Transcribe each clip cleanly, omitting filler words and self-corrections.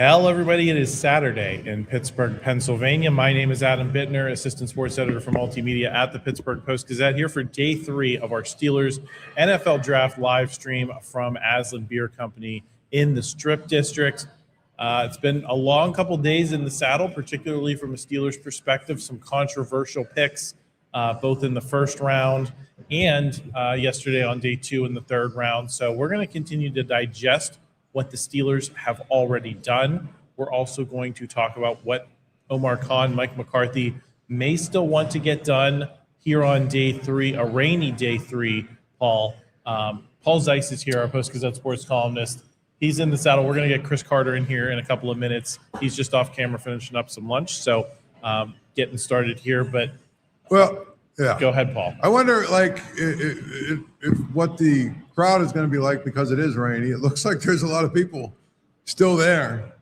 Hello, everybody. It is Saturday in Pittsburgh, Pennsylvania. My name is Adam Bittner, assistant sports editor for multimedia at the Pittsburgh Post-Gazette, here for day 3 of our Steelers NFL Draft live stream from Aslin Beer Company in the Strip District. It's been a long couple days in the saddle, particularly from a Steelers perspective. Some controversial picks, both in the first round and yesterday on day 2 in the third round. So we're going to continue to digest what the Steelers have already done. We're also going to talk about what Omar Khan, Mike McCarthy may still want to get done here on day 3, a rainy day 3, Paul. Paul Zeise is here, our Post-Gazette sports columnist. He's in the saddle. We're going to get Chris Carter in here in a couple of minutes. He's just off camera finishing up some lunch, so getting started here. But yeah. Go ahead, Paul. I wonder, if what the crowd is going to be like because it is rainy. It looks like there's a lot of people still there,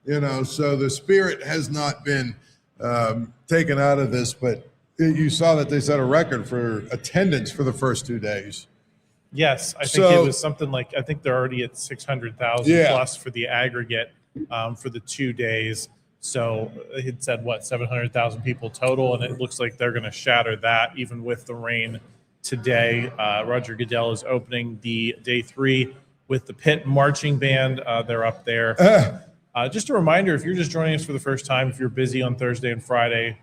so the spirit has not been taken out of this. But you saw that they set a record for attendance for the first 2 days. Yes, I think it was something like, I think they're already at 600,000 plus for the aggregate for the 2 days. So it had said, 700,000 people total, and it looks like they're going to shatter that even with the rain today. Roger Goodell is opening the day 3 with the Pitt marching band. They're up there. Just a reminder, if you're just joining us for the first time, if you're busy on Thursday and Friday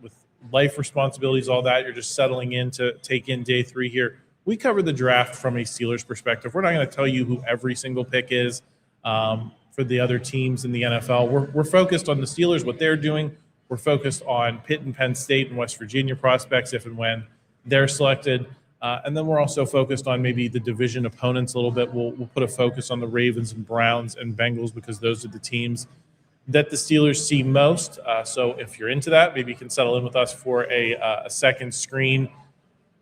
with life responsibilities, all that, you're just settling in to take in day 3 here. We cover the draft from a Steelers perspective. We're not going to tell you who every single pick is for the other teams in the NFL. We're focused on the Steelers, what they're doing. We're focused on Pitt and Penn State and West Virginia prospects if and when they're selected. And then we're also focused on maybe the division opponents a little bit. We'll put a focus on the Ravens and Browns and Bengals because those are the teams that the Steelers see most. So if you're into that, maybe you can settle in with us for a second screen.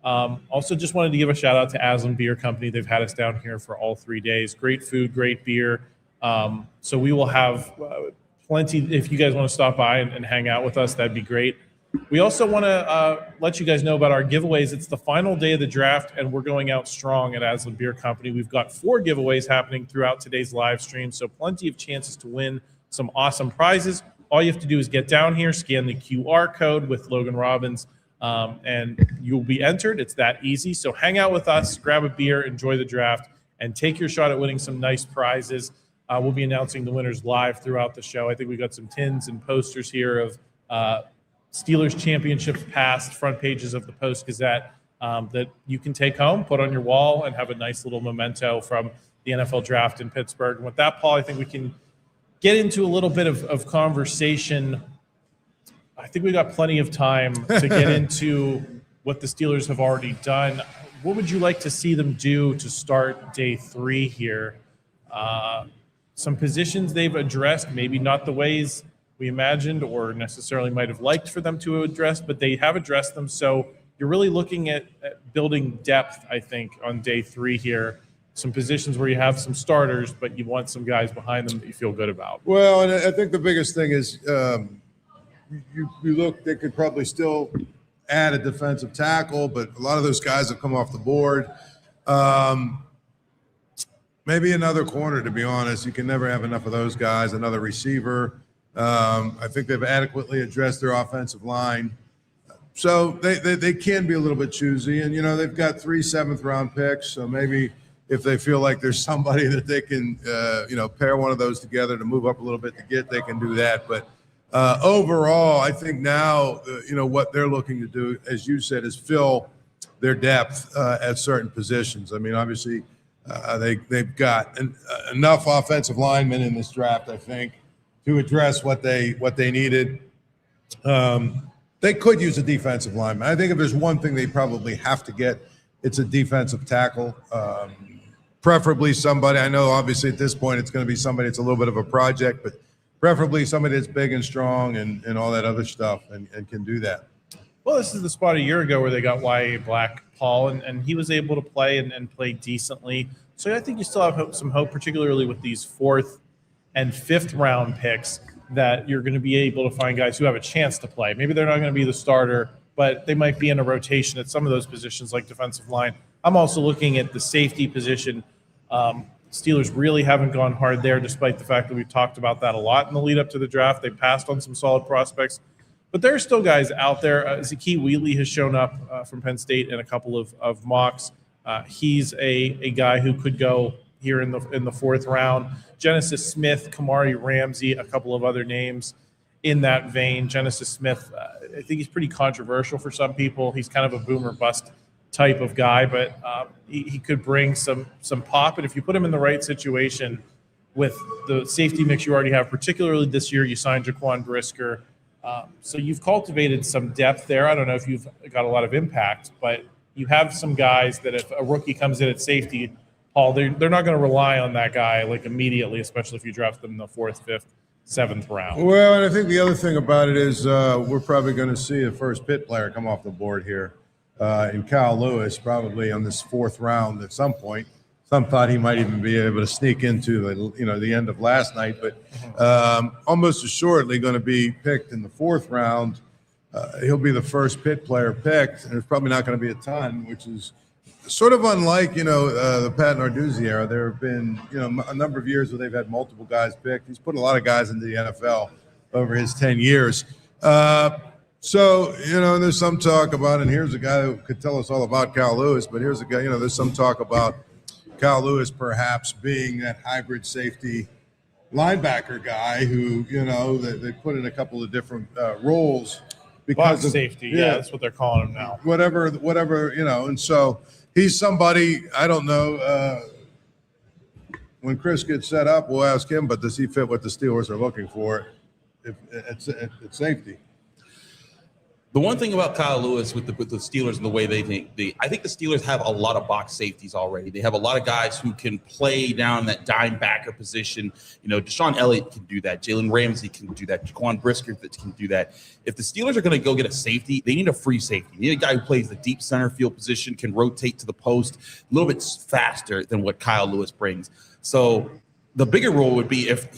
Also, just wanted to give a shout out to Aslin Beer Company. They've had us down here for all 3 days. Great food, great beer. So we will have plenty. If you guys want to stop by and hang out with us, that'd be great. We also want to let you guys know about our giveaways. It's the final day of the draft, and we're going out strong at Aslin Beer Company. We've got 4 giveaways happening throughout today's live stream, so plenty of chances to win some awesome prizes. All you have to do is get down here, scan the QR code with Logan Robbins, and you'll be entered. It's that easy. So hang out with us, grab a beer, enjoy the draft, and take your shot at winning some nice prizes. We'll be announcing the winners live throughout the show. I think we've got some tins and posters here of Steelers championships past, front pages of the Post-Gazette that you can take home, put on your wall, and have a nice little memento from the NFL draft in Pittsburgh. And with that, Paul, I think we can get into a little bit of conversation. I think we got plenty of time to get into what the Steelers have already done. What would you like to see them do to start day 3 here? Some positions they've addressed, maybe not the ways we imagined or necessarily might have liked for them to address, but they have addressed them. So you're really looking at building depth, I think, on day 3 here. Some positions where you have some starters, but you want some guys behind them that you feel good about. Well, and I think the biggest thing is you look, they could probably still add a defensive tackle, but a lot of those guys have come off the board. Maybe another corner, to be honest. You can never have enough of those guys. Another receiver. I think they've adequately addressed their offensive line. So they can be a little bit choosy. And, they've got 3 7th-round picks. So maybe if they feel like there's somebody that they can, pair one of those together to move up a little bit to get, they can do that. But overall, I think now, what they're looking to do, as you said, is fill their depth at certain positions. I mean, obviously, they've got enough offensive linemen in this draft, I think, to address what they needed. They could use a defensive lineman. I think if there's one thing they probably have to get, it's a defensive tackle. Preferably somebody, I know obviously at this point it's going to be somebody that's a little bit of a project, but preferably somebody that's big and strong and all that other stuff and can do that. Well, this is the spot a year ago where they got Y.A. Black, Paul, and he was able to play and play decently. So I think you still have some hope, particularly with these 4th and 5th round picks, that you're going to be able to find guys who have a chance to play. Maybe they're not going to be the starter, but they might be in a rotation at some of those positions like defensive line. I'm also looking at the safety position. Steelers really haven't gone hard there, despite the fact that we've talked about that a lot in the lead up to the draft. They passed on some solid prospects, but there are still guys out there. Zakee Wheatley has shown up from Penn State in a couple of mocks. He's a guy who could go here in the fourth round. Genesis Smith, Kamari Ramsey, a couple of other names in that vein. Genesis Smith, I think he's pretty controversial for some people. He's kind of a boomer bust type of guy, but he could bring some pop. And if you put him in the right situation with the safety mix you already have, particularly this year, you signed Jaquan Brisker. So you've cultivated some depth there. I don't know if you've got a lot of impact, but you have some guys that if a rookie comes in at safety, Paul, they're not going to rely on that guy like immediately, especially if you draft them in the 4th, 5th, 7th round. Well, and I think the other thing about it is we're probably going to see a first Pitt player come off the board here in Kyle Lewis, probably on this 4th round at some point. Some thought he might even be able to sneak into the end of last night, but almost assuredly going to be picked in the 4th round. He'll be the first Pitt player picked, and there's probably not going to be a ton, which is sort of unlike, the Pat Narduzzi era. There have been, a number of years where they've had multiple guys picked. He's put a lot of guys into the NFL over his 10 years. So, there's some talk about, and here's a guy who could tell us all about Kyle Lewis, but here's a guy, there's some talk about Kyle Lewis perhaps being that hybrid safety linebacker guy who, they put in a couple of different roles. Because of safety, yeah, that's what they're calling him now. Whatever, and so he's somebody, I don't know, when Chris gets set up, we'll ask him, but does he fit what the Steelers are looking for at safety? The one thing about Kyle Lewis with the Steelers and the way they think, I think the Steelers have a lot of box safeties already. They have a lot of guys who can play down that dime backer position. Deshaun Elliott can do that. Jalen Ramsey can do that. Jaquan Brisker can do that. If the Steelers are going to go get a safety, they need a free safety. They need a guy who plays the deep center field position, can rotate to the post a little bit faster than what Kyle Lewis brings. So the bigger role would be if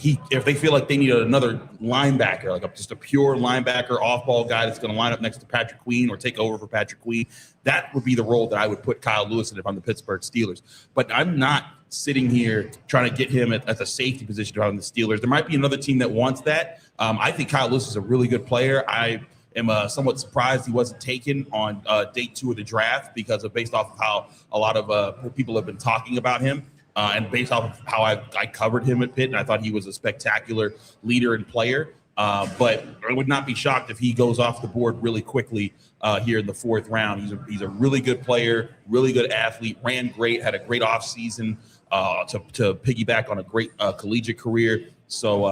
they feel like they need another linebacker, like just a pure linebacker, off-ball guy that's going to line up next to Patrick Queen or take over for Patrick Queen. That would be the role that I would put Kyle Lewis in if I'm the Pittsburgh Steelers. But I'm not sitting here trying to get him at the safety position around the Steelers. There might be another team that wants that. I think Kyle Lewis is a really good player. I am somewhat surprised he wasn't taken on day 2 of the draft based off of how a lot of people have been talking about him. And based off of how I covered him at Pitt, and I thought he was a spectacular leader and player. But I would not be shocked if he goes off the board really quickly here in the 4th round. He's a really good player, really good athlete, ran great, had a great offseason to piggyback on a great collegiate career. So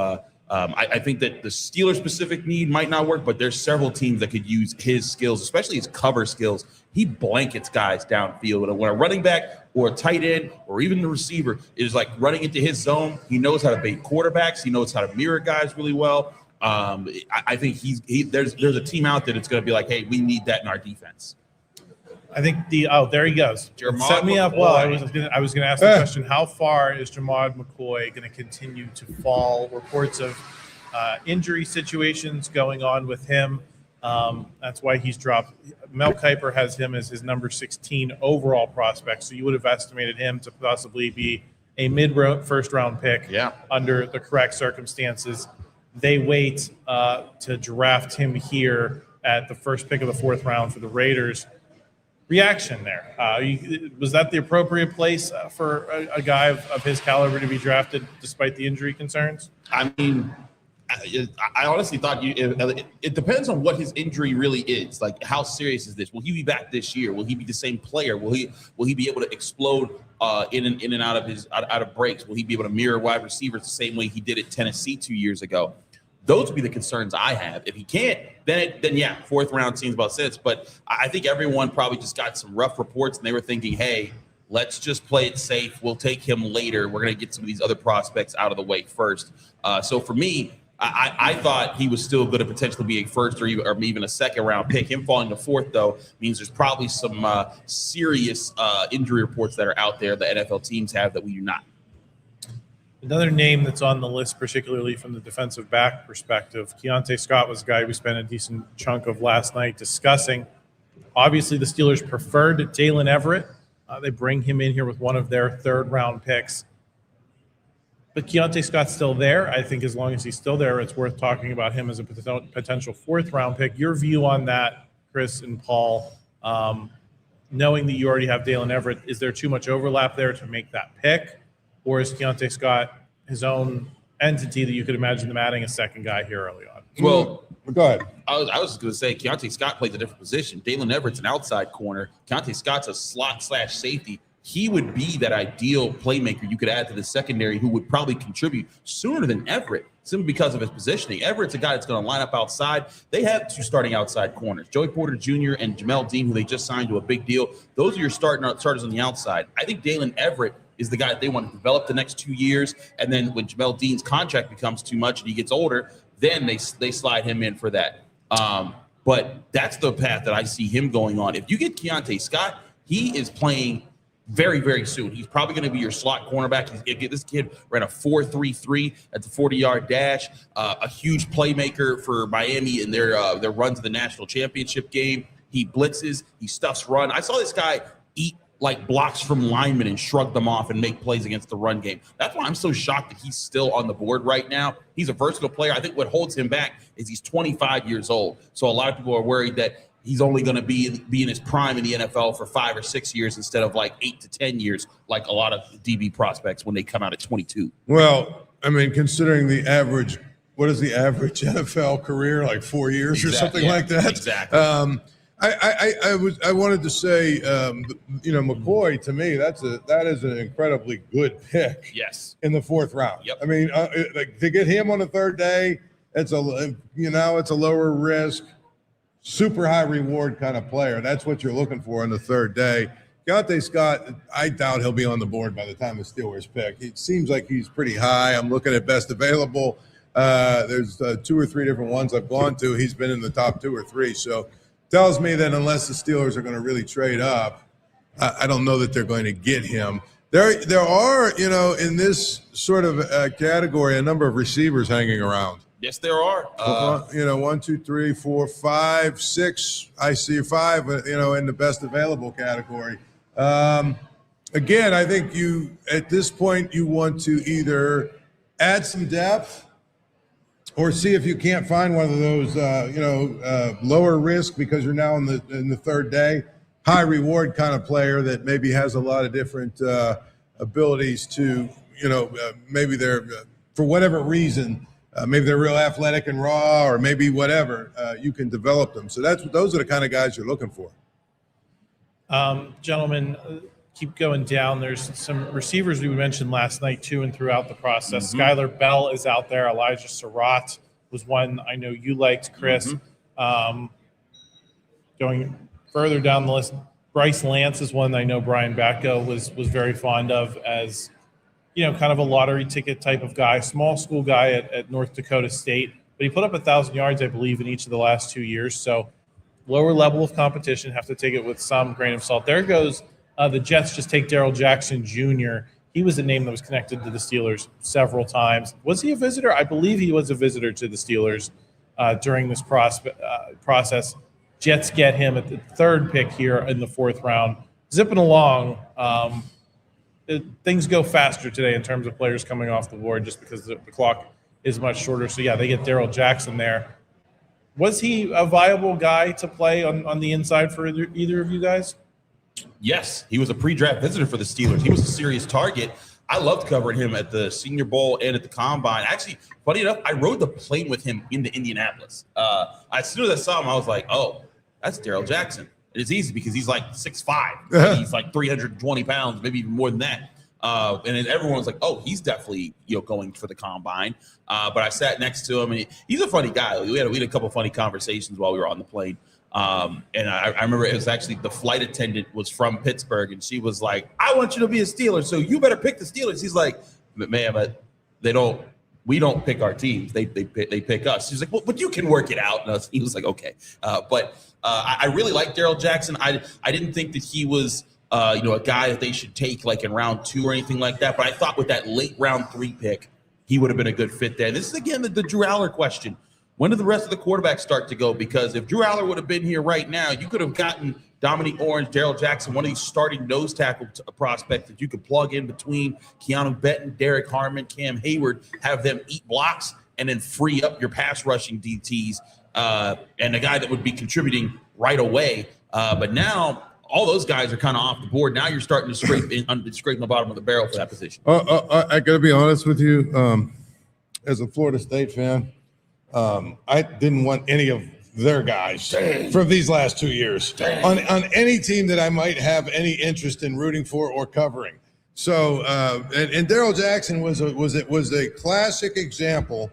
I think that the Steelers-specific need might not work, but there's several teams that could use his skills, especially his cover skills. He blankets guys downfield. When a running back or a tight end or even the receiver is like running into his zone, he knows how to bait quarterbacks. He knows how to mirror guys really well. I think there's a team out there that's going to be like, hey, we need that in our defense. I think there he goes. Set me up well. I was going to ask the question: how far is Jamad McCoy going to continue to fall? Reports of injury situations going on with him. That's why he's dropped. Mel Kiper has him as his number 16 overall prospect, so you would have estimated him to possibly be a mid-first round pick under the correct circumstances. They wait to draft him here at the first pick of the 4th round for the Raiders. Reaction there. Was that the appropriate place for a guy of his caliber to be drafted despite the injury concerns? I mean, I honestly thought it depends on what his injury really is. Like, how serious is this? Will he be back this year? Will he be the same player? Will he be able to explode in and out of breaks? Will he be able to mirror wide receivers the same way he did at Tennessee 2 years ago? Those would be the concerns I have. If he can't, then 4th round seems about sense. But I think everyone probably just got some rough reports and they were thinking, hey, let's just play it safe. We'll take him later. We're going to get some of these other prospects out of the way first. So for me, I thought he was still going to potentially be a first or even a 2nd round pick. Him falling to 4th, though, means there's probably some serious injury reports that are out there that NFL teams have that we do not. Another name that's on the list, particularly from the defensive back perspective, Keontae Scott was a guy we spent a decent chunk of last night discussing. Obviously, the Steelers preferred Daylen Everette. They bring him in here with one of their 3rd round picks. But Keontae Scott's still there. I think as long as he's still there, it's worth talking about him as a potential 4th-round pick. Your view on that, Chris and Paul, knowing that you already have Daylen Everette, is there too much overlap there to make that pick? Or is Keontae Scott his own entity that you could imagine them adding a second guy here early on? Well, go ahead. I was going to say Keontae Scott plays a different position. Daylen Everette's an outside corner. Keontae Scott's a slot/safety. He would be that ideal playmaker you could add to the secondary who would probably contribute sooner than Everette, simply because of his positioning. Everett's a guy that's going to line up outside. They have 2 starting outside corners, Joey Porter Jr. and Jamel Dean, who they just signed to a big deal. Those are your starters on the outside. I think Daylen Everette is the guy that they want to develop the next 2 years. And then when Jamel Dean's contract becomes too much and he gets older, then they slide him in for that. But that's the path that I see him going on. If you get Keontae Scott, he is playing very, very soon. He's probably going to be your slot cornerback. This kid ran a 4.33 at the 40-yard dash, a huge playmaker for Miami in their run to the national championship game. He blitzes, he stuffs run. I saw this guy eat like blocks from linemen and shrug them off and make plays against the run game. That's why I'm so shocked that he's still on the board right now. He's a versatile player. I think what holds him back is he's 25 years old. So a lot of people are worried that he's only going to be in his prime in the NFL for 5 or 6 years instead of like 8 to 10 years, like a lot of DB prospects when they come out at 22. Well, I mean, considering the average, what is the average NFL career? Like 4 years or something like that? Exactly. I wanted to say, McCoy, to me, that is an incredibly good pick. Yes. In the 4th round. Yep. I mean, to get him on the 3rd day, it's a lower risk, super high reward kind of player. That's what you're looking for on the 3rd day. Keontae Scott, I doubt he'll be on the board by the time the Steelers pick. It seems like he's pretty high. I'm looking at best available. There's 2 or 3 different ones I've gone to. He's been in the top 2 or 3. So tells me that unless the Steelers are going to really trade up, I don't know that they're going to get him. There are, in this sort of category, a number of receivers hanging around. Yes, there are. 1, 2, 3, 4, 5, 6. I see 5, in the best available category. Again, I think at this point, you want to either add some depth or see if you can't find one of those, lower risk because you're now in the 3rd day, high reward kind of player that maybe has a lot of different abilities to, maybe they're for whatever reason. Maybe they're real athletic and raw, or maybe whatever. You can develop them. So those are the kind of guys you're looking for. Gentlemen, keep going down. There's some receivers we mentioned last night, too, and throughout the process. Mm-hmm. Skylar Bell is out there. Elijah Surratt was one I know you liked, Chris. Mm-hmm. Going further down the list, Bryce Lance is one I know Brian Batko was very fond of as – kind of a lottery ticket type of guy, small school guy at North Dakota State, but he put up 1,000 yards, I believe, in each of the last 2 years. So lower level of competition, have to take it with some grain of salt. There goes the Jets just take Darrell Jackson Jr. He was a name that was connected to the Steelers several times. Was he a visitor? I believe he was a visitor to the Steelers during this process. Jets get him at the 3rd pick here in the 4th round. Zipping along, things go faster today in terms of players coming off the board just because the clock is much shorter. So, they get Darrell Jackson there. Was he a viable guy to play on the inside for either of you guys? Yes, he was a pre-draft visitor for the Steelers. He was a serious target. I loved covering him at the Senior Bowl and at the Combine. Actually, funny enough, I rode the plane with him into Indianapolis. As soon as I saw him, I was like, oh, that's Darrell Jackson. It's easy because he's like 6'5". He's like 320 pounds, maybe even more than that. And then everyone was like, oh, he's definitely going for the Combine. But I sat next to him, and he's a funny guy. We had a couple funny conversations while we were on the plane. And I remember it was actually the flight attendant was from Pittsburgh, and she was like, I want you to be a Steeler, so you better pick the Steelers. He's like, man, but we don't pick our teams. They pick us. She's like, well, but you can work it out. And he was like, okay. But I really like Darrell Jackson. I didn't think that he was, a guy that they should take like in round 2 or anything like that. But I thought with that late round 3 pick, he would have been a good fit there. This is, again, the Drew Allar question. when did the rest of the quarterbacks start to go? Because if Drew Allar would have been here right now, you could have gotten Dominique Orange, Daryl Jackson, one of these starting nose tackle prospects that you could plug in between Keanu Benton, Derek Harmon, Cam Hayward, have them eat blocks, and then free up your pass rushing DTs and a guy that would be contributing right away. But now all those guys are kind of off the board. Now you're starting to scrape the bottom of the barrel for that position. I got to be honest with you. As a Florida State fan, I didn't want any of their guys from these last 2 years on any team that I might have any interest in rooting for or covering. So, and Daryl Jackson was a classic example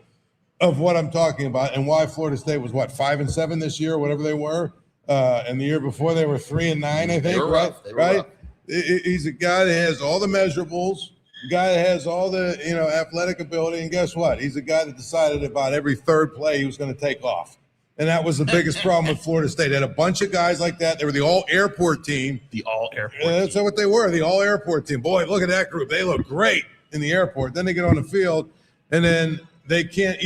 of what I'm talking about and why Florida State was 5-7 this year, whatever they were. And the year before they were 3-9, I think. They were rough. Right? He's a guy that has all the measurables, a guy that has all the athletic ability, and guess what? He's a guy that decided about every third play he was going to take off. And that was the biggest problem with Florida State. They had a bunch of guys like that. They were the all-airport team. The all-airport team. That's what they were, the all-airport team. Boy, look at that group. They look great in the airport. Then they get on the field, and then they can't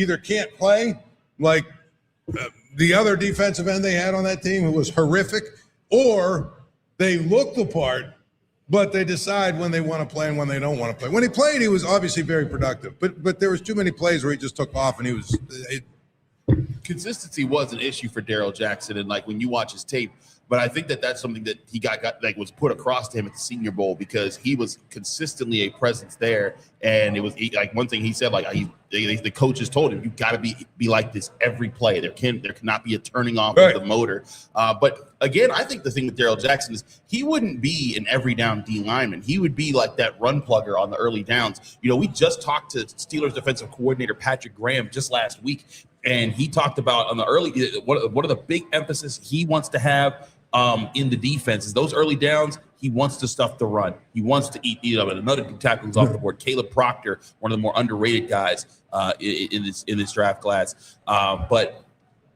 play like the other defensive end they had on that team, who was horrific, or they look the part, but they decide when they want to play and when they don't want to play. When he played, he was obviously very productive, but there was too many plays where he just took off, and he was consistency was an issue for Daryl Jackson, and like when you watch his tape. But I think that that's something that he got was put across to him at the Senior Bowl, because he was consistently a presence there. And it was like one thing he said, like the coaches told him, you got to be like this every play. There cannot be a turning off of the motor. But again, I think the thing with Daryl Jackson is he wouldn't be an every down D lineman. He would be like that run plugger on the early downs. We just talked to Steelers defensive coordinator Patrick Graham just last week, and he talked about on the early one of the big emphasis he wants to have in the defense is those early downs. He wants to stuff the run. He wants to eat up. And another tackle is off the board. Caleb Proctor, one of the more underrated guys in this draft class. But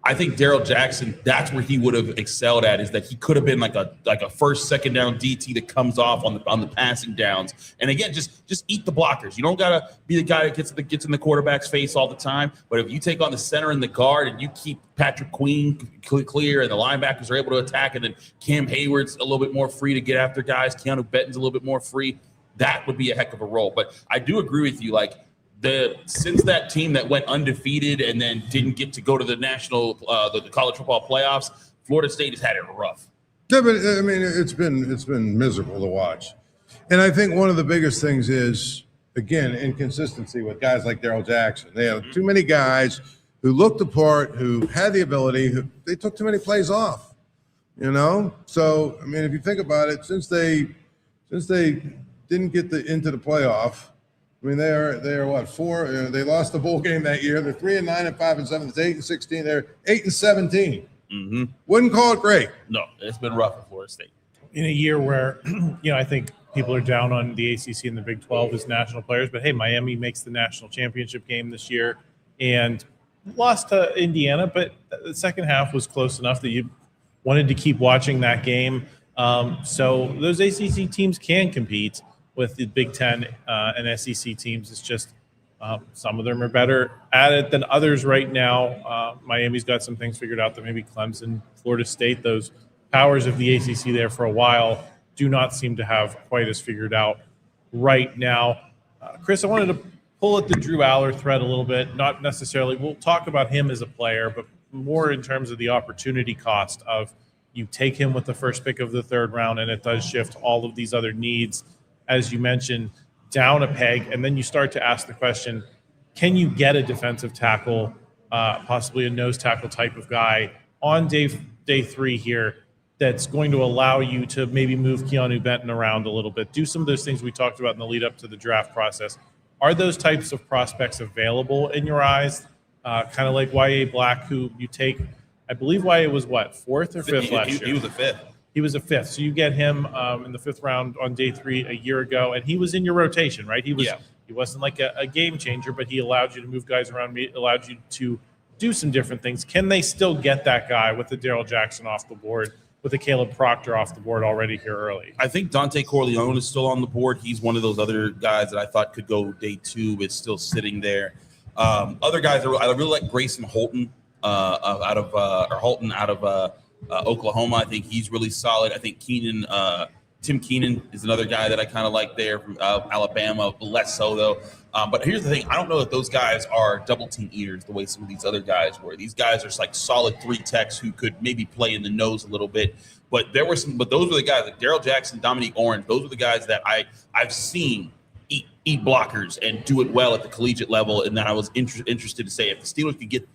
I think Daryl Jackson, that's where he would have excelled at, is that he could have been like a first, second down DT that comes off on the passing downs. And again, just eat the blockers. You don't gotta be the guy that gets in the quarterback's face all the time. But if you take on the center and the guard and you keep Patrick Queen clear and the linebackers are able to attack, and then Cam Hayward's a little bit more free to get after guys, Keanu Benton's a little bit more free, that would be a heck of a role. But I do agree with you, like, since that team that went undefeated and then didn't get to go to the national, the college football playoffs, Florida State has had it rough. Yeah, but I mean, it's been miserable to watch. And I think one of the biggest things is, again, inconsistency with guys like Daryl Jackson. They have too many guys who looked the part, who had the ability, they took too many plays off, So, I mean, if you think about it, since they didn't get into the playoff, I mean, they are what, 4? They lost the bowl game that year. They're 3-9 and 5-7. It's 8-16. They're 8-17. Mm-hmm. Wouldn't call it great. No, it's been rough for Florida State. In a year where, I think people are down on the ACC and the Big 12 as national players, but hey, Miami makes the national championship game this year and lost to Indiana, but the second half was close enough that you wanted to keep watching that game. So those ACC teams can compete with the Big Ten and SEC teams. It's just some of them are better at it than others right now. Miami's got some things figured out that maybe Clemson, Florida State, those powers of the ACC there for a while, do not seem to have quite as figured out right now. Chris, I wanted to pull at the Drew Allar thread a little bit, not necessarily, we'll talk about him as a player, but more in terms of the opportunity cost of you take him with the first pick of the third round, and it does shift all of these other needs, as you mentioned, down a peg, and then you start to ask the question, can you get a defensive tackle, possibly a nose tackle type of guy on day 3 here that's going to allow you to maybe move Keanu Benton around a little bit, do some of those things we talked about in the lead up to the draft process. Are those types of prospects available in your eyes? Kind of like Y.A. Black, who you take, I believe Y.A. was what, 4th or 5th last year? He was a 5th. He was a 5th. So you get him in the 5th round on day 3 a year ago, and he was in your rotation, right? He wasn't like a game changer, but he allowed you to move guys around, allowed you to do some different things. Can they still get that guy with the Daryl Jackson off the board, with the Caleb Proctor off the board already here early? I think Dante Corleone is still on the board. He's one of those other guys that I thought could go day 2, but still sitting there. Other guys, I really like Grayson Holton Holton out of Oklahoma. I think he's really solid. I think Tim Keenan is another guy that I kind of like there from Alabama, less so though. But here's the thing. I don't know that those guys are double team eaters the way some of these other guys were. These guys are like solid 3 techs who could maybe play in the nose a little bit. But those were the guys like Darrell Jackson, Dominique Orange. Those were the guys that I've seen eat blockers and do it well at the collegiate level. And then I was interested to say if the Steelers could get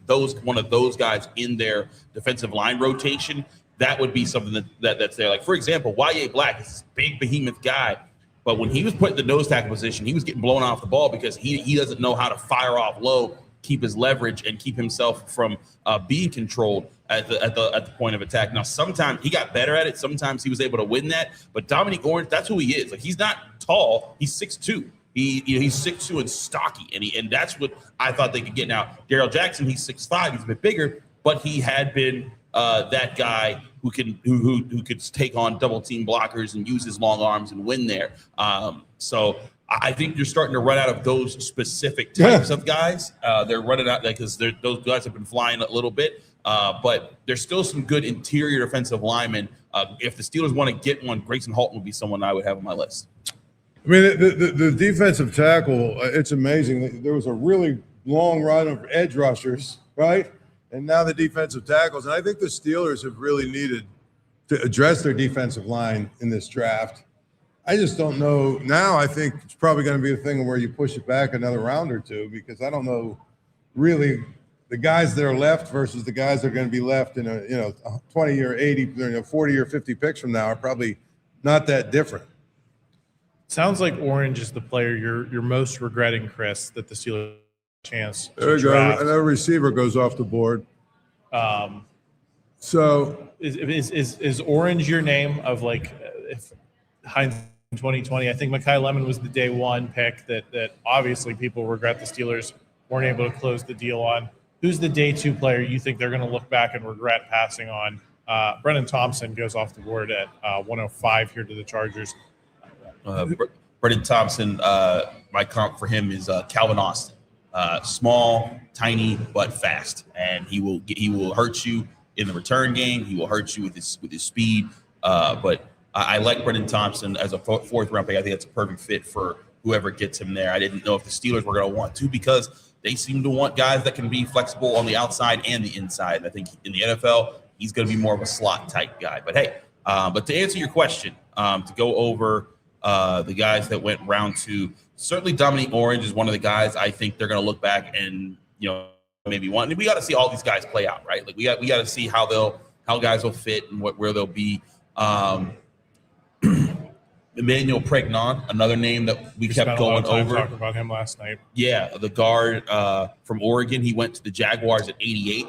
one of those guys in their defensive line rotation, that would be something that's there. Like, for example, Y.A. Black is this big behemoth guy, but when he was put in the nose tackle position, he was getting blown off the ball because he doesn't know how to fire off low, keep his leverage, and keep himself from being controlled at the point of attack. Now, sometimes he got better at it. Sometimes he was able to win that. But Dominique Orange, that's who he is. Like, he's not tall. He's 6'2". He's 6'2" and stocky, and that's what I thought they could get. Now, Darrell Jackson, he's 6'5". He's a bit bigger, but he had been that guy who could take on double team blockers and use his long arms and win there. So I think you're starting to run out of those specific types of guys. They're running out because those guys have been flying a little bit, but there's still some good interior defensive linemen. If the Steelers want to get one, Grayson Halton would be someone I would have on my list. I mean, the defensive tackle, it's amazing. There was a really long run of edge rushers, right? And now the defensive tackles. And I think the Steelers have really needed to address their defensive line in this draft. I just don't know. Now I think it's probably going to be a thing where you push it back another round or two, because I don't know really the guys that are left versus the guys that are going to be left in a 20 or 80, 40 or 50 picks from now are probably not that different. Sounds like Orange is the player you're most regretting, Chris, that the Steelers chance. There you go. Another receiver goes off the board. So is Orange your name of, like, if hindsight 2020? I think Mekhi Lemon was the day one pick that obviously people regret the Steelers weren't able to close the deal on. Who's the day 2 player you think they're going to look back and regret passing on? Brennan Thompson goes off the board at 105 here to the Chargers. Brennan Thompson, my comp for him is Calvin Austin. Small, tiny, but fast, and he will hurt you in the return game. He will hurt you with his speed. But I like Brennan Thompson as a 4th round pick. I think that's a perfect fit for whoever gets him there. I didn't know if the Steelers were going to want to, because they seem to want guys that can be flexible on the outside and the inside. I think in the NFL, he's going to be more of a slot type guy. But hey, but to answer your question, to go over the guys that went round 2, certainly Dominique Orange is one of the guys I think they're going to look back and maybe want. We got to see all these guys play out, right? Like we got to see how guys will fit and where they'll be. Emmanuel Pregnon, another name that we kept going over. Talking about him last night. Yeah, the guard from Oregon. He went to the Jaguars at 88.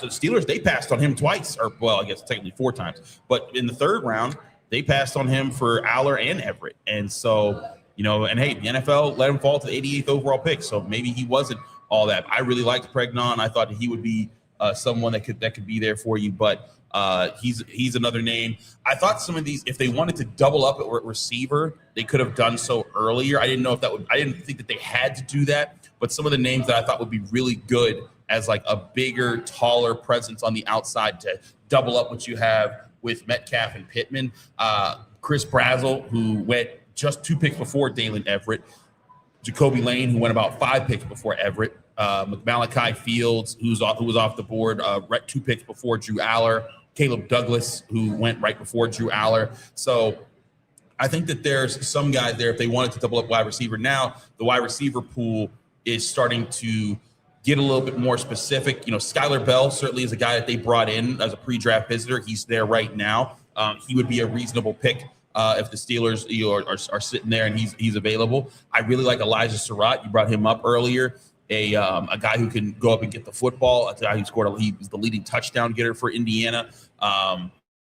So the Steelers, they passed on him twice, or well, I guess technically 4 times. But in the 3rd round, they passed on him for Allar and Everette. And so, and hey, the NFL let him fall to the 88th overall pick. So maybe he wasn't all that. I really liked Pregnon. I thought he would be someone that could be there for you. But he's another name. I thought some of these, if they wanted to double up at receiver, they could have done so earlier. I didn't think that they had to do that. But some of the names that I thought would be really good as like a bigger, taller presence on the outside to double up what you have with Metcalf and Pittman. Chris Brazzell, who went just 2 picks before Daylen Everette. Jacoby Lane, who went about 5 picks before Everette. Malachi Fields, who was off the board, 2 picks before Drew Allar. Caleb Douglas, who went right before Drew Allar. So I think that there's some guys there if they wanted to double up wide receiver. Now the wide receiver pool is starting to get a little bit more specific. Skylar Bell certainly is a guy that they brought in as a pre-draft visitor. He's there right now. He would be a reasonable pick if the Steelers are sitting there and he's available. I really like Elijah Surratt. You brought him up earlier. A guy who can go up and get the football. A guy who he was the leading touchdown getter for Indiana.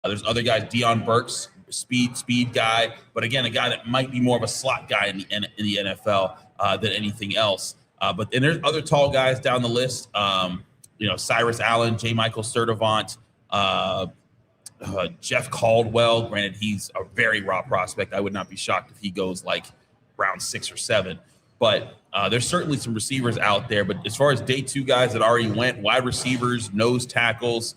There's other guys. Deion Burks, speed guy, but again, a guy that might be more of a slot guy in the NFL than anything else. But then there's other tall guys down the list. Cyrus Allen, J. Michael Sturdivant, Jeff Caldwell. Granted, he's a very raw prospect. I would not be shocked if he goes like round 6 or 7. But there's certainly some receivers out there. But as far as day 2 guys that already went, wide receivers, nose tackles,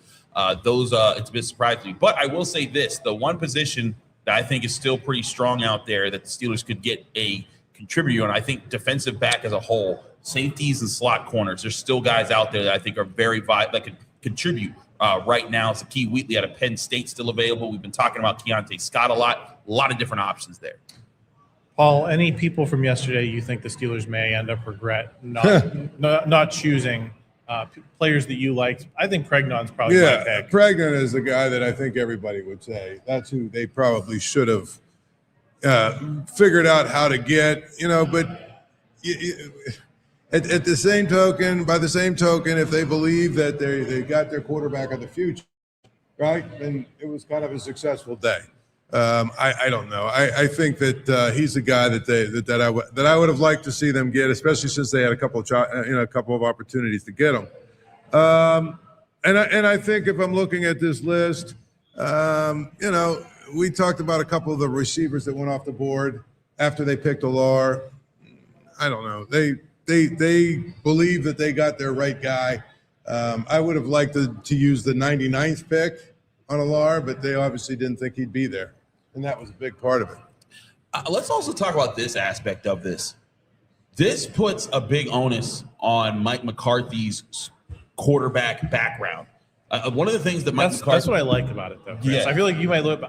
those it's a bit surprising. But I will say this: the one position that I think is still pretty strong out there that the Steelers could get a contributor on, I think defensive back as a whole, safeties and slot corners. There's still guys out there that I think are very vital that could contribute right now. It's Key Wheatley out of Penn State still available. We've been talking about Keontae Scott a lot of different options there. Paul, any people from yesterday you think the Steelers may end up regret not choosing players that you liked? I think Pregnon's probably my pick. Pregnon is the guy that I think everybody would say that's who they probably should have figured out how to get. But at the same token, if they believe that they got their quarterback of the future, right, then it was kind of a successful day. I don't know. I think that he's a guy that I would have liked to see them get, especially since they had a couple of opportunities to get him. And I think if I'm looking at this list, we talked about a couple of the receivers that went off the board after they picked Allar. I don't know. They believe that they got their right guy. I would have liked to use the 99th pick on Allar, but they obviously didn't think he'd be there, and that was a big part of it. Let's also talk about this aspect of this. This puts a big onus on Mike McCarthy's quarterback background. One of the things that McCarthy— that's what I like about it, though, Chris. Yeah. I feel like you might look.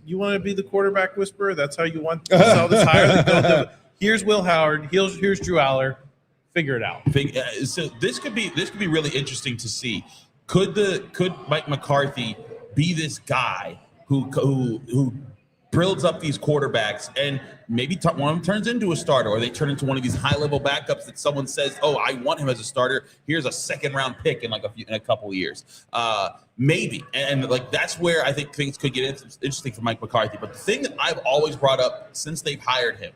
You want to be the quarterback whisperer? That's how you want to sell this hire? Here's Will Howard. Here's Drew Allar. Figure it out. So this could be really interesting to see. Could Mike McCarthy be this guy who builds up these quarterbacks and maybe one of them turns into a starter, or they turn into one of these high-level backups that someone says, "Oh, I want him as a starter. Here's a second-round pick in a couple of years." Maybe, and that's where I think things could get interesting for Mike McCarthy. But the thing that I've always brought up since they've hired him,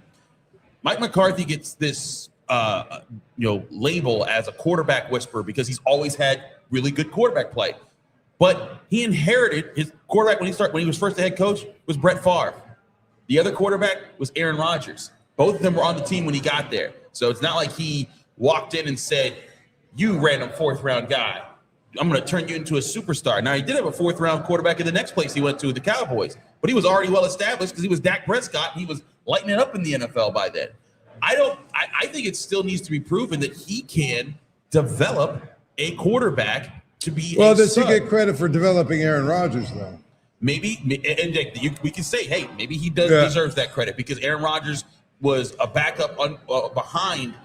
Mike McCarthy gets this label as a quarterback whisperer because he's always had really good quarterback play. But he inherited his quarterback when he was first the head coach was Brett Favre. The other quarterback was Aaron Rodgers. Both of them were on the team when he got there. So it's not like he walked in and said, "You random 4th-round guy, I'm going to turn you into a superstar." Now, he did have a 4th-round quarterback in the next place he went to, the Cowboys. But he was already well established because he was Dak Prescott. He was lighting it up in the NFL by then. I think it still needs to be proven that he can develop a quarterback to be well, does he get credit for developing Aaron Rodgers, though? Maybe, and we can say, hey, maybe he deserves that credit because Aaron Rodgers was a backup behind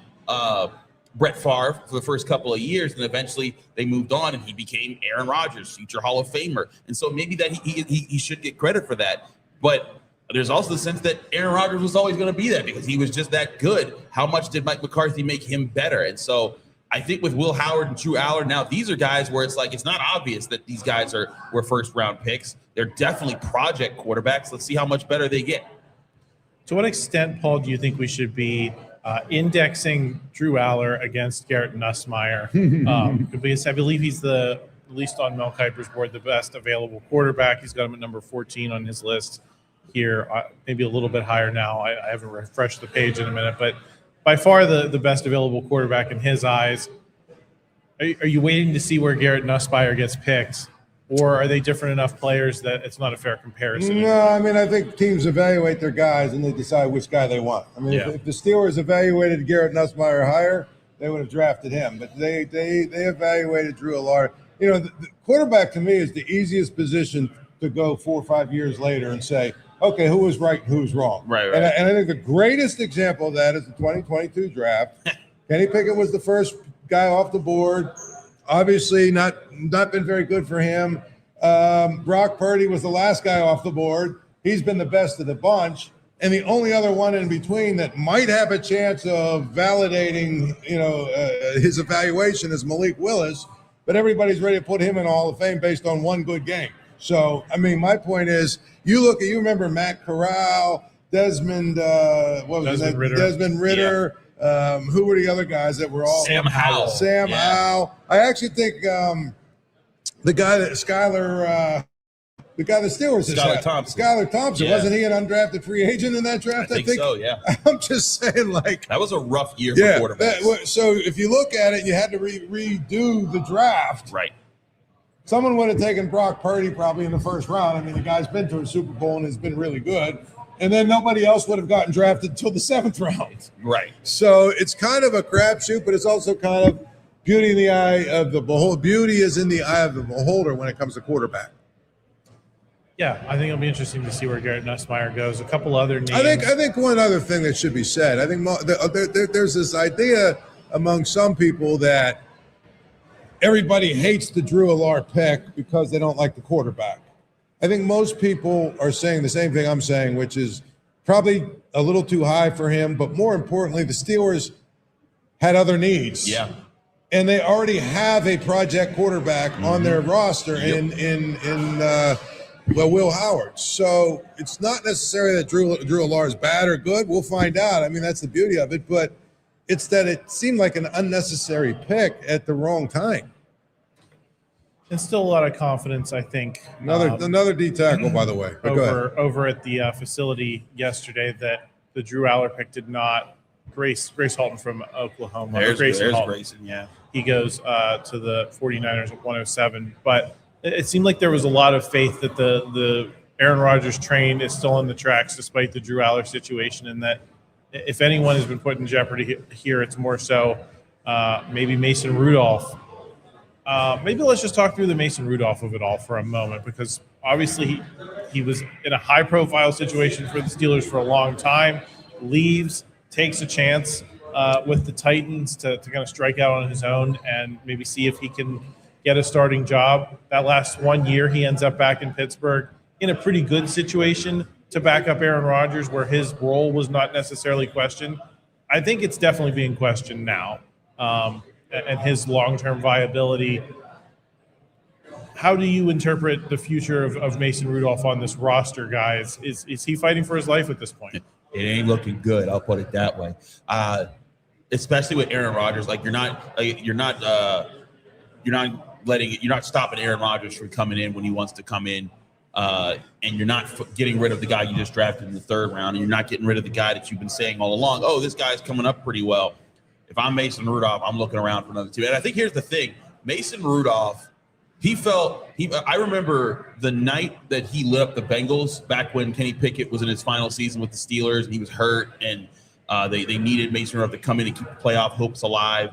Brett Favre for the first couple of years, and eventually they moved on, and he became Aaron Rodgers, future Hall of Famer. And so maybe that he should get credit for that. But there's also the sense that Aaron Rodgers was always going to be that because he was just that good. How much did Mike McCarthy make him better? And so I think with Will Howard and Drew Allar, now these are guys where it's like it's not obvious that these guys were first-round picks. They're definitely project quarterbacks. Let's see how much better they get. To what extent, Paul, do you think we should be indexing Drew Allar against Garrett Nussmeier? Because I believe he's at least on Mel Kiper's board, the best available quarterback. He's got him at number 14 on his list here, maybe a little bit higher now. I haven't refreshed the page in a minute, but by far the best available quarterback in his eyes. Are you waiting to see where Garrett Nussmeier gets picked, or are they different enough players that it's not a fair comparison? No, I mean, I think teams evaluate their guys and they decide which guy they want. I mean, if the Steelers evaluated Garrett Nussmeier higher, they would have drafted him. But they evaluated Drew Allar. The quarterback to me is the easiest position to go 4 or 5 years later and say, okay, who was right and who was wrong? Right. And I think the greatest example of that is the 2022 draft. Kenny Pickett was the first guy off the board. Obviously, not been very good for him. Brock Purdy was the last guy off the board. He's been the best of the bunch. And the only other one in between that might have a chance of validating, his evaluation is Malik Willis. But everybody's ready to put him in the Hall of Fame based on one good game. So, I mean, my point is, you remember Matt Corral, Desmond Ritter. Desmond Ritter. Yeah. Who were the other guys that were all? Sam Howell. Howell. I actually think the guy that Skylar The guy the Steelers just had. Skylar Thompson. Yeah. Wasn't he an undrafted free agent in that draft? I think so, yeah. I'm just saying, like. That was a rough year for quarterbacks. So if you look at it, you had to redo the draft. Right. Someone would have taken Brock Purdy probably in the first round. I mean, the guy's been to a Super Bowl and has been really good. And then nobody else would have gotten drafted until the 7th round. Right. So it's kind of a crapshoot, but it's also kind of beauty in the eye of the beholder. Beauty is in the eye of the beholder when it comes to quarterback. Yeah, I think it'll be interesting to see where Garrett Nussmeier goes. A couple other names. I think one other thing that should be said. I think there's this idea among some people that everybody hates the Drew Allar pick because they don't like the quarterback. I think most people are saying the same thing I'm saying, which is probably a little too high for him. But more importantly, the Steelers had other needs. Yeah. And they already have a project quarterback on their roster in Will Howard. So it's not necessarily that Drew Allar is bad or good. We'll find out. I mean, that's the beauty of it. But it's that it seemed like an unnecessary pick at the wrong time. And still a lot of confidence, I think. Another D tackle, by the way. Over at the facility yesterday that the Drew Allar pick did not. Grace Halton from Oklahoma. There's Grayson, yeah. He goes to the 49ers at 107. But it seemed like there was a lot of faith that the Aaron Rodgers train is still on the tracks despite the Drew Allar situation, and that if anyone has been put in jeopardy here, it's more so maybe Mason Rudolph. Maybe let's just talk through the Mason Rudolph of it all for a moment, because obviously he was in a high-profile situation for the Steelers for a long time, leaves, takes a chance with the Titans to kind of strike out on his own and maybe see if he can get a starting job. That last 1 year, he ends up back in Pittsburgh in a pretty good situation to back up Aaron Rodgers, where his role was not necessarily questioned. I think it's definitely being questioned now. And his long-term viability. How do you interpret the future of Mason Rudolph on this roster, guys? Is he fighting for his life at this point? It ain't looking good. I'll put it that way. Especially with Aaron Rodgers, like you're not stopping Aaron Rodgers from coming in when he wants to come in, and you're not getting rid of the guy you just drafted in the 3rd round, and you're not getting rid of the guy that you've been saying all along. Oh, this guy's coming up pretty well. If I'm Mason Rudolph, I'm looking around for another team. And I think here's the thing. Mason Rudolph, I remember the night that he lit up the Bengals back when Kenny Pickett was in his final season with the Steelers, and he was hurt, and they needed Mason Rudolph to come in and keep the playoff hopes alive.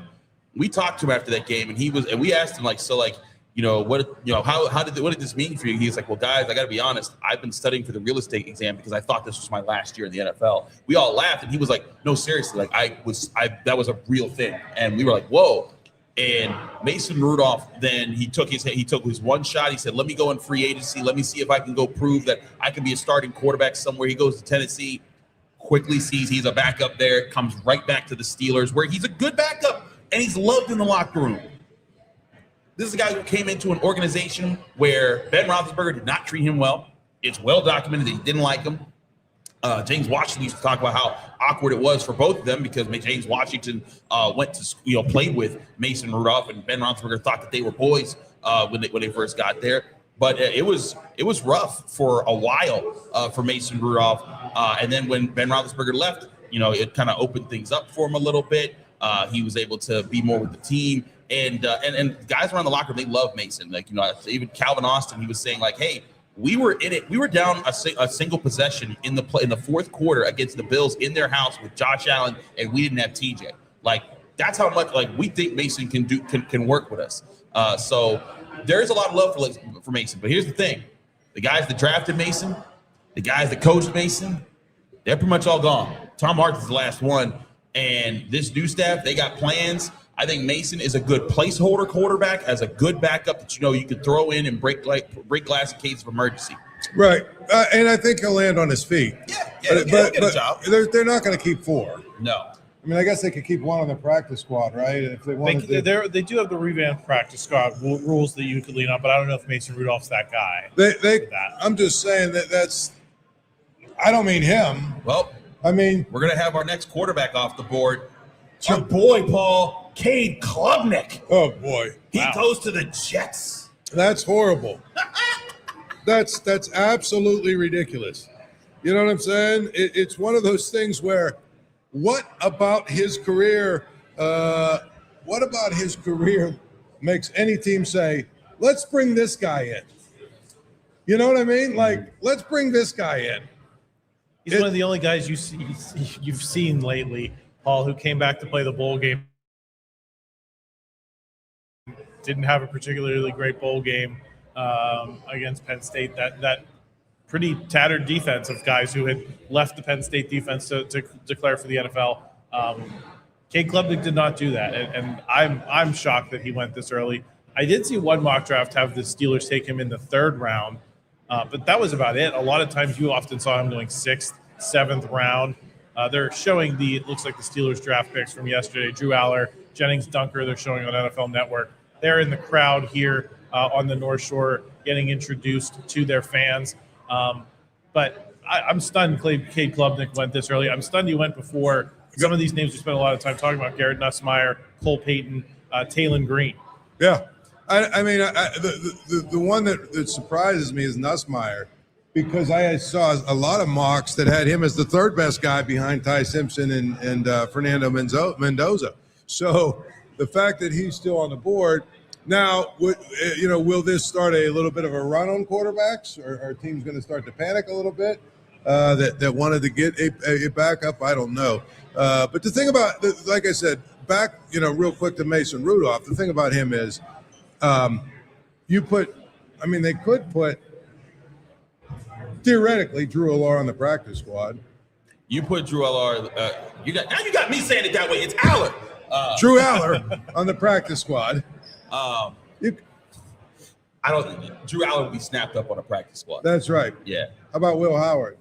We talked to him after that game, and we asked him, what did this mean for you? He's like, well, guys, I got to be honest. I've been studying for the real estate exam because I thought this was my last year in the NFL. We all laughed, and he was like, no, seriously, that was a real thing. And we were like, whoa. And Mason Rudolph, then he took his one shot. He said, let me go in free agency. Let me see if I can go prove that I can be a starting quarterback somewhere. He goes to Tennessee, quickly sees he's a backup there, comes right back to the Steelers, where he's a good backup, and he's loved in the locker room. This is a guy who came into an organization where Ben Roethlisberger did not treat him well. It's well documented that he didn't like him. James Washington used to talk about how awkward it was for both of them because James Washington played with Mason Rudolph, and Ben Roethlisberger thought that they were boys when they first got there. But it was rough for a while for Mason Rudolph. And then when Ben Roethlisberger left, it kind of opened things up for him a little bit. He was able to be more with the team. And guys around the locker room, they love Mason. Even Calvin Austin, he was saying hey, we were in it. We were down a single possession in the 4th quarter against the Bills in their house with Josh Allen, and we didn't have TJ. That's how much we think Mason can work with us. So there's a lot of love for Mason. But here's the thing: the guys that drafted Mason, the guys that coached Mason, they're pretty much all gone. Tom Martin's the last one, and this new staff, they got plans. I think Mason is a good placeholder quarterback, as a good backup that you can throw in and break glass in case of emergency. Right, and I think he'll land on his feet. But get a job. They're not going to keep 4. No. I mean, I guess they could keep 1 on the practice squad, right? If they wanted they do have the revamped practice squad rules that you could lean on, but I don't know if Mason Rudolph's that guy. I'm just saying that's. I don't mean him. Well, I mean, we're going to have our next quarterback off the board. Our boy, Paul, Cade Klubnik. Oh, boy. He goes to the Jets. That's horrible. That's absolutely ridiculous. You know what I'm saying? It's one of those things where, what about his career? What about his career makes any team say, "Let's bring this guy in"? You know what I mean? Like, let's bring this guy in. He's one of the only guys you've seen lately, Paul, who came back to play the bowl game. Didn't have a particularly great bowl game against Penn State. That pretty tattered defense of guys who had left the Penn State defense to declare for the NFL. Cade Klubnik did not do that, and I'm shocked that he went this early. I did see one mock draft have the Steelers take him in the 3rd round, but that was about it. A lot of times you often saw him going 6th, 7th round. They're showing it looks like the Steelers draft picks from yesterday. Drew Allar, Jennings Dunker, they're showing on NFL Network. They're in the crowd here on the North Shore getting introduced to their fans. But I'm stunned Cade Klubnik went this early. I'm stunned he went before some of these names we spent a lot of time talking about: Garrett Nussmeier, Cole Payton, Taylon Green. Yeah. I mean, the one that surprises me is Nussmeier, because I saw a lot of mocks that had him as the 3rd best guy behind Ty Simpson and Fernando Mendoza. So the fact that he's still on the board now, will this start a little bit of a run on quarterbacks? Or are teams going to start to panic a little bit that wanted to get a backup? I don't know. But the thing about, like I said, back, real quick to Mason Rudolph, the thing about him is they could put, theoretically, Drew Allar on the practice squad. You put Drew Allar, you got me saying it that way. It's Allar. Drew Allar on the practice squad. Drew Allar will be snapped up on a practice squad. That's right. Yeah. How about Will Howard?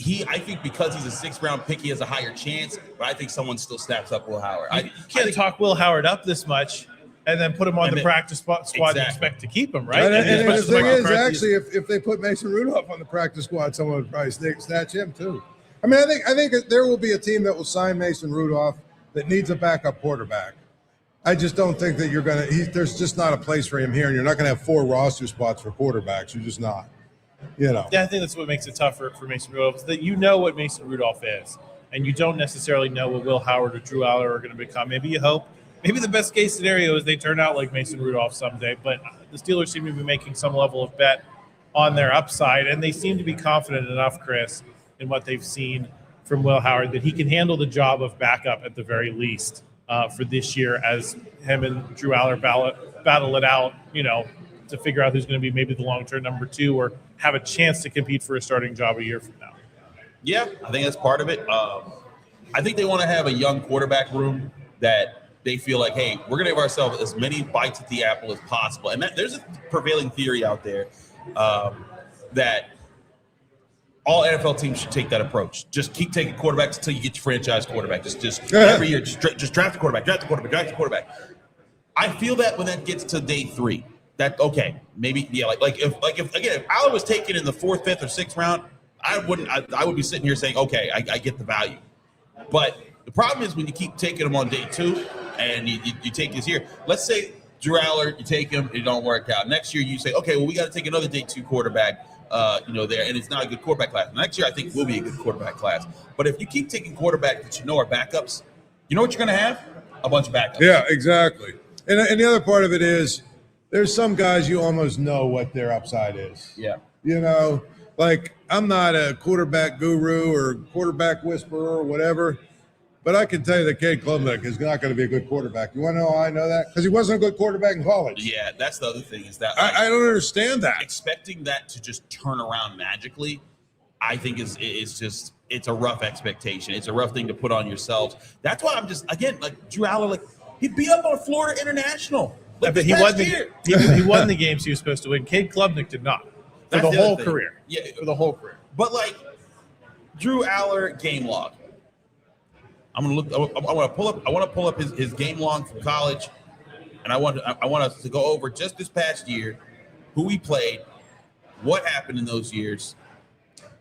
I think because he's a 6th round pick, he has a higher chance, but I think someone still snaps up Will Howard. You can't talk Will Howard up this much and then put him on the practice squad and expect to keep him, right? And the thing is, actually, if they put Mason Rudolph on the practice squad, someone would probably snatch him too. I mean, I think there will be a team that will sign Mason Rudolph that needs a backup quarterback. I just don't think that there's just not a place for him here, and you're not going to have 4 roster spots for quarterbacks. You're just not. Yeah, I think that's what makes it tougher for Mason Rudolph, is that you know what Mason Rudolph is, and you don't necessarily know what Will Howard or Drew Allar are going to become. Maybe you hope. Maybe the best case scenario is they turn out like Mason Rudolph someday, but the Steelers seem to be making some level of bet on their upside, and they seem to be confident enough, Chris, in what they've seen from Will Howard that he can handle the job of backup at the very least for this year, as him and Drew Allar battle it out, to figure out who's going to be maybe the long-term number 2 or have a chance to compete for a starting job a year from now. Yeah, I think that's part of it. I think they want to have a young quarterback room that they feel like, hey, we're going to give ourselves as many bites at the apple as possible. And there's a prevailing theory out there that all NFL teams should take that approach. Just keep taking quarterbacks until you get your franchise quarterback. Just every year, just draft a quarterback, draft a quarterback, draft a quarterback. I feel that when that gets to day 3, that okay, maybe like if Allar was taken in the 4th, 5th, or 6th round, I would be sitting here saying, okay, I get the value. But the problem is when you keep taking them on day 2 and you take this year. Let's say Drew Allar, you take him, it don't work out. Next year you say, okay, well we got to take another day 2 quarterback. There, and it's not a good quarterback class. Next year, I think will be a good quarterback class. But if you keep taking quarterbacks that you know are backups, you know what you're going to have? A bunch of backups. Yeah, exactly. And the other part of it is there's some guys you almost know what their upside is. Yeah. Like I'm not a quarterback guru or quarterback whisperer or whatever, but I can tell you that Cade Klubnik is not going to be a good quarterback. You want to know how I know that? Because he wasn't a good quarterback in college. Yeah, that's the other thing is that I don't understand that. Expecting that to just turn around magically, I think is just it's a rough expectation. It's a rough thing to put on yourselves. That's why I'm just again like Drew Allar, he beat up on Florida International. But he won the games he was supposed to win. Cade Klubnik did not for the whole career. Yeah, for the whole career. But Drew Allar game log. I'm gonna look. I want to pull up his game log from college, and I want us to go over just this past year, who he played, what happened in those years.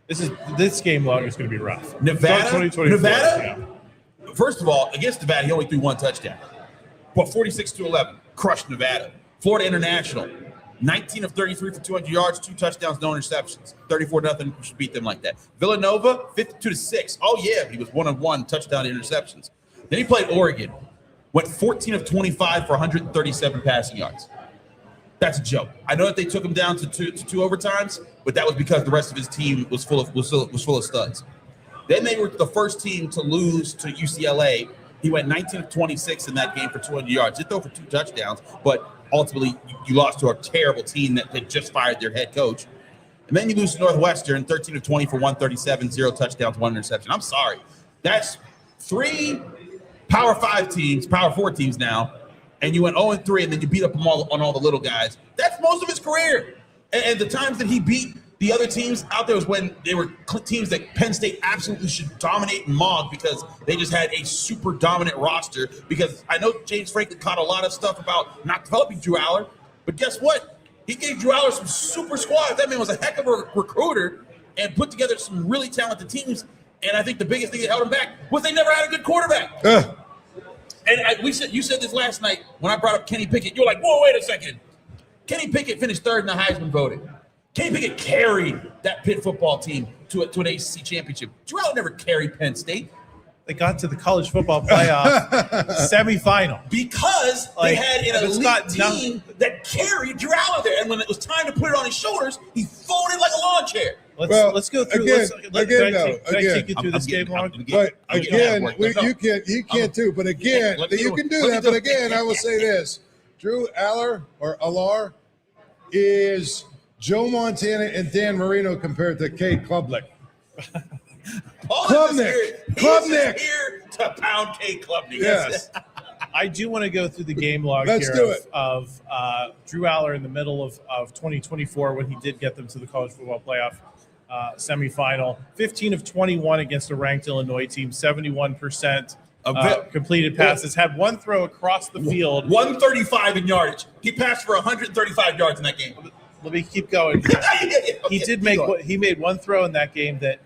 This game log is going to be rough. Nevada. Yeah. First of all, against Nevada, he only threw 1 touchdown, but 46-11 crushed Nevada. Florida International, 19 of 33 for 200 yards, 2 touchdowns, no interceptions. 34-0. You should beat them like that. Villanova, 52-6. Oh, yeah, he was 1-1 touchdown interceptions. Then he played Oregon. Went 14 of 25 for 137 passing yards. That's a joke. I know that they took him down to two overtimes, but that was because the rest of his team was full of studs. Then they were the first team to lose to UCLA. He went 19 of 26 in that game for 200 yards. Did throw for 2 touchdowns, but ultimately you lost to a terrible team that had just fired their head coach. And then you lose to Northwestern, 13 of 20 for 137, 0 touchdowns, 1 interception. I'm sorry. That's 3 Power 5 teams, Power 4 teams now, and you went 0-3, and then you beat up them all on all the little guys. That's most of his career. And the times that he beat the other teams out there was when they were teams that Penn State absolutely should dominate and mog because they just had a super dominant roster. Because I know James Franklin caught a lot of stuff about not developing Drew Allar, but guess what? He gave Drew Allar some super squads. That man was a heck of a recruiter and put together some really talented teams. And I think the biggest thing that held him back was they never had a good quarterback. And you said this last night when I brought up Kenny Pickett. You were like, whoa, wait a second. Kenny Pickett finished 3rd in the Heisman voting. Kenny Pickett carried that Pitt football team to an ACC championship. Drew Allar never carried Penn State. They got to the college football playoff semifinal. Because they had an elite team that carried Drew Allar there. And when it was time to put it on his shoulders, he folded like a lawn chair. Let's go through. Again, can I take you through this game, Log? But again, you can't too. But again, you can do that. But again, I will say this: Drew Allar or Allar is Joe Montana and Dan Marino compared to Kay Klubnik. Klubnik here to pound Kay Klubnik. Yes. I do want to go through the game log Let's here do it. of Drew Allar in the middle of 2024 when he did get them to the college football playoff semifinal. 15 of 21 against a ranked Illinois team, 71% completed passes. Had one throw across the field. 135 in yardage. He passed for 135 yards in that game. Let me keep going. He made one throw in that game that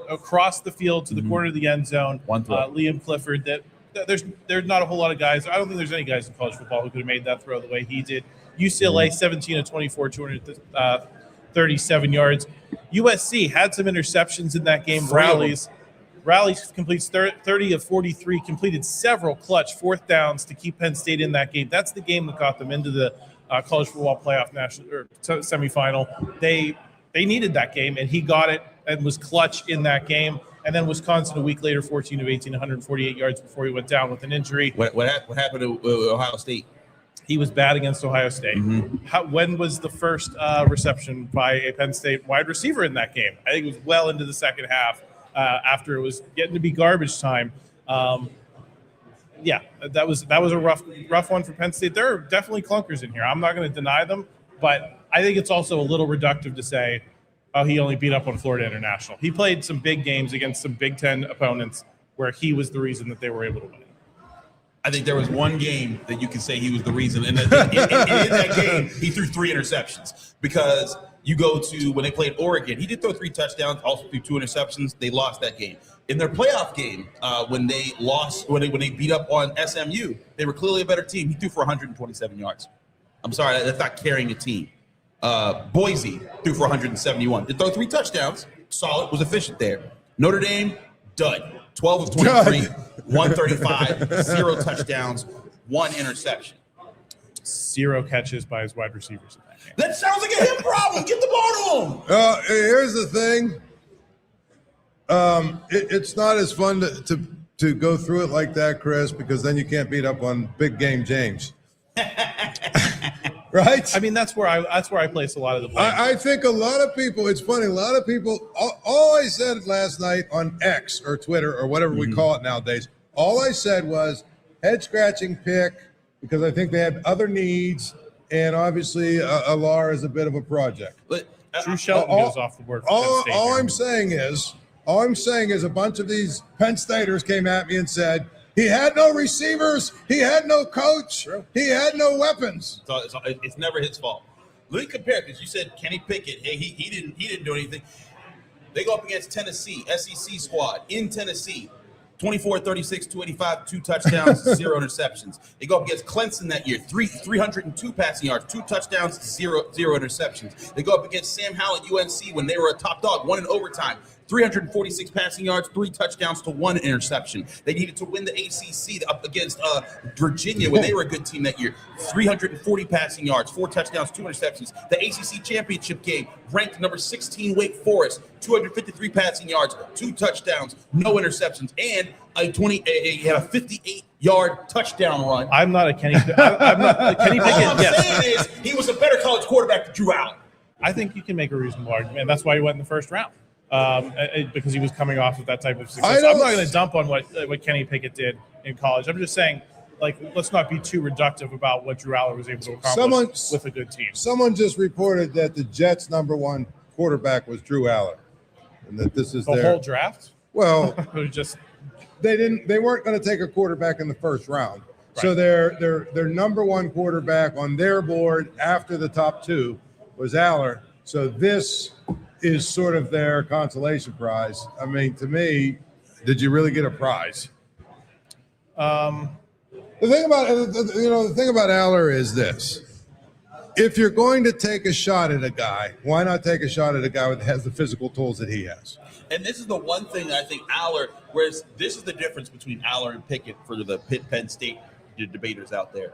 across the field to the corner of the end zone. One throw. Liam Clifford. There's not a whole lot of guys. I don't think there's any guys in college football who could have made that throw the way he did. UCLA 17 of 24, 237 yards. USC had some interceptions in that game. Rallies completes 30 of 43, completed several clutch 4th downs to keep Penn State in that game. That's the game that got them into the college football playoff semifinal. They needed that game, and he got it and was clutch in that game. And then Wisconsin a week later, 14 of 18, 148 yards before he went down with an injury. What happened to Ohio State? He was bad against Ohio State. When was the first reception by a Penn State wide receiver in that game? I think it was well into the second half after it was getting to be garbage time. Yeah, that was a rough one for Penn State. There are definitely clunkers in here. I'm not going to deny them, but I think it's also a little reductive to say, oh, he only beat up on Florida International. He played some big games against some Big Ten opponents where he was the reason that they were able to win. I think there was one game that you can say he was the reason. And in that game, he threw 3 interceptions because you go to when they played Oregon, he did throw 3 touchdowns, also threw 2 interceptions. They lost that game. In their playoff game, when they beat up on SMU, they were clearly a better team. He threw for 127 yards. I'm sorry, that's not carrying a team. Boise threw for 171. Did throw 3 touchdowns. Solid, was efficient there. Notre Dame, dud. 12 of 23, 135, 0 touchdowns, 1 interception. 0 catches by his wide receivers in that game. That sounds like a him problem. Get the ball to him. Here's the thing. It's not as fun to go through it like that, Chris, because then you can't beat up on big game James. Right? I mean, that's where I place a lot of the blame. I think a lot of people, it's funny, a lot of people, all I said last night on X or Twitter or whatever we call it nowadays, all I said was head-scratching pick because I think they had other needs, and obviously Allar is a bit of a project. Drew Shelton goes off the board for Penn State. All I'm saying is a bunch of these Penn Staters came at me and said, he had no receivers. He had no coach. He had no weapons. It's never his fault. Let me compare because you said Kenny Pickett. Hey, he didn't do anything. They go up against Tennessee, SEC squad in Tennessee. 24, 36, 285, 2 touchdowns, 0 interceptions. They go up against Clemson that year, 302 passing yards, 2 touchdowns, 0 interceptions. They go up against Sam Howell at UNC when they were a top dog, 1 in overtime. 346 passing yards, 3 touchdowns to 1 interception. They needed to win the ACC up against Virginia when they were a good team that year. 340 passing yards, 4 touchdowns, 2 interceptions. The ACC championship game, ranked number 16 Wake Forest, 253 passing yards, 2 touchdowns, no interceptions, and he had a 58-yard touchdown run. I'm not a Kenny. I'm not a Kenny Pickett. All I'm saying is he was a better college quarterback than Drew Allar. I think you can make a reasonable argument, and that's why he went in the first round. Because he was coming off of that type of success. I'm not going to dump on what Kenny Pickett did in college. I'm just saying, like, let's not be too reductive about what Drew Allar was able to accomplish with a good team. Someone just reported that the Jets' #1 quarterback was Drew Allar, and that this is the whole draft. Well, just they weren't going to take a quarterback in the first round, right. So their #1 quarterback on their board after the top 2 was Allar. So this is sort of their consolation prize. I mean, to me, did you really get a prize? The thing about Allar is this: if you're going to take a shot at a guy, why not take a shot at a guy that has the physical tools that he has? And this is the one thing that I think Allar, whereas this is the difference between Allar and Pickett for the Penn State debaters out there.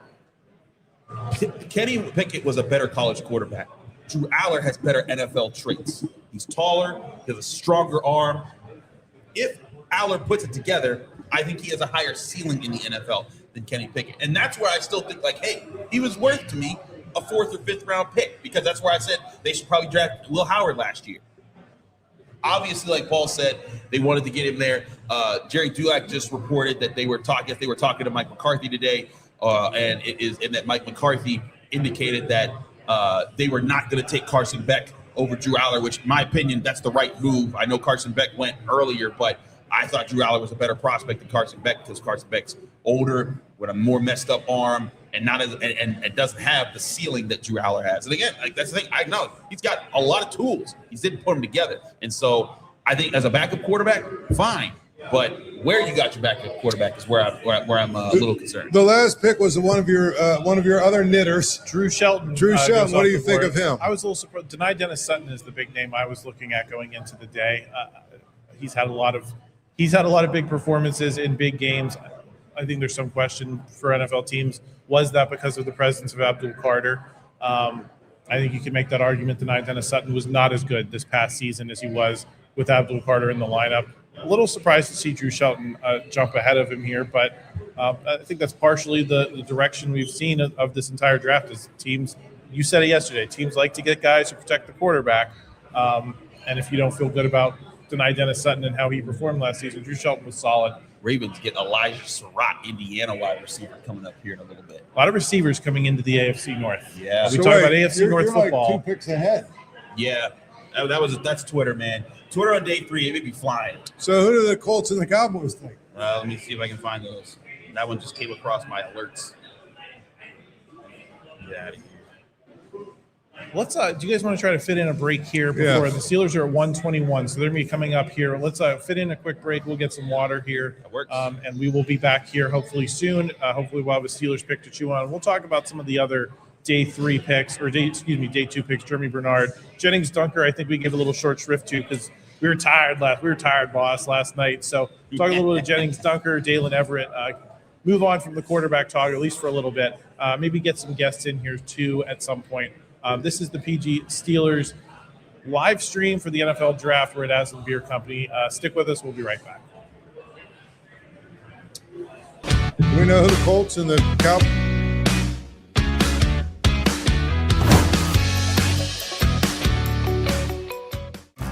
Kenny Pickett was a better college quarterback. Drew Allar has better NFL traits. He's taller, he has a stronger arm. If Allar puts it together, I think he has a higher ceiling in the NFL than Kenny Pickett. And that's where I still think, like, hey, he was worth, to me, a 4th or 5th round pick, because that's where I said they should probably draft Will Howard last year. Obviously, like Paul said, they wanted to get him there. Jerry Dulac just reported that they were talking to Mike McCarthy today, and that Mike McCarthy indicated that they were not going to take Carson Beck over Drew Allar, which, in my opinion, that's the right move. I know Carson Beck went earlier, but I thought Drew Allar was a better prospect than Carson Beck because Carson Beck's older, with a more messed up arm, and and doesn't have the ceiling that Drew Allar has. And again, like, that's the thing. I know he's got a lot of tools. He didn't put them together, and so I think as a backup quarterback, fine. But where you got your backup quarterback is where I'm a little concerned. The last pick was one of your other knitters, Drew Shelton. What do you think of him? I was a little surprised. Denied Dennis Sutton is the big name I was looking at going into the day. He's had a lot of big performances in big games. I think there's some question for NFL teams. Was that because of the presence of Abdul Carter? I think you can make that argument. Denied Dennis Sutton was not as good this past season as he was with Abdul Carter in the lineup. A little surprised to see Drew Shelton jump ahead of him here, but I think that's partially the direction we've seen of this entire draft is teams. You said it yesterday. Teams like to get guys who protect the quarterback, and if you don't feel good about Denied Dennis Sutton and how he performed last season, Drew Shelton was solid. Ravens get Elijah Surratt, Indiana wide receiver, coming up here in a little bit. A lot of receivers coming into the AFC North. Yeah, we talk about AFC North football. Like 2 picks ahead. Yeah, that's Twitter, man. Twitter on day 3, it may be flying. So who do the Colts and the Cowboys think? Let me see if I can find those. That one just came across my alerts. Yeah. Let's. Do you guys want to try to fit in a break here before the Steelers are at 121? So they're going to be coming up here. Let's fit in a quick break. We'll get some water here. That works. And we will be back here hopefully soon. Hopefully we'll have a Steelers pick to chew on. We'll talk about some of the other day 2 picks. Germie Bernard, Jennings, Dunker. I think we gave a little short shrift to because we were tired, boss, last night. So talk a little bit of Jennings, Dunker, Daylen, Everette. Move on from the quarterback talk, at least for a little bit. Maybe get some guests in here too at some point. This is the PG Steelers live stream for the NFL draft. We're at Aslin Beer Company. Stick with us. We'll be right back. Do we know who the Colts and the Cowboys?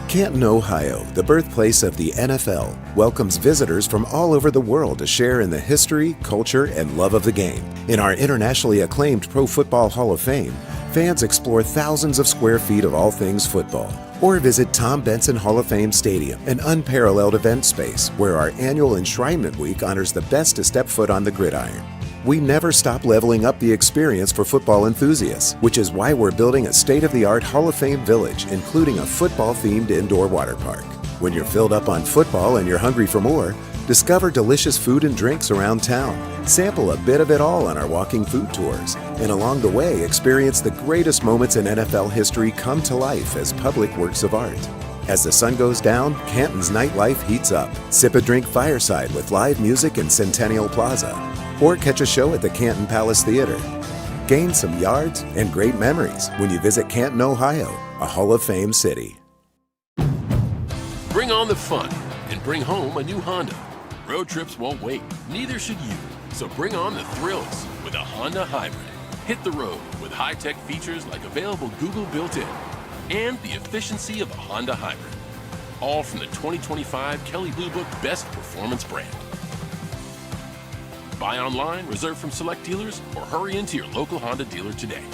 Canton, Ohio, the birthplace of the NFL, welcomes visitors from all over the world to share in the history, culture, and love of the game. In our internationally acclaimed Pro Football Hall of Fame, fans explore thousands of square feet of all things football, or visit Tom Benson Hall of Fame Stadium, an unparalleled event space where our annual Enshrinement Week honors the best to step foot on the gridiron. We never stop leveling up the experience for football enthusiasts, which is why we're building a state-of-the-art Hall of Fame village, including a football-themed indoor water park. When you're filled up on football and you're hungry for more, Discover delicious food and drinks around town. Sample a bit of it all on our walking food tours. And along the way, experience the greatest moments in NFL history come to life as public works of art. As the sun goes down, Canton's nightlife heats up. Sip a drink fireside with live music in Centennial Plaza. Or catch a show at the Canton Palace Theater. Gain some yards and great memories when you visit Canton, Ohio, a Hall of Fame city. Bring on the fun and bring home a new Honda. Road trips won't wait, neither should you. So bring on the thrills with a Honda Hybrid. Hit the road with high-tech features like available Google built-in and the efficiency of a Honda Hybrid. All from the 2025 Kelley Blue Book Best Performance brand. Buy online, reserve from select dealers, or hurry into your local Honda dealer today.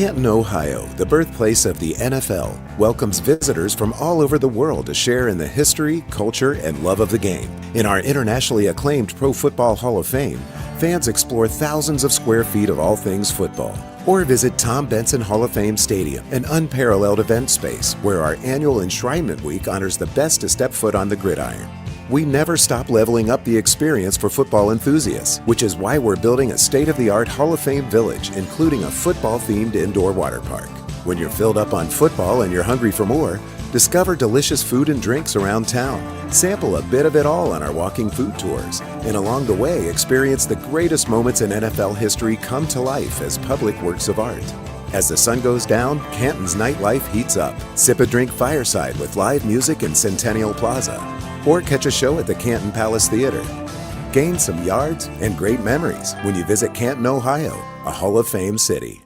Canton, Ohio, the birthplace of the NFL, welcomes visitors from all over the world to share in the history, culture, and love of the game. In our internationally acclaimed Pro Football Hall of Fame, fans explore thousands of square feet of all things football. Or visit Tom Benson Hall of Fame Stadium, an unparalleled event space where our annual Enshrinement Week honors the best to step foot on the gridiron. We never stop leveling up the experience for football enthusiasts, which is why we're building a state-of-the-art Hall of Fame village, including a football-themed indoor water park. When you're filled up on football and you're hungry for more, discover delicious food and drinks around town. Sample a bit of it all on our walking food tours. And along the way, experience the greatest moments in NFL history come to life as public works of art. As the sun goes down, Canton's nightlife heats up. Sip a drink fireside with live music in Centennial Plaza. Or catch a show at the Canton Palace Theater. Gain some yards and great memories when you visit Canton, Ohio, a Hall of Fame city.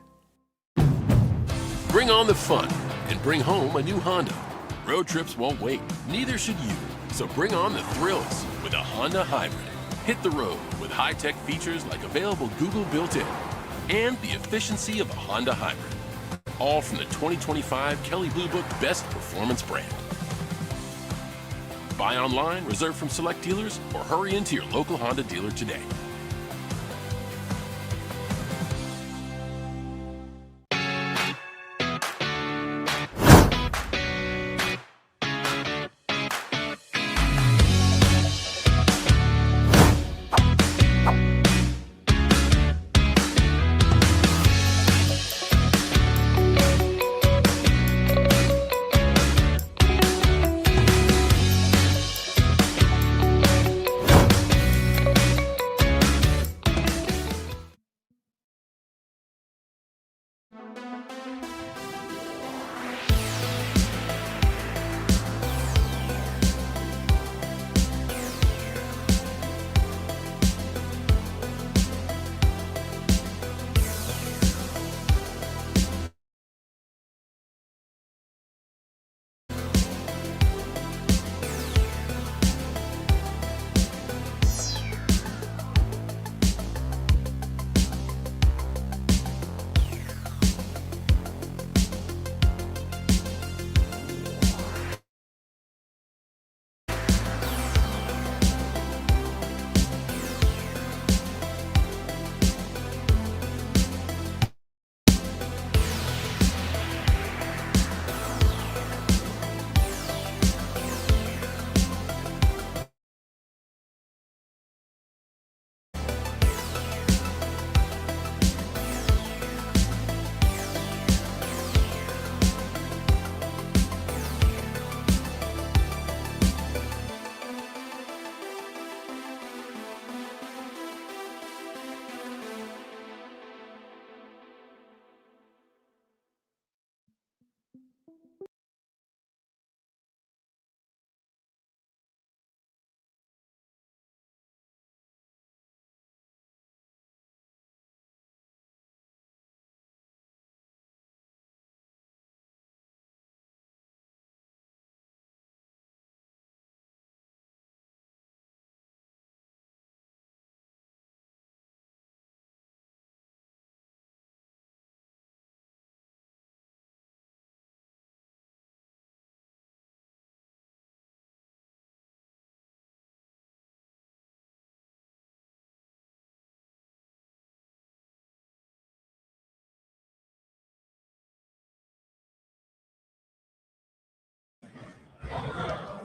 Bring on the fun and bring home a new Honda. Road trips won't wait, neither should you. So bring on the thrills with a Honda Hybrid. Hit the road with high-tech features like available Google built-in and the efficiency of a Honda Hybrid. All from the 2025 Kelley Blue Book Best Performance brand. Buy online, reserve from select dealers, or hurry into your local Honda dealer today.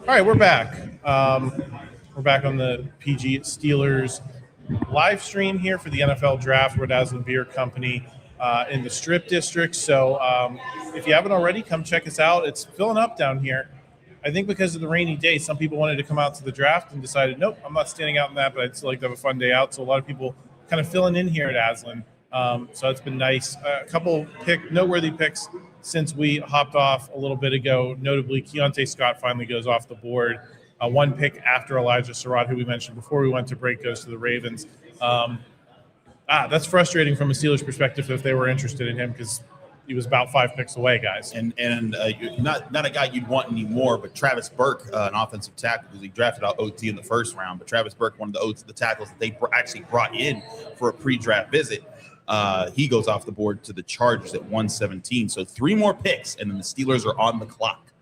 All right, we're back. We're back on the PG Steelers live stream here for the NFL Draft. We're at Aslin Beer Company in the Strip District. So if you haven't already, come check us out. It's filling up down here. I think because of the rainy day, some people wanted to come out to the draft and decided, nope, I'm not standing out in that, but I'd still like to have a fun day out. So a lot of people kind of filling in here at Aslin. So it's been nice. A couple noteworthy picks since we hopped off a little bit ago. Notably, Keontae Scott finally goes off the board. One pick after Elijah Surratt, who we mentioned before we went to break, goes to the Ravens. That's frustrating from a Steelers perspective if they were interested in him, because he was about 5 picks away, guys. And not a guy you'd want anymore, but Travis Burke, an offensive tackle, because he drafted out OT in the first round. But Travis Burke, one of the tackles that they actually brought in for a pre-draft visit. He goes off the board to the Chargers at 117. So 3 more picks, and then the Steelers are on the clock.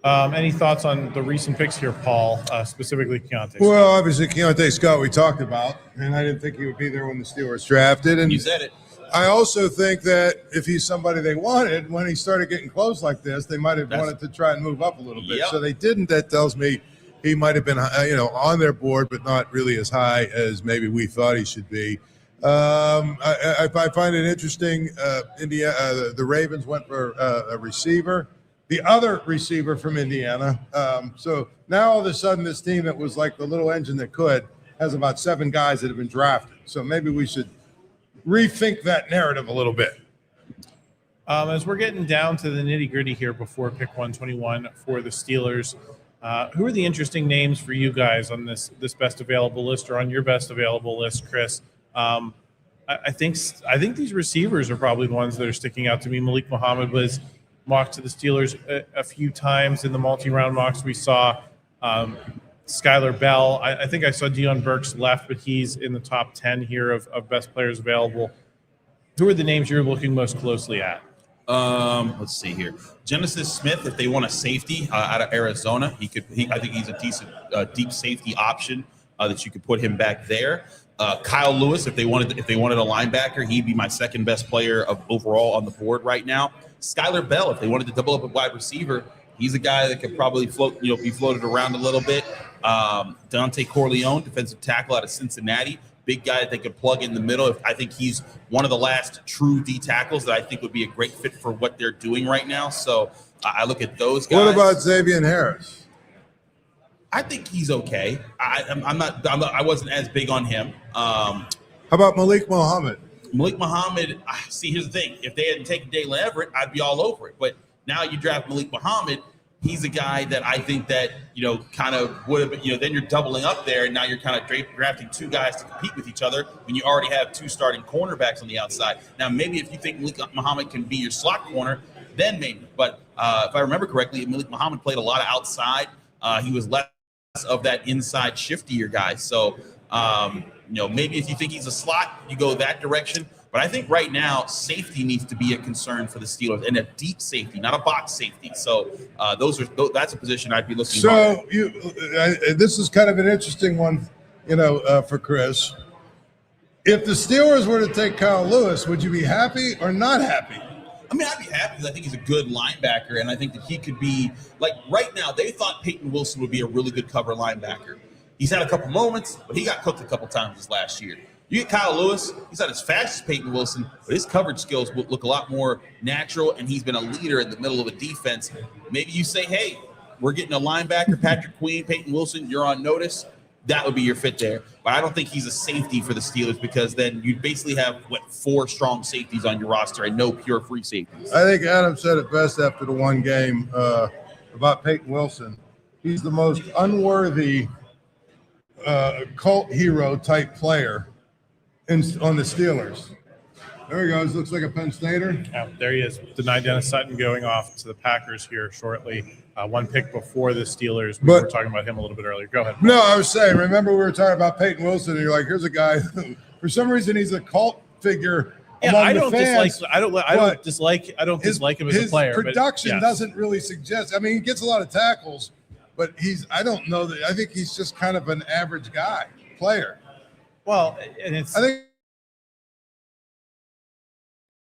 Any thoughts on the recent picks here, Paul, specifically Keontae? Well, obviously Keontae Scott we talked about, and I didn't think he would be there when the Steelers drafted. And You said it. I also think that if he's somebody they wanted, when he started getting close like this, they might have wanted to try and move up a little bit. Yep. So they didn't. That tells me he might have been, on their board, but not really as high as maybe we thought he should be. I find it interesting. The Ravens went for a receiver, the other receiver from Indiana. So now all of a sudden, this team that was like the little engine that could has about 7 guys that have been drafted. So maybe we should rethink that narrative a little bit. As we're getting down to the nitty gritty here before pick 121 for the Steelers, who are the interesting names for you guys on this best available list, or on your best available list, Chris? I think these receivers are probably the ones that are sticking out to me. Malik Muhammad was mocked to the Steelers a few times in the multi-round mocks we saw. Skylar Bell. I think I saw Deion Burks left, but he's in the top 10 here of best players available. Who are the names you're looking most closely at? Let's see here. Genesis Smith, if they want a safety out of Arizona, I think he's a decent deep safety option that you could put him back there. Kyle Lewis, if they wanted a linebacker, he'd be my second best player overall on the board right now. Skylar Bell, if they wanted to double up a wide receiver, he's a guy that could probably be floated around a little bit. Dante Corleone, defensive tackle out of Cincinnati, big guy that they could plug in the middle. I think he's one of the last true D tackles that I think would be a great fit for what they're doing right now. So I look at those guys. What about Xavier Harris? I think he's okay. I wasn't as big on him. How about Malik Muhammad? Malik Muhammad, see, here's the thing. If they hadn't taken Daylen Everette, I'd be all over it. But now you draft Malik Muhammad, he's a guy that I think that, kind of would have been, then you're doubling up there, and now you're kind of drafting 2 guys to compete with each other when you already have 2 starting cornerbacks on the outside. Now, maybe if you think Malik Muhammad can be your slot corner, then maybe. But if I remember correctly, Malik Muhammad played a lot of outside. He was less of that inside shiftier guy. So, maybe if you think he's a slot, you go that direction. But I think right now, safety needs to be a concern for the Steelers, and a deep safety, not a box safety. So that's a position I'd be looking for. So this is kind of an interesting one, for Chris. If the Steelers were to take Kyle Lewis, would you be happy or not happy? I mean, I'd be happy because I think he's a good linebacker, and I think that he could be, like, right now, they thought Peyton Wilson would be a really good cover linebacker. He's had a couple moments, but he got cooked a couple times this last year. You get Kyle Lewis, he's not as fast as Peyton Wilson, but his coverage skills will look a lot more natural, and he's been a leader in the middle of a defense. Maybe you say, hey, we're getting a linebacker, Patrick Queen, Peyton Wilson, you're on notice. That would be your fit there. But I don't think he's a safety for the Steelers, because then you basically have, 4 strong safeties on your roster and no pure free safeties. I think Adam said it best after the one game about Peyton Wilson. He's the most unworthy cult hero type player on the Steelers. There he goes. Looks like a Penn Stater. Yeah, there he is. Denied Dennis Sutton going off to the Packers here shortly. 1 pick before the Steelers. We were talking about him a little bit earlier. Go ahead. No, I was saying, remember we were talking about Peyton Wilson, and you're like, here's a guy who, for some reason, he's a cult figure. Yeah, I don't dislike him as a player. His production doesn't really suggest. I mean, he gets a lot of tackles, but I think he's just kind of an average guy, player. Well, and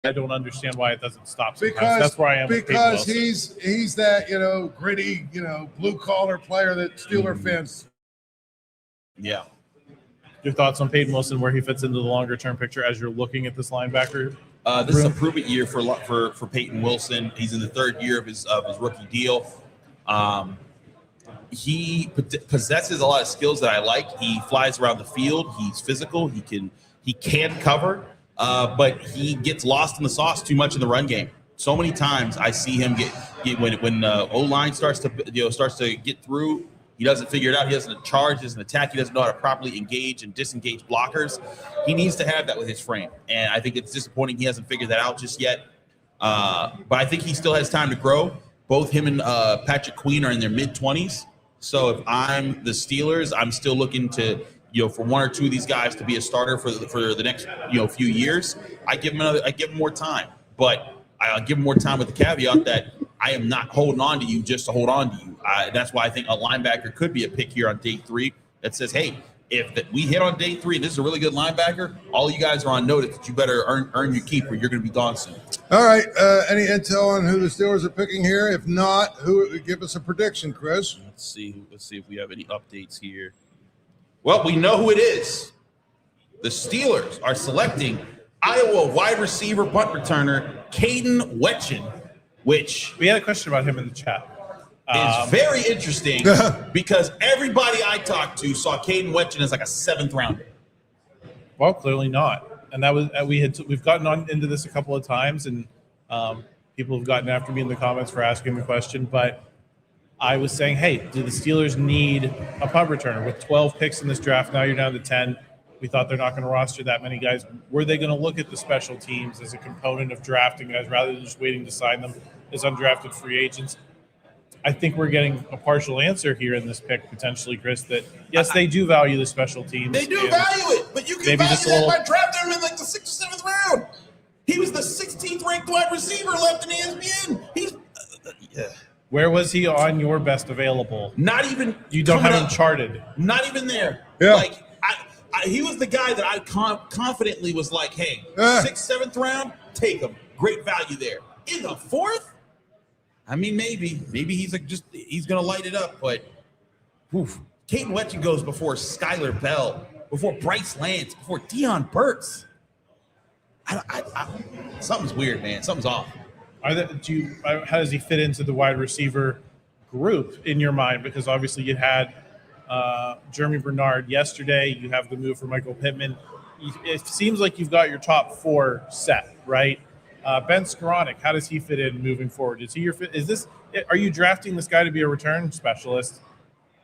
I don't understand why it doesn't stop sometimes. That's where I am. Because he's that, gritty, blue collar player that Steeler fans. Yeah. Your thoughts on Peyton Wilson, where he fits into the longer term picture as you're looking at this linebacker? This is a prove-it year for Peyton Wilson. He's in the 3rd year of his rookie deal. He possesses a lot of skills that I like. He flies around the field. He's physical. He can cover, but he gets lost in the sauce too much in the run game. So many times I see him get when O-line starts to get through. He doesn't figure it out. He doesn't charge, he doesn't attack. He doesn't know how to properly engage and disengage blockers. He needs to have that with his frame. And I think it's disappointing he hasn't figured that out just yet. But I think he still has time to grow. Both him and Patrick Queen are in their mid-20s. So if I'm the Steelers, I'm still looking to for one or two of these guys to be a starter for the next, few years, I give him more time. But I'll give him more time with the caveat that I am not holding on to you just to hold on to you. That's why I think a linebacker could be a pick here on day 3 that says, hey, if we hit on day 3 and this is a really good linebacker, all you guys are on notice that you better earn your keep or you're going to be gone soon. All right. Any intel on who the Steelers are picking here? If not, give us a prediction, Chris. Let's see if we have any updates here. Well, we know who it is. The Steelers are selecting Iowa wide receiver punt returner Caden Wetchen, which we had a question about him in the chat. Is very interesting because everybody I talked to saw Caden Wetchen as like a 7th rounder. Well, clearly not. And that was we've gotten into this a couple of times, and people have gotten after me in the comments for asking the question. But I was saying, hey, do the Steelers need a punt returner with 12 picks in this draft? Now you're down to 10. We thought they're not going to roster that many guys. Were they going to look at the special teams as a component of drafting guys rather than just waiting to sign them as undrafted free agents? I think we're getting a partial answer here in this pick, potentially, Chris, that, yes, they do value the special teams. They do value it, but you can value that by drafting him in like the 6th or 7th round. He was the 16th ranked wide receiver left in ESPN. Where was he on your best available? Not even. You don't have him charted. Not even there. Yeah. Like, he was the guy that I confidently was like, hey, 6th, 7th round, take him. Great value there. In the 4th? I mean, maybe he's he's going to light it up, but Caden Wetchen goes before Skylar Bell, before Bryce Lance, before Deion Burks. Something's weird, man. Something's off. How does he fit into the wide receiver group in your mind? Because obviously you had Germie Bernard yesterday. You have the move for Michael Pittman. It seems like you've got your top 4 set, right? Ben Skoranek, how does he fit in moving forward? Is he your fit? Are you drafting this guy to be a return specialist,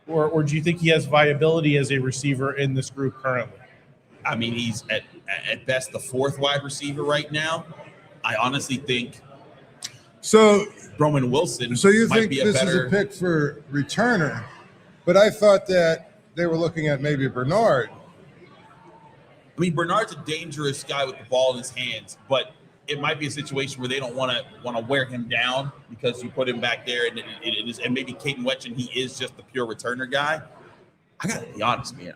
or do you think he has viability as a receiver in this group currently? I mean, he's at best the 4th wide receiver right now. I honestly think Roman Wilson. So you might think be this is a pick for returner? But I thought that they were looking at maybe Bernard. I mean, Bernard's a dangerous guy with the ball in his hands, but it might be a situation where they don't want to wear him down because you put him back there, and and maybe Caden Wetchen, he is just the pure returner guy. I gotta be honest, man.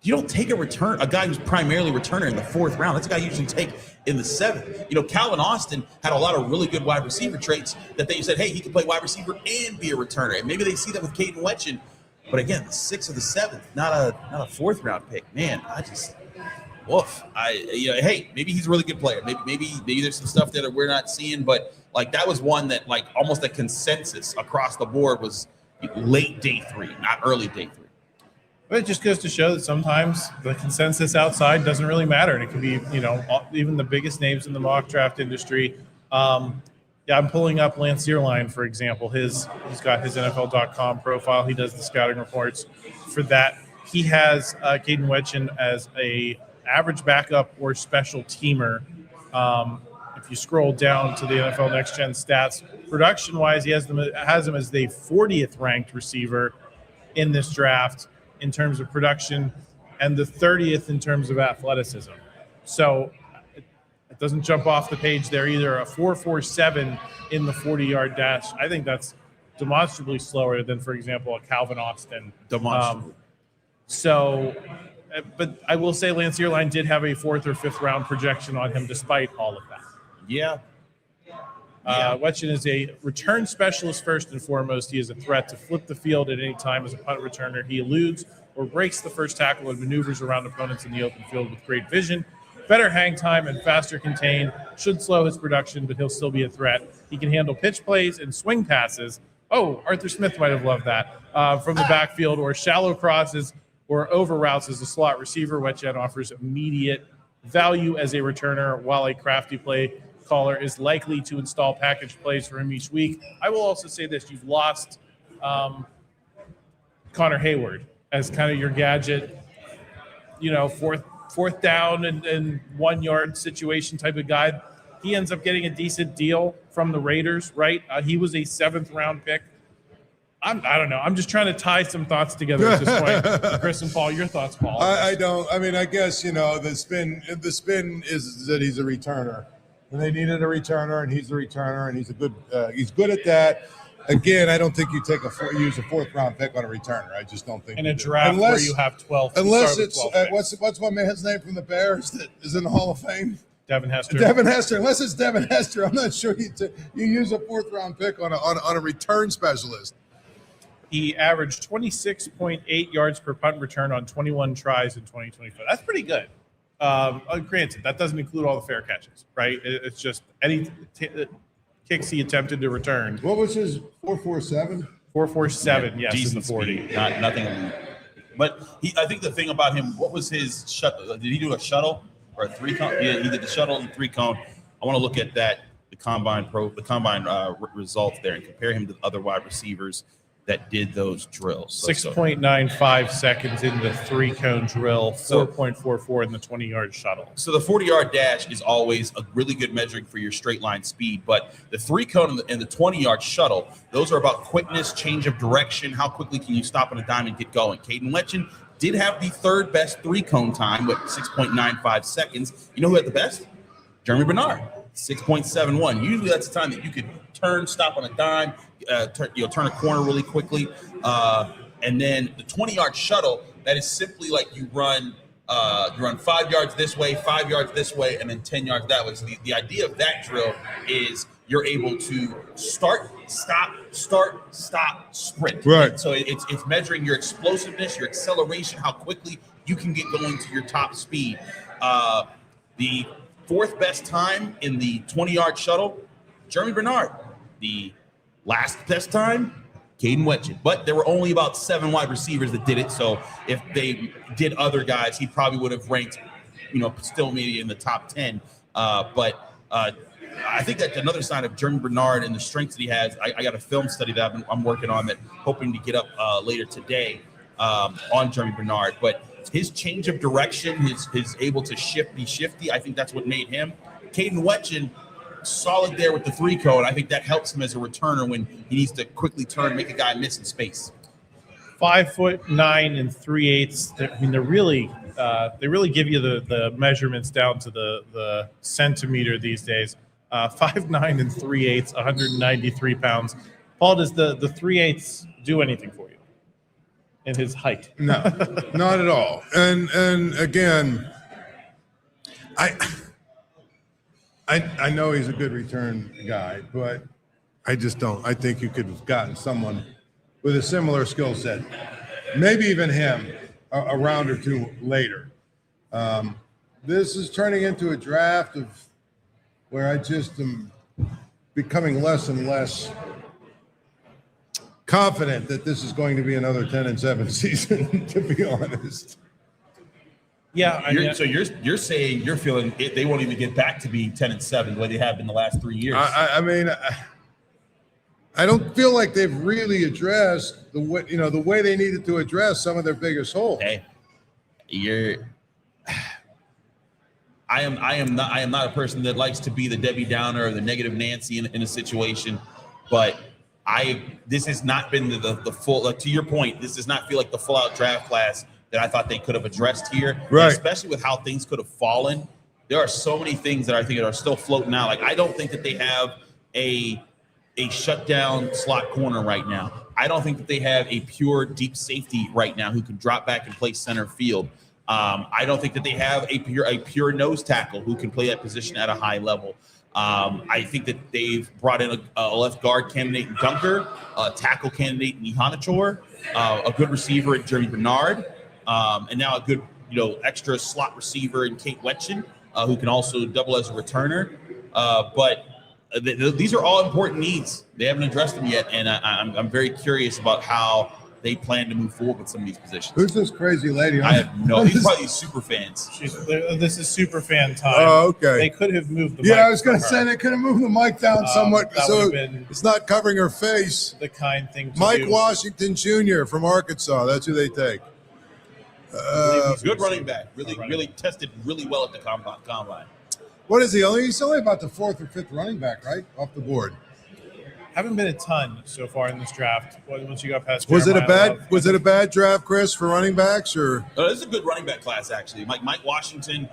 You don't take a guy who's primarily returner in the 4th round. That's a guy you usually take in the 7th. Calvin Austin had a lot of really good wide receiver traits that they said, hey, he can play wide receiver and be a returner. And maybe they see that with Caden Wetchen. But again, the 6th or the 7th, not a 4th round pick. Man, hey, maybe he's a really good player. Maybe there's some stuff that we're not seeing, but like that was one that like almost a consensus across the board was late day 3, not early day 3. But it just goes to show that sometimes the consensus outside doesn't really matter, and it can be even the biggest names in the mock draft industry. I'm pulling up Lance Zierlein, for example. He's got his NFL.com profile. He does the scouting reports for that. He has Caden Wetchen as a average backup or special teamer. If you scroll down to the NFL Next Gen stats, production-wise, he has him as the 40th ranked receiver in this draft in terms of production and the 30th in terms of athleticism. So it doesn't jump off the page there either. A 4.47 in the 40-yard dash. I think that's demonstrably slower than, for example, a Calvin Austin. Demonstrably. But I will say Lance Zierlein did have a 4th or 5th round projection on him despite all of that. Yeah. Wetchen is a return specialist first and foremost. He is a threat to flip the field at any time as a punt returner. He eludes or breaks the first tackle and maneuvers around opponents in the open field with great vision. Better hang time and faster contain. Should slow his production, but he'll still be a threat. He can handle pitch plays and swing passes. Oh, Arthur Smith might have loved that. From the backfield or shallow crosses or over routes as a slot receiver. Wetchen offers immediate value as a returner, while a crafty play caller is likely to install package plays for him each week. I will also say this. You've lost Connor Hayward as kind of your gadget, fourth down and 1 yard situation type of guy. He ends up getting a decent deal from the Raiders, right? He was a 7th round pick. I don't know. I'm just trying to tie some thoughts together at this point. Chris and Paul, your thoughts, Paul? I don't. I mean, I guess, the spin is that he's a returner. And they needed a returner, and he's a returner, and he's good at that. Again, I don't think you use a 4th-round pick on a returner. I just don't think in a draft where you have 12. Unless it's what's my man's name from the Bears that is in the Hall of Fame? Devin Hester. Unless it's Devin Hester, I'm not sure you use a 4th-round pick on a return specialist. He averaged 26.8 yards per punt return on 21 tries in 2024. That's pretty good. Granted, that doesn't include all the fair catches, right? It's just any kicks he attempted to return. What was his 4.47? 4.47, yes, decent in the 40. speed, nothing. But I think the thing about him, what was his shuttle? Did he do a shuttle or a 3-cone? Yeah, he did the shuttle and 3-cone. I want to look at that, the combine results there, and compare him to other wide receivers that did those drills. 6.95 seconds in the 3-cone drill, 4.44 in the 20-yard shuttle. So the 40-yard dash is always a really good measuring for your straight line speed, but the 3-cone and the 20-yard shuttle, those are about quickness, change of direction, how quickly can you stop on a dime and get going. Caden Wetchen did have the 3rd best 3-cone time with 6.95 seconds. You know who had the best? Germie Bernard, 6.71. Usually that's the time that you could turn, stop on a dime, turn a corner really quickly. And then the 20-yard shuttle, that is simply like you run 5 yards this way, 5 yards this way, and then 10 yards that way. So the idea of that drill is you're able to start, stop, sprint. Right. And so it's measuring your explosiveness, your acceleration, how quickly you can get going to your top speed. The 4th best time in the 20-yard shuttle, Germie Bernard. The last best time, Caden Wetchen. But there were only about 7 wide receivers that did it. So if they did other guys, he probably would have ranked, still maybe in the top 10. But I think that's another sign of Germie Bernard and the strengths that he has. I got a film study that I'm working on that hoping to get up later today on Germie Bernard. But his change of direction, his able to be shifty, I think that's what made him. Caden Wetchen, solid there with the 3-cone. I think that helps him as a returner when he needs to quickly turn, make a guy miss in space. 5'9" and 3/8. I mean, they really give you the measurements down to the centimeter these days. 5'9" and 3/8, 193 pounds. Paul, does the 3/8 do anything for you in his height? No, not at all. And again, I know he's a good return guy, but I just don't. I think you could have gotten someone with a similar skill set, maybe even him, a round or 2 later. This is turning into a draft where I just am becoming less and less confident that this is going to be another 10-7 season, to be honest. Yeah. You're saying you're feeling they won't even get back to being 10-7 the way they have in the last 3 years. I mean, I don't feel like they've really addressed the way they needed to address some of their biggest holes. Hey, I am not a person that likes to be the Debbie Downer or the negative Nancy in a situation, but this has not been the full, like, to your point, this does not feel like the full out draft class that I thought they could have addressed here, right? Especially with how things could have fallen. There are so many things that I think are still floating out. Like, I don't think that they have a shutdown slot corner right now. I don't think that they have a pure deep safety right now who can drop back and play center field. I don't think that they have a pure nose tackle who can play that position at a high level. I think that they've brought in a left guard candidate in Dunker, a tackle candidate in Iheanachor, a good receiver in Germie Bernard, and now a good extra slot receiver in Caden Wetchen, who can also double as a returner. But these are all important needs. They haven't addressed them yet, and I'm very curious about how they plan to move forward with some of these positions. Who's this crazy lady? I have no. These are probably super fans. This is super fan time. Oh, okay. They could have moved the mic. Yeah, I was going to say they could have moved the mic down somewhat so it's not covering her face. The kind thing to Mike do. Washington Jr. from Arkansas. That's who they take. Good running back. Really tested really well at the combine. What is he? He's only about the 4th or 5th running back, right? Off the board. haven't been a ton so far in this draft. Once you got past, Was it a Jeremiah bad draft, Chris, for running backs? Or this is a good running back class actually. Mike Washington,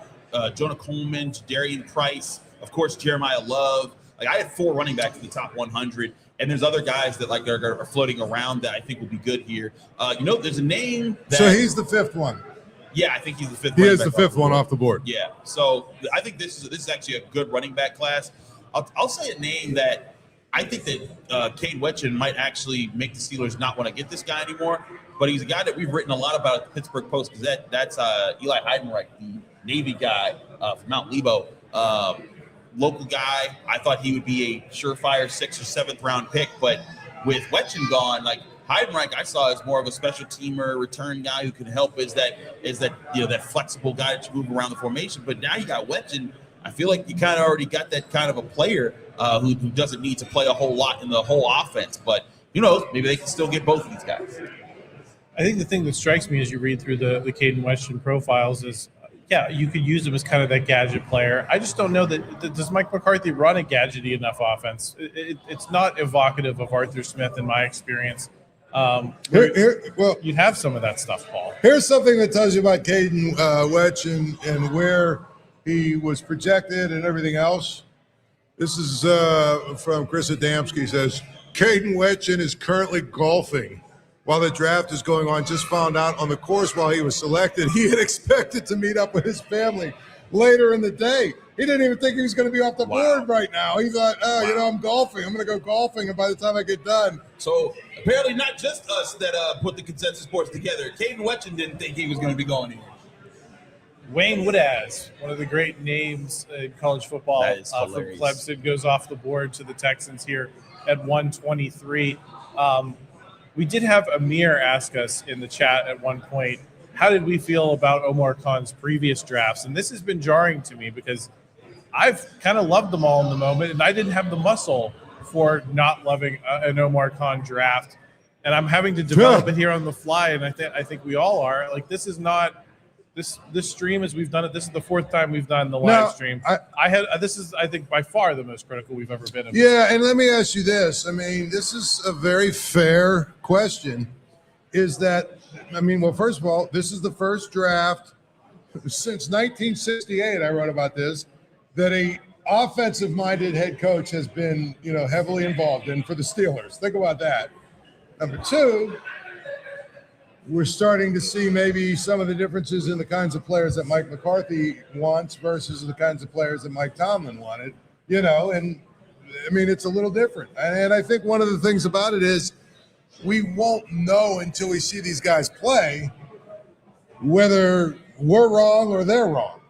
Jonah Coleman, Darian Price, of course Jeremiah Love. Like I had 4 running backs in the top 100, and there's other guys that like are floating around that I think will be good here. There's a name. So he's the 5th one. Yeah, I think he's the 5th. He is the 5th one off the board. Yeah, so I think this is actually a good running back class. I'll say a name that I think that Cade Wetchen might actually make the Steelers not want to get this guy anymore. But he's a guy that we've written a lot about at the Pittsburgh Post-Gazette. That's Eli Heidenreich, the Navy guy from Mount Lebo. Local guy. I thought he would be a surefire 6th or 7th round pick, but with Wetchen gone, like Heidenreich, I saw as more of a special teamer, return guy who can help as that that flexible guy to move around the formation. But now you got Wetchen. I feel like you kind of already got that kind of a player who doesn't need to play a whole lot in the whole offense. But who knows? Maybe they can still get both of these guys. I think the thing that strikes me as you read through the Caden Wetchen profiles is, yeah, you could use him as kind of that gadget player. I just don't know that does Mike McCarthy run a gadgety enough offense? It's not evocative of Arthur Smith in my experience. You'd have some of that stuff, Paul. Here's something that tells you about Caden Wetchen and where he was projected and everything else. This is from Chris Adamski. He says, Caden Wetchen is currently golfing while the draft is going on. Just found out on the course while he was selected, he had expected to meet up with his family later in the day. He didn't even think he was going to be off the board right now. He thought, I'm golfing. I'm going to go golfing, and by the time I get done. So apparently not just us that put the consensus boards together. Caden Wetchen didn't think he was going to be going anywhere. Wayne Woodaz, one of the great names in college football from Clemson, goes off the board to the Texans here at 123. We did have Amir ask us in the chat at one point, how did we feel about Omar Khan's previous drafts? And this has been jarring to me because I've kind of loved them all in the moment, and I didn't have the muscle for not loving an Omar Khan draft. And I'm having to develop it here on the fly, and I think we all are. Like, this is not this stream as we've done it. This is the 4th time we've done the live stream. This is, I think, by far the most critical we've ever been. Yeah, and let me ask you this. I mean, this is a very fair question. Is that, well, first of all, this is the first draft since 1968, I wrote about this, that a offensive-minded head coach has been, heavily involved in for the Steelers. Think about that. Number 2, we're starting to see maybe some of the differences in the kinds of players that Mike McCarthy wants versus the kinds of players that Mike Tomlin wanted, and it's a little different. And I think one of the things about it is we won't know until we see these guys play whether we're wrong or they're wrong.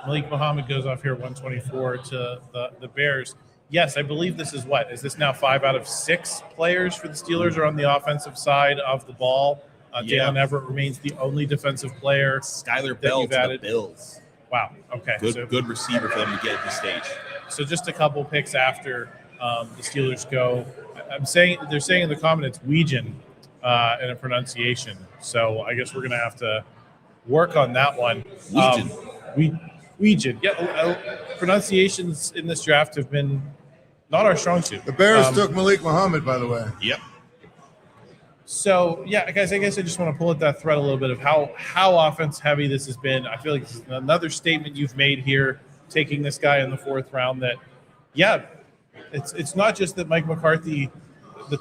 Malik Muhammad goes off here 124 to the Bears. Yes, I believe this is what? Is this now 5 out of 6 players for the Steelers are on the offensive side of the ball? Daylen Everette remains the only defensive player. Skylar Bell to the Bills. Wow. Okay. Good receiver for them to get at this stage. So just a couple picks after the Steelers go. They're saying in the comment it's Weegan in a pronunciation. So I guess we're going to have to work on that one. Weegan. Yeah. Pronunciations in this draft have been not our strong suit. The Bears took Malik Muhammad, by the way. Yep. So, yeah, guys, I guess I just want to pull at that thread a little bit of how offense heavy this has been. I feel like this is another statement you've made here, taking this guy in the 4th round that, it's not just that Mike McCarthy,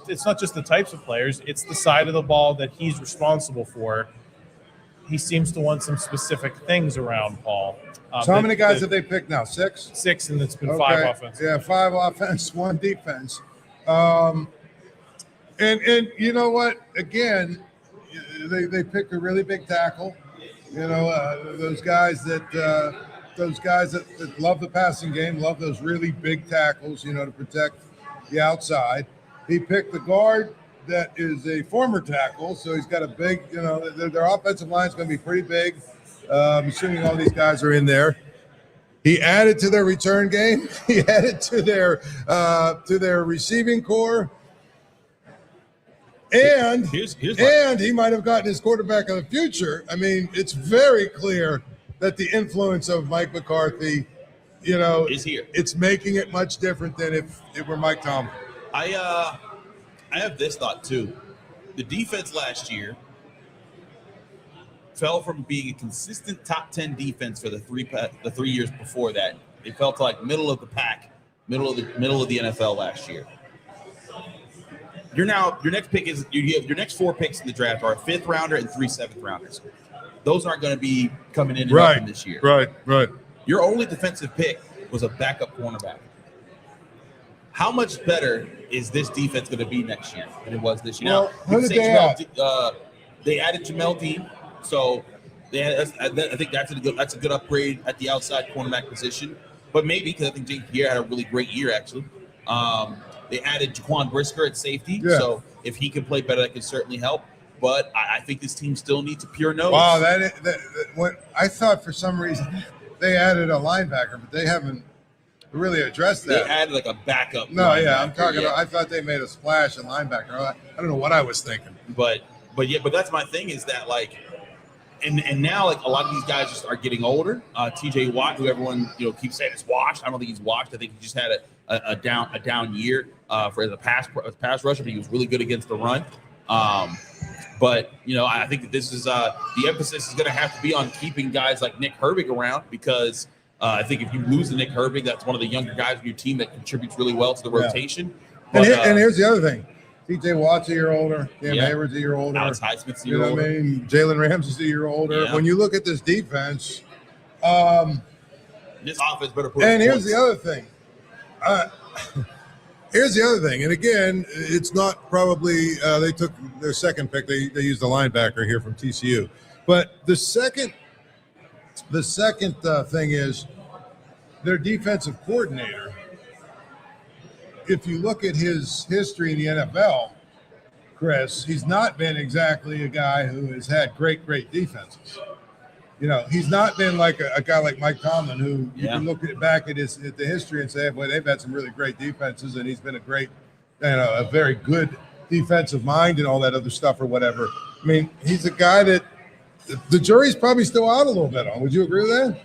it's not just the types of players, it's the side of the ball that he's responsible for. He seems to want some specific things around Paul. So how many guys have they picked now? 6? 6, and it's been 5 offense. Yeah, 5 offense, 1 defense. And you know what? Again, they picked a really big tackle. Those guys that love the passing game, love those really big tackles. To protect the outside. He picked the guard that is a former tackle, so he's got a big. Their offensive line is going to be pretty big. I'm assuming all these guys are in there. He added to their return game. He added to their receiving core. And he might have gotten his quarterback of the future. It's very clear that the influence of Mike McCarthy, is here. It's making it much different than if it were Mike Tomlin. I have this thought too. The defense last year fell from being a consistent top 10 defense for the 3 years before that. They fell to like middle of the pack, middle of the NFL last year. Your next pick is you have your next 4 picks in the draft are a 5th rounder and 3 7th rounders. Those aren't going to be coming in and up this year. Right. Your only defensive pick was a backup cornerback. How much better is this defense going to be next year than it was this year? Well, who did they add? They added Jamel Dean, so I think that's a good upgrade at the outside cornerback position. But maybe because I think Jake Pierre had a really great year actually. They added Jaquan Brisker at safety, so if he can play better, that can certainly help. But I think this team still needs a pure nose. Wow, what I thought for some reason they added a linebacker, but they haven't really addressed that. They added like a backup. I'm talking about. I thought they made a splash in linebacker. I don't know what I was thinking. But that's my thing is that like, and now like a lot of these guys just are getting older. T.J. Watt, who everyone keeps saying is washed. I don't think he's washed. I think he just had a down year for the pass rusher. But he was really good against the run. But I think that this is the emphasis is going to have to be on keeping guys like Nick Herbig around because I think if you lose to Nick Herbig, that's one of the younger guys on your team that contributes really well to the rotation. But, and here's the other thing. T.J. Watt's a year older. Cam Hayward's a year older. Alex Highsmith's a year older. I mean? Jalen Ramsey's a year older. Yeah. When you look at this defense, this offense better put. And here's the other thing. And again, it's not probably they took their second pick. They used a linebacker here from TCU, but the second thing is their defensive coordinator. If you look at his history in the NFL, Chris, he's not been exactly a guy who has had great defenses. He's not been like a guy like Mike Tomlin, who you can look back at the history and say, boy, they've had some really great defenses, and he's been a very good defensive mind and all that other stuff or whatever. I mean, he's a guy that the jury's probably still out a little bit on. Would you agree with that?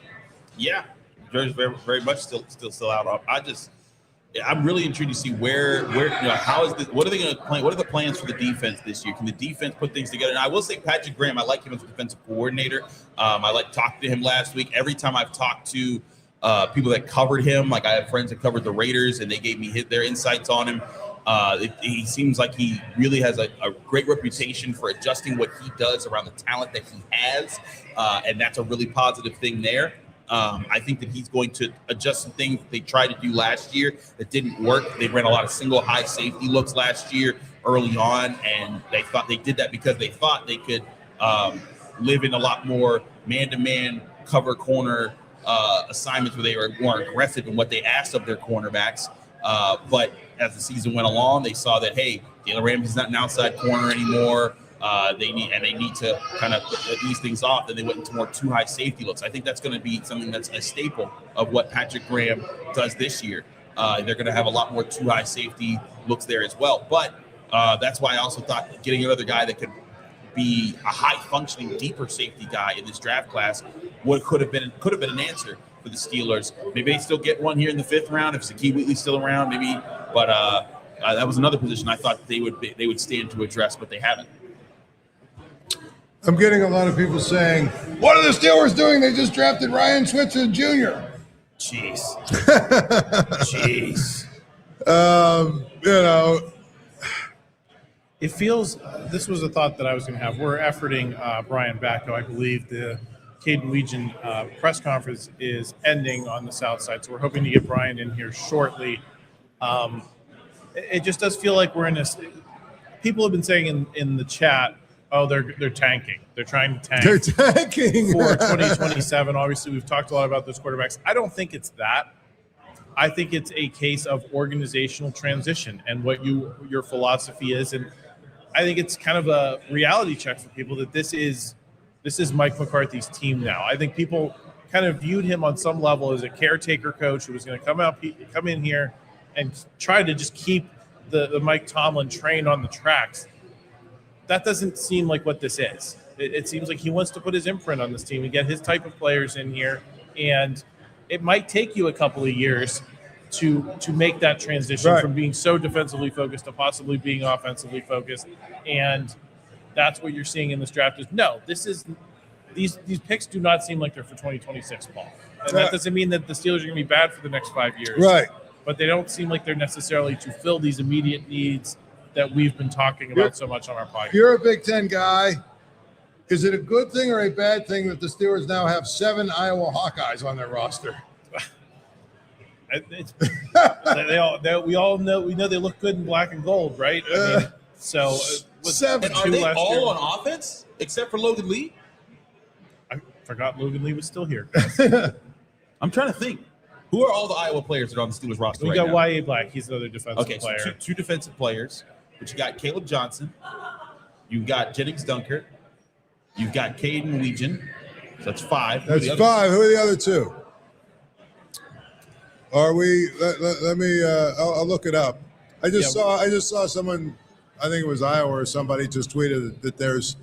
Yeah, the jury's very, very much still out on. I'm really intrigued to see where how is this? What are they going to plan? What are the plans for the defense this year? Can the defense put things together? And I will say Patrick Graham, I like him as a defensive coordinator. I like talking to him last week. Every time I've talked to people that covered him, like I have friends that covered the Raiders, and they gave me their insights on him. He seems like he really has a great reputation for adjusting what he does around the talent that he has, and that's a really positive thing there. I think that he's going to adjust some things they tried to do last year that didn't work. They ran a lot of single high safety looks last year early on, and they thought they did that because they thought they could live in a lot more man-to-man cover corner assignments where they were more aggressive in what they asked of their cornerbacks. But as the season went along, they saw that, hey, Jalen Ramsey's not an outside corner anymore. They need to kind of put these things off, and they went into more too high safety looks. I think that's going to be something that's a staple of what Patrick Graham does this year. They're going to have a lot more too high safety looks there as well. But that's why I also thought getting another guy that could be a high functioning, deeper safety guy in this draft class could have been an answer for the Steelers. Maybe they still get one here in the 5th round if Zakee Wheatley's still around, maybe. But that was another position I thought they would stand to address, but they haven't. I'm getting a lot of people saying, what are the Steelers doing? They just drafted Ryan Switzer Jr. Jeez. It feels this was a thought that I was going to have. We're efforting Brian Batko. I believe the Caden Legion press conference is ending on the south side, so we're hoping to get Brian in here shortly. It just does feel like we're in this. People have been saying in the chat, oh, they're tanking. They're trying to tank. They're tanking for 2027. Obviously, we've talked a lot about those quarterbacks. I don't think it's that. I think it's a case of organizational transition and what your philosophy is. And I think it's kind of a reality check for people that this is Mike McCarthy's team now. I think people kind of viewed him on some level as a caretaker coach who was going to come in here and try to just keep the Mike Tomlin train on the tracks. That doesn't seem like what this is. It seems like he wants to put his imprint on this team and get his type of players in here. And it might take you a couple of years to make that transition Right. from being so defensively focused to possibly being offensively focused. And that's what you're seeing in this draft is these picks do not seem like they're for 2026 Paul. And that doesn't mean that the Steelers are going to be bad for the next 5 years. Right. But they don't seem like they're necessarily to fill these immediate needs that we've been talking about so much on our podcast. You're a Big Ten guy. Is it a good thing or a bad thing that the Steelers now have 7 Iowa Hawkeyes on their roster? We all know they look good in black and gold, right? I mean, so 7. Are they all on offense except for Logan Lee? I forgot Logan Lee was still here. I'm trying to think. Who are all the Iowa players that are on the Steelers roster We right got now? Y.A. Black. He's another defensive Okay, player. so two defensive players. But you got Caleb Johnson. You've got Jennings Dunkert. You've got Caden Legion. So that's 5. Who are That's the 5. Who are the other 2? Are we? Let me. I'll look it up. I just saw someone. I think it was Iowa or somebody just tweeted that there's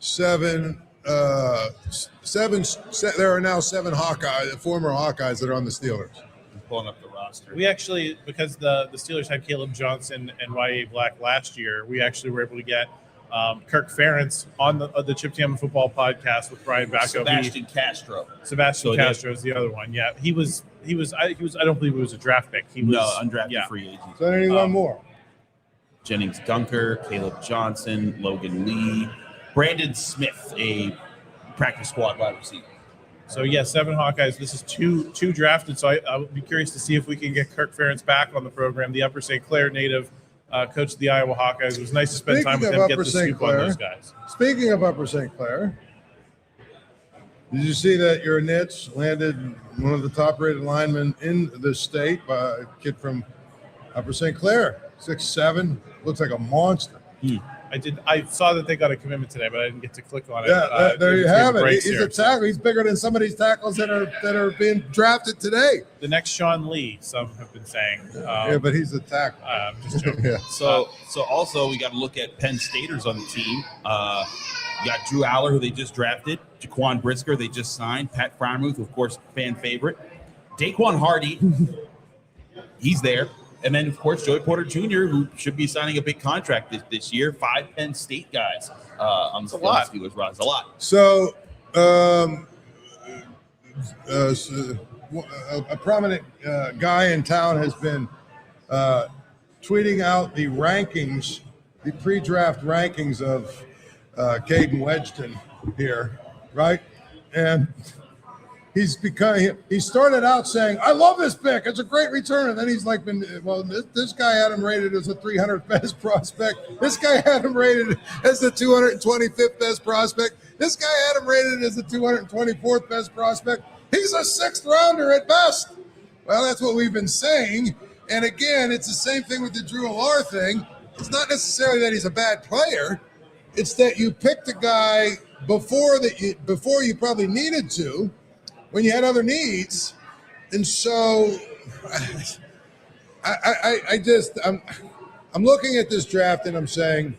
7. There are now 7 former Hawkeyes that are on the Steelers. I'm pulling up the roster. We actually, because the Steelers had Caleb Johnson and Y.A. Black last year, we actually were able to get Kirk Ferentz on the Chip Jam Football podcast with Brian Batko. Sebastian Castro. Sebastian Castro is the other one. Yeah, he was. I don't believe he was a draft pick. He was undrafted free agent. So I need one more. Jennings Dunker, Caleb Johnson, Logan Lee, Brandon Smith, a practice squad wide receiver. So, 7 Hawkeyes. This is two drafted. So I would be curious to see if we can get Kirk Ferentz back on the program. The Upper St. Clair native, coach of the Iowa Hawkeyes. It was nice to spend time with him, get the scoop on those guys. Speaking of Upper St. Clair, did you see that your Nits landed one of the top-rated linemen in the state by a kid from Upper St. Clair, 6'7", looks like a monster. I did. I saw that they got a commitment today, but I didn't get to click on it. Yeah, there you have it. He's here. a tackle. He's bigger than some of these tackles that are being drafted today. The next Sean Lee, some have been saying. Yeah, but he's a tackle. I'm just joking. Yeah. So also we got to look at Penn Staters on the team. You got Drew Allar, who they just drafted. Jaquan Brisker, they just signed. Pat Frymuth, of course, fan favorite. Daquan Hardy, he's there. And then, of course, Joey Porter Jr., who should be signing a big contract this year. 5 Penn State guys on the Steelers roster. A lot. So, a prominent guy in town has been tweeting out the rankings, the pre-draft rankings of Caden Wedgton here, right? And he started out saying, I love this pick. It's a great return. And then he's like, this guy had him rated as the 300th best prospect. This guy had him rated as the 225th best prospect. This guy had him rated as the 224th best prospect. He's a 6th rounder at best. Well, that's what we've been saying. And again, it's the same thing with the Drew Allar thing. It's not necessarily that he's a bad player. It's that you picked a guy before you probably needed to, when you had other needs. And so I'm looking at this draft and I'm saying,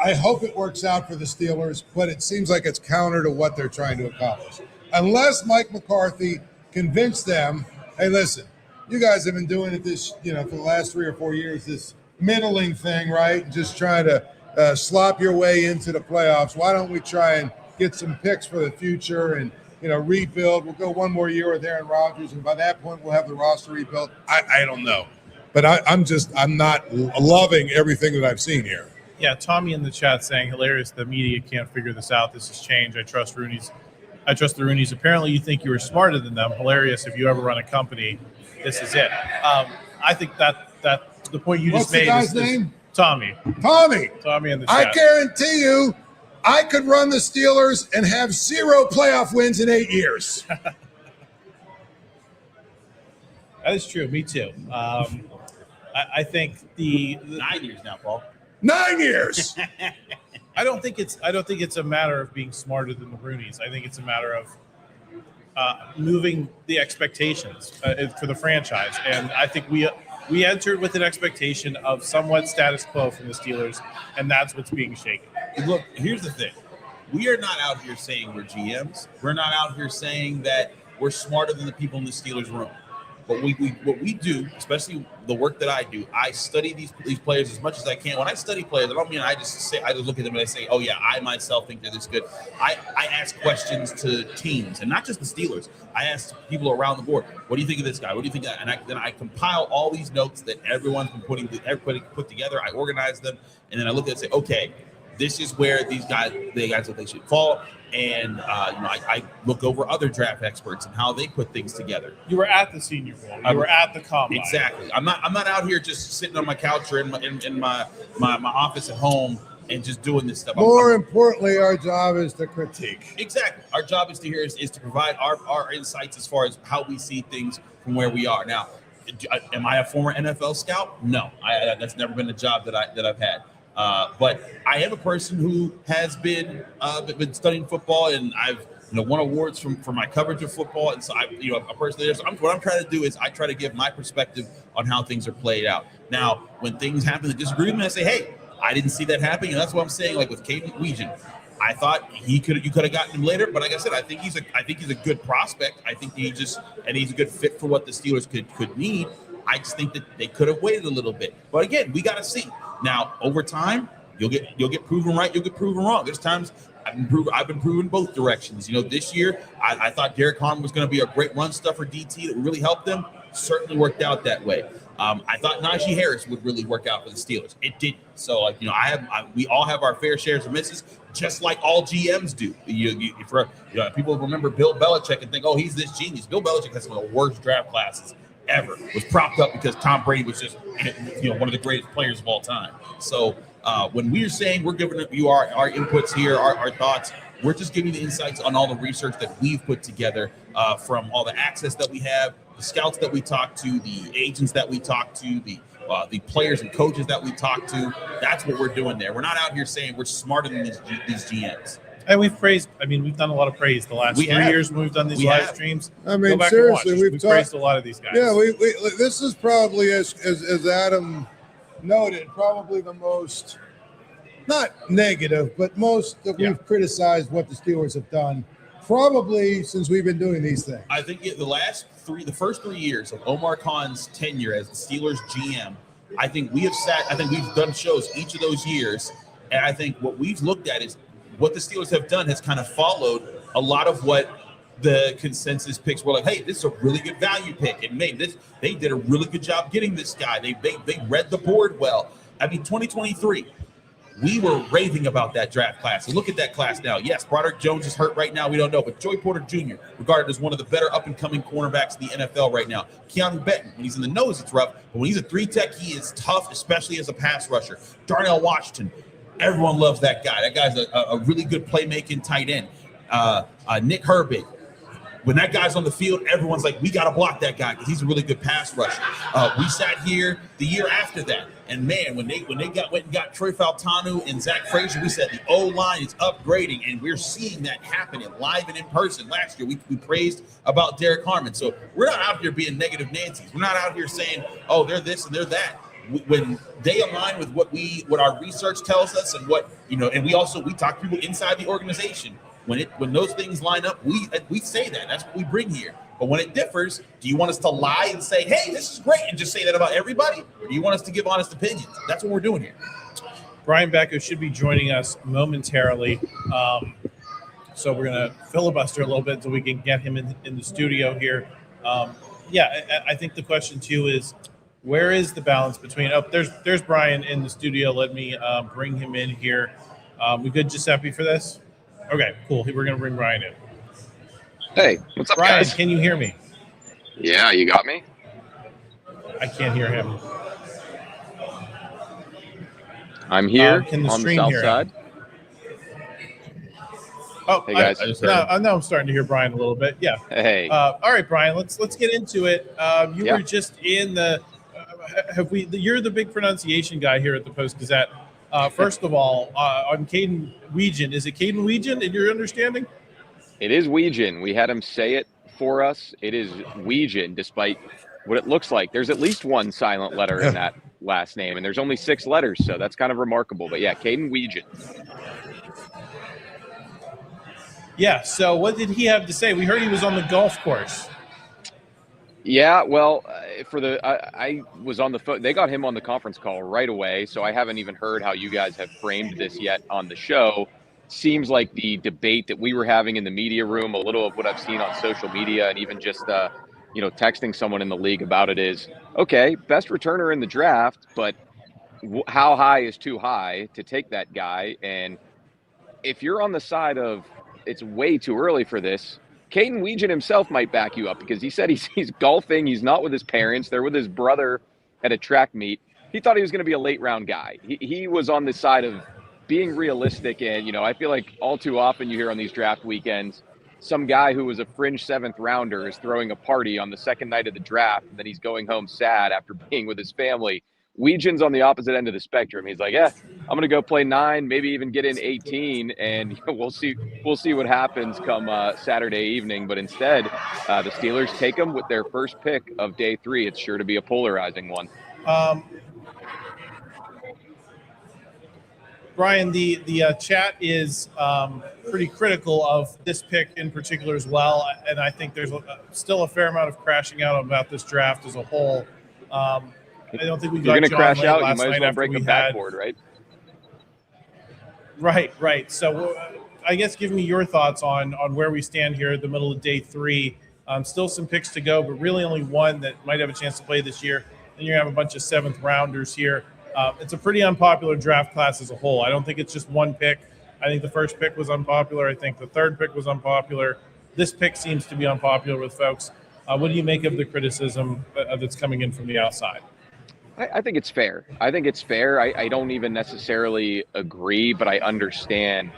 I hope it works out for the Steelers, but it seems like it's counter to what they're trying to accomplish. Unless Mike McCarthy convinced them, hey, listen, you guys have been doing it for the last 3 or 4 years, this middling thing, right? Just trying to slop your way into the playoffs. Why don't we try and get some picks for the future and, rebuild? We'll go 1 more year with Aaron Rodgers, and by that point, we'll have the roster rebuilt. I don't know. But I'm not loving everything that I've seen here. Yeah, Tommy in the chat saying, hilarious, the media can't figure this out. This has changed. I trust the Roonies. Apparently you think you were smarter than them. Hilarious. If you ever run a company, this is it. I think that the point you just made is name? Tommy. Tommy in the chat. I guarantee you, I could run the Steelers and have 0 playoff wins in 8 years. That is true. Me too. I think the 9 years now, Paul. 9 years. I don't think it's a matter of being smarter than the Roonies. I think it's a matter of moving the expectations for the franchise. And I think we entered with an expectation of somewhat status quo from the Steelers, and that's what's being shaken. Look, here's the thing. We are not out here saying we're GMs. We're not out here saying that we're smarter than the people in the Steelers room. But what we do, especially the work that I do, I study these players as much as I can. When I study players, I don't mean I just look at them and I say, oh yeah, I myself think they're this good. I ask questions to teams, and not just the Steelers. I ask people around the board, what do you think of this guy? What do you think of that? And then I compile all these notes that everybody put together. I organize them, and then I look at it and say, okay, this is where these guys that they should fall. And I look over other draft experts and how they put things together. You were at the Senior Bowl. You were at the Combine. Exactly. I'm not out here just sitting on my couch or in my office at home and just doing this stuff. More importantly, our job is to critique. Exactly. Our job is to provide our insights as far as how we see things from where we are now. Am I a former NFL scout? No, that's never been a job that I've had. But I am a person who has been studying football, and I've won awards for my coverage of football, and so a person there. So what I'm trying to do is I try to give my perspective on how things are played out. Now, when things happen that disagree with me, I say, hey, I didn't see that happening, and that's what I'm saying. Like with Caden Weegan, I thought you could have gotten him later, but like I said, I think he's a good prospect. I think he's a good fit for what the Steelers could need. I just think that they could have waited a little bit. But again, we got to see. Now, over time, you'll get proven right, you'll get proven wrong. There's times I've been proven both directions. This year, I thought Derek Harmon was going to be a great run stuffer DT that would really help them. Certainly worked out that way. I thought Najee Harris would really work out for the Steelers. It didn't. So, we all have our fair shares of misses, just like all GMs do. People remember Bill Belichick and think, oh, he's this genius. Bill Belichick has some of the worst draft classes ever. Was propped up because Tom Brady was just one of the greatest players of all time. So when we're saying we're giving you our inputs here, our thoughts, we're just giving you the insights on all the research that we've put together from all the access that we have, the scouts that we talk to, the agents that we talk to, the players and coaches that we talk to. That's what we're doing there. We're not out here saying we're smarter than these GMs. And we've done a lot of praise the last 3 years when we've done these live streams. I mean, seriously, we've praised a lot of these guys. Yeah, this is probably, as Adam noted, probably the most, not negative, but most that we've criticized what the Steelers have done, probably since we've been doing these things. I think the first 3 years of Omar Khan's tenure as the Steelers GM, I think we've done shows each of those years, and I think what we've looked at is what the Steelers have done has kind of followed a lot of what the consensus picks were like. Hey, this is a really good value pick, and they did a really good job getting this guy. They read the board well. 2023, we were raving about that draft class. So look at that class now. Yes, Broderick Jones is hurt right now. We don't know, but Joey Porter Jr. regarded as one of the better up-and-coming cornerbacks in the NFL right now. Keanu Benton, when he's in the nose, it's rough, but when he's a 3-tech, he is tough, especially as a pass rusher. Darnell Washington. Everyone loves that guy. That guy's a really good playmaking tight end. Nick Herbig. When that guy's on the field, everyone's like, we got to block that guy because he's a really good pass rusher. We sat here the year after that, and man, when they went and got Troy Fautanu and Zach Frazier, we said the O-line is upgrading, and we're seeing that happening live and in person. Last year, we praised about Derek Harmon. So we're not out here being negative Nancy's. We're not out here saying, oh, they're this and they're that. When they align with what our research tells us, and and we talk to people inside the organization. When those things line up, we say that. That's what we bring here. But when it differs, do you want us to lie and say, hey, this is great, and just say that about everybody? Or do you want us to give honest opinions? That's what we're doing here. Brian Batko should be joining us momentarily. So we're going to filibuster a little bit so we can get him in the studio here. I think the question, too, is where is the balance between there's Brian in the studio. Let me bring him in here. We good, Giuseppe, for this? Okay, cool. We're going to bring Brian in. Hey, what's up, Brian, guys? can you hear me? Yeah, you got me? I can't hear him. I'm here can the on the stream south hear side. him? Oh, Hey, guys. I know I'm starting to hear Brian a little bit. Yeah. Hey. All right, Brian, let's get into it. You were just in the you're the big pronunciation guy here at the Post-Gazette. First of all, on Caden Weegan, is it Caden Weegan in your understanding? It is Weegan. We had him say it for us. It is Weegan, despite what it looks like. There's at least one silent letter in that last name, and there's only 6 letters, so that's kind of remarkable. But yeah, Caden Weegan. Yeah, so what did he have to say? We heard he was on the golf course. Yeah, well, I was on the phone. They got him on the conference call right away, so I haven't even heard how you guys have framed this yet on the show. Seems like the debate that we were having in the media room, a little of what I've seen on social media, and even just texting someone in the league about it is, okay, best returner in the draft, but how high is too high to take that guy? And if you're on the side of it's way too early for this, Caden Weegan himself might back you up, because he said he's golfing. He's not with his parents. They're with his brother at a track meet. He thought he was going to be a late round guy. He was on the side of being realistic. And, I feel like all too often you hear on these draft weekends, some guy who was a fringe 7th rounder is throwing a party on the second night of the draft, and then he's going home sad after being with his family. Weegan's on the opposite end of the spectrum. He's like, I'm going to go play 9, maybe even get in 18, and we'll see what happens come Saturday evening. But instead, the Steelers take him with their first pick of day 3. It's sure to be a polarizing one. Brian, the chat is pretty critical of this pick in particular as well, and I think there's still a fair amount of crashing out about this draft as a whole. I don't think we got. You're going to crash out. You might as well break a backboard, right? Right. So, I guess give me your thoughts on where we stand here at the middle of day 3. Still some picks to go, but really only one that might have a chance to play this year. Then you're going to have a bunch of 7th rounders here. It's a pretty unpopular draft class as a whole. I don't think it's just one pick. I think the first pick was unpopular. I think the third pick was unpopular. This pick seems to be unpopular with folks. What do you make of the criticism that's coming in from the outside? I think it's fair. I don't even necessarily agree, but I understand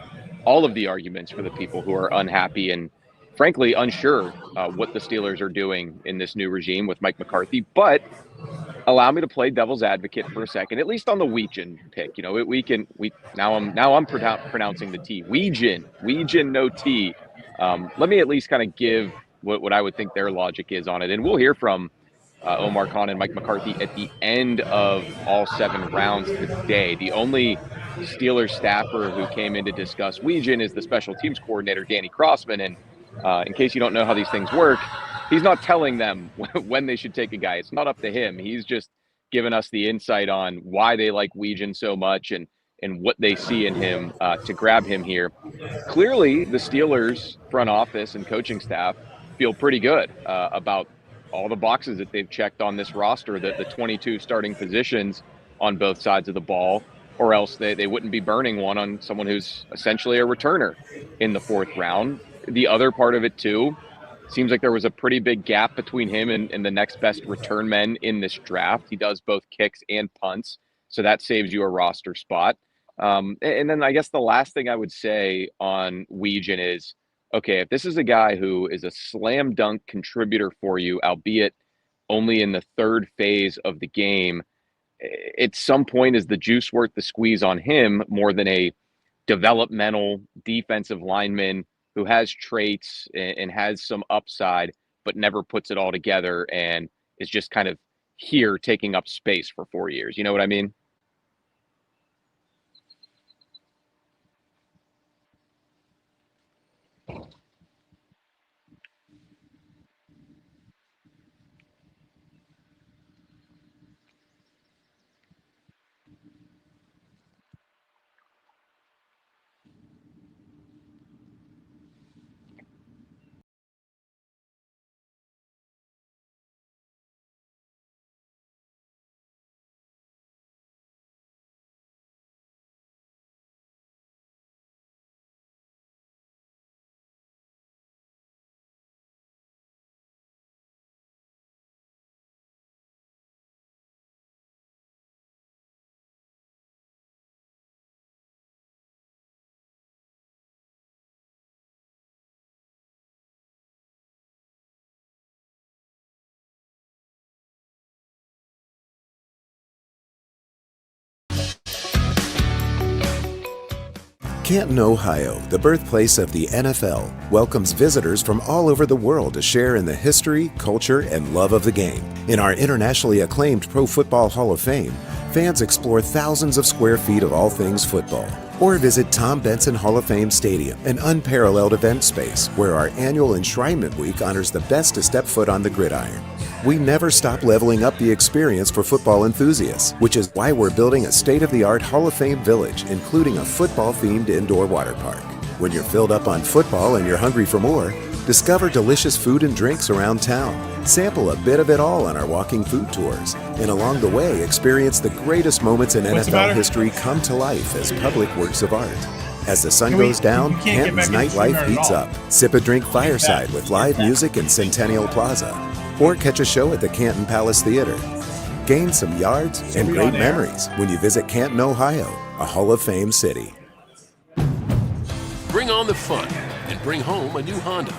all of the arguments for the people who are unhappy and, frankly, unsure what the Steelers are doing in this new regime with Mike McCarthy. But allow me to play devil's advocate for a second, at least on the Weegan pick. Now I'm pronouncing the T. Weegan, no T. Let me at least kind of give what I would think their logic is on it, and we'll hear from Omar Khan and Mike McCarthy at the end of all 7 rounds today. The only Steelers staffer who came in to discuss Weegan is the special teams coordinator, Danny Crossman. And in case you don't know how these things work, he's not telling them when they should take a guy. It's not up to him. He's just giving us the insight on why they like Weegan so much and what they see in him to grab him here. Clearly, the Steelers front office and coaching staff feel pretty good about all the boxes that they've checked on this roster, the 22 starting positions on both sides of the ball, or else they wouldn't be burning one on someone who's essentially a returner in the 4th round. The other part of it, too, seems like there was a pretty big gap between him and the next best return men in this draft. He does both kicks and punts, so that saves you a roster spot. And then I guess the last thing I would say on Weegan is, okay, if this is a guy who is a slam dunk contributor for you, albeit only in the 3rd phase of the game, at some point is the juice worth the squeeze on him more than a developmental defensive lineman who has traits and has some upside, but never puts it all together and is just kind of here taking up space for 4 years. You know what I mean? Canton, Ohio, the birthplace of the NFL, welcomes visitors from all over the world to share in the history, culture, and love of the game. In our internationally acclaimed Pro Football Hall of Fame, fans explore thousands of square feet of all things football. Or visit Tom Benson Hall of Fame Stadium, an unparalleled event space where our annual Enshrinement Week honors the best to step foot on the gridiron. We never stop leveling up the experience for football enthusiasts, which is why we're building a state-of-the-art Hall of Fame village, including a football-themed indoor water park. When you're filled up on football and you're hungry for more, discover delicious food and drinks around town. Sample a bit of it all on our walking food tours. And along the way, experience the greatest moments in NFL history come to life as public works of art. As the sun goes down, Canton's nightlife heats up. Sip a drink fireside with live music in Centennial Plaza. Or catch a show at the Canton Palace Theater. Gain some yards and great memories when you visit Canton, Ohio, a Hall of Fame city. Bring on the fun and bring home a new Honda.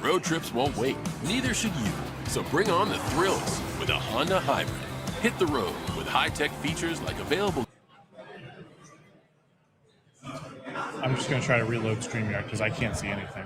Road trips won't wait, neither should you. So bring on the thrills with a Honda Hybrid. Hit the road with high-tech features like available. I'm just going to try to reload StreamYard because I can't see anything.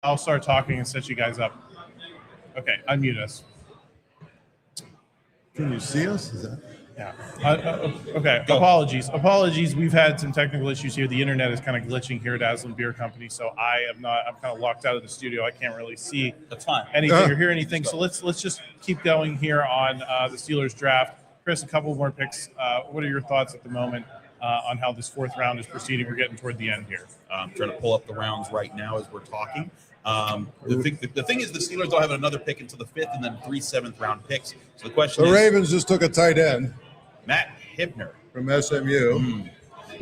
I'll start talking and set you guys up. Okay, unmute us. Can you see us? Is that? Yeah. Okay. Apologies. We've had some technical issues here. The internet is kind of glitching here at Aslin Beer Company, so I'm kind of locked out of the studio. I can't really see anything or hear anything. So let's just keep going here on the Steelers draft. Chris, a couple more picks. What are your thoughts at the moment on how this fourth round is proceeding? We're getting toward the end here. I'm trying to pull up the rounds right now as we're talking. The thing is the Steelers don't have another pick until the 5th and then 3 7th-round picks. So the question is... The Ravens just took a tight end. Max Iheanachor. From SMU.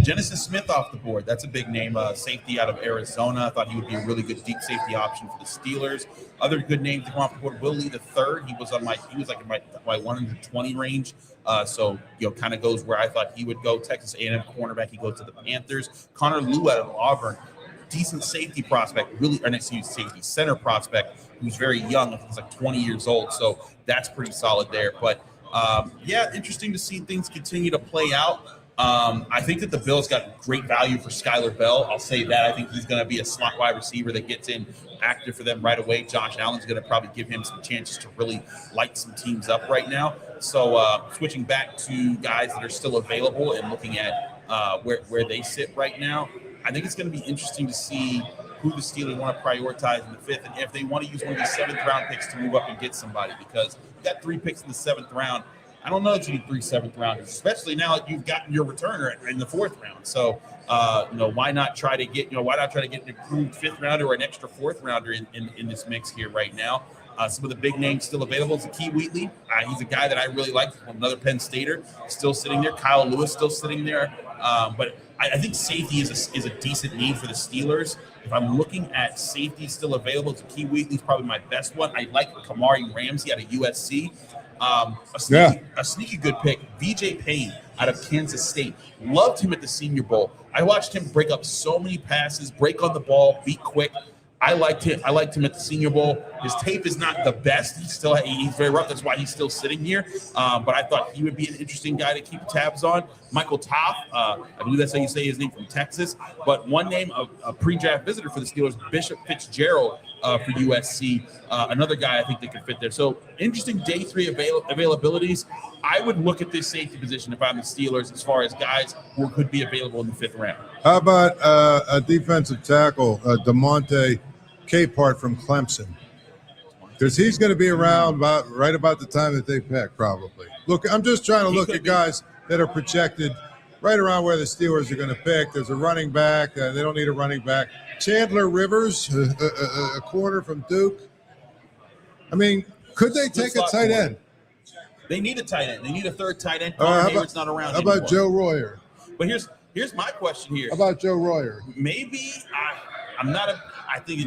Genesis Smith off the board. That's a big name. Safety out of Arizona. I thought he would be a really good deep safety option for the Steelers. Other good names to come off the board. Will Lee III. He was like in my 120 range. So kind of goes where I thought he would go. Texas A&M cornerback. He goes to the Panthers. Connor Lew out of Auburn. Decent safety prospect, safety center prospect who's very young. I think he's like 20 years old, so that's pretty solid there. But interesting to see things continue to play out. I think that the Bills got great value for Skylar Bell. I'll say that. I think he's going to be a slot wide receiver that gets in active for them right away. Josh Allen's going to probably give him some chances to really light some teams up right now. So switching back to guys that are still available and looking at where they sit right now, I think it's going to be interesting to see who the Steelers want to prioritize in the 5th and if they want to use one of these 7th-round picks to move up and get somebody, because you got 3 picks in the 7th round. I don't know if you need 3 7th-rounders, especially now that you've gotten your returner in the 4th round. So, why not try to get an improved 5th-rounder or an extra 4th-rounder in this mix here right now? Some of the big names still available is Key Wheatley. He's a guy that I really like. Another Penn Stater still sitting there. Kyle Lewis still sitting there. But I think safety is a decent need for the Steelers. If I'm looking at safety still available, Key Wheatley's probably my best one. I like Kamari Ramsey out of USC. A sneaky good pick, VJ Payne out of Kansas State. Loved him at the Senior Bowl. I watched him break up so many passes, break on the ball, be quick. I liked him at the Senior Bowl. His tape is not the best. He's very rough. That's why he's still sitting here. But I thought he would be an interesting guy to keep tabs on. Michael Toth, I believe that's how you say his name, from Texas. But one name, a pre-draft visitor for the Steelers, Bishop Fitzgerald for USC. Another guy I think that could fit there. So interesting day 3 availabilities. I would look at this safety position if I'm the Steelers as far as guys who could be available in the 5th round. How about a defensive tackle, DeMonte Capehart from Clemson? Because he's going to be around right about the time that they pick, probably. Look, I'm just trying to look at guys that are projected right around where the Steelers are going to pick. There's a running back. They don't need a running back. Chandler Rivers, a corner from Duke. I mean, could they take a tight end? They need a tight end. They need a third tight end. Hayward's not around How about anymore. Joe Royer? But here's my question here. How about Joe Royer? Maybe I'm not a. I think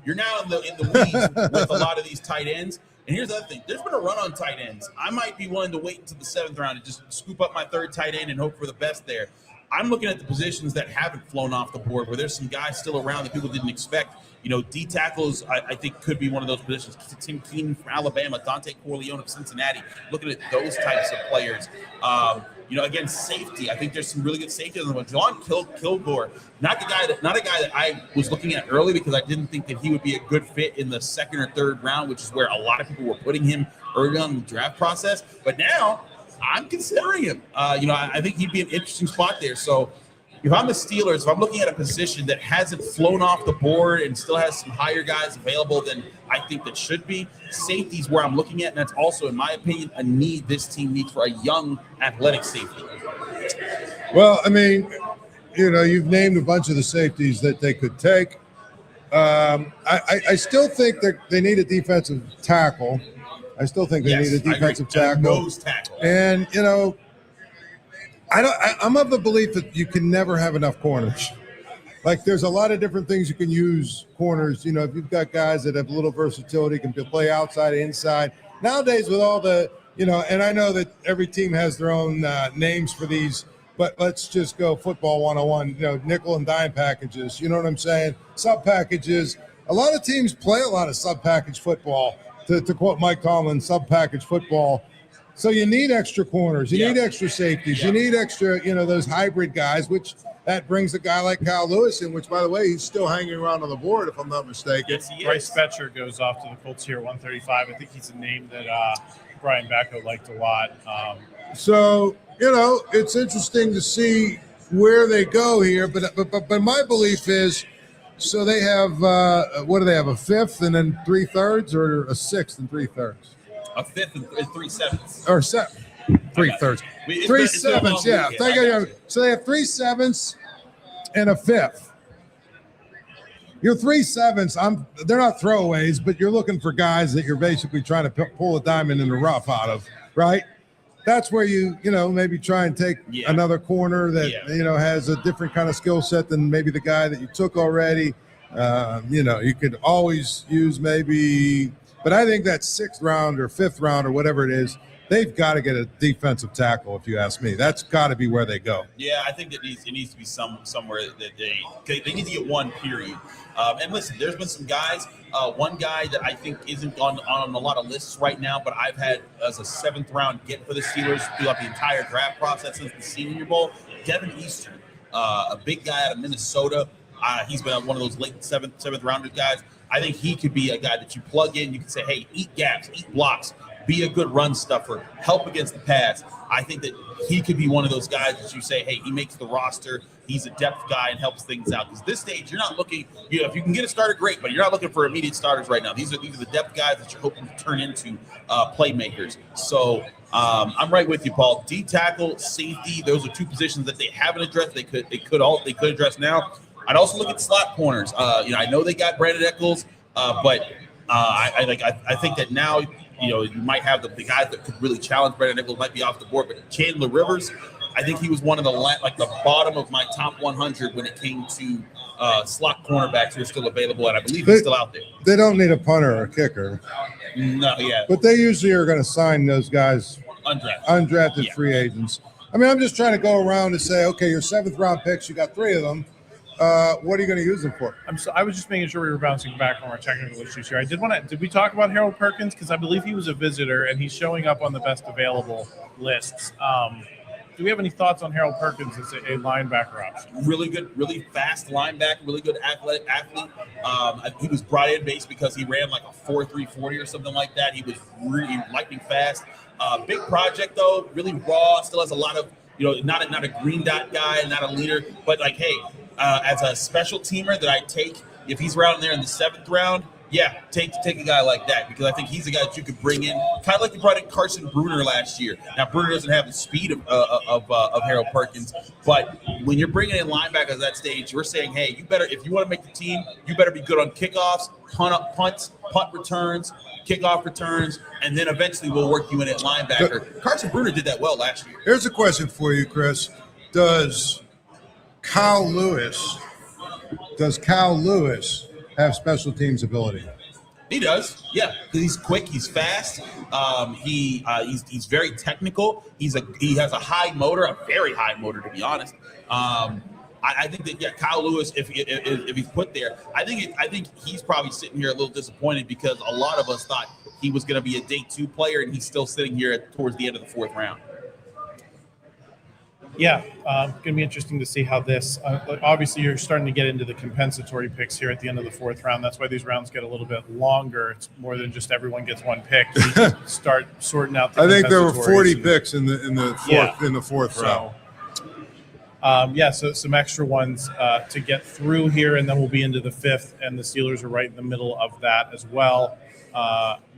you're now in the weeds with a lot of these tight ends. And here's the other thing. There's been a run on tight ends. I might be willing to wait until the 7th round and just scoop up my third tight end and hope for the best there. I'm looking at the positions that haven't flown off the board, where there's some guys still around that people didn't expect. D tackles, I think, could be one of those positions. Tim Keenan from Alabama, Dante Corleone of Cincinnati. Looking at those types of players. Again, safety. I think there's some really good safety on the one. John Kilgore, not a guy that I was looking at early because I didn't think that he would be a good fit in the 2nd or 3rd round, which is where a lot of people were putting him early on in the draft process. But now I'm considering him. I think he'd be an interesting spot there. So if I'm the Steelers, if I'm looking at a position that hasn't flown off the board and still has some higher guys available than I think that should be, safety is where I'm looking at, and that's also, in my opinion, a need this team needs for a young, athletic safety. Well, I mean, you've named a bunch of the safeties that they could take. I still think that they need a defensive tackle. I still think they need a defensive tackle. Nose tackle. And, I'm of the belief that you can never have enough corners. Like, there's a lot of different things you can use corners. If you've got guys that have a little versatility, can play outside, inside. Nowadays, with all the, and I know that every team has their own names for these, but let's just go football 101, nickel and dime packages. You know what I'm saying? Sub packages. A lot of teams play a lot of sub package football. To quote Mike Tomlin, sub package football. So you need extra corners. You need extra safeties. You need extra, those hybrid guys, which that brings a guy like Kyle Lewis in, which, by the way, he's still hanging around on the board, if I'm not mistaken. Yes, Bryce Fetcher goes off to the Colts here at 135. I think he's a name that Brian Batko liked a lot. So, it's interesting to see where they go here. But my belief is, so they have, what do they have, a 5th and then 3/3, or a 6th and 3/3? A 5th and 3/7. Or 7. 3/3. 3/7, yeah. So they have 3/7 and a 5th. Your 3/7, they're not throwaways, but you're looking for guys that you're basically trying to pull a diamond in the rough out of, right? That's where you maybe try and take another corner that, has a different kind of skill set than maybe the guy that you took already. You could always use maybe, but I think that 6th round or 5th round or whatever it is, they've got to get a defensive tackle, if you ask me. That's got to be where they go. Yeah, I think it needs to be somewhere that they need to get one, period. And listen, there's been some guys. One guy that I think isn't on a lot of lists right now, but I've had as a 7th round get for the Steelers throughout the entire draft process since the Senior Bowl. Devin Eastern, a big guy out of Minnesota. He's been one of those late seventh rounder guys. I think he could be a guy that you plug in. You can say, hey, eat gaps, eat blocks, be a good run stuffer, help against the pass. I think that he could be one of those guys that you say, hey, he makes the roster. He's a depth guy and helps things out. Because this stage, you're not looking, if you can get a starter, great, but you're not looking for immediate starters right now. These are the depth guys that you're hoping to turn into playmakers. So I'm right with you, Paul. D tackle, safety, those are two positions that they haven't addressed. They could address now. I'd also look at slot corners. I know they got Brandon Eccles, but I think that now you might have the guys that could really challenge Brandon Eccles might be off the board. But Chandler Rivers, I think he was one of the bottom of my top 100 when it came to slot cornerbacks who are still available, and I believe he's still out there. They don't need a punter or a kicker. No, yeah. But they usually are going to sign those guys undrafted free agents. I mean, I'm just trying to go around and say, okay, your 7th round picks, you got 3 of them. What are you going to use them for? I was just making sure we were bouncing back from our technical issues here. Did we talk about Harold Perkins? Because I believe he was a visitor and he's showing up on the best available lists. Do we have any thoughts on Harold Perkins as a linebacker option? Really good, really fast linebacker, really good athletic athlete. He was brought in based because he ran like a 4.3 40 or something like that. He was really lightning fast. Big project though, really raw. Still has a lot of, not a green dot guy, not a leader, but like, hey, as a special teamer that I take, if he's around there in the 7th round, Yeah, take a guy like that because I think he's a guy that you could bring in, kind of like you brought in Carson Bruner last year. Now Bruner doesn't have the speed of Harold Perkins, but when you're bringing in linebackers at that stage, you're saying, hey, you better, if you want to make the team, you better be good on kickoffs, punts, punt returns, kickoff returns, and then eventually we'll work you in at linebacker. Carson Bruner did that well last year. Here's a question for you, Chris. Does Kyle Lewis have special teams ability? He does, yeah. He's quick. He's fast. He's very technical. He has a high motor, a very high motor, to be honest. I think that Kyle Lewis, if he's put there, I think he's probably sitting here a little disappointed because a lot of us thought he was going to be a day 2 player, and he's still sitting here towards the end of the 4th round. Yeah, going to be interesting to see how this. Obviously, you're starting to get into the compensatory picks here at the end of the 4th round. That's why these rounds get a little bit longer. It's more than just everyone gets one pick. You can start sorting out. I think there were 40 picks in the 4th round. So some extra ones to get through here, and then we'll be into the 5th, and the Steelers are right in the middle of that as well.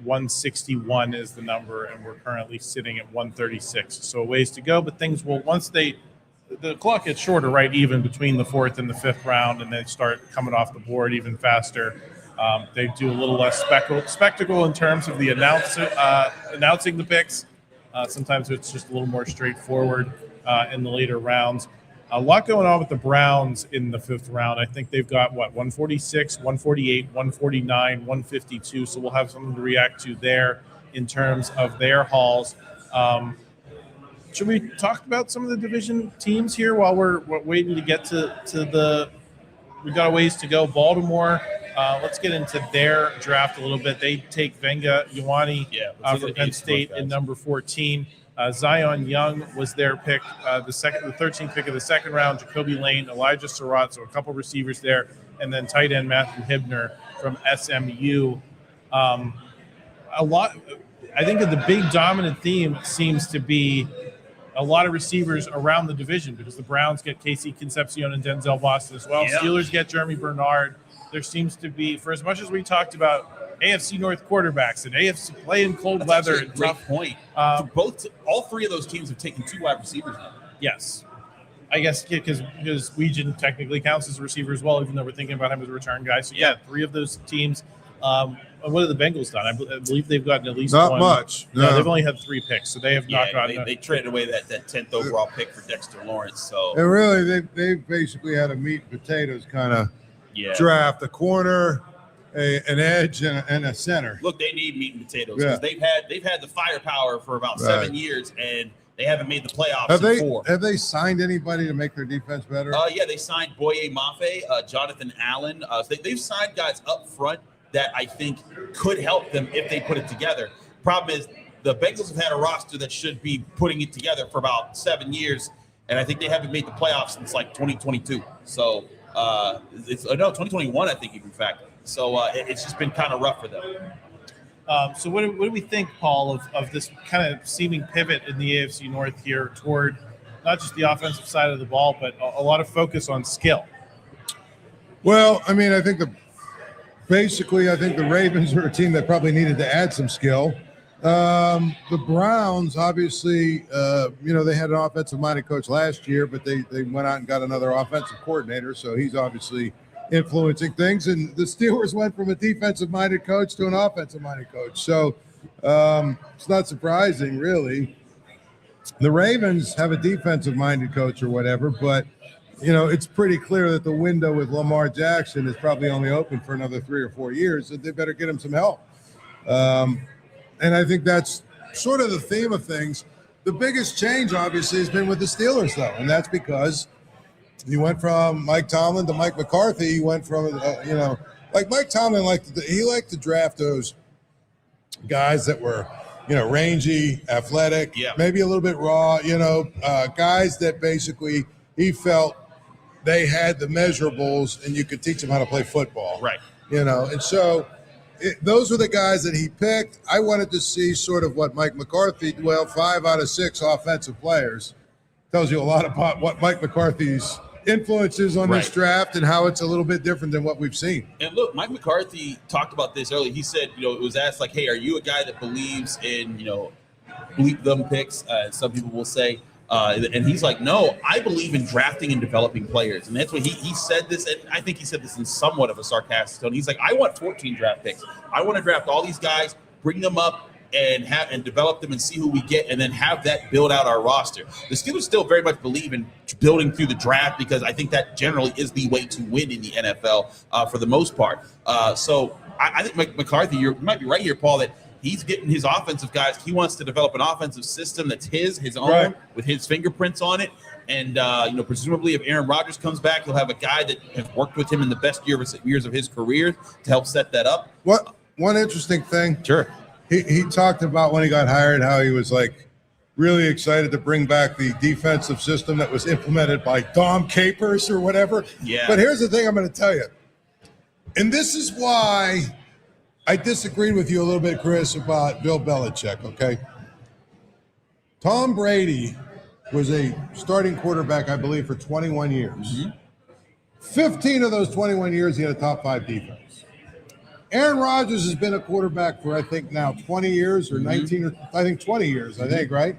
161 is the number, and we're currently sitting at 136. So a ways to go, but things will, once the clock gets shorter, right, even between the 4th and the 5th round, and they start coming off the board even faster. They do a little less spectacle in terms of the announcing the picks. Sometimes it's just a little more straightforward in the later rounds. A lot going on with the Browns in the 5th round. I think they've got, 146, 148, 149, 152. So we'll have something to react to there in terms of their hauls. Should we talk about some of the division teams here while we're waiting to get to the – we've got a ways to go. Baltimore, let's get into their draft a little bit. They take Venga Ioane from Penn State in number 14. Zion Young was their pick, the 13th pick of the 2nd round. Jacoby Lane, Elijah Surratt, so a couple receivers there, and then tight end Matthew Hibner from SMU. A lot. I think that the big dominant theme seems to be a lot of receivers around the division because the Browns get Casey Concepcion and Denzel Boston as well. Yeah. Steelers get Germie Bernard. There seems to be, for as much as we talked about AFC North quarterbacks and AFC play in cold weather. That's a great point. All 3 of those teams have taken 2 wide receivers now. Yes. I guess because Weegan technically counts as a receiver as well, even though we're thinking about him as a return guy. So, 3 of those teams. What have the Bengals done? I believe they've gotten at least not one. Not much. No, they've only had 3 picks, so they have not gotten. They traded away that 10th overall pick for Dexter Lawrence. So and really, they basically had a meat and potatoes kind of draft: a corner, an edge, and a center. Look, they need meat and potatoes because they've had the firepower for about 7 years, and they haven't made the playoffs in 4. Have they signed anybody to make their defense better? They signed Boye Mafe, Jonathan Allen. They've signed guys up front that I think could help them if they put it together. Problem is, the Bengals have had a roster that should be putting it together for about 7 years, and I think they haven't made the playoffs since like 2022. So it's 2021, I think, in fact. So it's just been kind of rough for them. So what do we think, Paul, of this kind of seeming pivot in the AFC North here toward not just the offensive side of the ball, but a lot of focus on skill? Well, I mean, I think the Ravens are a team that probably needed to add some skill. The Browns, obviously, they had an offensive-minded coach last year, but they went out and got another offensive coordinator, so he's obviously influencing things. And the Steelers went from a defensive-minded coach to an offensive-minded coach. So it's not surprising, really. The Ravens have a defensive-minded coach or whatever, but it's pretty clear that the window with Lamar Jackson is probably only open for another 3 or 4 years, so they better get him some help. And I think that's sort of the theme of things. The biggest change, obviously, has been with the Steelers, though, and that's because you went from Mike Tomlin to Mike McCarthy. You went from, like Mike Tomlin liked to draft those guys that were, rangy, athletic, maybe a little bit raw, guys that basically he felt they had the measurables and you could teach them how to play football. Right. And so those were the guys that he picked. I wanted to see sort of what Mike McCarthy, 5 out of 6 offensive players, tells you a lot about what Mike McCarthy's influences on this draft and how it's a little bit different than what we've seen. And look, Mike McCarthy talked about this earlier. He said, it was asked like, hey, are you a guy that believes in, bleep them picks? Some people will say. And he's like, no, I believe in drafting and developing players. And that's what he said this. And I think he said this in somewhat of a sarcastic tone. He's like, I want 14 draft picks. I want to draft all these guys, bring them up, and develop them and see who we get, and then have that build out our roster. The Steelers still very much believe in building through the draft because I think that generally is the way to win in the NFL for the most part. So I think McCarthy, you might be right here, Paul, that he's getting his offensive guys. He wants to develop an offensive system that's his own, with his fingerprints on it. And, presumably if Aaron Rodgers comes back, he'll have a guy that has worked with him in the best years of his career to help set that up. One interesting thing. Sure. He talked about when he got hired how he was like really excited to bring back the defensive system that was implemented by Dom Capers or whatever. Yeah. But here's the thing I'm going to tell you. And this is why I disagreed with you a little bit, Chris, about Bill Belichick, okay? Tom Brady was a starting quarterback, I believe, for 21 years. Mm-hmm. 15 of those 21 years, he had a top 5 defense. Aaron Rodgers has been a quarterback for, I think, now 20 years or 19 or I think 20 years, I think, right?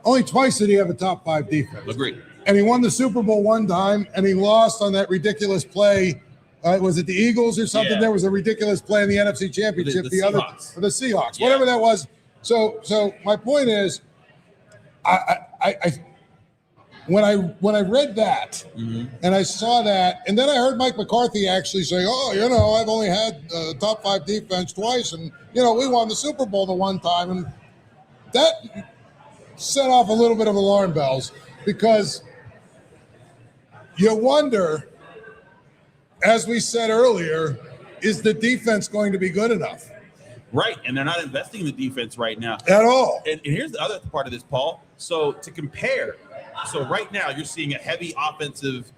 Only twice did he have a top 5 defense. Agreed. And he won the Super Bowl one time, and he lost on that ridiculous play. Was it the Eagles or something? Yeah. There was a ridiculous play in the NFC Championship. The Seahawks. For the Seahawks, whatever that was. So my point is, when I read that and I saw that, and then I heard Mike McCarthy actually say, I've only had a top 5 defense twice, and we won the Super Bowl the one time, and that set off a little bit of alarm bells because you wonder, as we said earlier, is the defense going to be good enough? Right, and they're not investing in the defense right now at all. And here's the other part of this, Paul. So to compare, right now you're seeing a heavy offensive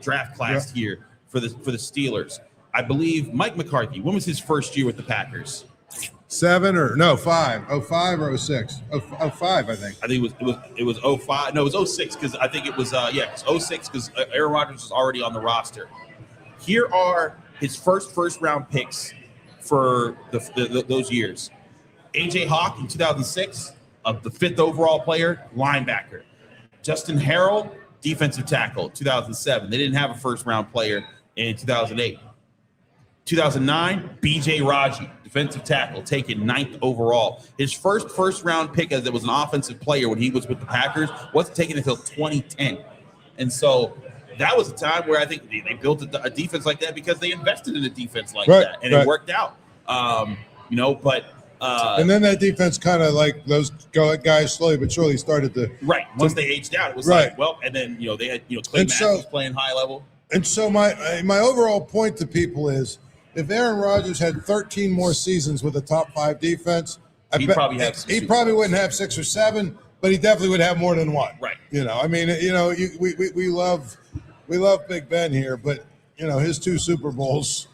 draft class here for the Steelers. I believe Mike McCarthy. When was his first year with the Packers? 5 05 or 06. 05, I think. I think it was 05. No, it was 06 because I think it was it was 06 because Aaron Rodgers was already on the roster. Here are his first round picks for those years. A.J. Hawk in 2006, the 5th overall player, linebacker. Justin Harrell, defensive tackle, 2007. They didn't have a first-round player in 2008. 2009, B.J. Raji, defensive tackle, taken 9th overall. His first-round pick as it was an offensive player when he was with the Packers wasn't taken until 2010. And so that was a time where I think they built a defense like that because they invested in a defense like that, and it worked out. And then that defense kind of like those guys slowly but surely started to once they aged out, it was and then they had Clay Matthews playing high level. And so my overall point to people is, if Aaron Rodgers had 13 more seasons with a top 5 defense, he probably wouldn't have 6 or 7, but he definitely would have more than 1. Right. We love Big Ben here, but his 2 Super Bowls,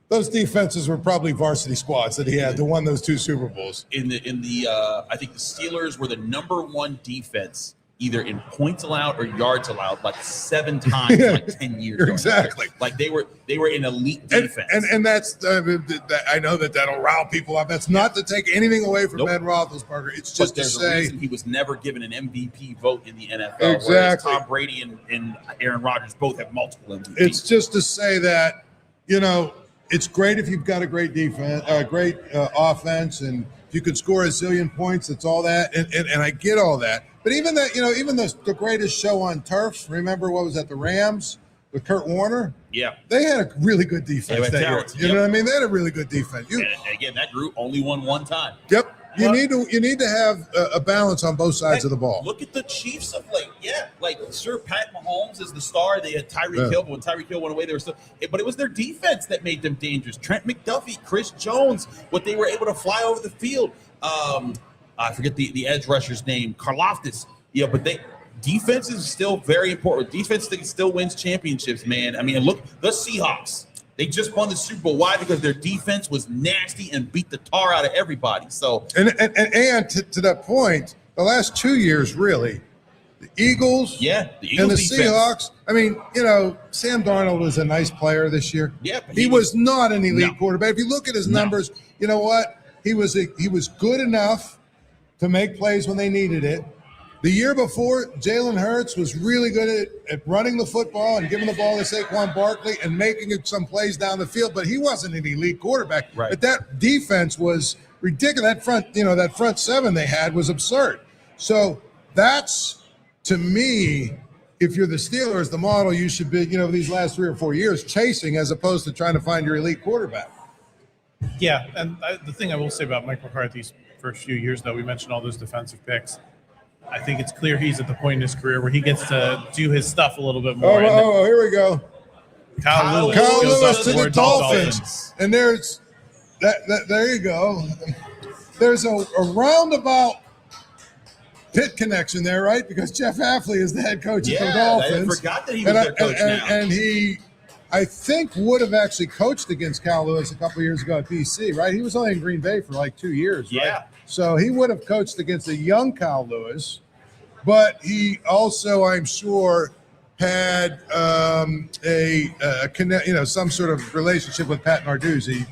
those defenses were probably varsity squads that he had to won those 2 Super Bowls. I think the Steelers were the number 1 defense either in points allowed or yards allowed like 7 times in like 10 years. Exactly. Like they were an elite defense. And that's I know that'll rile people up. That's not to take anything away from Ben Roethlisberger. It's just to say a reason he was never given an MVP vote in the NFL. Exactly. Whereas Tom Brady and Aaron Rodgers both have multiple MVPs. It's just to say that, it's great if you've got a great defense, great offense, and if you could score a zillion points, it's all that. And I get all that. But even that, even the greatest show on turf, remember what was that, the Rams with Kurt Warner? Yeah. They had a really good defense that year. You know what I mean? They had a really good defense. And again, that group only won 1 time. Yep. You need to have a balance on both sides of the ball. Look at the Chiefs of late. Yeah, sure, Pat Mahomes is the star. They had Tyreek Hill, but when Tyreek Hill went away, they were still. But it was their defense that made them dangerous. Trent McDuffie, Chris Jones, what they were able to fly over the field. I forget the edge rusher's name, Karlaftis. Yeah, but defense is still very important. Defense still wins championships, man. I mean, look, the Seahawks. They just won the Super Bowl. Why? Because their defense was nasty and beat the tar out of everybody. So and to that point, the last 2 years, really, the Eagles, the and Eagles the defense. Seahawks. I mean, Sam Darnold was a nice player this year. Yeah, he was not an elite quarterback. If you look at his numbers, you know what? He was good enough to make plays when they needed it. The year before, Jalen Hurts was really good at running the football and giving the ball to Saquon Barkley and making it some plays down the field, but he wasn't an elite quarterback. Right. But that defense was ridiculous. That front seven they had was absurd. So that's, to me, if you're the Steelers, the model you should be, these last 3 or 4 years chasing as opposed to trying to find your elite quarterback. Yeah, and the thing I will say about Mike McCarthy's first few years, though, we mentioned all those defensive picks. I think it's clear he's at the point in his career where he gets to do his stuff a little bit more. Oh, here we go. Kyle Lewis to the Dolphins. And there's that. There you go. There's a roundabout Pitt connection there, right? Because Jeff Hafley is the head coach of the Dolphins. I forgot that he was their coach now. And he, I think, would have actually coached against Kyle Lewis a couple of years ago at BC, right? He was only in Green Bay for like 2 years, right? Yeah. So he would have coached against a young Kyle Lewis, but he also, I'm sure, had some sort of relationship with Pat Narduzzi,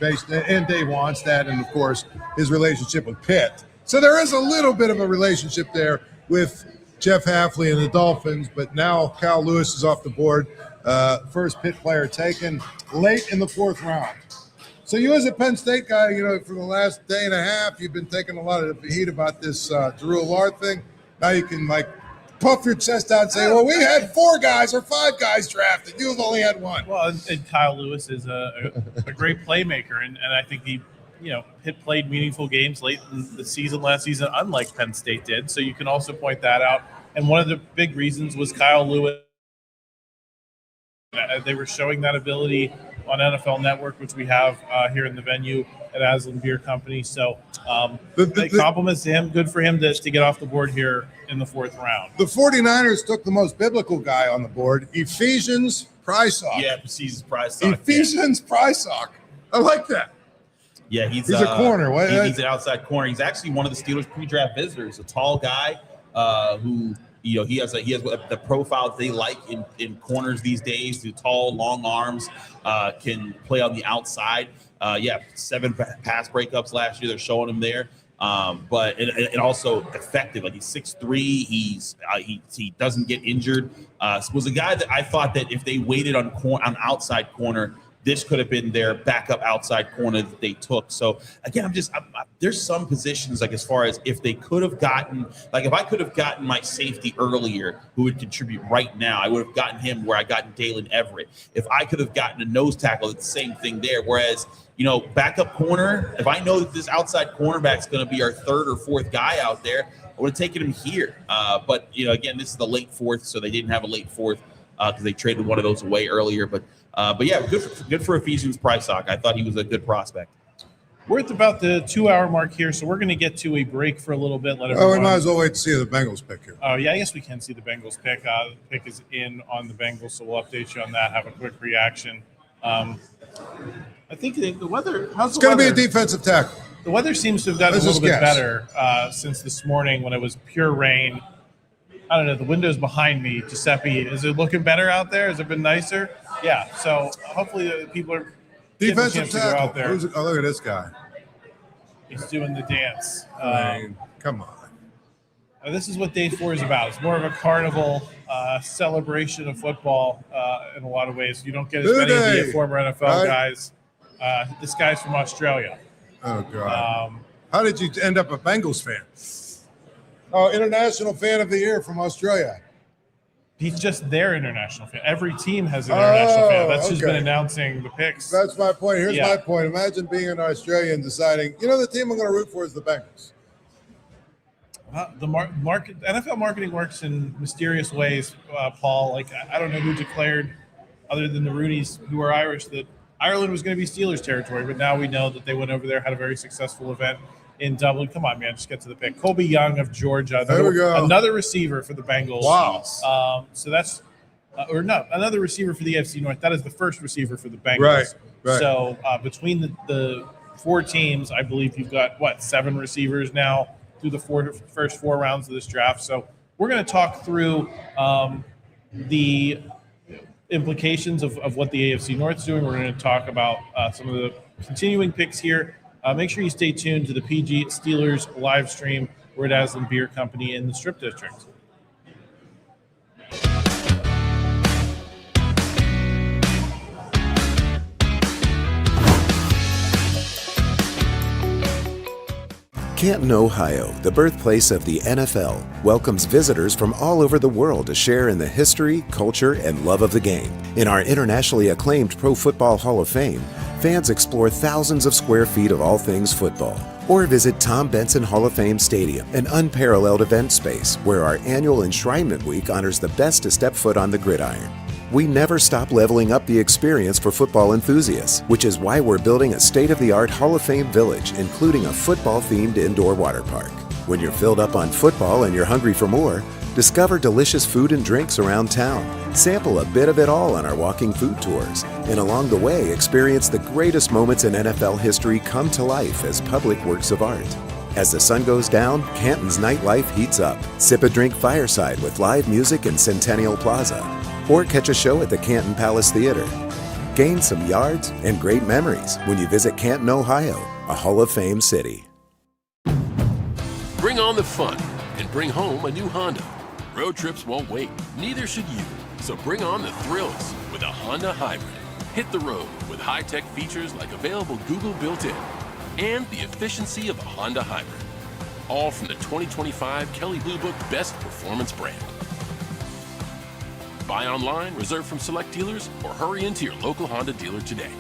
and Dave Wannstedt, and of course his relationship with Pitt. So there is a little bit of a relationship there with Jeff Hafley and the Dolphins, but now Kyle Lewis is off the board. First Pitt player taken late in the 4th round. So you as a Penn State guy, for the last day and a half, you've been taking a lot of heat about this Drew Allar thing. Now you can puff your chest out and say, well, we had 4 guys or 5 guys drafted. You've only had 1. Well, and Kyle Lewis is a great playmaker, and I think Pitt played meaningful games late in the season last season, unlike Penn State did. So you can also point that out. And one of the big reasons was Kyle Lewis. They were showing that ability on NFL Network, which we have here in the venue at Aslin Beer Company. So compliments to him. Good for him to get off the board here in the 4th round. The 49ers took the most biblical guy on the board, Ephesians Prysock. Yeah, Ephesians Prysock. Ephesians Prysock. I like that. Yeah, he's a corner. He's an outside corner. He's actually one of the Steelers pre-draft visitors. A tall guy who he has the profile they like in corners these days. The tall, long arms, can play on the outside. 7 pass breakups last year. They're showing him there. But it also effective. Like he's 6'3". He doesn't get injured. Was a guy that I thought that if they waited on outside corner, this could have been their backup outside corner that they took. So again, there's some positions as far as if they could have gotten, if I could have gotten my safety earlier who would contribute right now, I would have gotten him where I got Daylen Everette. If I could have gotten a nose tackle, it's the same thing there. Whereas, backup corner, if I know that this outside cornerback is going to be our 3rd or 4th guy out there, I would have taken him here. But again, this is the late 4th, so they didn't have a late 4th because they traded one of those away earlier. But yeah, good for Ephesians Prysock. I thought he was a good prospect. We're at about the 2-hour mark here, so we're going to get to a break for a little bit. We might as well wait to see the Bengals pick here. Oh, yeah, I guess we can see the Bengals pick. The pick is in on the Bengals, so we'll update you on that, have a quick reaction. I think the weather – how's the weather? It's going to be a defensive tackle. The weather seems to have gotten a little bit better since this morning when it was pure rain. I don't know, the window's behind me. Giuseppe, is it looking better out there? Has it been nicer? Yeah, so hopefully people are defensive tackle. Out there. Look at this guy. He's doing the dance. Come on. This is what day 4 is about. It's more of a carnival celebration of football in a lot of ways. You don't get as many of the former NFL guys. This guy's from Australia. Oh, God. How did you end up a Bengals fan? Oh, international fan of the year from Australia. He's just their international fan. Every team has an international fan. That's who's been announcing the picks. That's my point. Here's my point. Imagine being an Australian deciding, the team I'm going to root for is the Bengals. The NFL marketing works in mysterious ways, Paul. I don't know who declared, other than the Roonies, who are Irish, that Ireland was going to be Steelers territory, but now we know that they went over there, had a very successful event in Dublin. Come on, man, just get to the pick. Colby Young of Georgia. There we go. Another receiver for the Bengals. Wow. So that's another receiver for the AFC North. That is the first receiver for the Bengals. Right. So between the 4 teams, I believe you've got, 7 receivers now through the first 4 rounds of this draft. So we're going to talk through the implications of what the AFC North is doing. We're going to talk about some of the continuing picks here. Make sure you stay tuned to the PG Steelers live stream. We're at Aslin Beer Company in the Strip District. Canton, Ohio, the birthplace of the NFL, welcomes visitors from all over the world to share in the history, culture, and love of the game. In our internationally acclaimed Pro Football Hall of Fame, fans explore thousands of square feet of all things football, or visit Tom Benson Hall of Fame Stadium, an unparalleled event space where our annual Enshrinement Week honors the best to step foot on the gridiron. We never stop leveling up the experience for football enthusiasts, which is why we're building a state-of-the-art Hall of Fame village, including a football-themed indoor water park. When you're filled up on football and you're hungry for more, discover delicious food and drinks around town. Sample a bit of it all on our walking food tours. And along the way, experience the greatest moments in NFL history come to life as public works of art. As the sun goes down, Canton's nightlife heats up. Sip a drink fireside with live music in Centennial Plaza. Or catch a show at the Canton Palace Theater. Gain some yards and great memories when you visit Canton, Ohio, a Hall of Fame city. Bring on the fun and bring home a new Honda. Road trips won't wait, neither should you. So bring on the thrills with a Honda Hybrid. Hit the road with high-tech features like available Google built-in and the efficiency of a Honda Hybrid. All from the 2025 Kelley Blue Book Best Performance brand. Buy online, reserve from select dealers, or hurry into your local Honda dealer today.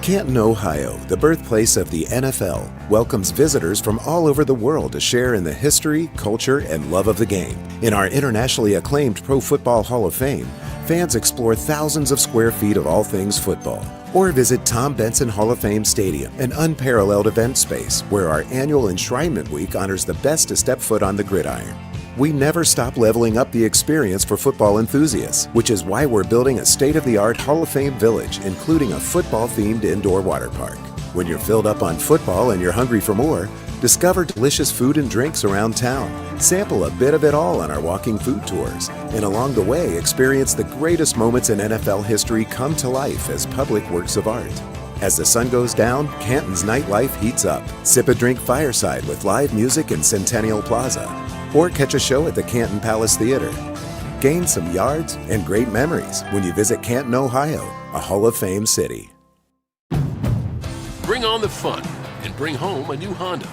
Canton, Ohio, the birthplace of the NFL, welcomes visitors from all over the world to share in the history, culture, and love of the game. In our internationally acclaimed Pro Football Hall of Fame, fans explore thousands of square feet of all things football. Or visit Tom Benson Hall of Fame Stadium, an unparalleled event space where our annual Enshrinement Week honors the best to step foot on the gridiron. We never stop leveling up the experience for football enthusiasts, which is why we're building a state-of-the-art Hall of Fame village, including a football-themed indoor water park. When you're filled up on football and you're hungry for more, discover delicious food and drinks around town. Sample a bit of it all on our walking food tours. And along the way, experience the greatest moments in NFL history come to life as public works of art. As the sun goes down, Canton's nightlife heats up. Sip a drink fireside with live music in Centennial Plaza. Or catch a show at the Canton Palace Theater. Gain some yards and great memories when you visit Canton, Ohio, a Hall of Fame city. Bring on the fun and bring home a new Honda.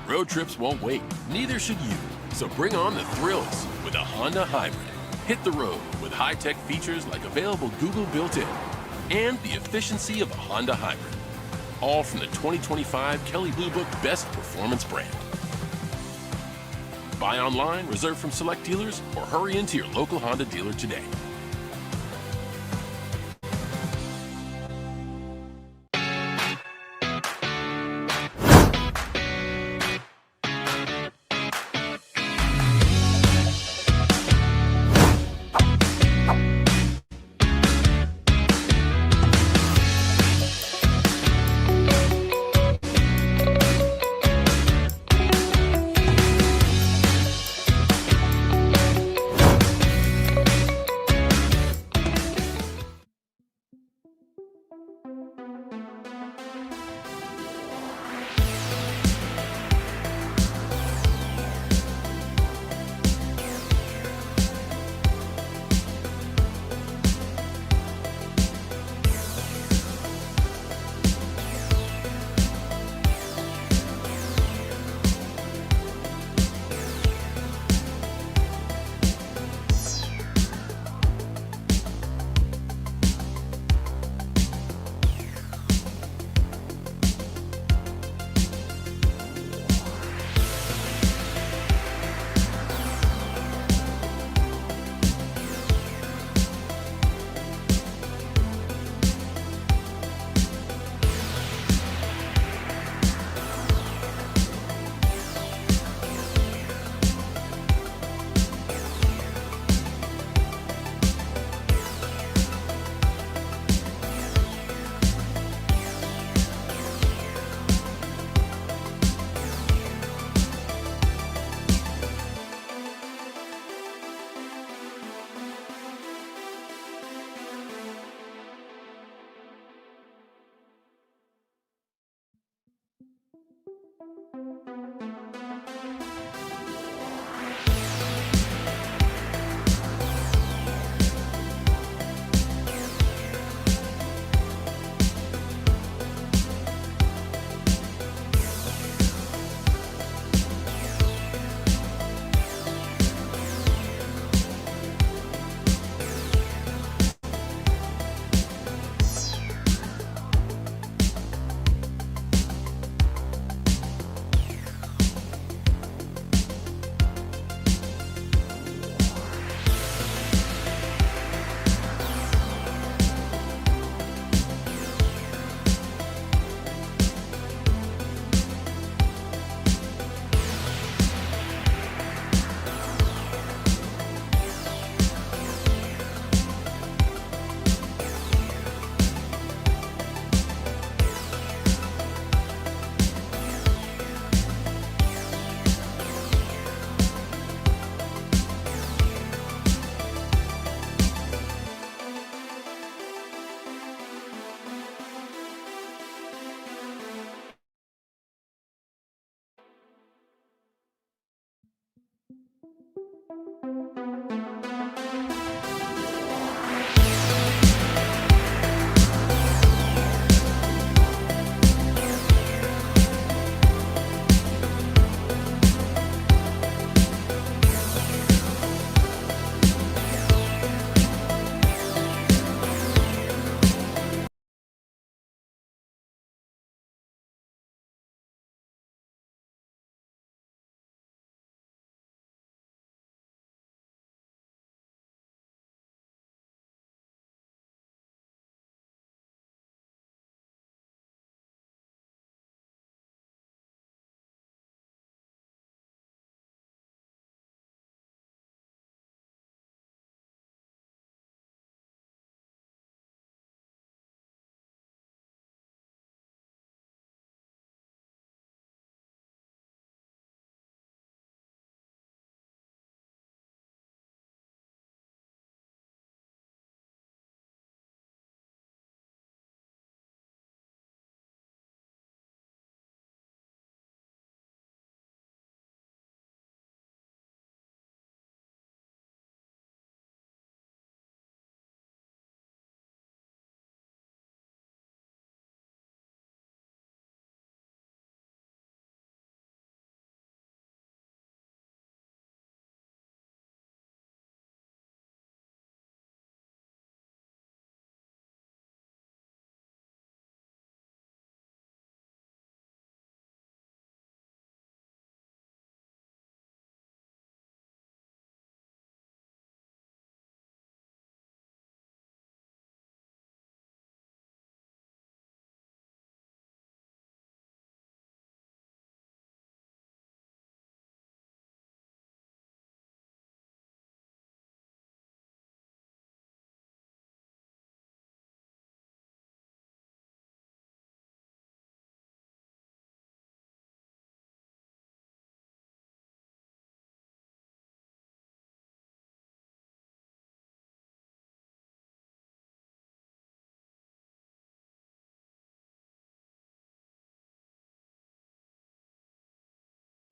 Road trips won't wait, neither should you. So bring on the thrills with a Honda Hybrid. Hit the road with high-tech features like available Google built-in and the efficiency of a Honda Hybrid. All from the 2025 Kelley Blue Book Best Performance brand. Buy online, reserve from select dealers, or hurry into your local Honda dealer today.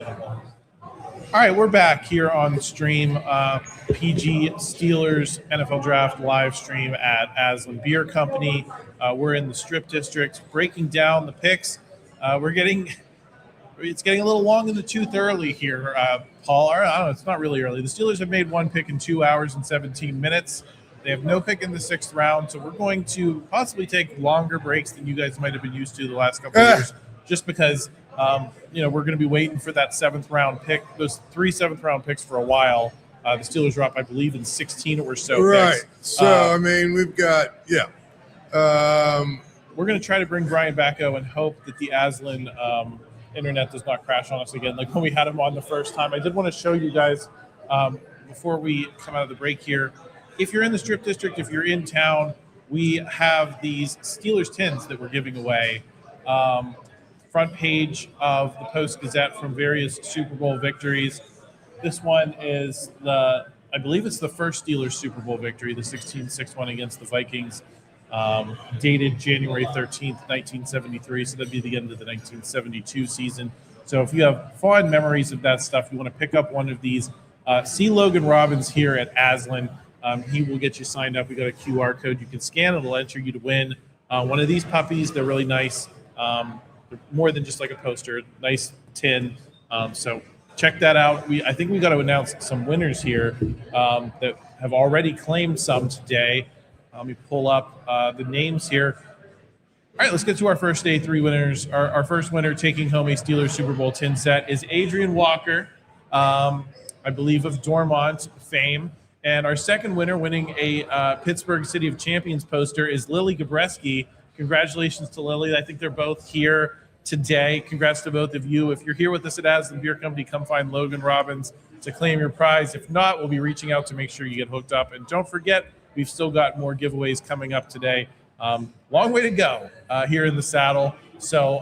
All right, we're back here on the stream. PG Steelers NFL Draft live stream at Aslin Beer Company. We're in the Strip District, breaking down the picks. It's getting a little long in the tooth early here, Paul. I don't know, it's not really early. The Steelers have made one pick in 2 hours and 17 minutes. They have no pick in the 6th round, so we're going to possibly take longer breaks than you guys might have been used to the last couple of years, just because we're going to be waiting for that 7th round pick, those 3 7th-round picks for a while. The Steelers are up, I believe, in 16 or so right. picks. So, we've got, we're going to try to bring Brian Batko and hope that the Aslin internet does not crash on us again, like when we had him on the first time. I did want to show you guys before we come out of the break here. If you're in the Strip District, if you're in town, we have these Steelers tins that we're giving away. Front page of the Post-Gazette from various Super Bowl victories. This one is I believe it's the first Steelers Super Bowl victory, the 16-6 one against the Vikings, dated January 13th, 1973. So that'd be the end of the 1972 season. So if you have fond memories of that stuff, you want to pick up one of these, see Logan Robbins here at Aslin. He will get you signed up. We got a QR code you can scan. It'll enter you to win one of these puppies. They're really nice. They're more than just like a poster. Nice tin. So check that out. I think we got to announce some winners here that have already claimed some today. Let me pull up the names here. All right, let's get to our first day 3 winners. Our first winner taking home a Steelers Super Bowl tin set is Adrian Walker, I believe of Dormont fame. And our second winner winning a Pittsburgh City of Champions poster is Lily Gabreski. Congratulations to Lily. I think they're both here today. Congrats to both of you. If you're here with us at Aslin Beer Company, come find Logan Robbins to claim your prize. If not, we'll be reaching out to make sure you get hooked up. And don't forget, we've still got more giveaways coming up today. Long way to go here in the saddle. So,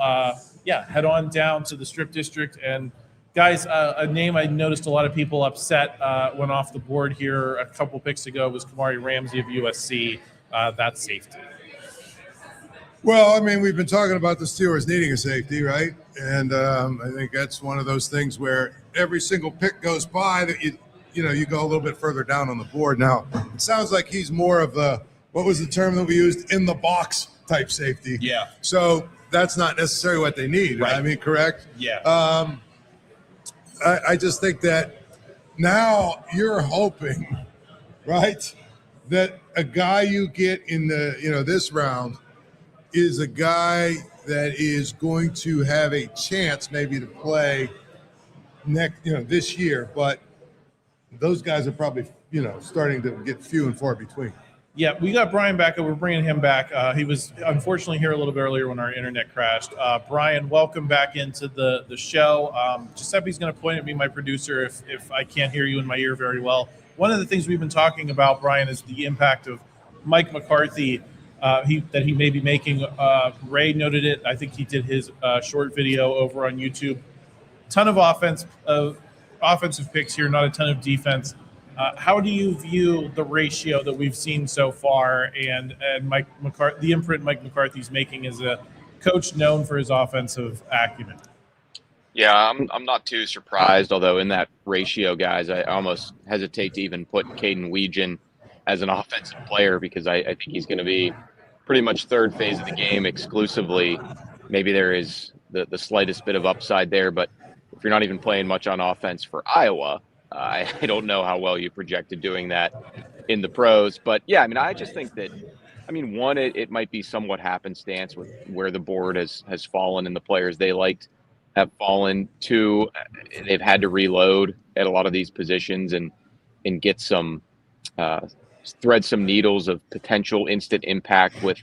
head on down to the Strip District. And, guys, a name I noticed a lot of people upset went off the board here a couple picks ago was Kamari Ramsey of USC. That's safety. Well, we've been talking about the Steelers needing a safety, right? And I think that's one of those things where every single pick goes by that you go a little bit further down on the board. Now, it sounds like he's more of what was the term that we used, in the box type safety. Yeah. So that's not necessarily what they need. Right? Correct? Yeah. I just think that now you're hoping, right, that a guy you get in the this round is a guy that is going to have a chance maybe to play this year, but those guys are probably starting to get few and far between. Yeah, we got Brian Batko. We're bringing him back. He was unfortunately here a little bit earlier when our internet crashed. Brian, welcome back into the show. Giuseppe's going to point at me, my producer, if I can't hear you in my ear very well. One of the things we've been talking about, Brian, is the impact of Mike McCarthy that he may be making. Ray noted it. I think he did his short video over on YouTube. Ton of offensive picks here, not a ton of defense. How do you view the ratio that we've seen so far and Mike McCarthy, the imprint Mike McCarthy's making as a coach known for his offensive acumen? Yeah, I'm not too surprised, although in that ratio, guys, I almost hesitate to even put Caden Weegan as an offensive player because I think he's going to be pretty much third phase of the game exclusively. Maybe there is the slightest bit of upside there, but if you're not even playing much on offense for Iowa, I don't know how well you projected doing that in the pros. But, yeah, I just think that, one, it might be somewhat happenstance with where the board has fallen and the players they liked have fallen. Two, they've had to reload at a lot of these positions and get some thread some needles of potential instant impact with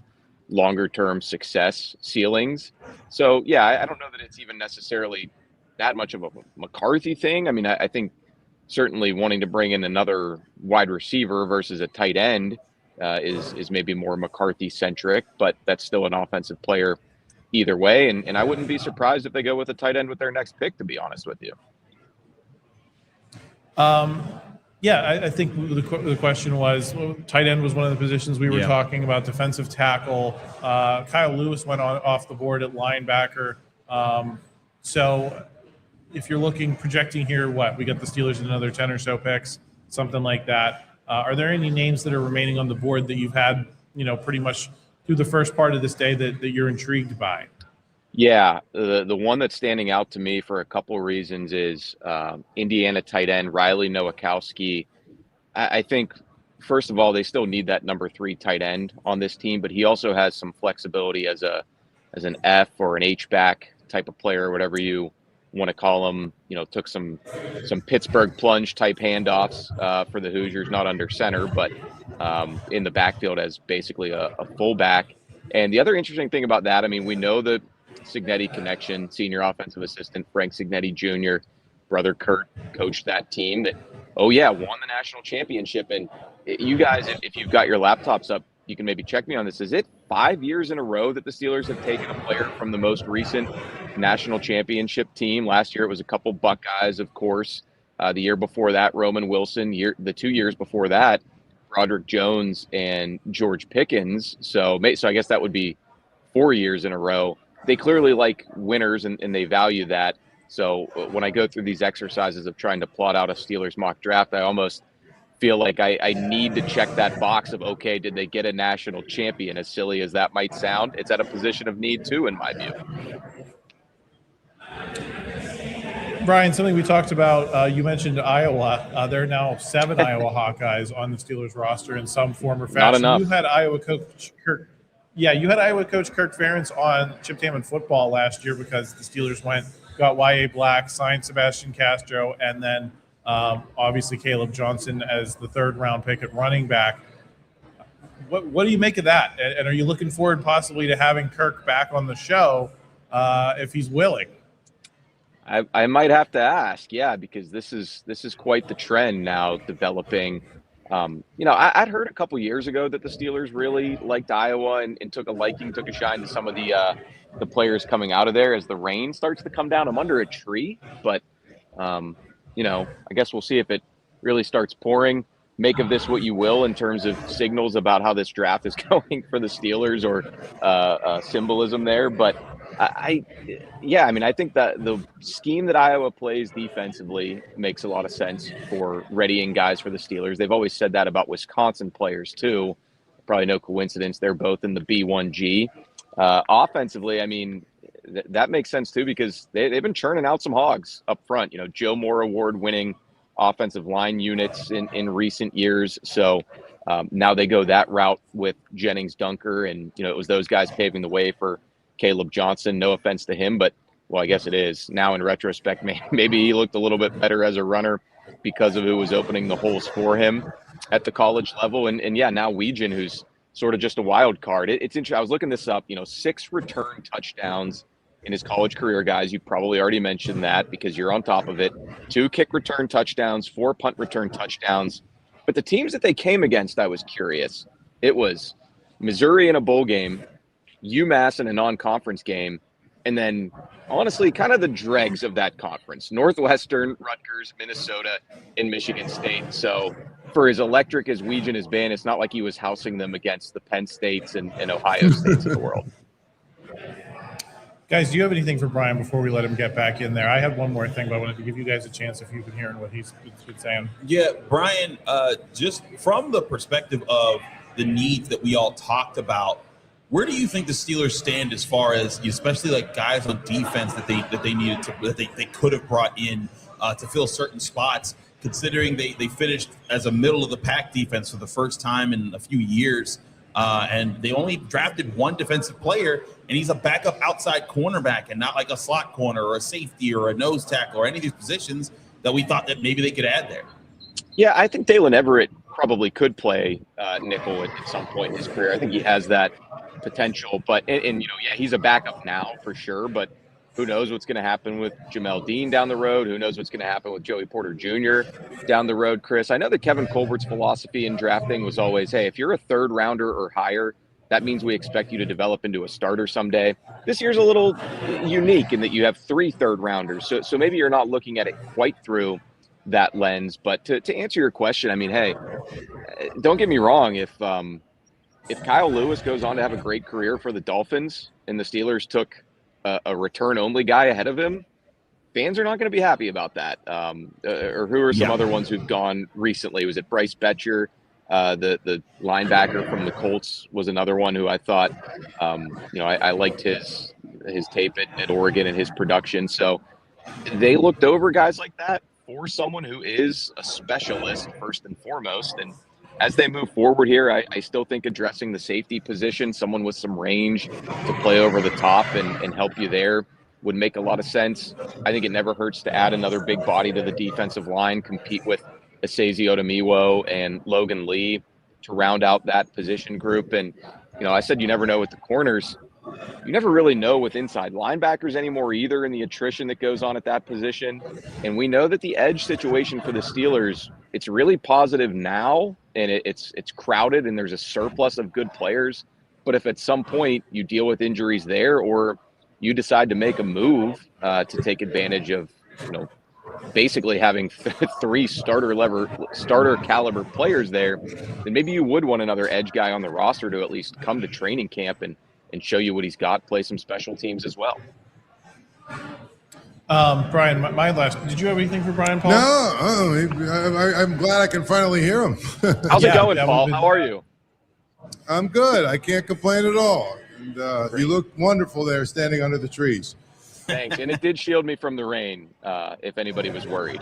longer-term success ceilings. So, yeah, I don't know that it's even necessarily that much of a McCarthy thing. I think certainly wanting to bring in another wide receiver versus a tight end is maybe more McCarthy-centric, but that's still an offensive player either way. And I wouldn't be surprised if they go with a tight end with their next pick, to be honest with you. I think the question was, tight end was one of the positions we were talking about, defensive tackle. Kyle Lewis went off the board at linebacker. if you're projecting here, we got the Steelers in another 10 or so picks, something like that. Are there any names that are remaining on the board that you've had, pretty much through the first part of this day that you're intrigued by? Yeah, the one that's standing out to me for a couple of reasons is Indiana tight end Riley Nowakowski. I think, first of all, they still need that number 3 tight end on this team, but he also has some flexibility as an F or an H-back type of player, whatever you want to call him. Took some Pittsburgh plunge type handoffs for the Hoosiers, not under center, but in the backfield as basically a fullback. And the other interesting thing about that, we know the Cignetti connection, senior offensive assistant Frank Cignetti Jr., brother Kurt, coached that team that, won the national championship. And you guys, if you've got your laptops up, you can maybe check me on this. Is it 5 years in a row that the Steelers have taken a player from the most recent national championship team? Last year it was a couple Buckeyes, of course. The year before that, Roman Wilson. The 2 years before that, Broderick Jones and George Pickens. So I guess that would be 4 years in a row. They clearly like winners and they value that. So when I go through these exercises of trying to plot out a Steelers mock draft, I almost feel like I need to check that box of, okay, did they get a national champion? As silly as that might sound, it's at a position of need too, in my view. Brian, something we talked about, you mentioned Iowa. There are now 7 Iowa Hawkeyes on the Steelers roster in some form or fashion. Not enough. You had Iowa coach Kirk Ferentz on Chip Taman football last year because the Steelers got Y.A. Black, signed Sebastian Castro, and then obviously Caleb Johnson as the 3rd round pick at running back. What do you make of that? And are you looking forward possibly to having Kirk back on the show if he's willing? I might have to ask, because this is quite the trend now developing. I'd heard a couple years ago that the Steelers really liked Iowa and took a shine to some of the players coming out of there as the rain starts to come down. I'm under a tree, but I guess we'll see if it really starts pouring. Make of this what you will in terms of signals about how this draft is going for the Steelers or symbolism there. But I think that the scheme that Iowa plays defensively makes a lot of sense for readying guys for the Steelers. They've always said that about Wisconsin players too. Probably no coincidence. They're both in the B1G. Offensively, that makes sense too because they've been churning out some hogs up front. Joe Moore award-winning offensive line units in recent years. So now they go that route with Jennings, Dunker, and it was those guys paving the way for Caleb Johnson. No offense to him, but I guess it is. Now in retrospect, maybe he looked a little bit better as a runner because of who was opening the holes for him at the college level. And now Weegan, who's sort of just a wild card. It's interesting. I was looking this up, 6 return touchdowns in his college career, guys. You probably already mentioned that because you're on top of it. 2 kick return touchdowns, 4 punt return touchdowns. But the teams that they came against, I was curious. It was Missouri in a bowl game, UMass in a non-conference game, and then honestly kind of the dregs of that conference: Northwestern, Rutgers, Minnesota, and Michigan State. So for as electric as Weegan has been, it's not like he was housing them against the Penn States and Ohio States of the world. Guys, do you have anything for Brian before we let him get back in there? I have one more thing, but I wanted to give you guys a chance if you've been hearing what he's been saying. Yeah, Brian, just from the perspective of the needs that we all talked about, where do you think the Steelers stand as far as, especially like guys on defense that they needed to, that they could have brought in to fill certain spots, considering they finished as a middle of the pack defense for the first time in a few years, and they only drafted 1 defensive player, and he's a backup outside cornerback and not like a slot corner or a safety or a nose tackle or any of these positions that we thought that maybe they could add there. Yeah, I think Daylen Everette probably could play nickel at some point in his career. I think he has that potential, but he's a backup now for sure, but who knows what's going to happen with Jamel Dean down the road? Who knows what's going to happen with Joey Porter Jr. down the road, Chris? I know that Kevin Colbert's philosophy in drafting was always, hey, if you're a 3rd rounder or higher, that means we expect you to develop into a starter someday. This year's a little unique in that you have 3 3rd rounders, so maybe you're not looking at it quite through that lens. But to answer your question, hey, don't get me wrong, if Kyle Lewis goes on to have a great career for the Dolphins and the Steelers took a return-only guy ahead of him, fans are not going to be happy about that. Or who are some other ones who've gone recently? Was it Bryce Betcher? The linebacker from the Colts was another one who I thought, I liked his tape at Oregon and his production. So they looked over guys like that for someone who is a specialist first and foremost. And as they move forward here, I still think addressing the safety position, someone with some range to play over the top and help you there would make a lot of sense. I think it never hurts to add another big body to the defensive line, compete with Esezi Otomiwo and Logan Lee to round out that position group. And, I said you never know with the corners. You never really know with inside linebackers anymore either in the attrition that goes on at that position. And we know that the edge situation for the Steelers, it's really positive now, and it's crowded and there's a surplus of good players. But if at some point you deal with injuries there, or you decide to make a move to take advantage of, basically having three starter caliber players there, then maybe you would want another edge guy on the roster to at least come to training camp and show you what he's got, play some special teams as well. Brian, my last. Did you have anything for Brian, Paul? No, I'm glad I can finally hear him. How's it going, Paul? How are you? I'm good. I can't complain at all. And you look wonderful there, standing under the trees. Thanks, and it did shield me from the rain, if anybody was worried.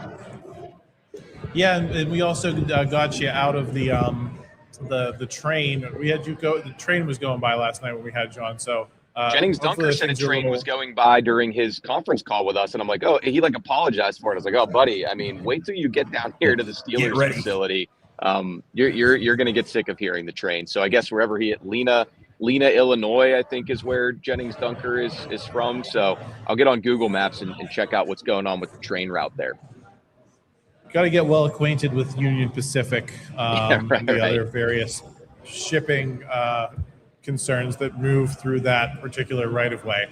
Yeah, and we also got you out of the train. We had you go. The train was going by last night when we had John. So Jennings Dunker said a train was going by during his conference call with us, and I'm like, oh, he apologized for it. I was like, oh, buddy, wait till you get down here to the Steelers facility. You're going to get sick of hearing the train. So I guess wherever Lena, Illinois, I think is where Jennings Dunker is from. So I'll get on Google Maps and check out what's going on with the train route there. Got to get well acquainted with Union Pacific and the other various shipping concerns that move through that particular right-of-way.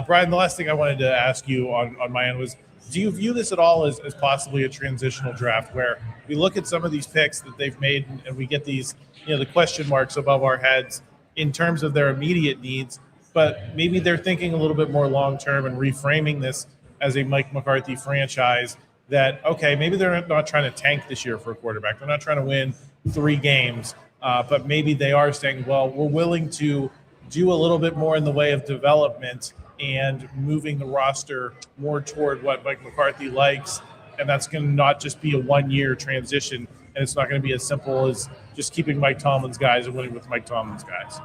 Brian, the last thing I wanted to ask you on my end was, do you view this at all as possibly a transitional draft where we look at some of these picks that they've made and we get these, the question marks above our heads in terms of their immediate needs, but maybe they're thinking a little bit more long-term and reframing this as a Mike McCarthy franchise that, okay, maybe they're not trying to tank this year for a quarterback. They're not trying to win 3 games, but maybe they are saying, well, we're willing to do a little bit more in the way of development and moving the roster more toward what Mike McCarthy likes. And that's going to not just be a 1-year transition. And it's not going to be as simple as just keeping Mike Tomlin's guys and winning with Mike Tomlin's guys.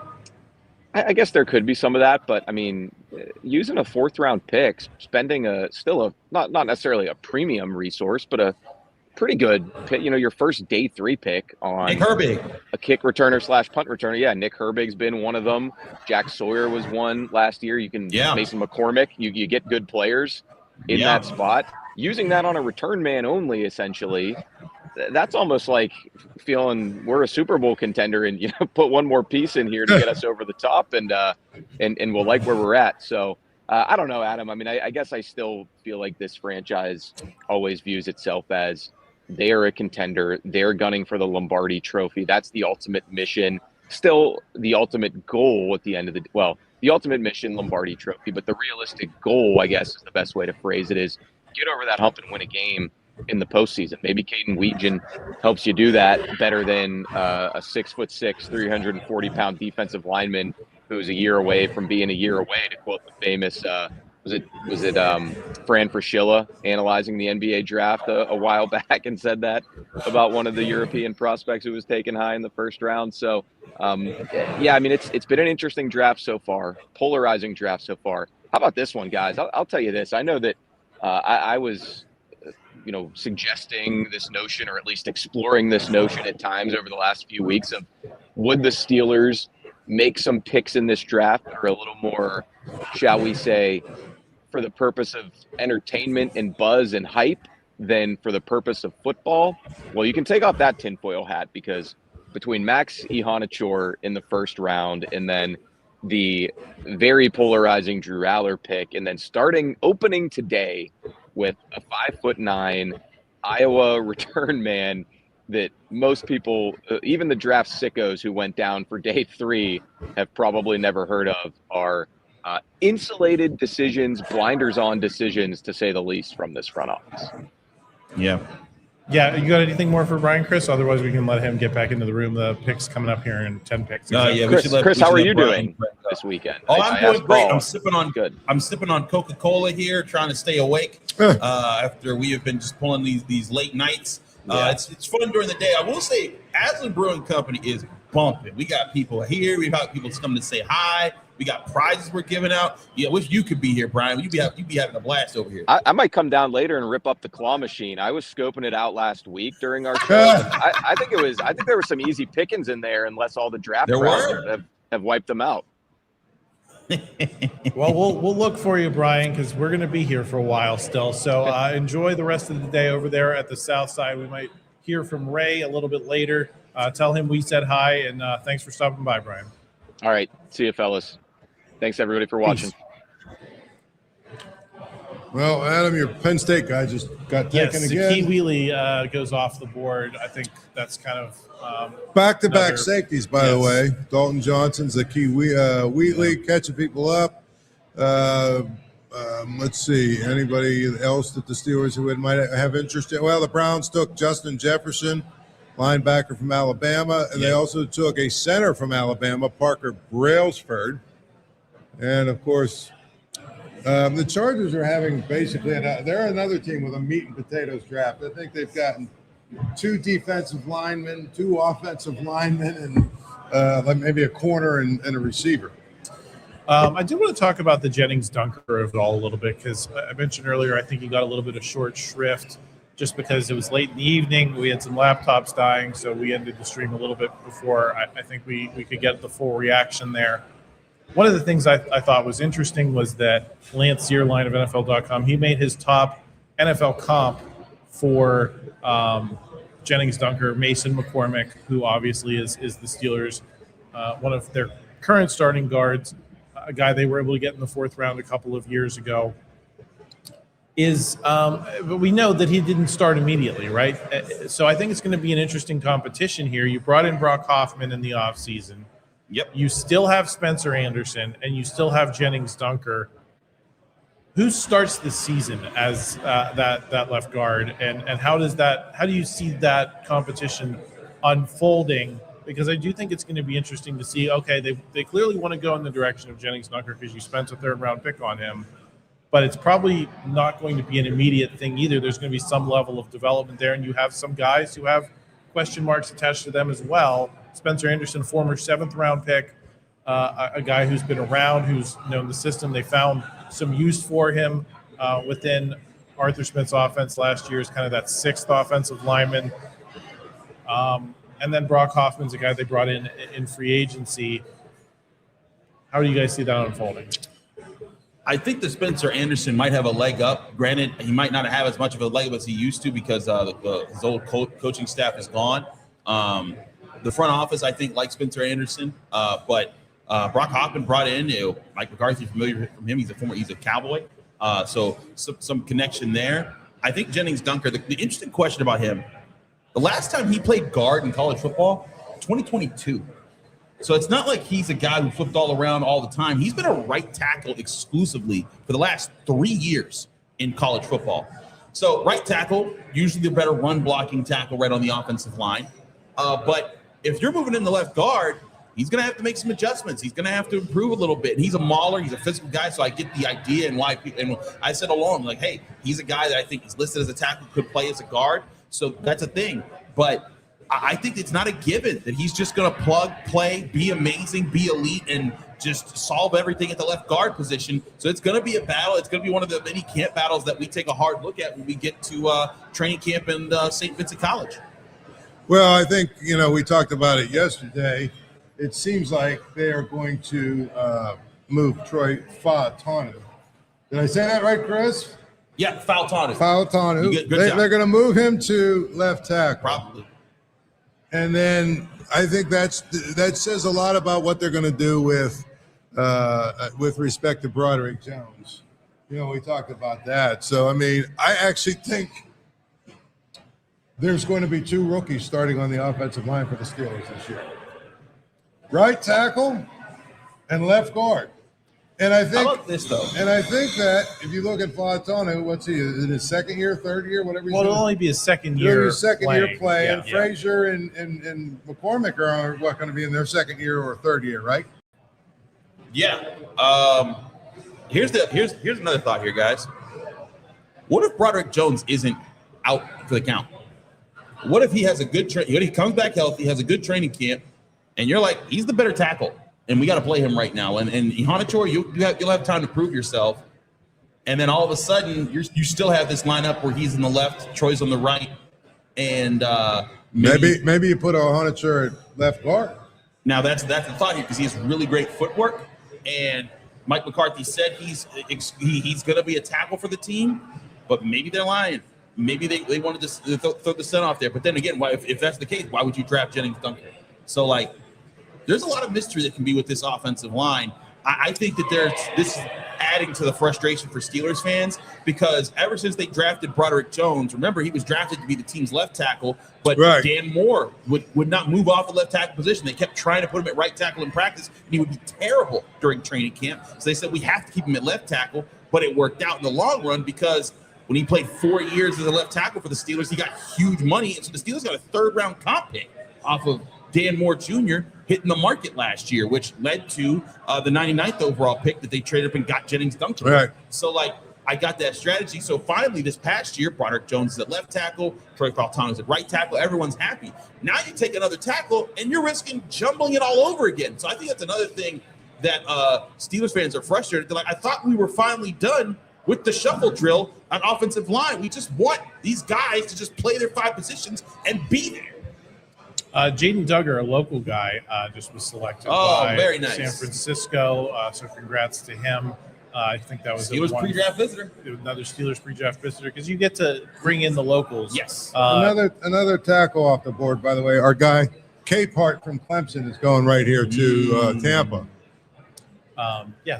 I guess there could be some of that, but using a 4th-round pick, spending not necessarily a premium resource, but a pretty good pick, your first day 3 pick on Nick Herbig, a kick returner / punt returner. Yeah, Nick Herbig's been one of them. Jack Sawyer was one last year. You can Mason McCormick. You get good players in that spot. Using that on a return man only, essentially, that's almost like feeling we're a Super Bowl contender and put one more piece in here to get us over the top and we'll like where we're at. So I don't know, Adam. I guess I still feel like this franchise always views itself as they are a contender. They're gunning for the Lombardi Trophy. That's the ultimate mission. Still the ultimate goal at the end of the ultimate mission, Lombardi Trophy. But the realistic goal, I guess, is the best way to phrase it, is get over that hump and win a game in the postseason. Maybe Caden Wheaton helps you do that better than a 6'6", 340-pound defensive lineman who's a year away from being a year away, to quote the famous was it Fran Fraschilla analyzing the NBA draft a while back and said that about one of the European prospects who was taken high in the first round. So it's been an interesting draft so far, polarizing draft so far. How about this one, guys? I'll tell you this. I know that I was suggesting this notion, or at least exploring this notion at times over the last few weeks, of would the Steelers make some picks in this draft that are a little more, shall we say, for the purpose of entertainment and buzz and hype than for the purpose of football? Well, you can take off that tinfoil hat, because between Max Iheanachor in the first round and then the very polarizing Drew Allar pick, and then opening today with a 5'9" Iowa return man that most people, even the draft sickos who went down for day 3, have probably never heard of, are Insulated decisions, blinders on decisions, to say the least, from this front office. Yeah. Yeah, you got anything more for Brian, Chris? Otherwise, we can let him get back into the room. The picks coming up here in 10 picks. Chris, how are you doing this weekend? I'm doing great. I'm sipping on Coca-Cola here, trying to stay awake after we have been just pulling these late nights. It's fun during the day. I will say, Aslin Brewing Company is bumping. We got people here. We've got people coming to say hi. We got prizes we're giving out. Yeah, wish you could be here, Brian. You'd be having a blast over here. I might come down later and rip up the claw machine. I was scoping it out last week during our show. I think there were some easy pickings in there, unless all the draft rounds have wiped them out. Well, we'll look for you, Brian, because we're going to be here for a while still. So enjoy the rest of the day over there at the South Side. We might hear from Ray a little bit later. Tell him we said hi, and thanks for stopping by, Brian. All right. See you, fellas. Thanks, everybody, for watching. Peace. Well, Adam, your Penn State guy just got taken again. Key Wheatley goes off the board. I think that's kind of back-to-back safeties, by the way. Dalton Johnson's a key. Wheatley catching people up. Let's see. Anybody else that the Steelers who might have interest in? Well, the Browns took Justin Jefferson, linebacker from Alabama, and they also took a center from Alabama, Parker Brailsford. And, of course, the Chargers are having basically they're another team with a meat and potatoes draft. I think they've gotten 2 defensive linemen, 2 offensive linemen, and like maybe a corner and a receiver. I do want to talk about the Jennings Dunker of it all a little bit, because I mentioned earlier I think he got a little bit of short shrift just because it was late in the evening. We had some laptops dying, so we ended the stream a little bit before I think we could get the full reaction there. One of the things I thought was interesting was that Lance Zierlein of NFL.com, he made his top NFL comp for Jennings Dunker, Mason McCormick, who obviously is the Steelers' one of their current starting guards, a guy they were able to get in the 4th round a couple of years ago. But we know that he didn't start immediately, right? So I think it's going to be an interesting competition here. You brought in Brock Hoffman in the offseason. Yep. You still have Spencer Anderson, and you still have Jennings Dunker. Who starts the season as that left guard, and how do you see that competition unfolding? Because I do think it's going to be interesting to see. Okay, they clearly want to go in the direction of Jennings Dunker because you spent a 3rd round pick on him, but it's probably not going to be an immediate thing either. There's going to be some level of development there, and you have some guys who have question marks attached to them as well. Spencer Anderson, former 7th round pick, a guy who's been around, who's known the system. They found some use for him within Arthur Smith's offense last year as kind of that 6th offensive lineman. And then Brock Hoffman's a guy they brought in free agency. How do you guys see that unfolding? I think that Spencer Anderson might have a leg up. Granted, he might not have as much of a leg up as he used to because his old coaching staff is gone. The front office, I think, likes Spencer Anderson, but Brock Hoffman brought in Mike McCarthy, familiar from him. He's a Cowboy, so some connection there. I think Jennings Dunker. The interesting question about him: the last time he played guard in college football, 2022. So it's not like he's a guy who flipped all around all the time. He's been a right tackle exclusively for the last 3 years in college football. So right tackle, usually the better run blocking tackle right on the offensive line. But if you're moving in the left guard, he's going to have to make some adjustments. He's going to have to improve a little bit. And he's a mauler. He's a physical guy. So I get the idea and why people, and I said along, like, hey, he's a guy that I think is listed as a tackle, could play as a guard. So that's a thing. But I think it's not a given that he's just going to plug, play, be amazing, be elite, and just solve everything at the left guard position. So it's going to be a battle. It's going to be one of the many camp battles that we take a hard look at when we get to training camp in St. Vincent College. Well, I think, we talked about it yesterday. It seems like they are going to move Troy Fautanu. Did I say that right, Chris? Yeah, Fautanu. Good they're going to move him to left tackle. Probably. And then I think that says a lot about what they're going to do with respect to Broderick Jones. We talked about that. So, I actually think there's going to be 2 rookies starting on the offensive line for the Steelers this year. Right tackle and left guard. And I think How about this though? And I think that if you look at Fautanu, what's he in his second year, third year, whatever? Well, it'll only be his second year. Year playing. Yeah. Frazier and McCormick are going to be in their second year or third year, right? Yeah. Here's another thought here, guys. What if Broderick Jones isn't out for the count? What if he has a good he comes back healthy, has a good training camp, and you're like, he's the better tackle, and we got to play him right now. And Iheanachor, you'll have time to prove yourself. And then all of a sudden, you still have this lineup where he's in the left, Troy's on the right, and maybe you put Iheanachor at left guard. Now that's the thought here, because he has really great footwork, and Mike McCarthy said he's going to be a tackle for the team, but maybe they're lying. Maybe they wanted to throw the cent off there. But then again, if that's the case, why would you draft Jennings Duncan? So, like, there's a lot of mystery that can be with this offensive line. I think that this is adding to the frustration for Steelers fans, because ever since they drafted Broderick Jones, remember, he was drafted to be the team's left tackle, but right. Dan Moore would not move off the left tackle position. They kept trying to put him at right tackle in practice, and he would be terrible during training camp. So they said, we have to keep him at left tackle, but it worked out in the long run, because when he played 4 years as a left tackle for the Steelers, he got huge money, and so the Steelers got a third-round comp pick off of Dan Moore Jr. hitting the market last year, which led to the 99th overall pick that they traded up and got Jennings Duncan. Right. So, like, I got that strategy. So finally, this past year, Broderick Jones is at left tackle, Troy Fautanu is at right tackle. Everyone's happy. Now you take another tackle, and you're risking jumbling it all over again. So I think that's another thing that Steelers fans are frustrated. They're like, I thought we were finally done with the shuffle drill on offensive line. We just want these guys to just play their 5 positions and be there. Jaden Duggar, a local guy, just was selected by very nice. San Francisco. So congrats to him. I think that was Steelers pre-draft visitor. Another Steelers pre-draft visitor, because you get to bring in the locals. Yes. Another tackle off the board, by the way. Our guy, Capehart from Clemson, is going right here to Tampa.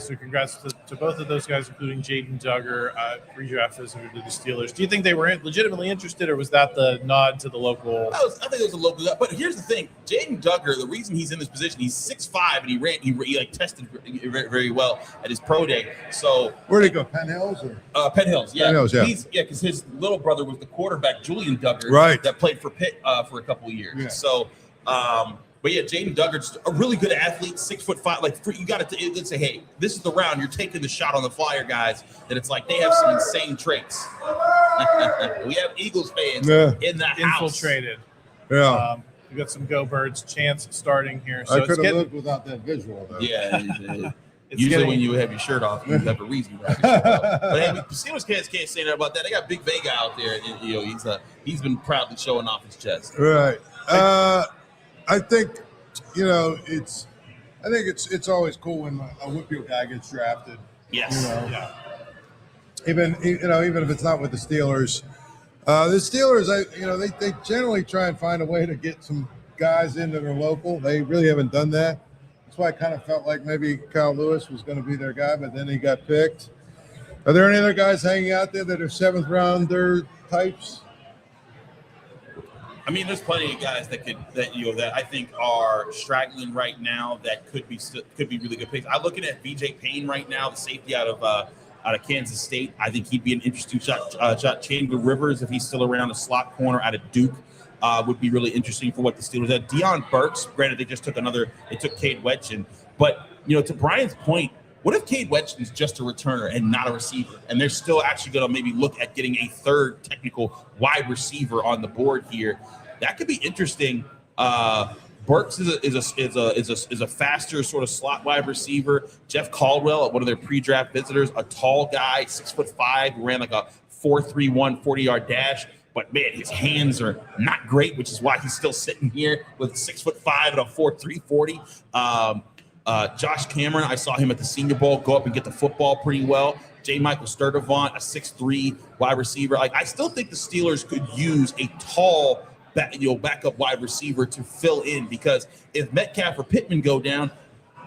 So congrats to both of those guys, including Jaden Duggar, pre-draft visitor to the Steelers. Do you think they were legitimately interested, or was that the nod to the local? I think it was a local guy. But here's the thing. Jaden Duggar, the reason he's in this position, he's 6'5", and he tested very, very well at his pro day. So where'd he go, Penn Hills? Or? Penn Hills, yeah. Penn Hills, yeah. Because his little brother was the quarterback, Julian Duggar, right, that played for Pitt for a couple of years. Yeah. So, but yeah, Jaden Duggar's a really good athlete, 6'5". Like, you got to let's say, hey, this is the round. You're taking the shot on the flyer guys. That it's like they have some insane traits. We have Eagles fans in the house. Infiltrated. Yeah. We got some Go Birds chants starting here. So I could have lived without that visual, though. Yeah. Usually when you have your shirt off, you have a reason to have your shirt off. But hey, Steelers fans can't say that about that. They got Big Vega out there. And, he's been proudly showing off his chest. Right. I think, it's always cool when a Whitfield guy gets drafted. Yes. Yeah. Even if it's not with the Steelers. The Steelers, they generally try and find a way to get some guys into their local. They really haven't done that. That's why I kind of felt like maybe Kyle Lewis was going to be their guy, but then he got picked. Are there any other guys hanging out there that are 7th rounder types? I mean, there's plenty of guys that I think are straggling right now that could be really good picks. I'm looking at BJ Payne right now, the safety out of Kansas State. I think he'd be an interesting shot. Chandler Rivers, if he's still around, a slot corner out of Duke, would be really interesting for what the Steelers had. Deion Burks, granted, they took Cade Wetchen, but to Brian's point, what if Cade Wetchen is just a returner and not a receiver? And they're still actually going to maybe look at getting a third technical wide receiver on the board here. That could be interesting. Burks is a faster sort of slot wide receiver. Jeff Caldwell, one of their pre-draft visitors, a tall guy, 6'5", who ran like a 4.31 40-yard dash. But man, his hands are not great, which is why he's still sitting here with 6'5" and a 4.3 40. Josh Cameron, I saw him at the Senior Bowl go up and get the football pretty well. J. Michael Sturdivant, a 6'3" wide receiver. Like, I still think the Steelers could use a tall backup wide receiver to fill in, because if Metcalf or Pittman go down,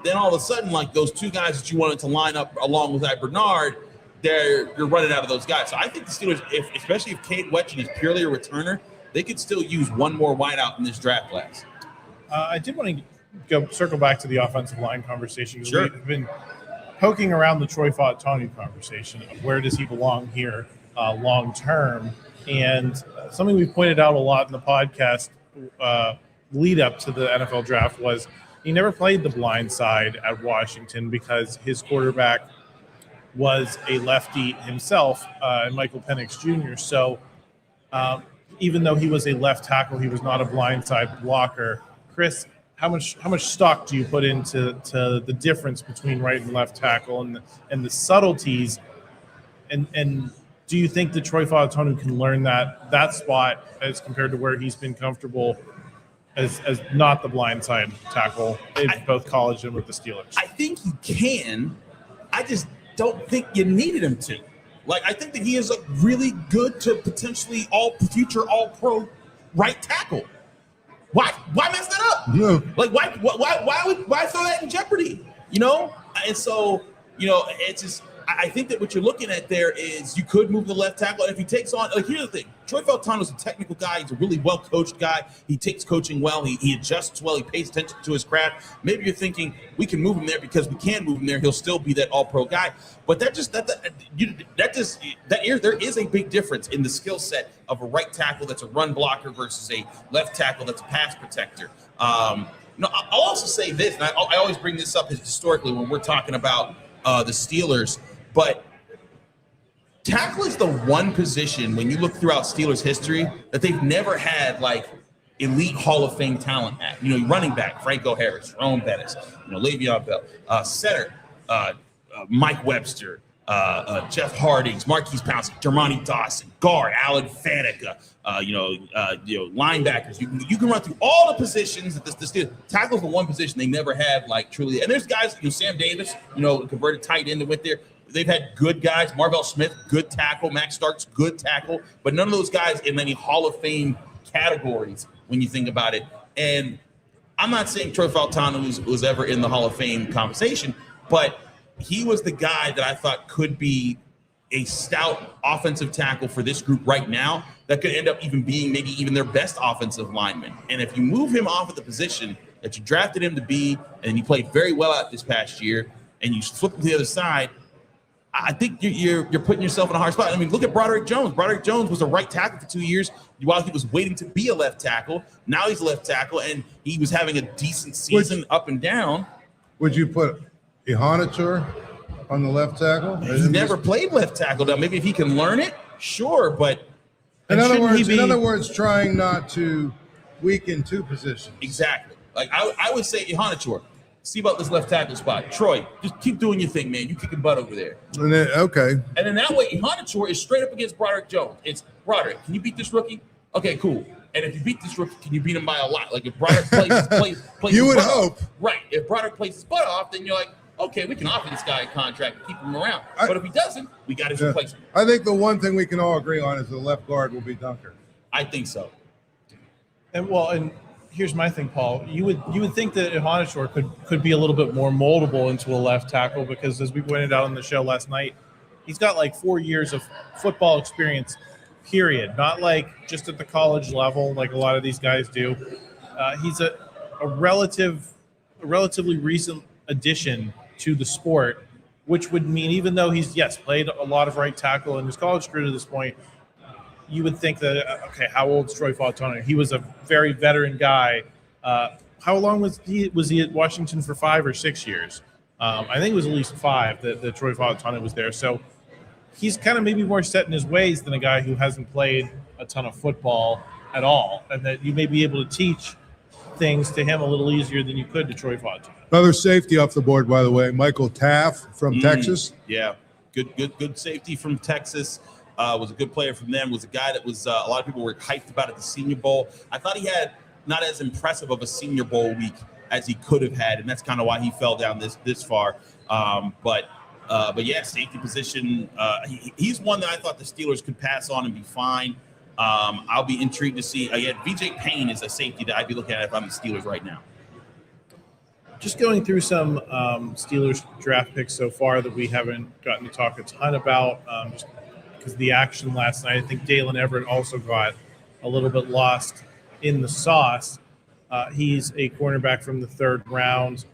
then all of a sudden, like, those two guys that you wanted to line up along with Bernard, you're running out of those guys. So I think the Steelers, especially if Cade Wetchen is purely a returner, they could still use one more wideout in this draft class. I did want to circle back to the offensive line conversation. Sure. We've been poking around the Troy Fautanu conversation of where does he belong here long term, and something we pointed out a lot in the podcast lead up to the NFL draft was he never played the blind side at Washington because his quarterback was a lefty himself, Michael Penix Jr. So even though he was a left tackle, he was not a blind side blocker. Chris, how much stock do you put into the difference between right and left tackle and the subtleties? And do you think that Troy Fautanu can learn that spot as compared to where he's been comfortable as not the blind side tackle in both college and with the Steelers? I think he can. I just don't think you needed him to. Like, I think that he is a really good to potentially future all-pro right tackle. Why mess that up? Yeah. Like, why throw that in jeopardy? You know? And so, you know, it's just, I think that what you're looking at there is you could move the left tackle. And if he takes on, like, here's the thing. Troy Fautanu is a technical guy. He's a really well-coached guy. He takes coaching well. He adjusts well. He pays attention to his craft. Maybe you're thinking we can move him there because we can move him there. He'll still be that all-pro guy. But there is a big difference in the skill set of a right tackle that's a run blocker versus a left tackle that's a pass protector. I'll also say this, and I always bring this up historically when we're talking about the Steelers, but tackle is the one position when you look throughout Steelers history that they've never had like elite Hall of Fame talent at. You know, running back, Franco Harris, Jerome Bettis, Le'Veon Bell, center, Mike Webster, Jeff Hardings, Marquise Pouncey, Jermani Dawson, guard, Alan Faneca, linebackers. You can run through all the positions that the Steelers. Tackle is the one position they never had like truly. And there's guys, Sam Davis, converted tight end that went there. They've had good guys. Marvell Smith, good tackle. Max Starks, good tackle. But none of those guys in any Hall of Fame categories when you think about it. And I'm not saying Troy Fautanu was ever in the Hall of Fame conversation, but he was the guy that I thought could be a stout offensive tackle for this group right now that could end up even being maybe even their best offensive lineman. And if you move him off of the position that you drafted him to be, and he played very well out this past year, and you flip him to the other side, I think you're putting yourself in a hard spot. I mean, look at Broderick Jones. Broderick Jones was a right tackle for 2 years while he was waiting to be a left tackle. Now he's a left tackle, and he was having a decent season up and down. Would you put Iheanachor on the left tackle? He never played left tackle. Now, maybe if he can learn it, sure, but in other words, trying not to weaken two positions. Exactly. Like I would say Iheanachor. See about this left tackle spot. Troy, just keep doing your thing, man. You kicking butt over there. And then, okay. And then that way, Iheanachor is straight up against Broderick Jones. It's Broderick, can you beat this rookie? Okay, cool. And if you beat this rookie, can you beat him by a lot? Like if Broderick plays you would hope. Right. If Broderick plays his butt off, then you're like, okay, we can offer this guy a contract and keep him around. But if he doesn't, we got his replacement. I think the one thing we can all agree on is the left guard will be Dunker. I think so. And here's my thing, Paul. You would think that Iheanachor could be a little bit more moldable into a left tackle because, as we pointed out on the show last night, he's got like 4 years of football experience, period. Not like just at the college level like a lot of these guys do. He's a relatively recent addition to the sport, which would mean even though he's, played a lot of right tackle in his college career to this point, you would think that, okay, how old is Troy Fautanu? He was a very veteran guy. How long was he at Washington for 5 or 6 years? I think it was at least 5 that Troy Fautanu was there. So he's kind of maybe more set in his ways than a guy who hasn't played a ton of football at all, and that you may be able to teach things to him a little easier than you could to Troy Fautanu. Another safety off the board, by the way, Michael Taft from Texas. Yeah, good safety from Texas. Was a good player from them. Was a guy that was a lot of people were hyped about at the Senior Bowl. I thought he had not as impressive of a Senior Bowl week as he could have had, and that's kind of why he fell down this far. But yeah, safety position. He's one that I thought the Steelers could pass on and be fine. I'll be intrigued to see. VJ Payne is a safety that I'd be looking at if I'm the Steelers right now. Just going through some Steelers draft picks so far that we haven't gotten to talk a ton about, just because of the action last night. I think Daylen Everette also got a little bit lost in the sauce. He's a cornerback from the 3rd round.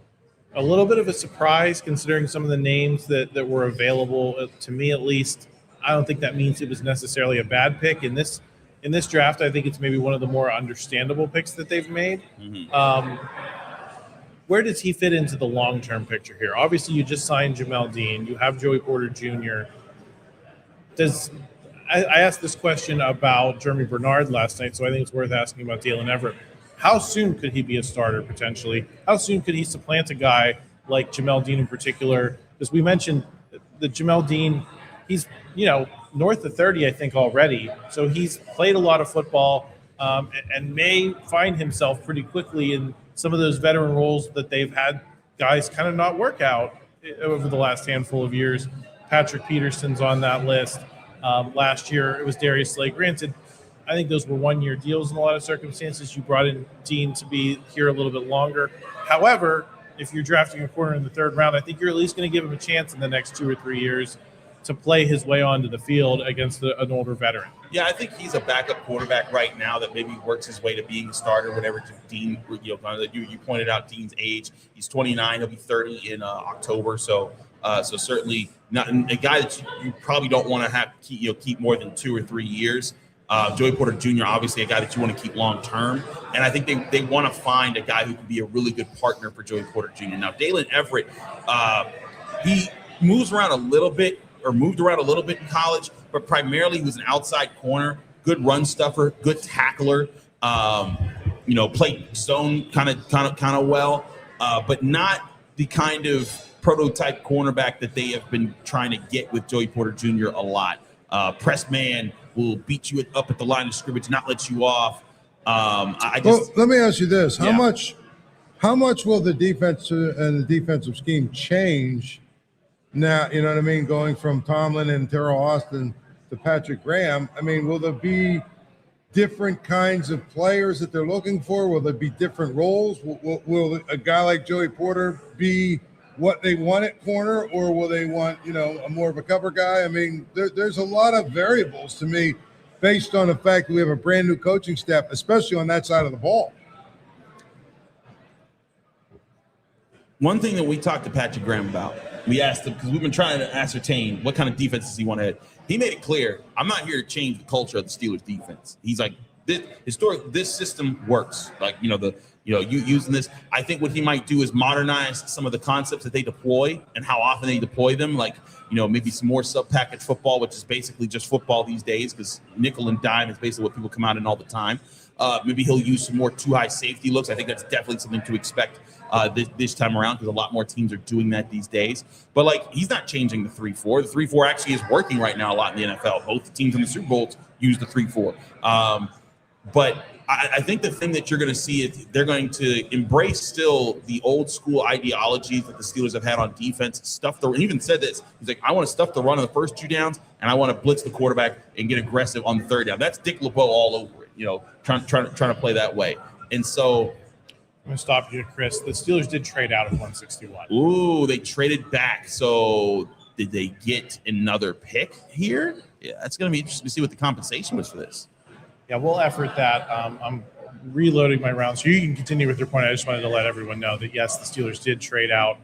a little bit of a surprise considering some of the names that were available to me, at least. I don't think that means it was necessarily a bad pick in this draft. I think it's maybe one of the more understandable picks that they've made. Where does he fit into the long-term picture here? Obviously, you just signed Jamel Dean. You have Joey Porter Jr. I asked this question about Germie Bernard last night, so I think it's worth asking about Daylen Everette. How soon could he be a starter potentially? How soon could he supplant a guy like Jamel Dean in particular? Because we mentioned that Jamel Dean, he's north of 30, I think, already. So he's played a lot of football and may find himself pretty quickly in some of those veteran roles that they've had guys kind of not work out over the last handful of years. Patrick Peterson's on that list. Last year, it was Darius Slay. Granted, I think those were one-year deals in a lot of circumstances. You brought in Dean to be here a little bit longer. However, if you're drafting a corner in the third round, I think you're at least going to give him a chance in the next 2 or 3 years to play his way onto the field against an older veteran. Yeah, I think he's a backup quarterback right now that maybe works his way to being a starter, whatever Dean, you pointed out Dean's age. He's 29. He'll be 30 in October. So certainly not a guy that you probably don't want to have keep more than 2 or 3 years. Joey Porter Jr., obviously a guy that you want to keep long term. And I think they want to find a guy who can be a really good partner for Joey Porter Jr. Now, Daylen Everette, he moved around a little bit in college, but primarily he was an outside corner, good run stuffer, good tackler, played zone kind of well, but not the kind of prototype cornerback that they have been trying to get with Joey Porter Jr. a lot. Press man, will beat you up at the line of scrimmage, not let you off. Let me ask you this: How much will the defense and the defensive scheme change now? You know what I mean? Going from Tomlin and Terrell Austin to Patrick Graham. I mean, will there be different kinds of players that they're looking for? Will there be different roles? Will a guy like Joey Porter be what they want at corner, or will they want, a more of a cover guy? I mean, there's a lot of variables to me based on the fact that we have a brand new coaching staff, especially on that side of the ball. One thing that we talked to Patrick Graham about, we asked him, because we've been trying to ascertain what kind of defense does he want to have. He made it clear, I'm not here to change the culture of the Steelers defense. He's like, this system works. Like, you using this. I think what he might do is modernize some of the concepts that they deploy and how often they deploy them. Like, maybe some more sub-package football, which is basically just football these days because nickel and dime is basically what people come out in all the time. Maybe he'll use some more too-high safety looks. I think that's definitely something to expect this time around because a lot more teams are doing that these days. But, he's not changing the 3-4. The 3-4 actually is working right now a lot in the NFL. Both the teams in the Super Bowl use the 3-4. But I think the thing that you're going to see is they're going to embrace still the old school ideologies that the Steelers have had on defense. He even said this. He's like, I want to stuff the run on the first 2 downs, and I want to blitz the quarterback and get aggressive on the 3rd down. That's Dick LeBeau all over it, trying to play that way. And so I'm going to stop you, Chris. The Steelers did trade out of 161. Ooh, they traded back. So did they get another pick here? Yeah, that's going to be interesting to see what the compensation was for this. Yeah, we'll effort that. I'm reloading my rounds. So you can continue with your point. I just wanted to let everyone know that, yes, the Steelers did trade out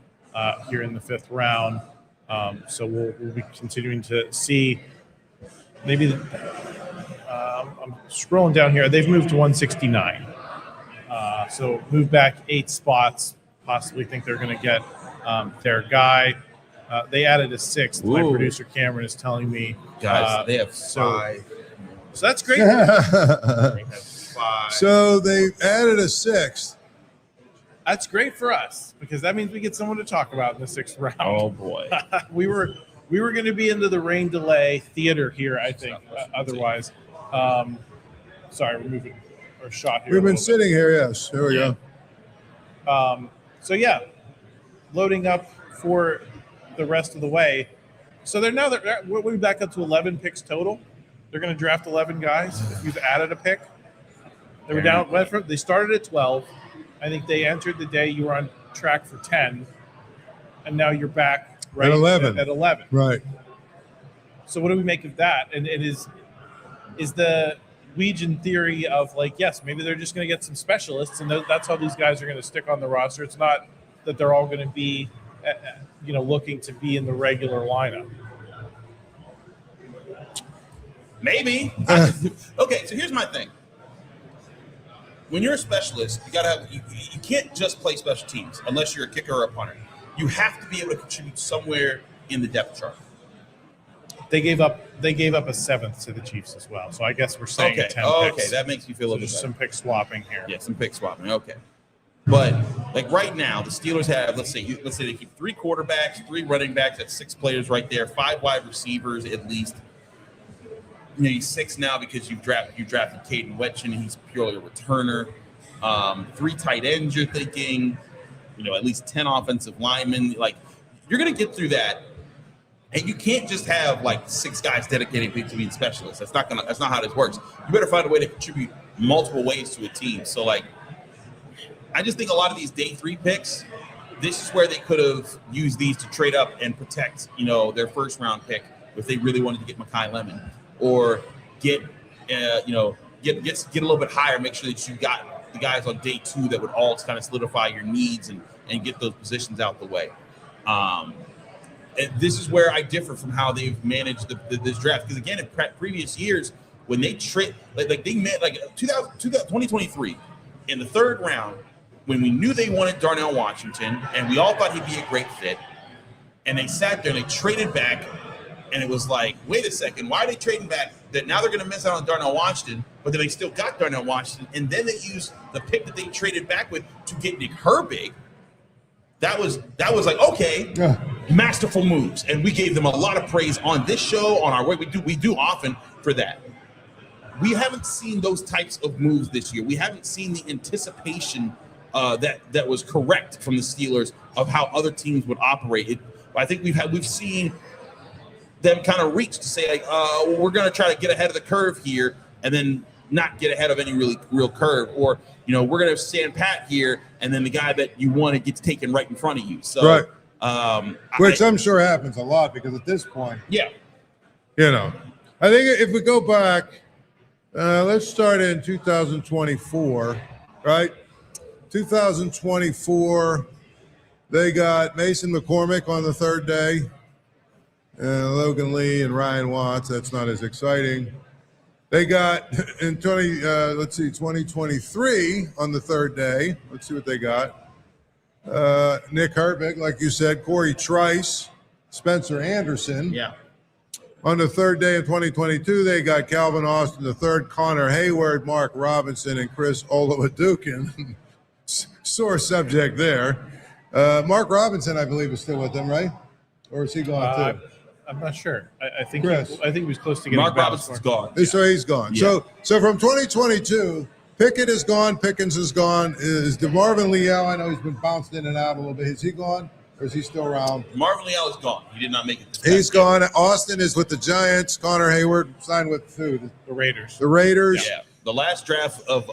here in the 5th round. So we'll be continuing to see maybe I'm scrolling down here. They've moved to 169. So move back 8 spots. Possibly think they're going to get their guy. They added a 6th. My producer Cameron is telling me. Guys, they have 5. So that's great. So they added a 6th. That's great for us because that means we get someone to talk about in the 6th round. Oh boy, we were going to be into the rain delay theater here. I think otherwise. Sorry, we're moving our shot here. We've been sitting here. Yes, here we go. Loading up for the rest of the way. So we're back up to 11 picks total. They're going to draft 11 guys. If you've added a pick, they were down. They started at 12. I think they entered the day you were on track for 10, and now you're back right at 11. At 11, right? So what do we make of that? And it is the Legion theory of yes, maybe they're just going to get some specialists, and that's how these guys are going to stick on the roster. It's not that they're all going to be, looking to be in the regular lineup. Maybe. Okay, so here's my thing. When you're a specialist, you gotta have you can't just play special teams unless you're a kicker or a punter. You have to be able to contribute somewhere in the depth chart. They gave up a seventh to the Chiefs as well. So I guess we're saying 10 picks. Okay, that makes me feel a little bit better. Some pick swapping here. Yeah, some pick swapping. Okay. But like right now, the Steelers have let's say they keep 3 quarterbacks, 3 running backs, that's 6 players right there, 5 wide receivers at least. Maybe 6 now because you drafted Caden Wetchen. He's purely a returner. 3 tight ends you're thinking, at least 10 offensive linemen. Like you're gonna get through that, and you can't just have like 6 guys dedicated to being specialists. That's not how this works. You better find a way to contribute multiple ways to a team. So like, I just think a lot of these day 3 picks, this is where they could have used these to trade up and protect, their first round pick if they really wanted to get Mekhi Lemon. Or get a little bit higher. Make sure that you got the guys on day 2 that would all kind of solidify your needs and get those positions out the way. And this is where I differ from how they've managed this draft. Because again, in previous years, when they trade, they met 2023 in the 3rd round, when we knew they wanted Darnell Washington and we all thought he'd be a great fit, and they sat there and they traded back. And it was like, wait a second, why are they trading back? That now they're going to miss out on Darnell Washington, but then they still got Darnell Washington, and then they used the pick that they traded back with to get Nick Herbig. That was like, okay, masterful moves, and we gave them a lot of praise on this show, on our way. We do often for that. We haven't seen those types of moves this year. We haven't seen the anticipation that was correct from the Steelers of how other teams would operate. I think we've seen them kind of reach to say, like, we're going to try to get ahead of the curve here and then not get ahead of any real curve. Or, we're going to stand pat here, and then the guy that you want to gets taken right in front of you. So, right. Which I'm sure happens a lot because at this point, yeah, I think if we go back, let's start in 2024, right? 2024, they got Mason McCormick on the 3rd day. Logan Lee and Ryan Watts. That's not as exciting. They got in 2023 on the 3rd day. Let's see what they got. Nick Herbig, like you said, Corey Trice, Spencer Anderson. Yeah. On the 3rd day of 2022, they got Calvin Austin the 3rd, Connor Hayward, Mark Robinson, and Chris Olawadukin. Sore subject there. Mark Robinson, I believe, is still with them, right? Or is he gone too? I'm not sure. I think he was close to getting Mark Robinson's gone. So he's gone. Yeah. So from 2022, Pickett is gone. Pickens is gone. Is DeMarvin Leal? I know he's been bounced in and out a little bit. Is he gone, or is he still around? Marvin Leal is gone. He did not make it. He's gone. Austin is with the Giants. Connor Hayward signed with who? The Raiders. The Raiders. Yeah. The last draft of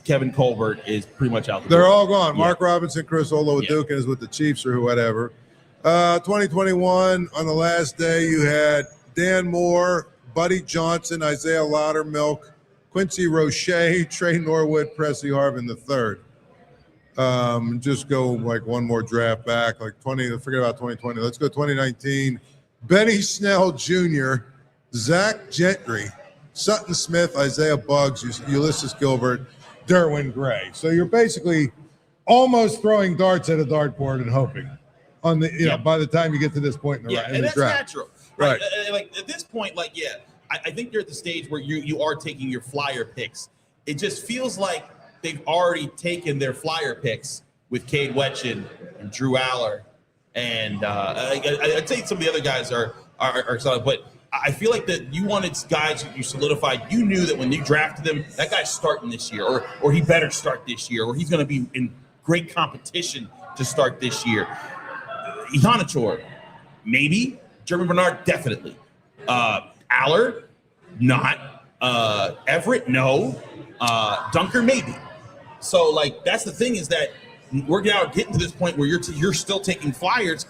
Kevin Colbert is pretty much out. They're all gone. Mark Robinson, Chris Olawadukin is with the Chiefs or whatever. 2021, on the last day, you had Dan Moore, Buddy Johnson, Isaiah Loudermilk, Quincy Roche, Trey Norwood, Presley Harvin III. Just go like one more draft back, like 20. Forget about 2020. Let's go 2019. Benny Snell Jr., Zach Gentry, Sutton Smith, Isaiah Buggs, Ulysses Gilbert, Derwin Gray. So you're basically almost throwing darts at a dartboard and hoping on the by the time you get to this point in the, in and the that's draft. natural, right? Like at this point, like I think you're at the stage where you are taking your flyer picks. It just feels like they've already taken their flyer picks with Cade Wetchen and Drew Allar, and I'd say some of the other guys are solid, but I feel like that you wanted guys that you solidified. You knew that when you drafted them, that guy's starting this year, or he better start this year, or he's going to be in great competition to start this year. Iheanachor, maybe. Germie Bernard, definitely. Allar, not. Everette, no. Dunker, maybe. So, like, that's the thing is that we're now getting to this point where you're still taking flyers.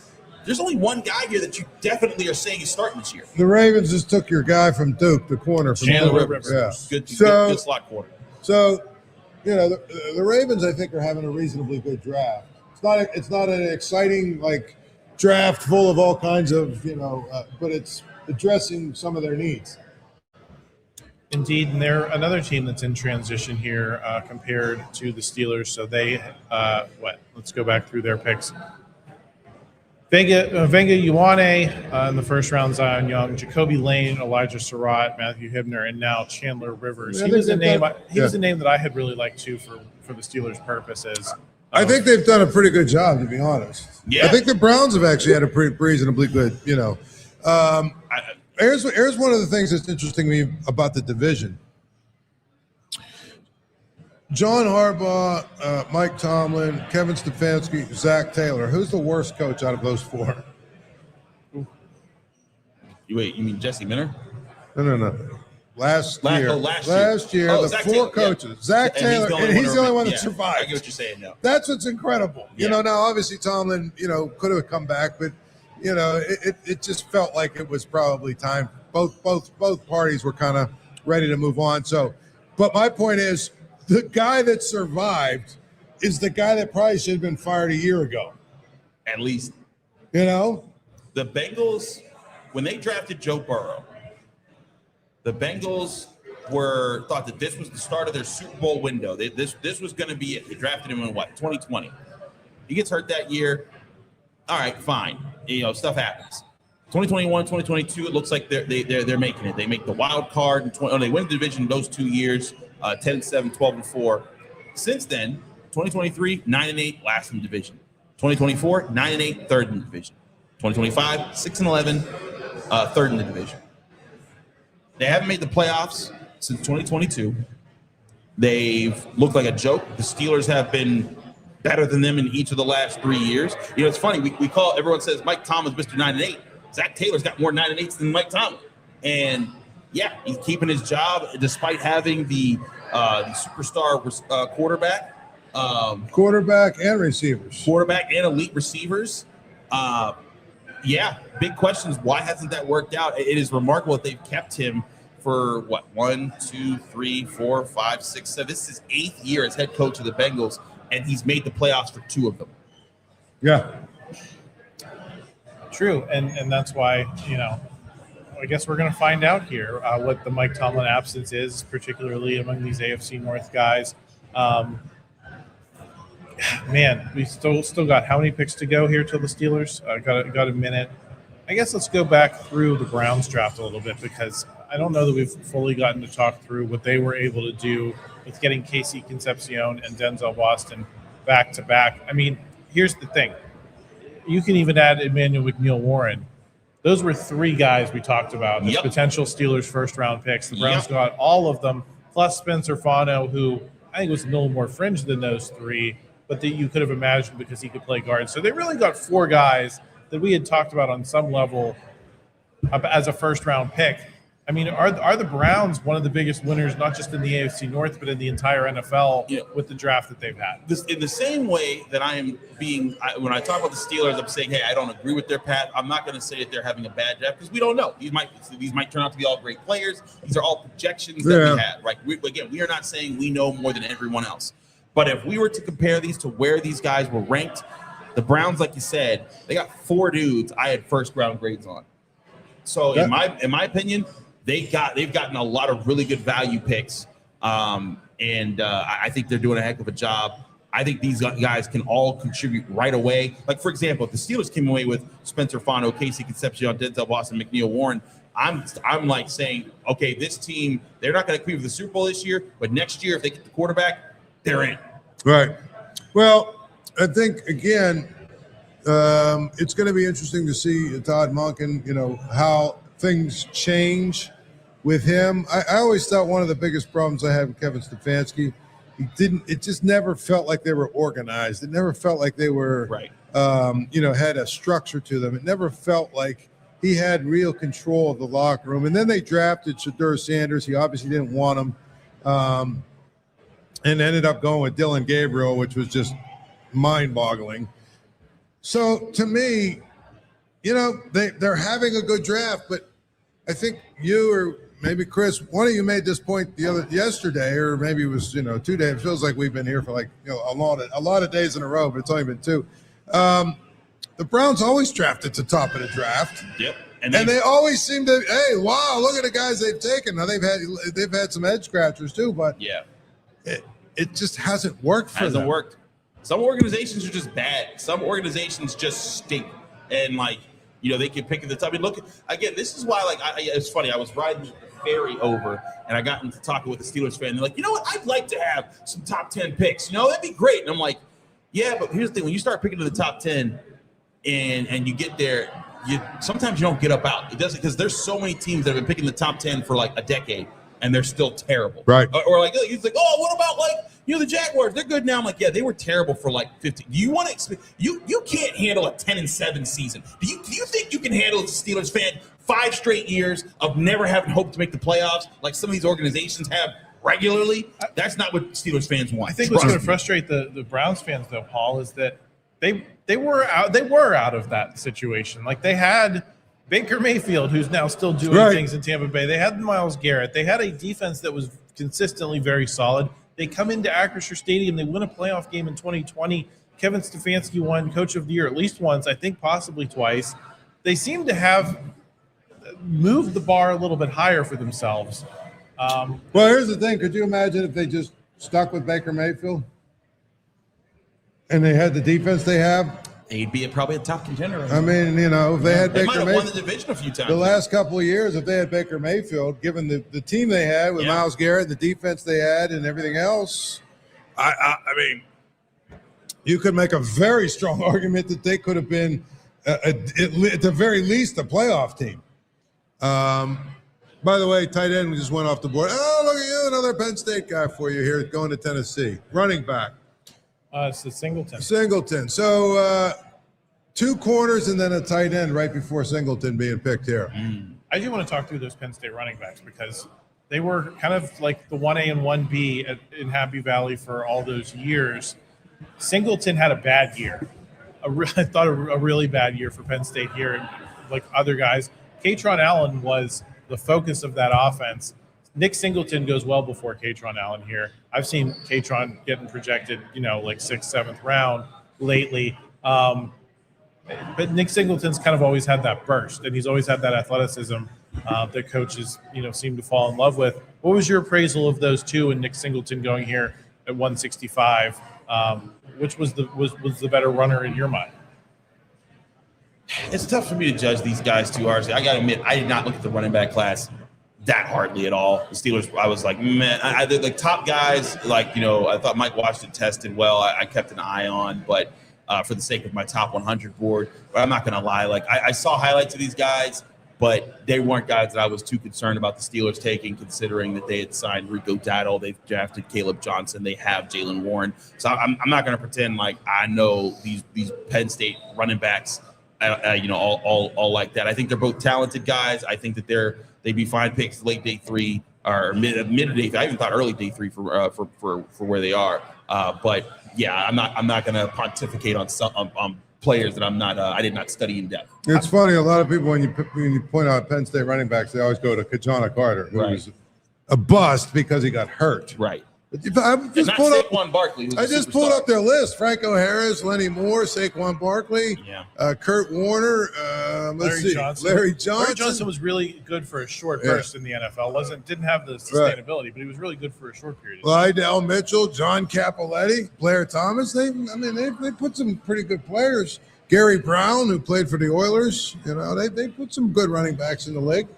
There's only one guy here that you definitely are saying is starting this year. The Ravens just took your guy from Duke, the corner from Chandler Rivers. Yeah. Good slot corner. So, the Ravens, I think, are having a reasonably good draft. it's not an exciting like draft full of all kinds of but it's addressing some of their needs. Indeed, and they're another team that's in transition here compared to the Steelers. So they, let's go back through their picks. Venga Ioane in the first round, Zion Young, Jacoby Lane, Elijah Surratt, Matthew Hibner, and now Chandler Rivers. Yeah, He was a name that I had really liked too for the Steelers' purposes. I think they've done a pretty good job, to be honest. Yeah. I think the Browns have actually had a pretty reasonably good, Here's one of the things that's interesting to me about the division. John Harbaugh, Mike Tomlin, Kevin Stefanski, Zach Taylor. Who's the worst coach out of those four? You mean Jesse Minter? No. Last year, the Zach four Taylor, coaches. Yeah. Zach Taylor, and he's the only one that survived. I get what you're saying now. That's what's incredible. Yeah. Now obviously Tomlin, could have come back, but it just felt like it was probably time. Both parties were kind of ready to move on. So, but my point is, the guy that survived is the guy that probably should have been fired a year ago. At least. The Bengals, when they drafted Joe Burrow, the Bengals thought that this was the start of their Super Bowl window. This was going to be it. They drafted him in 2020. He gets hurt that year. All right, fine. Stuff happens. 2021, 2022, it looks like they're making it. They make the wild card. They win the division those 2 years, 10-7, 12-4. Since then, 2023, 9-8, last in the division. 2024, 9-8, third in the division. 2025, 6-11, third in the division. They haven't made the playoffs since 2022. They've looked like a joke. The Steelers have been better than them in each of the last 3 years. It's funny. We call, everyone says Mike Tomlin's Mr. 9-8. Zach Taylor's got more 9-8s than Mike Tomlin. And yeah, he's keeping his job despite having the superstar quarterback. Quarterback and receivers. Quarterback and elite receivers. Big questions. Why hasn't that worked out? It is remarkable that they've kept him for 1, 2, 3, 4, 5, 6, 7. This is his 8th year as head coach of the Bengals, and he's made the playoffs for 2 of them. Yeah. True, and that's why, I guess we're going to find out here what the Mike Tomlin absence is, particularly among these AFC North guys. Man, we still got how many picks to go here till the Steelers? Got a minute. I guess let's go back through the Browns draft a little bit, because I don't know that we've fully gotten to talk through what they were able to do with getting Casey Concepcion and Denzel Boston back to back. I mean, here's the thing. You can even add Emmanuel McNeil-Warren. Those were 3 guys we talked about as potential Steelers first-round picks. The Browns got all of them, plus Spencer Fano, who I think was a little more fringe than those 3, but that you could have imagined because he could play guard. So they really got 4 guys that we had talked about on some level as a first-round pick. I mean, are the Browns one of the biggest winners, not just in the AFC North, but in the entire NFL with the draft that they've had? In the same way that I am when I talk about the Steelers, I'm saying, hey, I don't agree with their path. I'm not going to say that they're having a bad draft, because we don't know. These might turn out to be all great players. These are all projections that we had, right? We are not saying we know more than everyone else. But if we were to compare these to where these guys were ranked, the Browns, like you said, they got 4 dudes I had first-round grades on. So in my opinion, they've gotten a lot of really good value picks, and I think they're doing a heck of a job. I think these guys can all contribute right away. Like, for example, if the Steelers came away with Spencer Fano, Casey Concepcion, Denzel Boston, McNeil-Warren, I'm like saying, okay, this team, they're not going to compete for the Super Bowl this year, but next year, if they get the quarterback, they're in. Right. Well, I think, again, it's going to be interesting to see Todd Monken, how things change with him. I always thought one of the biggest problems I had with Kevin Stefanski, it just never felt like they were organized. It never felt like they were, had a structure to them. It never felt like he had real control of the locker room. And then they drafted Shadur Sanders. He obviously didn't want him. And ended up going with Dylan Gabriel, which was just mind-boggling. So to me, they're having a good draft, but I think you or maybe Chris, one of you made this point yesterday, or maybe it was 2 days. It feels like we've been here for like a lot of days in a row, but it's only been 2. The Browns always draft at the top of the draft. Yep. And they always seem to, hey, wow, look at the guys they've taken. Now they've had some head scratchers too, but it just hasn't worked for them. Hasn't worked. Some organizations are just bad. Some organizations just stink. And they can pick at the top. I mean, look, again, this is why, it's funny. I was riding the ferry over, and I got into talking with a Steelers fan. They're like, you know what? I'd like to have some top 10 picks. That'd be great. And I'm like, yeah, but here's the thing. When you start picking to the top 10 and you get there, sometimes you don't get up out. It doesn't, because there's so many teams that have been picking the top 10 for like a decade, and they're still terrible. Right. Or it's like, oh, what about the Jaguars? They're good now. I'm like, yeah, they were terrible for like 50. Do you want to you can't handle a 10-7 season. Do you think you can handle, as a Steelers fan, 5 straight years of never having hope to make the playoffs like some of these organizations have regularly? That's not what Steelers fans want. I think what's going to frustrate the Browns fans, though, Paul, is that they were out of that situation. Like, they had Baker Mayfield, who's now still doing things in Tampa Bay. They had Myles Garrett. They had a defense that was consistently very solid. They come into Acrisure Stadium. They win a playoff game in 2020. Kevin Stefanski won Coach of the Year at least once, I think possibly twice. They seem to have moved the bar a little bit higher for themselves. Well, here's the thing. Could you imagine if they just stuck with Baker Mayfield and they had the defense they have? They'd be probably a top contender. I mean, if they had Baker Mayfield. They might have won the division a few times. The last couple of years, if they had Baker Mayfield, given the team they had with Myles Garrett, the defense they had, and everything else, I mean, you could make a very strong argument that they could have been, at the very least, a playoff team. By the way, tight end just went off the board. Oh, look at you, another Penn State guy for you here going to Tennessee. Running back. It's a Singleton. So 2 corners and then a tight end right before Singleton being picked here. I do want to talk through those Penn State running backs because they were kind of like the 1A and 1B in Happy Valley for all those years. Singleton had a bad year. I thought a really bad year for Penn State here, like other guys. Katron Allen was the focus of that offense. Nick Singleton goes well before Katron Allen here. I've seen Katron getting projected, like 6th, 7th round lately. But Nick Singleton's kind of always had that burst, and he's always had that athleticism that coaches, seem to fall in love with. What was your appraisal of those two and Nick Singleton going here at 165? Which was the better runner in your mind? It's tough for me to judge these guys too harshly. I got to admit, I did not look at the running back class that hardly at all. The Steelers, I was like, man, the top guys, I thought Mike Washington tested well. I kept an eye on, but for the sake of my top 100 board, but I'm not going to lie. I saw highlights of these guys, but they weren't guys that I was too concerned about the Steelers taking, considering that they had signed Rico Dowdle, they've drafted Caleb Johnson, they have Jalen Warren. So I'm not going to pretend like I know these Penn State running backs, all like that. I think they're both talented guys. I think that they'd be fine picks late day 3 or mid day 3. I even thought early day 3 for where they are. But yeah, I'm not going to pontificate on players that I did not study in depth. It's funny. A lot of people, when you point out Penn State running backs, they always go to Kajana Carter, who was a bust because he got hurt. Right. I just pulled up Saquon Barkley. I just pulled up their list: Franco Harris, Lenny Moore, Saquon Barkley, Kurt Warner, Larry Johnson. Larry Johnson was really good for a short burst in the NFL. Didn't have the sustainability, but he was really good for a short period. Lydell Mitchell, John Capoletti, Blair Thomas. They put some pretty good players. Gary Brown, who played for the Oilers, they put some good running backs in the league.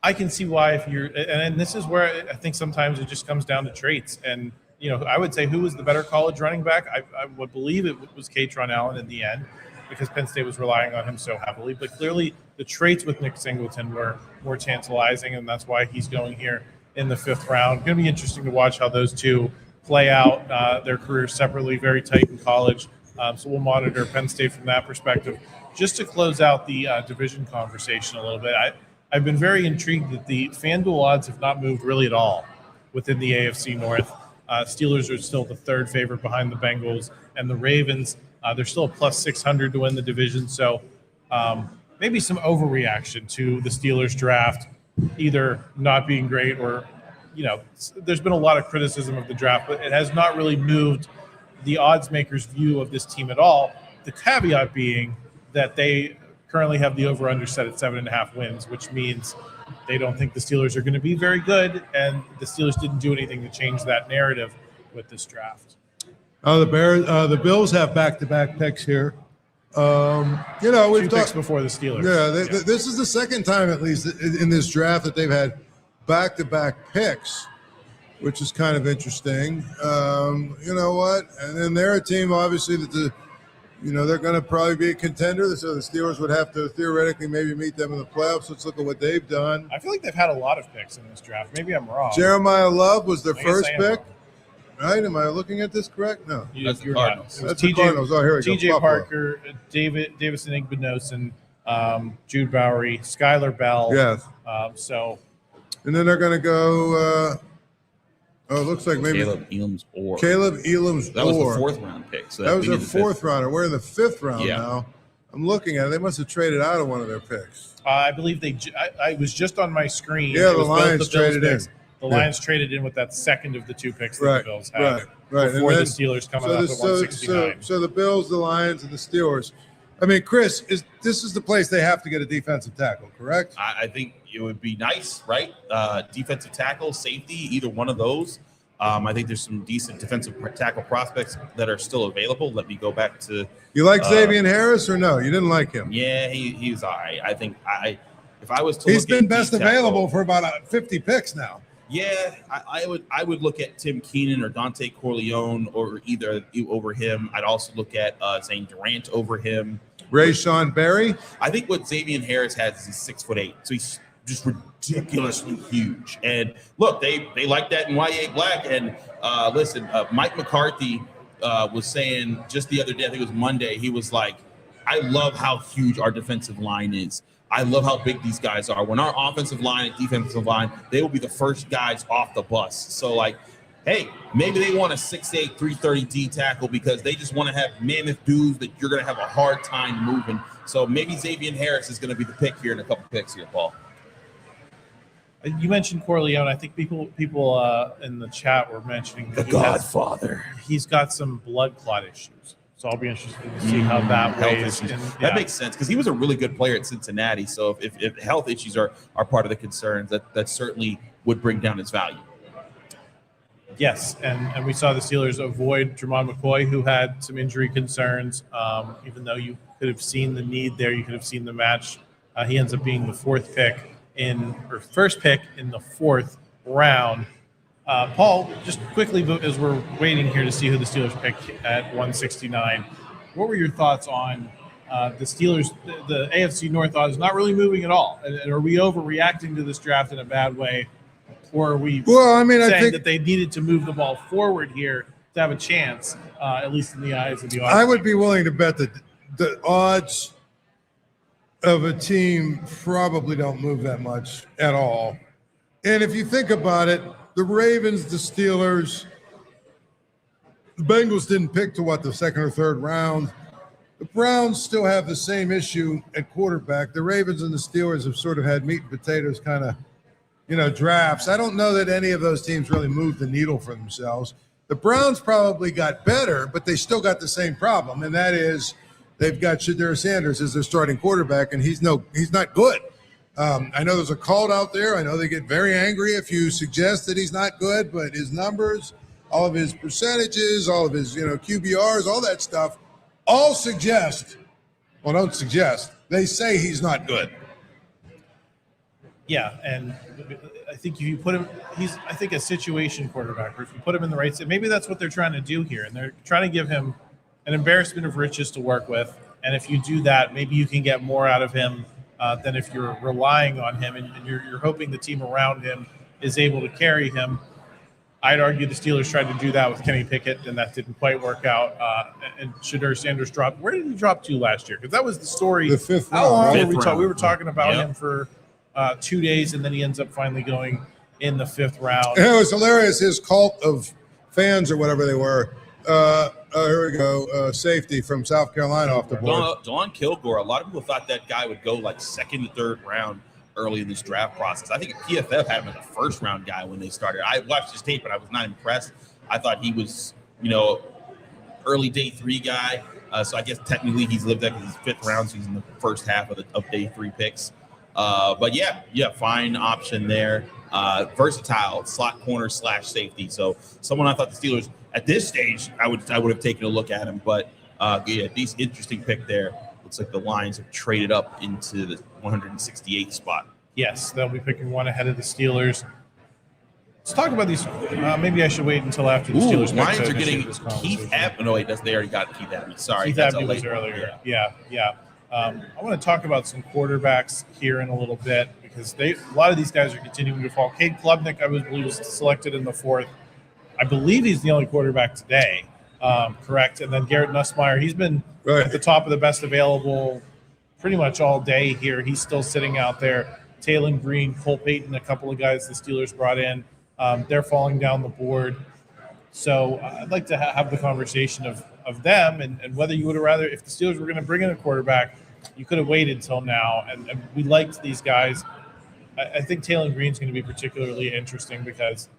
I can see why and this is where I think sometimes it just comes down to traits. And, I would say who was the better college running back? I would believe it was Katron Allen in the end because Penn State was relying on him so heavily. But clearly the traits with Nick Singleton were more tantalizing, and that's why he's going here in the 5th round. Going to be interesting to watch how those two play out their careers separately, very tight in college. So we'll monitor Penn State from that perspective. Just to close out the division conversation a little bit, I've been very intrigued that the FanDuel odds have not moved really at all within the AFC North. Steelers are still the 3rd favorite behind the Bengals, and the Ravens, they're still a plus 600 to win the division. So maybe some overreaction to the Steelers draft. either not being great or, there's been a lot of criticism of the draft, but it has not really moved the odds makers' view of this team at all. The caveat being that they currently have the over-under set at 7.5 wins, which means they don't think the Steelers are going to be very good, and the Steelers didn't do anything to change that narrative with this draft. The Bills have back-to-back picks here. We've picks before the Steelers. Yeah, this is the second time, at least, in this draft that they've had back-to-back picks, which is kind of interesting. You know what? And then they're a team, obviously, that they're going to probably be a contender, so the Steelers would have to theoretically maybe meet them in the playoffs. Let's look at what they've done. I feel like they've had a lot of picks in this draft. Maybe I'm wrong. Jeremiah Love was their first pick. Right? Am I looking at this correct? No. That's the Cardinals. That's the Cardinals. Oh, here we go. TJ Parker, Davison Igbinosun, Jude Bowery, Skylar Bell. Yes. And then they're going to go it looks like maybe Caleb Elam's Orr. That was the fourth round pick. So that was their fourth rounder. We're in the fifth round now. I'm looking at it. They must have traded out of one of their picks. I believe I was just on my screen. Yeah, the Lions traded in. The Lions traded in with that second of the two picks that the Bills had. Right. Before the Steelers come out to 169. So the Bills, the Lions, and the Steelers. I mean, Chris, this is the place they have to get a defensive tackle, correct? I think it would be nice, right? Defensive tackle, safety, either one of those. I think there's some decent defensive tackle prospects that are still available. Let me go back to. You like Xavier Harris or no? You didn't like him? Yeah, he's all right. I think if I was to he's look been best available for about 50 picks now. Yeah, I would look at Tim Keenan or Dante Corleone or either over him. I'd also look at Zane Durant over him. Rayshawn Berry. I think what Xavier Harris has is he's 6'8", so he's just ridiculously huge. And look, they like that in YA Black. And listen, Mike McCarthy was saying just the other day, I think it was Monday, he was like, I love how huge our defensive line is. I love how big these guys are. When our offensive line and defensive line, they will be the first guys off the bus. So, hey, maybe they want a 6'8", 330 D tackle because they just want to have mammoth dudes that you're going to have a hard time moving. So maybe Xavier Harris is going to be the pick here in a couple picks here, Paul. You mentioned Corleone. I think people in the chat were mentioning the Godfather. He's got some blood clot issues. So I'll be interested to see how that weighs. That makes sense because he was a really good player at Cincinnati. So if health issues are part of the concerns, that certainly would bring down his value. Yes, and we saw the Steelers avoid Jermon McCoy, who had some injury concerns. Even though you could have seen the need there, you could have seen the match. He ends up being the first pick in the fourth round. Paul, just quickly, as we're waiting here to see who the Steelers picked at 169, what were your thoughts on the Steelers? The AFC North odds not really moving at all. And are we overreacting to this draft in a bad way? Or are we I think that they needed to move the ball forward here to have a chance, at least in the eyes of the audience? I would be willing to bet that the odds of a team probably don't move that much at all. And if you think about it, the Ravens, the Steelers, the Bengals didn't pick to the second or third round. The Browns still have the same issue at quarterback. The Ravens and the Steelers have sort of had meat and potatoes kind of, drafts. I don't know that any of those teams really moved the needle for themselves. The Browns probably got better, but they still got the same problem, and that is they've got Shedeur Sanders as their starting quarterback, and he's not good. I know there's a cult out there. I know they get very angry if you suggest that he's not good, but his numbers, all of his percentages, all of his QBRs, all that stuff, all don't suggest. They say he's not good. Yeah, and I think if you put him, he's a situation quarterback. Or if you put him in the right side, maybe that's what they're trying to do here, and they're trying to give him an embarrassment of riches to work with. And if you do that, maybe you can get more out of him than if you're relying on him and you're hoping the team around him is able to carry him. I'd argue the Steelers tried to do that with Kenny Pickett, and that didn't quite work out. And Shedeur Sanders dropped. Where did he drop to last year? Because that was the story. The fifth round. How long we were talking about him for 2 days, and then he ends up finally going in the fifth round. It was hilarious. His cult of fans or whatever they were. Here we go. Safety from South Carolina off the board. Don Kilgore. A lot of people thought that guy would go like second to third round. early in this draft process. I think PFF had him as a first-round guy when they started. I watched his tape, but I was not impressed. I thought he was, early day 3 guy. So I guess technically he's lived at his 5th round, so he's in the first half of day 3 picks. But yeah, fine option there. Versatile slot corner / safety. So someone I thought the Steelers at this stage, I would have taken a look at him. But these interesting pick there. Looks like the Lions have traded up into the 168th spot. Yes, they'll be picking one ahead of the Steelers. Let's talk about these. Maybe I should wait until after the Steelers. Lions are getting Keith Abney. No, wait, they already got Keith Abney. Sorry, Keith Abney was earlier. Yeah. I want to talk about some quarterbacks here in a little bit because a lot of these guys are continuing to fall. Cade Klubnik, I believe, was selected in the 4th. I believe he's the only quarterback today. Correct. And then Garrett Nussmeier, he's been at the top of the best available pretty much all day here. He's still sitting out there. Taylor Green, Cole Payton, a couple of guys the Steelers brought in. They're falling down the board. So I'd like to have the conversation of them and whether you would have rather, if the Steelers were going to bring in a quarterback, you could have waited till now. And we liked these guys. I think Taylor Green's going to be particularly interesting because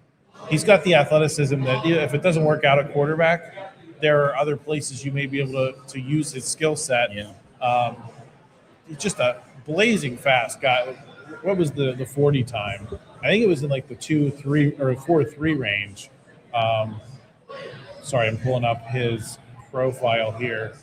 he's got the athleticism that if it doesn't work out at quarterback, there are other places you may be able to use his skill set. Yeah. He's just a blazing fast guy. What was the 40 time? I think it was in like the 2-3 or 4-3 range. Sorry, I'm pulling up his profile here.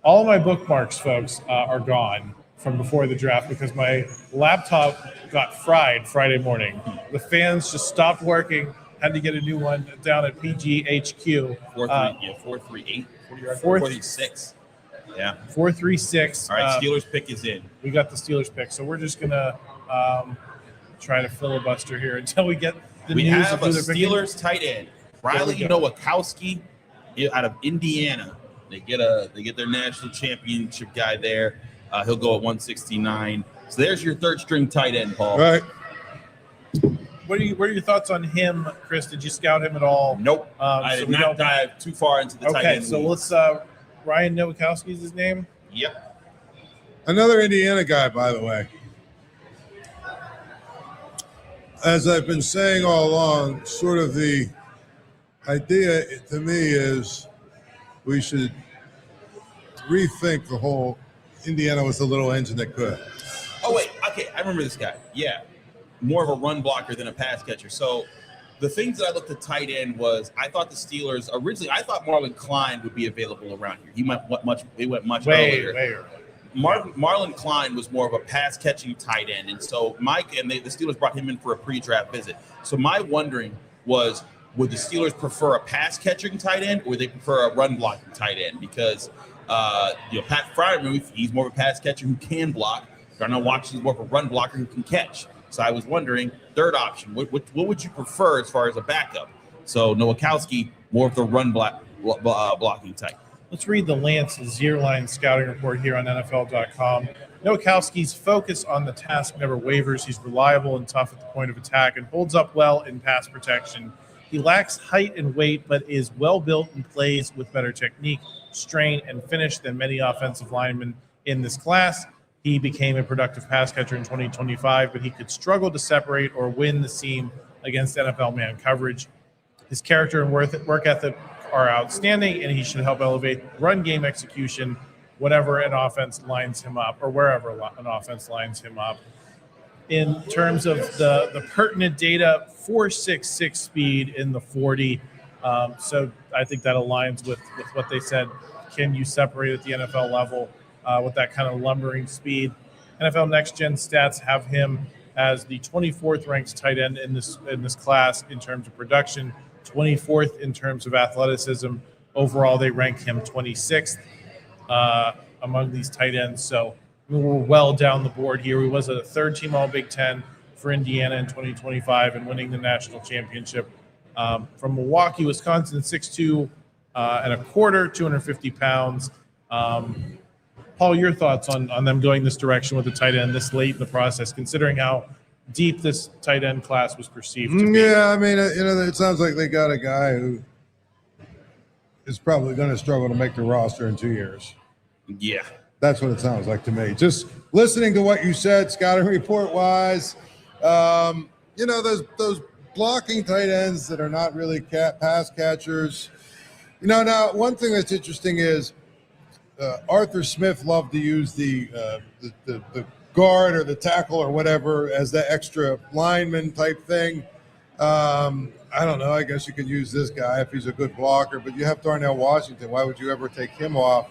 All of my bookmarks, folks, are gone from before the draft because my laptop got fried Friday morning. The fans just stopped working. Had to get a new one down at PGHQ. 438, 436. Yeah. 436. All right, Steelers pick is in. We got the Steelers pick, so we're just gonna try to filibuster here until we get the news. We have of a Steelers tight end, Riley Nowakowski, out of Indiana. They get their national championship guy there. He'll go at 169. So there's your 3rd string tight end, Paul. Right. What are your thoughts on him, Chris? Did you scout him at all? Nope. I did not dive too far into the tight end. Okay, so let's Ryan Nowakowski is his name? Yep. Another Indiana guy, by the way. As I've been saying all along, sort of the idea to me is we should rethink the whole Indiana was the little engine that could. Oh, wait. Okay, I remember this guy. Yeah. More of a run blocker than a pass catcher. So the things that I looked at tight end was I thought the Steelers originally, I thought Marlon Klein would be available around here. He went much earlier. Marlon Klein was more of a pass catching tight end. And so the Steelers brought him in for a pre-draft visit. So my wondering was, would the Steelers prefer a pass catching tight end or would they prefer a run blocking tight end? Because Pat Freiermuth, he's more of a pass catcher who can block. Darnell Washington's more of a run blocker who can catch. So I was wondering, 3rd option, what would you prefer as far as a backup? So Nowakowski, more of the run blocking type. Let's read the Lance Zierlein scouting report here on NFL.com. Nowakowski's focus on the task never wavers. He's reliable and tough at the point of attack and holds up well in pass protection. He lacks height and weight, but is well-built and plays with better technique, strain, and finish than many offensive linemen in this class. He became a productive pass catcher in 2025, but he could struggle to separate or win the seam against NFL man coverage. His character and work ethic are outstanding, and he should help elevate run game execution whenever an offense lines him up or wherever an offense lines him up. In terms of the pertinent data, 4.66 speed in the 40. So I think that aligns with what they said. Can you separate at the NFL level with that kind of lumbering speed? NFL Next Gen Stats have him as the 24th ranked tight end in this class in terms of production, 24th in terms of athleticism. Overall, they rank him 26th among these tight ends. So we're well down the board here. He was a 3rd team All Big Ten for Indiana in 2025 and winning the national championship. From Milwaukee, Wisconsin, 6'2" and a quarter, 250 pounds. Paul, your thoughts on them going this direction with the tight end this late in the process, considering how deep this tight end class was perceived to be? Yeah, I mean, it sounds like they got a guy who is probably going to struggle to make the roster in 2 years. Yeah. That's what it sounds like to me. Just listening to what you said, scouting report wise, those blocking tight ends that are not really pass catchers. Now one thing that's interesting is Arthur Smith loved to use the guard or the tackle or whatever as the extra lineman type thing. I don't know. I guess you could use this guy if he's a good blocker, but you have Darnell Washington. Why would you ever take him off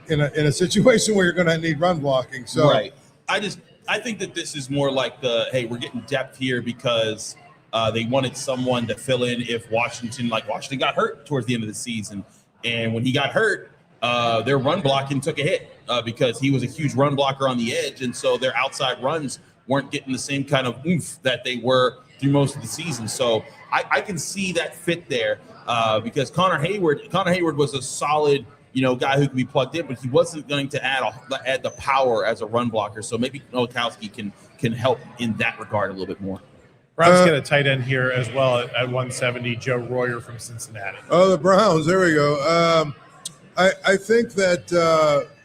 in a situation where you're going to need run blocking? So right. I think that this is more like we're getting depth here because they wanted someone to fill in if Washington got hurt towards the end of the season. And when he got hurt, their run blocking took a hit because he was a huge run blocker on the edge. And so their outside runs weren't getting the same kind of oomph that they were through most of the season. So I can see that fit there because Connor Hayward was a solid, guy who could be plugged in, but he wasn't going to add the power as a run blocker. So maybe Nowakowski can help in that regard a little bit more. Browns get a tight end here as well at 170, Joe Royer from Cincinnati. Oh, the Browns. There we go. I think that,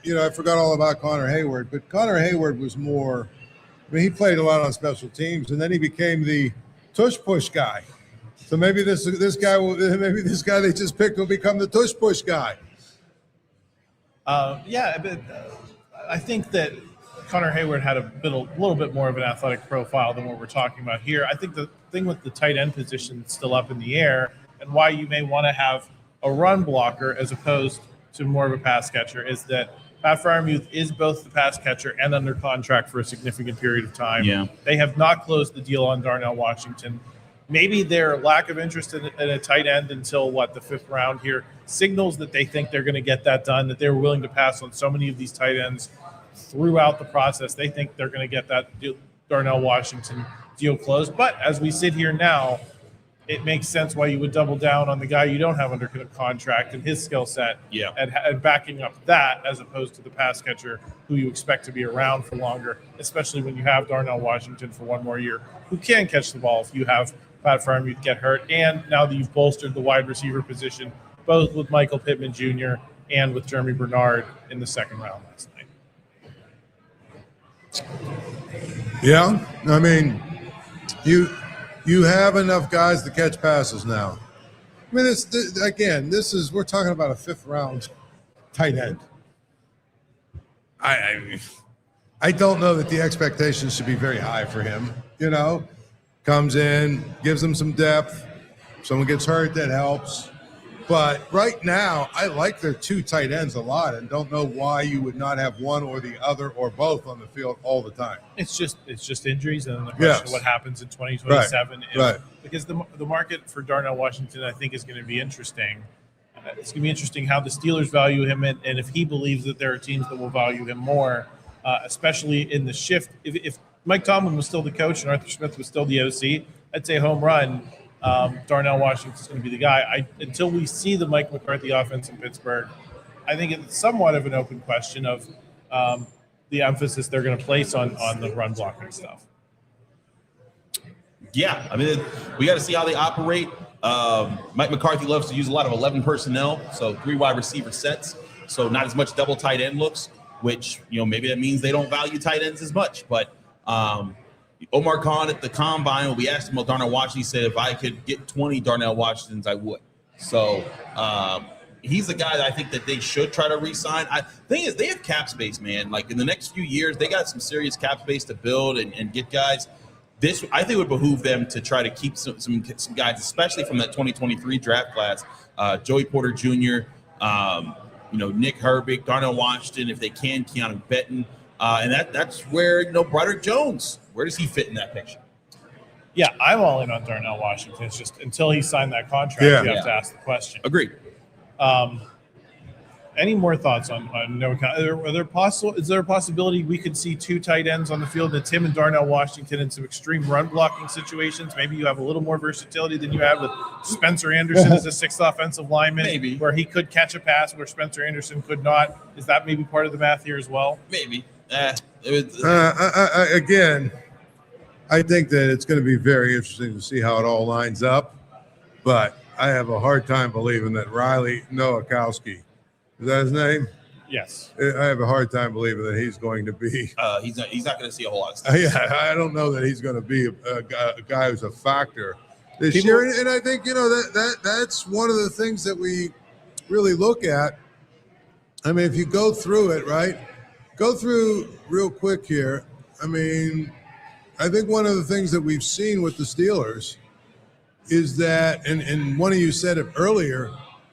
I forgot all about Connor Hayward, but Connor Hayward was more – he played a lot on special teams, and then he became the tush-push guy. So maybe this guy they just picked will become the tush-push guy. But I think that Connor Hayward had a little bit more of an athletic profile than what we're talking about here. I think the thing with the tight end position is still up in the air, and why you may want to have a run blocker as opposed to more of a pass catcher is that Pat Freiermuth is both the pass catcher and under contract for a significant period of time. Yeah. They have not closed the deal on Darnell Washington. Maybe their lack of interest in a tight end until the fifth round here signals that they think they're going to get that done, that they're willing to pass on so many of these tight ends throughout the process. They think they're going to get that Darnell Washington deal closed. But as we sit here now, it makes sense why you would double down on the guy you don't have under contract and his skill set and backing up that as opposed to the pass catcher who you expect to be around for longer, especially when you have Darnell Washington for one more year who can catch the ball if you have Pat Freiermuth get hurt. And now that you've bolstered the wide receiver position, both with Michael Pittman Jr. and with Germie Bernard in the second round last night. Yeah, I mean, you have enough guys to catch passes now. I mean, we're talking about a fifth round tight end. I don't know that the expectations should be very high for him. Comes in, gives them some depth. Someone gets hurt, that helps. But right now, I like their two tight ends a lot and don't know why you would not have one or the other or both on the field all the time. It's just injuries and the question of what happens in 2027. Right. Because the market for Darnell Washington, I think, is going to be interesting. It's going to be interesting how the Steelers value him and if he believes that there are teams that will value him more, especially in the shift. If Mike Tomlin was still the coach and Arthur Smith was still the OC, I'd say home run. Darnell Washington's going to be the guy. Until we see the Mike McCarthy offense in Pittsburgh, I think it's somewhat of an open question of the emphasis they're going to place on the run blocking stuff. Yeah, I mean, we got to see how they operate. Mike McCarthy loves to use a lot of 11 personnel, so 3 wide receiver sets, so not as much double tight end looks, which, maybe that means they don't value tight ends as much, but Omar Khan at the Combine, when we asked him about Darnell Washington, he said if I could get 20 Darnell Washingtons, I would. So he's the guy that I think that they should try to re-sign. Thing is, they have cap space, man. Like in the next few years, they got some serious cap space to build and get guys. This, I think, would behoove them to try to keep some guys, especially from that 2023 draft class. Joey Porter Jr., Nick Herbig, Darnell Washington, if they can, Keanu Benton. And that's where, Broderick Jones, where does he fit in that picture? Yeah, I'm all in on Darnell Washington. It's just until he signed that contract, you have to ask the question. Agreed. Any more thoughts on Nowakowski? Is there a possibility we could see 2 tight ends on the field, that's him and Darnell Washington in some extreme run blocking situations? Maybe you have a little more versatility than you have with Spencer Anderson as a 6th offensive lineman, maybe, where he could catch a pass where Spencer Anderson could not. Is that maybe part of the math here as well? Maybe. Again, I think that it's going to be very interesting to see how it all lines up, but I have a hard time believing that Riley Nowakowski, is that his name? Yes. I have a hard time believing that he's going to be. He's not going to see a whole lot of stuff. Yeah, I don't know that he's going to be a guy who's a factor this year. And I think, that's one of the things that we really look at. I mean, if you go through it, right? Go through real quick here. I mean, I think one of the things that we've seen with the Steelers is that, and one of you said it earlier,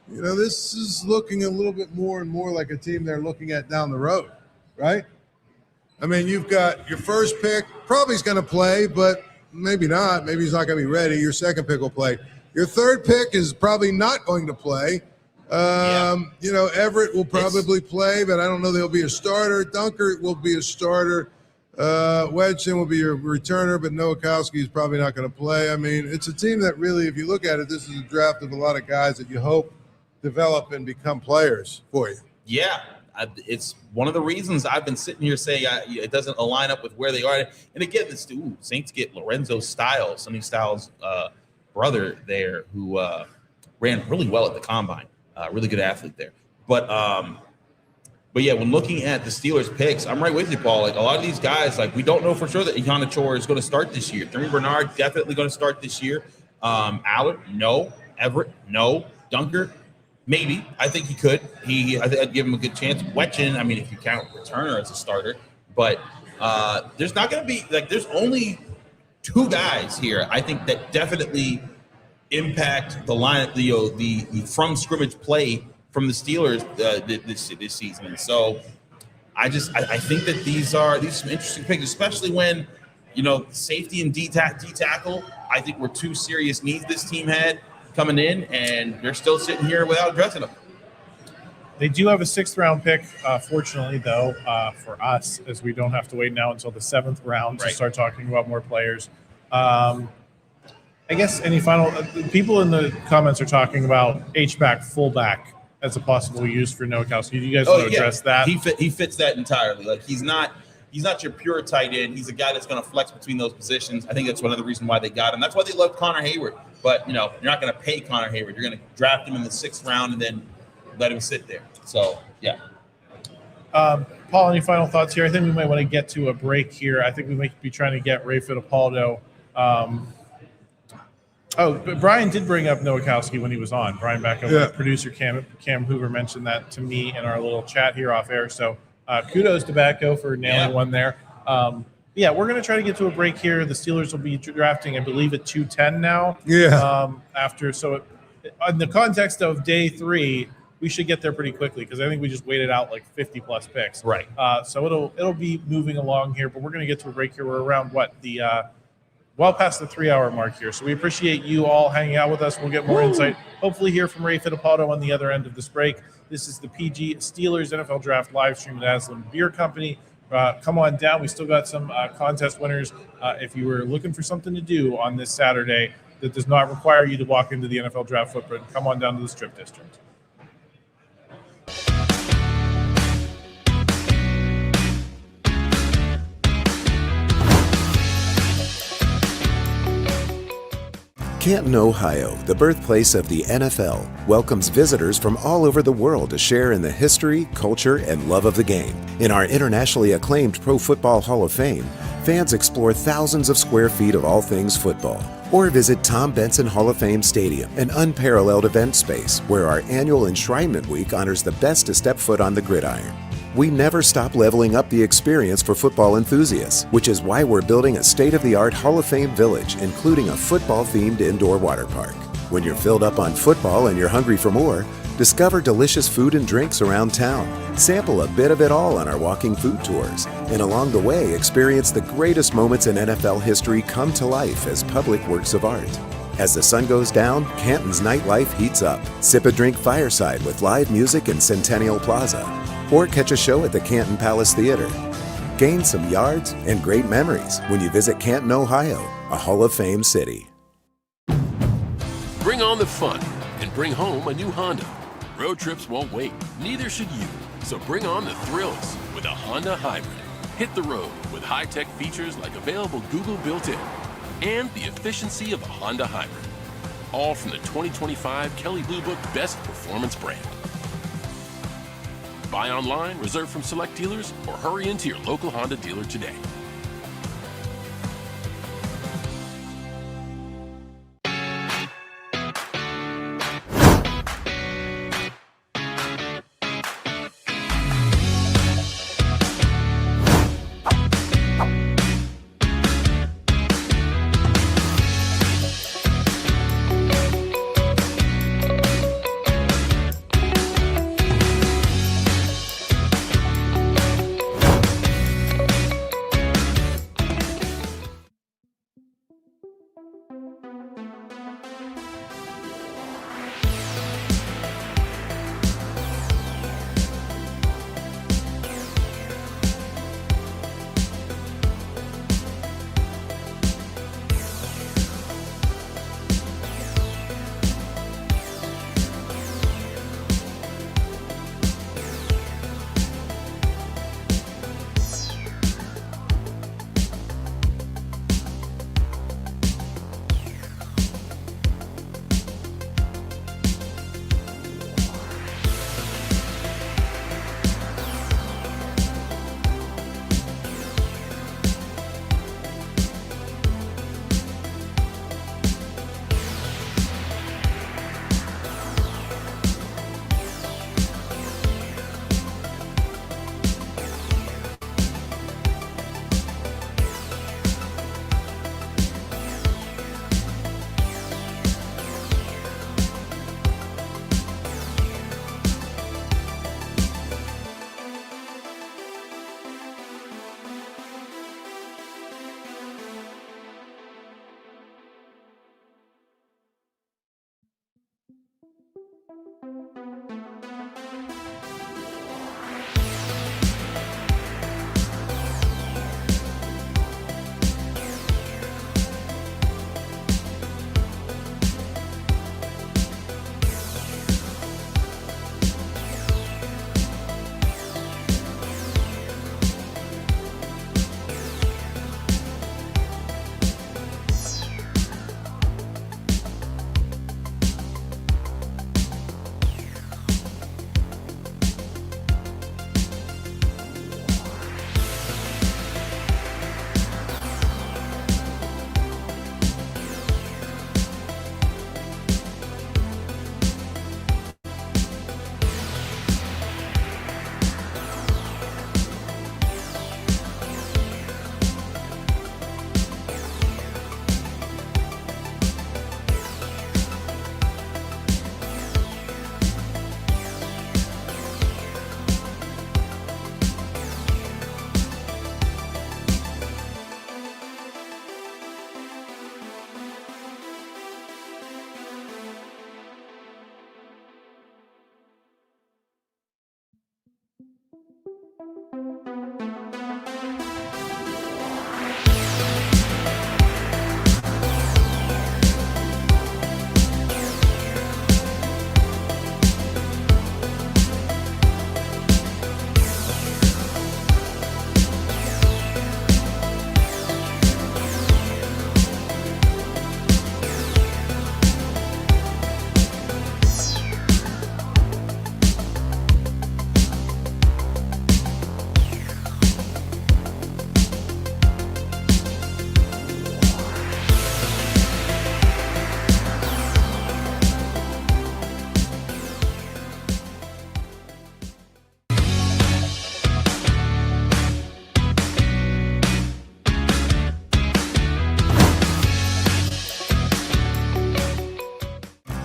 this is looking a little bit more and more like a team they're looking at down the road, right? I mean, you've got your first pick, probably is going to play, but maybe not. Maybe he's not going to be ready. Your second pick will play. Your third pick is probably not going to play. Everette will probably play, but I don't know they'll be a starter. Dunker will be a starter. Wedgson will be your returner, but Nowakowski is probably not going to play. I mean, it's a team that really, if you look at it, this is a draft of a lot of guys that you hope develop and become players for you. Yeah, it's one of the reasons I've been sitting here saying it doesn't align up with where they are. And again, Saints get Lorenzo Styles, Sonny Styles' brother there, who ran really well at the combine. Really good athlete there. But yeah, when looking at the Steelers picks, I'm right with you, Paul. Like a lot of these guys, like we don't know for sure that Iheanachor is going to start this year. Germie Bernard definitely going to start this year. Allar, no. Everette, no. Dunker, maybe. I think he could. I think I'd give him a good chance. Wedgson, I mean, if you count returner as a starter, but there's not going to be there's only two guys here I think that definitely impact the line, the from scrimmage play from the Steelers this season. And so I think that these are some interesting picks, especially when safety and D tackle I think were two serious needs this team had coming in, and they're still sitting here without addressing them. They do have a 6th round pick, fortunately, though, for us, as we don't have to wait now until the 7th round to start talking about more players. I guess any final people in the comments are talking about H-back, fullback as a possible use for Nowakowski. Do you guys want to address that? He fits that entirely. Like he's not your pure tight end. He's a guy that's going to flex between those positions. I think that's one of the reasons why they got him. That's why they love Connor Hayward. But you're not going to pay Connor Hayward. You're going to draft him in the 6th round and then let him sit there. So yeah. Paul, any final thoughts here? I think we might want to get to a break here. I think we might be trying to get Ray Fittipaldo. But Brian did bring up Nowakowski when he was on. Brian Batko, producer Cam Hoover mentioned that to me in our little chat here off air. So kudos to Batko for nailing one there. We're going to try to get to a break here. The Steelers will be drafting, I believe, at 210 now. In the context of day 3, we should get there pretty quickly because I think we just waited out like 50-plus picks. Right. So it'll be moving along here, but we're going to get to a break here. We're around well past the 3-hour mark here. So we appreciate you all hanging out with us. We'll get more insight, hopefully hear from Ray Fittipaldo on the other end of this break. This is the PG Steelers NFL Draft live stream at Aslin Beer Company. Come on down. We still got some contest winners. If you were looking for something to do on this Saturday that does not require you to walk into the NFL Draft footprint, come on down to the Strip District. Canton, Ohio, the birthplace of the NFL, welcomes visitors from all over the world to share in the history, culture, and love of the game. In our internationally acclaimed Pro Football Hall of Fame, fans explore thousands of square feet of all things football. Or visit Tom Benson Hall of Fame Stadium, an unparalleled event space where our annual Enshrinement Week honors the best to step foot on the gridiron. We never stop leveling up the experience for football enthusiasts, which is why we're building a state-of-the-art Hall of Fame village, including a football-themed indoor water park. When you're filled up on football and you're hungry for more, discover delicious food and drinks around town. Sample a bit of it all on our walking food tours. And along the way, experience the greatest moments in NFL history come to life as public works of art. As the sun goes down, Canton's nightlife heats up. Sip a drink fireside with live music in Centennial Plaza. Or catch a show at the Canton Palace Theater. Gain some yards and great memories when you visit Canton, Ohio, a Hall of Fame city. Bring on the fun and bring home a new Honda. Road trips won't wait, neither should you. So bring on the thrills with a Honda Hybrid. Hit the road with high-tech features like available Google built-in and the efficiency of a Honda Hybrid. All from the 2025 Kelley Blue Book Best Performance Brand. Buy online, reserve from select dealers, or hurry into your local Honda dealer today.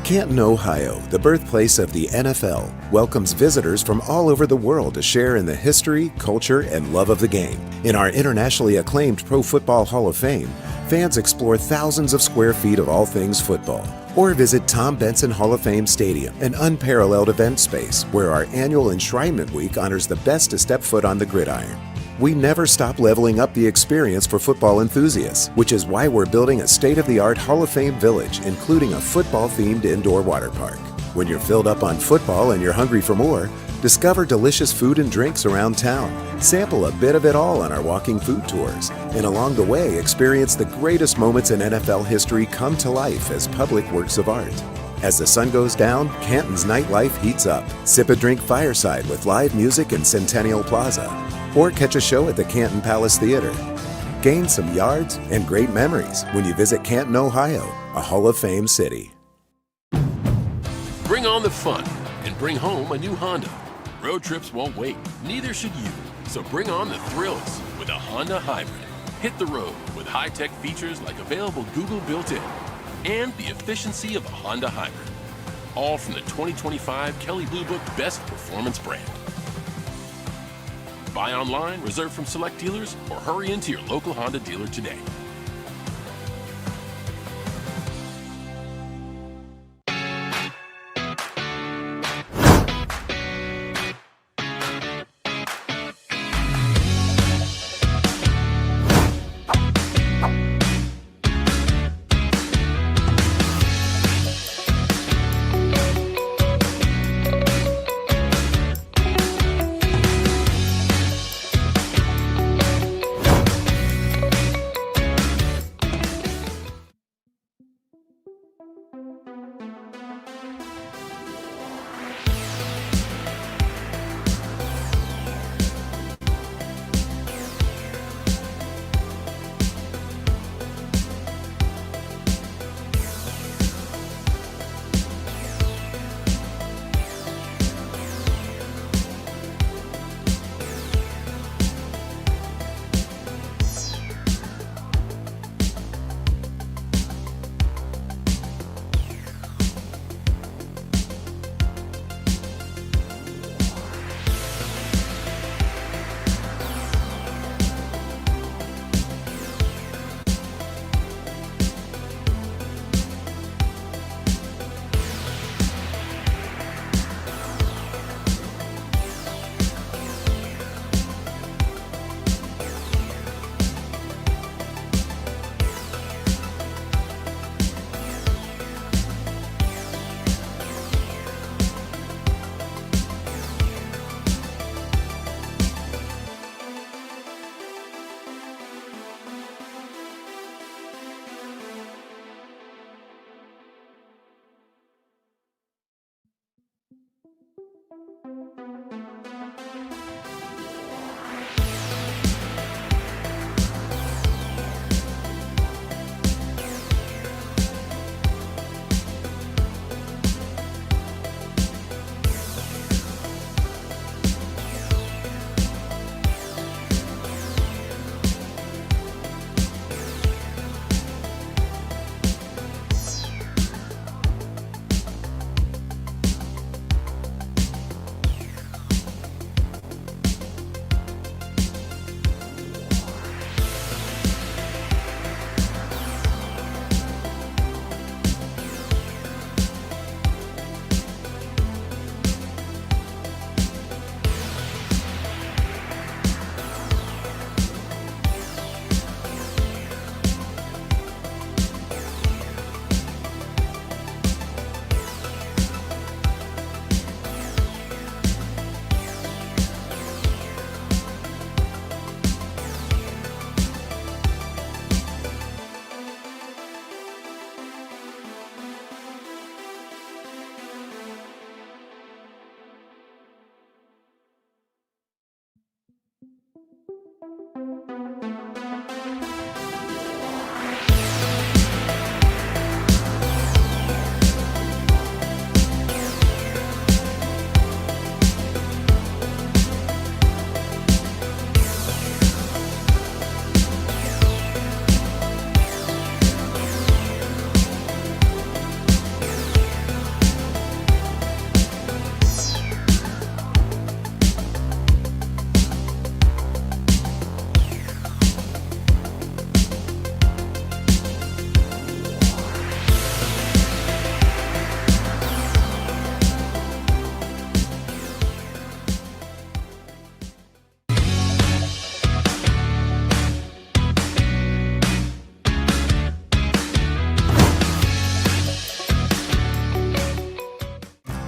Canton, Ohio, the birthplace of the NFL, welcomes visitors from all over the world to share in the history, culture, and love of the game. In our internationally acclaimed Pro Football Hall of Fame, fans explore thousands of square feet of all things football. Or visit Tom Benson Hall of Fame Stadium, an unparalleled event space where our annual Enshrinement Week honors the best to step foot on the gridiron. We never stop leveling up the experience for football enthusiasts, which is why we're building a state-of-the-art Hall of Fame village, including a football-themed indoor water park. When you're filled up on football and you're hungry for more, discover delicious food and drinks around town, sample a bit of it all on our walking food tours, and along the way, experience the greatest moments in NFL history come to life as public works of art. As the sun goes down, Canton's nightlife heats up. Sip a drink fireside with live music in Centennial Plaza. Or catch a show at the Canton Palace Theater. Gain some yards and great memories when you visit Canton, Ohio, a Hall of Fame city. Bring on the fun and bring home a new Honda. Road trips won't wait, neither should you. So bring on the thrills with a Honda Hybrid. Hit the road with high-tech features like available Google built-in and the efficiency of a Honda Hybrid. All from the 2025 Kelley Blue Book Best Performance brand. Buy online, reserve from select dealers, or hurry into your local Honda dealer today.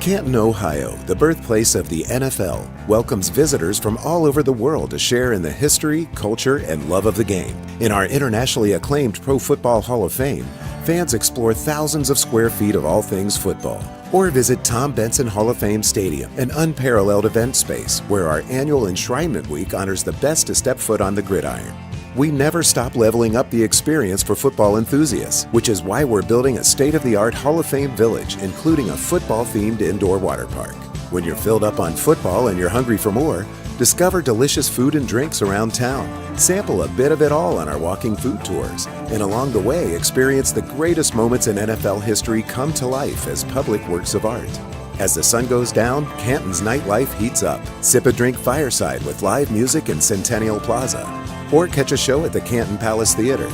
Canton, Ohio, the birthplace of the NFL, welcomes visitors from all over the world to share in the history, culture, and love of the game. In our internationally acclaimed Pro Football Hall of Fame, fans explore thousands of square feet of all things football. Or visit Tom Benson Hall of Fame Stadium, an unparalleled event space where our annual Enshrinement Week honors the best to step foot on the gridiron. We never stop leveling up the experience for football enthusiasts, which is why we're building a state-of-the-art Hall of Fame village, including a football-themed indoor water park. When you're filled up on football and you're hungry for more, discover delicious food and drinks around town. Sample a bit of it all on our walking food tours. And along the way, experience the greatest moments in NFL history come to life as public works of art. As the sun goes down, Canton's nightlife heats up. Sip a drink fireside with live music in Centennial Plaza. Or catch a show at the Canton Palace Theater.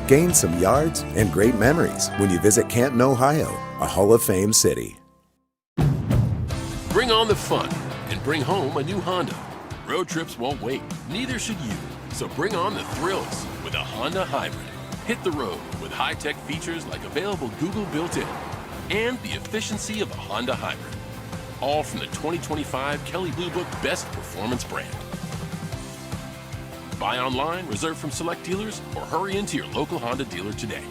Gain some yards and great memories when you visit Canton, Ohio, a Hall of Fame city. Bring on the fun and bring home a new Honda. Road trips won't wait, neither should you. So bring on the thrills with a Honda Hybrid. Hit the road with high-tech features like available Google built-in and the efficiency of a Honda Hybrid. All from the 2025 Kelley Blue Book Best Performance brand. Buy online, reserve from select dealers, or hurry into your local Honda dealer today.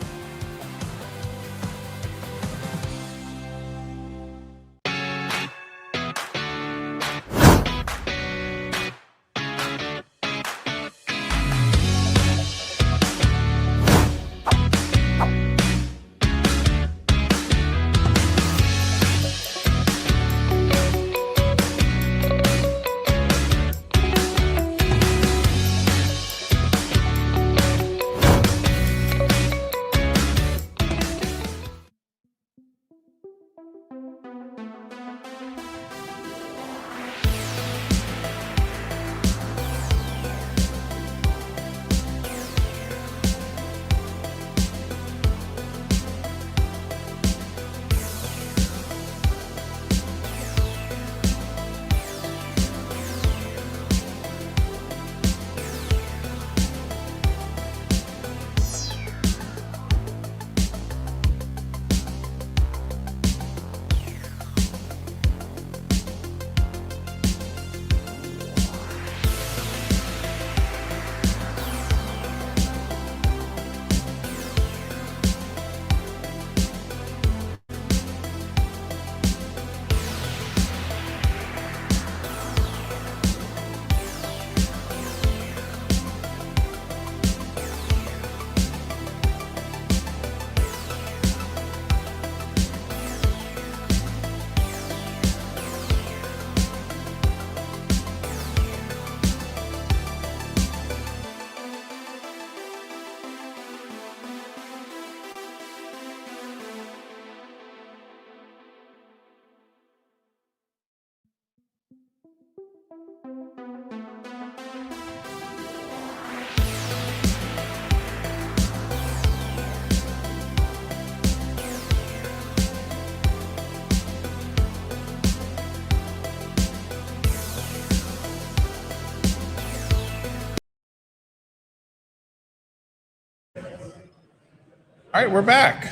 All right, we're back.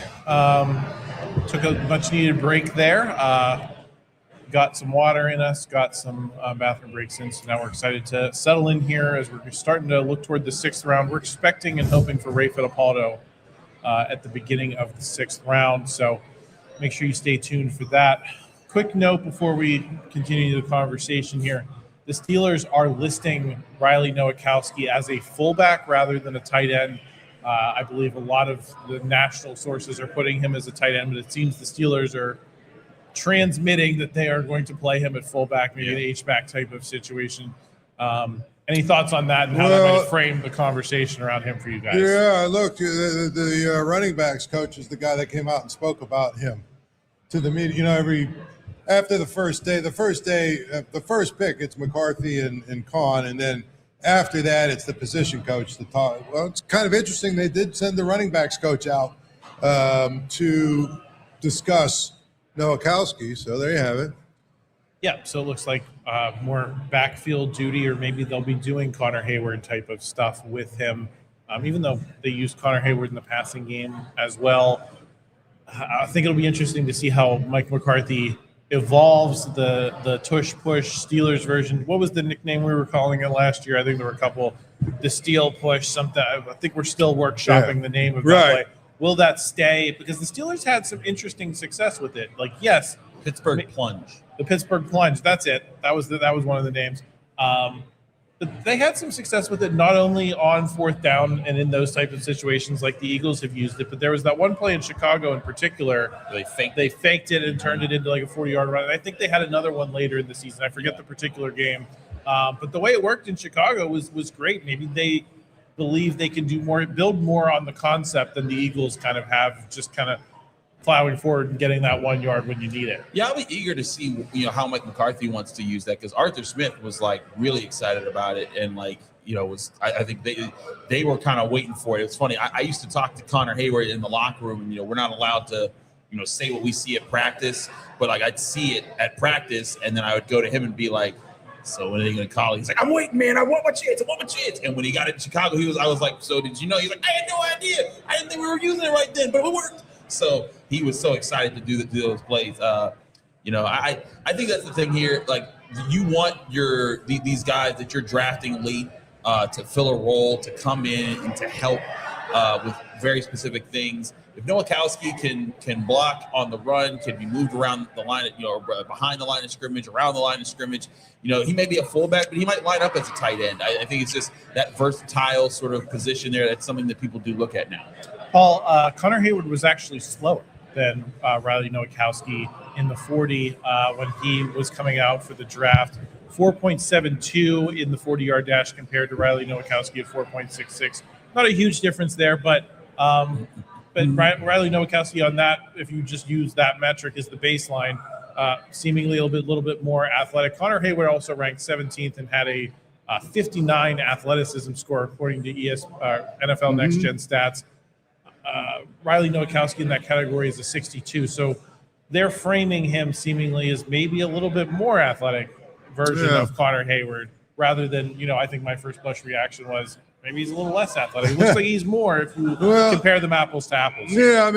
Took a much needed break there. Got some water in us, got some bathroom breaks in, so now we're excited to settle in here as we're starting to look toward the sixth round. We're expecting and hoping for Ray Fittipaldo at the beginning of the sixth round, so make sure you stay tuned for that. Quick note before we continue the conversation here. The Steelers are listing Riley Nowakowski as a fullback rather than a tight end. I believe a lot of the national sources are putting him as a tight end, but it seems the Steelers are transmitting that they are going to play him at fullback, maybe an H-back type of situation. Any thoughts on that and how that might frame the conversation around him for you guys? Yeah, look, the running backs coach is the guy that came out and spoke about him to the media. You know, after the first pick, it's McCarthy and Kahn, and then after that, it's the position coach to talk. Well, it's kind of interesting. They did send the running backs coach out to discuss Nowakowski. So there you have it. Yeah, so it looks like more backfield duty, or maybe they'll be doing Connor Hayward type of stuff with him, even though they used Connor Hayward in the passing game as well. I think it'll be interesting to see how Mike McCarthy evolves the tush push Steelers version. What was the nickname we were calling it last year? I think there were a couple. The steel push, something. I think we're still workshopping the name of that play. Will that stay? Because the Steelers had some interesting success with it. Like, yes, Pittsburgh plunge. The Pittsburgh plunge. That's it. That was one of the names. But they had some success with it, not only on fourth down and in those types of situations like the Eagles have used it, but there was that one play in Chicago in particular. They faked it and turned it into like a 40-yard run. And I think they had another one later in the season. I forget the particular game. But the way it worked in Chicago was great. Maybe they believe they can build more on the concept than the Eagles kind of have, just kind of plowing forward and getting that 1 yard when you need it. Yeah, I'll be eager to see how Mike McCarthy wants to use that, because Arthur Smith was like really excited about it, and like I think they were kind of waiting for it. It's funny. I used to talk to Connor Hayward in the locker room, and we're not allowed to say what we see at practice, but like I'd see it at practice, and then I would go to him and be like, so when are they going to call? He's like, I'm waiting, man. I want my chance. And when he got it in Chicago, I was like, so did you know? He's like, I had no idea. I didn't think we were using it right then, but it worked. So he was so excited to do those plays. I think that's the thing here. Like, you want these guys that you're drafting late to fill a role, to come in and to help with very specific things. If Nowakowski can block on the run, can be moved around the line, behind the line of scrimmage, around the line of scrimmage, he may be a fullback, but he might line up as a tight end. I think it's just that versatile sort of position there. That's something that people do look at now. Paul, Connor Hayward was actually slower than Riley Nowakowski in the 40 when he was coming out for the draft. 4.72 in the 40-yard dash compared to Riley Nowakowski at 4.66. Not a huge difference there, but Riley Nowakowski on that, if you just use that metric as the baseline, seemingly a little bit more athletic. Connor Hayward also ranked 17th and had a 59 athleticism score according to NFL Next Gen Stats. Riley Nowakowski in that category is a 62. So they're framing him seemingly as maybe a little bit more athletic version of Connor Hayward, rather than, I think my first blush reaction was maybe he's a little less athletic. It looks like he's more if you compare them apples to apples. Yeah,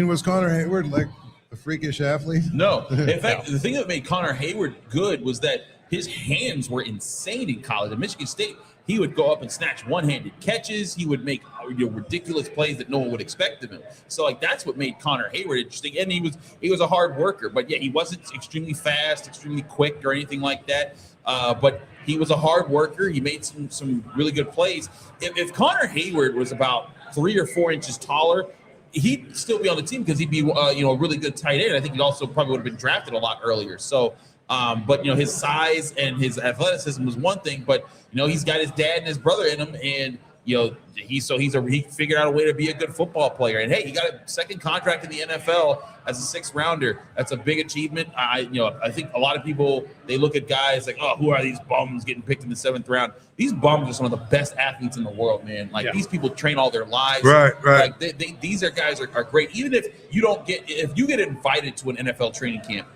was Connor Hayward like a freakish athlete? No. In fact, the thing that made Connor Hayward good was that his hands were insane in college. At Michigan State, he would go up and snatch one-handed catches. He would make ridiculous plays that no one would expect of him. So, that's what made Connor Hayward interesting. And he was a hard worker. But, yeah, he wasn't extremely fast, extremely quick or anything like that. But he was a hard worker. He made some really good plays. If Connor Hayward was about 3 or 4 inches taller, he'd still be on the team because he'd be a really good tight end. I think he also probably would have been drafted a lot earlier. So, but his size and his athleticism was one thing, but he's got his dad and his brother in him, and he figured out a way to be a good football player. And hey, he got a second contract in the NFL as a 6th rounder. That's a big achievement. I think a lot of people, they look at guys like, oh, who are these bums getting picked in the 7th round? These bums are some of the best athletes in the world, man. These people train all their lives. Right. Like these guys are great. Even if you get invited to an NFL training camp,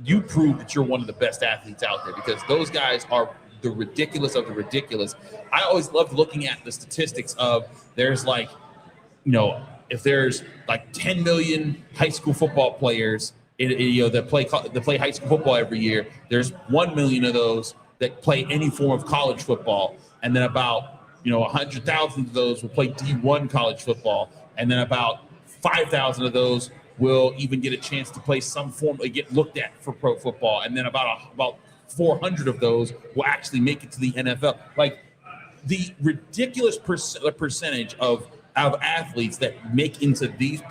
you prove that you're one of the best athletes out there, because those guys are the ridiculous of the ridiculous. I always loved looking at the statistics of there's if there's 10 million high school football players that play high school football every year, there's 1 million of those that play any form of college football, and then about 100,000 of those will play D1 college football, and then about 5,000 of those will even get a chance to play some form, get looked at for pro football, and then about 400 of those will actually make it to the NFL. The ridiculous percentage of athletes that make into these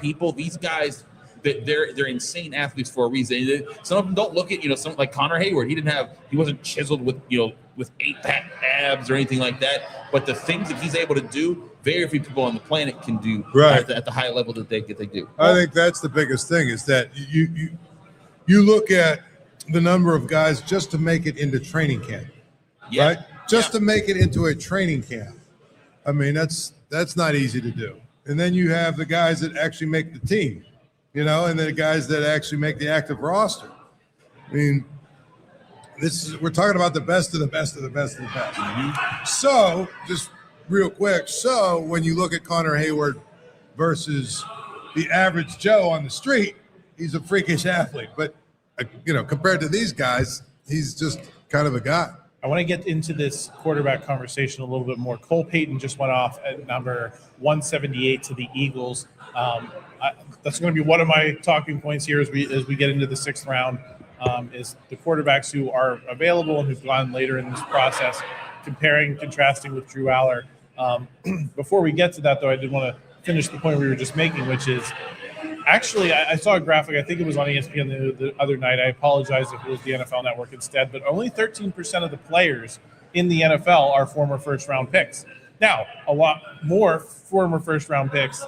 guys, they're insane athletes for a reason. Some of them don't look at some like Connor Hayward. He wasn't chiseled with 8-pack abs or anything like that. But the things that he's able to do, very few people on the planet can do at the high level that they do. I think that's the biggest thing, is that you look at the number of guys just to make it into training camp, right? Just to make it into a training camp. That's not easy to do. And then you have the guys that actually make the team, and then the guys that actually make the active roster. We're talking about the best of the best of the best of the best. Mm-hmm. So, just real quick, when you look at Connor Hayward versus the average Joe on the street, he's a freakish athlete. But, compared to these guys, he's just kind of a guy. I want to get into this quarterback conversation a little bit more. Cole Payton just went off at number 178 to the Eagles. That's going to be one of my talking points here as we get into the 6th round, is the quarterbacks who are available and who've gone later in this process, contrasting with Drew Allar. Before we get to that, though, I did want to finish the point we were just making, which is actually I saw a graphic. I think it was on ESPN the other night. I apologize if it was the NFL Network instead, but only 13% of the players in the NFL are former first-round picks. Now, a lot more former first-round picks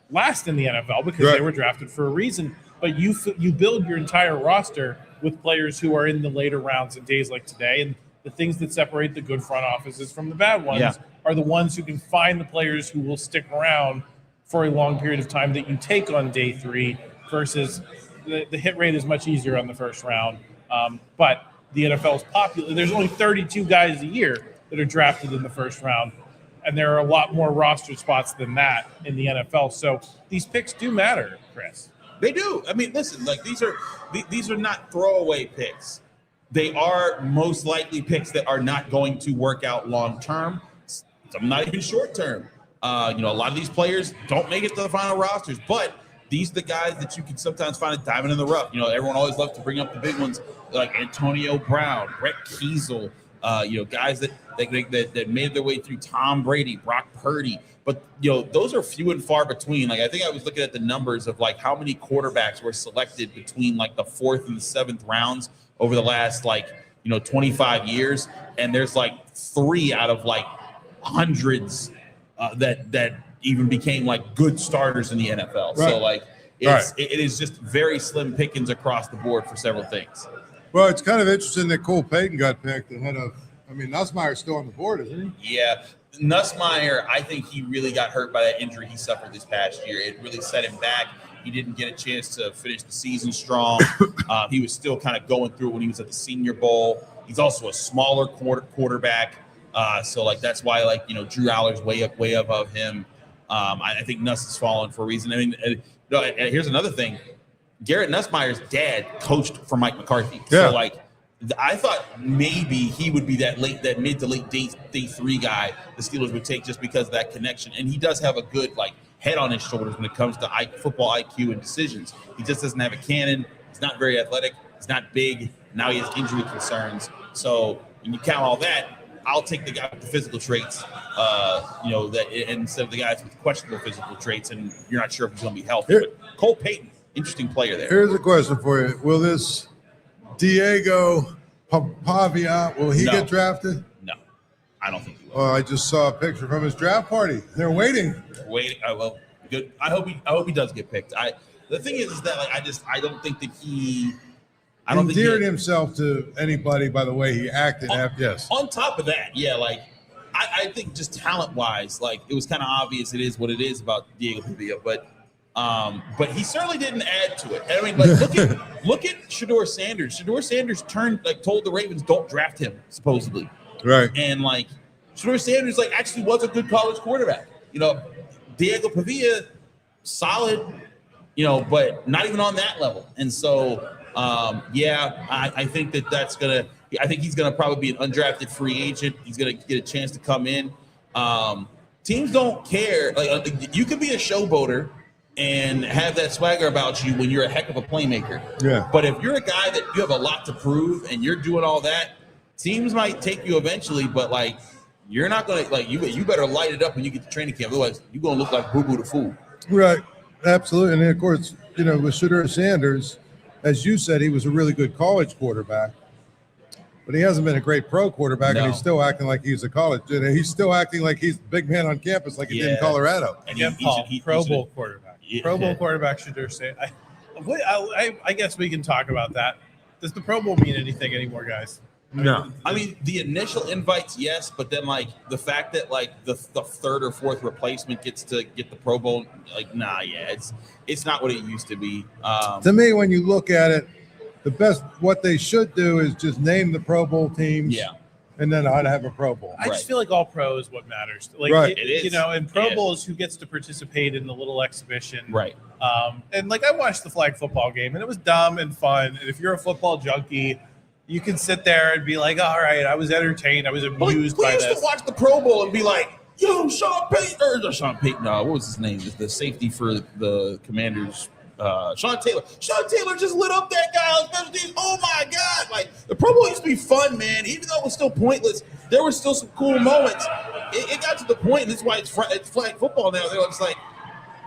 last in the NFL because they were drafted for a reason, but you build your entire roster with players who are in the later rounds in days like today, and the things that separate the good front offices from the bad ones are the ones who can find the players who will stick around for a long period of time that you take on day 3 versus the hit rate is much easier on the first round. But the NFL is popular. There's only 32 guys a year that are drafted in the first round, and there are a lot more roster spots than that in the NFL. So these picks do matter, Chris. They do. I mean, listen, like these are not throwaway picks. They are most likely picks that are not going to work out long term. Some not even short term. A lot of these players don't make it to the final rosters, but these are the guys that you can sometimes find a diamond in the rough. Everyone always loves to bring up the big ones like Antonio Brown, Brett Kiesel, guys that made their way through Tom Brady, Brock Purdy. But, those are few and far between. Like, I think I was looking at the numbers of, like, how many quarterbacks were selected between, like, the 4th and the 7th rounds over the last, 25 years. And there's, 3 out of, hundreds that even became, good starters in the NFL. Right. So, it is just very slim pickings across the board for several things. Well, it's kind of interesting that Cole Payton got picked ahead of – Nussmeier's still on the board, isn't he? Yeah. Nussmeier, I think he really got hurt by that injury he suffered this past year. It really set him back. He didn't get a chance to finish the season strong. He was still kind of going through it when he was at the Senior Bowl. He's also a smaller quarterback. So that's why, Drew Allar's way above him. I think Nuss has fallen for a reason. I mean, here's another thing. Garrett Nussmeier's dad coached for Mike McCarthy. Yeah. So, I thought maybe he would be that mid to late day 3 guy the Steelers would take just because of that connection. And he does have a good head on his shoulders when it comes to football IQ and decisions. He just doesn't have a cannon. He's not very athletic. He's not big. Now he has injury concerns. So when you count all that, I'll take the guy with the physical traits, instead of the guys with questionable physical traits, and you're not sure if he's going to be healthy. But Cole Payton, interesting player there. Here's a question for you. Will this Diego Pavia, will he get drafted? No, I don't think he will. Well, I just saw a picture from his draft party. They're waiting. Well, good. I hope he does get picked. The thing is that I don't think that he endeared himself to anybody by the way he acted. On top of that, I think just talent wise, it was kind of obvious it is what it is about Diego Pavia, but he certainly didn't add to it. I mean, look at Shedeur Sanders. Shedeur Sanders told the Ravens don't draft him supposedly, right? And Shedeur Sanders actually was a good college quarterback. Diego Pavia, solid, but not even on that level. And so, I think that's gonna. I think he's gonna probably be an undrafted free agent. He's gonna get a chance to come in. Teams don't care. You could be a showboater and have that swagger about you when you're a heck of a playmaker. Yeah. But if you're a guy that you have a lot to prove and you're doing all that, teams might take you eventually, but you're not gonna you better light it up when you get to training camp. Otherwise, you're gonna look like Boo Boo the Fool. Right. Absolutely. And of course, with Shedeur Sanders, as you said, he was a really good college quarterback. But he hasn't been a great pro quarterback, and he's still acting like he's a college. He's still acting like he's the big man on campus, like he did in Colorado. And Pro Bowl quarterback. Yeah. Pro Bowl quarterback should say. I guess we can talk about that. Does the Pro Bowl mean anything anymore, guys? No. I mean, the initial invites, yes, but then the fact that the 3rd or 4th replacement gets to get the Pro Bowl, it's not what it used to be. To me, when you look at it, what they should do is just name the Pro Bowl teams. Yeah. and then I'd have a Pro Bowl. I just feel like all pro is what matters. Like, Right. It is. You know, and Pro Bowl is who gets to participate in the little exhibition. Right. And like I watched the flag football game, and it was dumb and fun. And if you're a football junkie, you can sit there and be like, all right, I was entertained. I was amused by We used this. to watch the Pro Bowl and be like, yo, Sean Payton, what was his name? The safety for the Commanders. Sean Taylor just lit up that guy on special teams. Oh my God. Like, the Pro Bowl used to be fun, man. Even though it was still pointless, there were still some cool moments. It got to the point, and that's why it's flag football now. They're just like,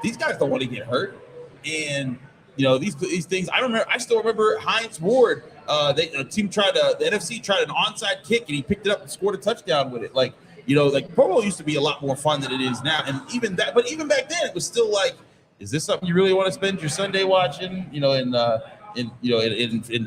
these guys don't want to get hurt. And, you know, these things, I still remember Hines Ward. The NFC tried an onside kick, and he picked it up and scored a touchdown with it. Like, you know, like Pro Bowl used to be a lot more fun than it is now. And even back then, it was still like, is this something you really want to spend your Sunday watching? You know, in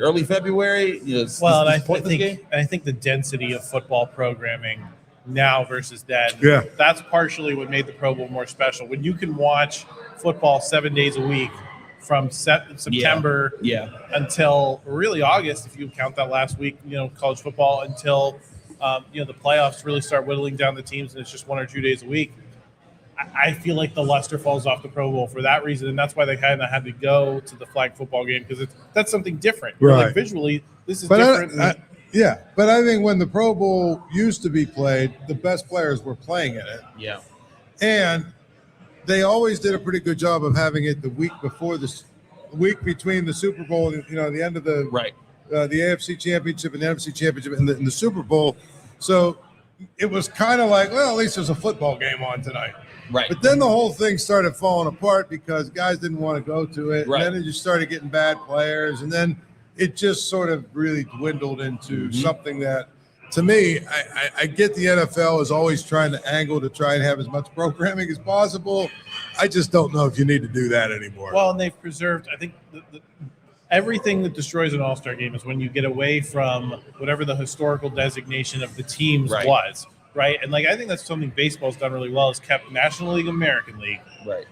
early February. You know, Well, I think the density of football programming now versus then, that's partially what made the Pro Bowl more special. When you can watch football 7 days a week from September until really August, if you count that last week, you know, college football, until the playoffs really start whittling down the teams, and it's just 1 or 2 days a week. I feel like the luster falls off the Pro Bowl for that reason, and that's why they kind of had to go to the flag football game, because that's something different. Right. Like visually, this is different. But I think when the Pro Bowl used to be played, the best players were playing in it. Yeah. And they always did a pretty good job of having it the week before the week between the Super Bowl and, you know, the end of the the AFC Championship and the NFC Championship and the Super Bowl. So it was kind of like, well, at least there's a football game on tonight. Right. But then the whole thing started falling apart because guys didn't want to go to it. Right. And then it just started getting bad players. And then it just sort of really dwindled into something that, to me, I get the NFL is always trying to angle to try and have as much programming as possible. I just don't know if you need to do that anymore. Well, and they've preserved, I think, everything that destroys an all-star game is when you get away from whatever the historical designation of the teams was, right? And, like, I think that's something baseball's done really well, is kept National League, American League. Right.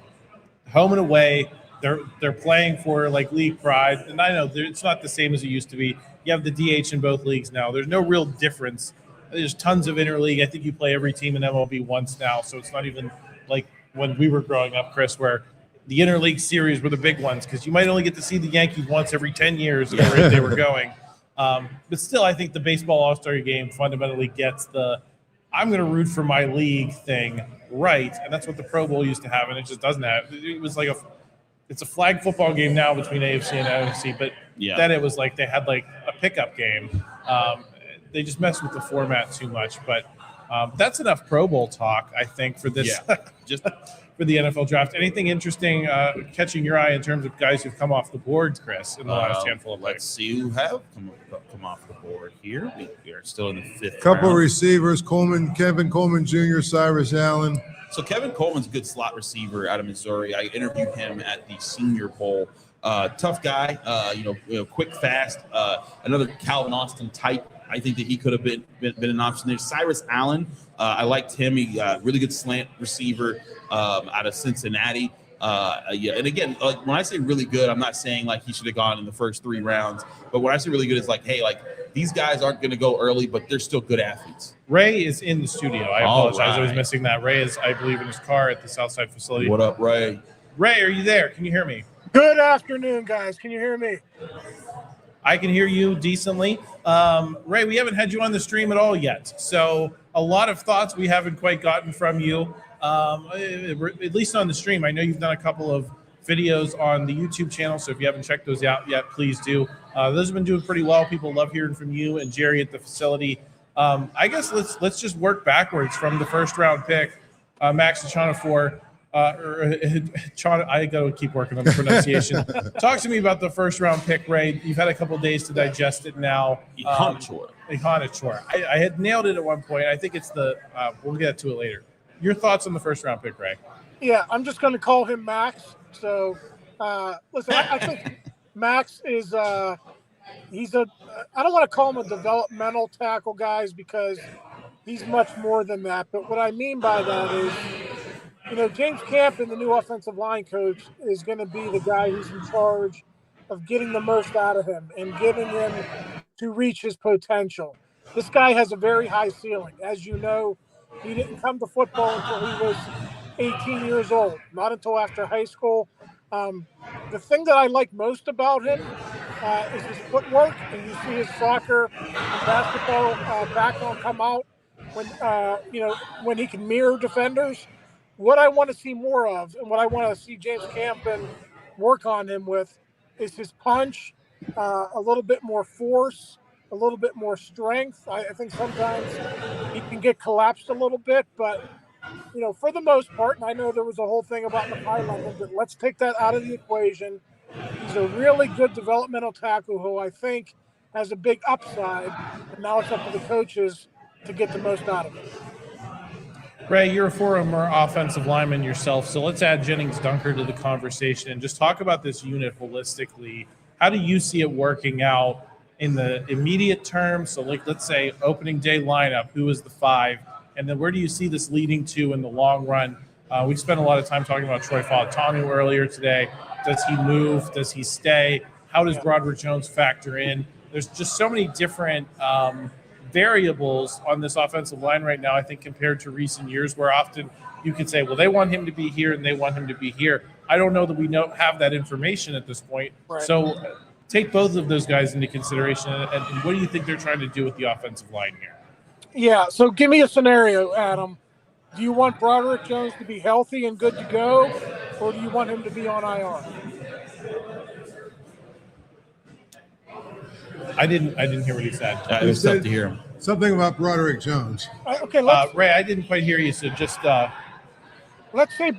Home and away, they're playing for, like, league pride. And I know it's not the same as it used to be. You have the DH in both leagues now. There's no real difference. There's tons of interleague. I think you play every team in MLB once now, so it's not even like when we were growing up, Chris, where the interleague series were the big ones, because you might only get to see the Yankees once every 10 years at the rate they were going. But still, I think the baseball all-star game fundamentally gets the I'm going to root for my league thing right, and that's what the Pro Bowl used to have, and it just doesn't have. It was like it's a flag football game now between AFC and NFC, but then it was like they had like a pickup game. They just messed with the format too much, but that's enough Pro Bowl talk, I think, for this. Just for the NFL draft. Anything interesting catching your eye in terms of guys who've come off the board, Chris, in the last handful of Let's see who have come off the board here. We are still in the fifth Couple round. receivers, Kevin Coleman Jr., Cyrus Allen. So Kevin Coleman's a good slot receiver out of Missouri. I interviewed him at the Senior Bowl. Tough guy, quick, fast. Another Calvin Austin type. I think that he could have been an option there. Cyrus Allen, I liked him. He really good slant receiver out of Cincinnati. And again, like when I say really good, I'm not saying like he should have gone in the first 3 rounds. But when I say really good, it's like, hey, like these guys aren't going to go early, but they're still good athletes. Ray is in the studio. I apologize. I was missing that. Ray is, I believe, in his car at the Southside facility. What up, Ray? Ray, are you there? Can you hear me? Good afternoon, guys. Can you hear me? I can hear you decently. Ray, we haven't had you on the stream at all yet. So a lot of thoughts we haven't quite gotten from you, at least on the stream. I know you've done a couple of videos on the YouTube channel, so if you haven't checked those out yet, please do. Those have been doing pretty well. People love hearing from you and Jerry at the facility. I guess let's just work backwards from the first round pick, Max Iheanachor. I got to keep working on the pronunciation. Talk to me about the first round pick, Ray. You've had a couple of days to digest it now. Iheanachor. I had nailed it at one point. I think it's we'll get to it later. Your thoughts on the first round pick, Ray? Yeah, I'm just going to call him Max. So, listen, I think Max is I don't want to call him a developmental tackle, guys, because he's much more than that. But what I mean by that is, James Campen, the new offensive line coach, is going to be the guy who's in charge of getting the most out of him and getting him to reach his potential. this guy has a very high ceiling. As you know, he didn't come to football until he was 18 years old, not until after high school. The thing that I like most about him is his footwork, and you see his soccer and basketball background come out when he can mirror defenders. What I want to see more of, and what I want to see James Campen work on him with, is his punch, a little bit more force, a little bit more strength. I think sometimes he can get collapsed a little bit, but for the most part, and I know there was a whole thing about Mekhi London, but let's take that out of the equation. He's a really good developmental tackle who I think has a big upside, and now it's up to the coaches to get the most out of it. Ray, you're a former offensive lineman yourself, so let's add Jennings Dunker to the conversation and just talk about this unit holistically. How do you see it working out in the immediate term? So, let's say opening day lineup, who is the 5? And then where do you see this leading to in the long run? We spent a lot of time talking about Troy Fautanu earlier today. Does he move? Does he stay? How does Broderick Jones factor in? There's just so many different variables on this offensive line right now, I think, compared to recent years, where often you could say, well, they want him to be here and they want him to be here. I don't know that we have that information at this point. Right. So take both of those guys into consideration. And what do you think they're trying to do with the offensive line here? Yeah, so give me a scenario, Adam. Do you want Broderick Jones to be healthy and good to go, or do you want him to be on IR? I didn't hear what he said. It was tough to hear him. Something about Broderick Jones. Okay, Ray, I didn't quite hear you, so just let's say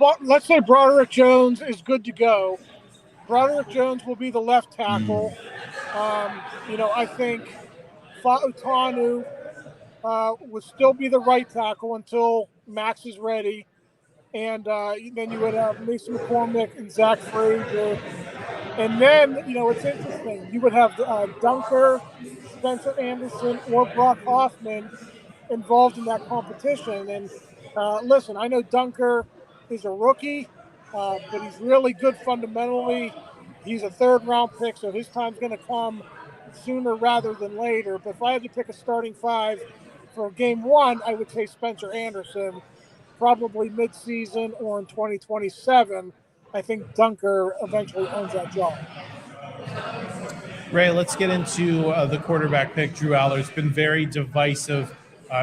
Broderick Jones is good to go. Broderick Jones will be the left tackle. I think Fautanu would still be the right tackle until Max is ready. And then you would have Mason McCormick and Zach Frazier. And then, it's interesting. You would have Dunker, Spencer Anderson, or Brock Hoffman involved in that competition. And listen, I know Dunker is a rookie, but he's really good fundamentally. He's a third-round pick, so his time's going to come sooner rather than later. But if I had to pick a starting 5 for game 1, I would say Spencer Anderson, probably mid-season or in 2027. I think Dunker eventually owns that job. Ray, let's get into the quarterback pick, Drew Allar. It's been very divisive.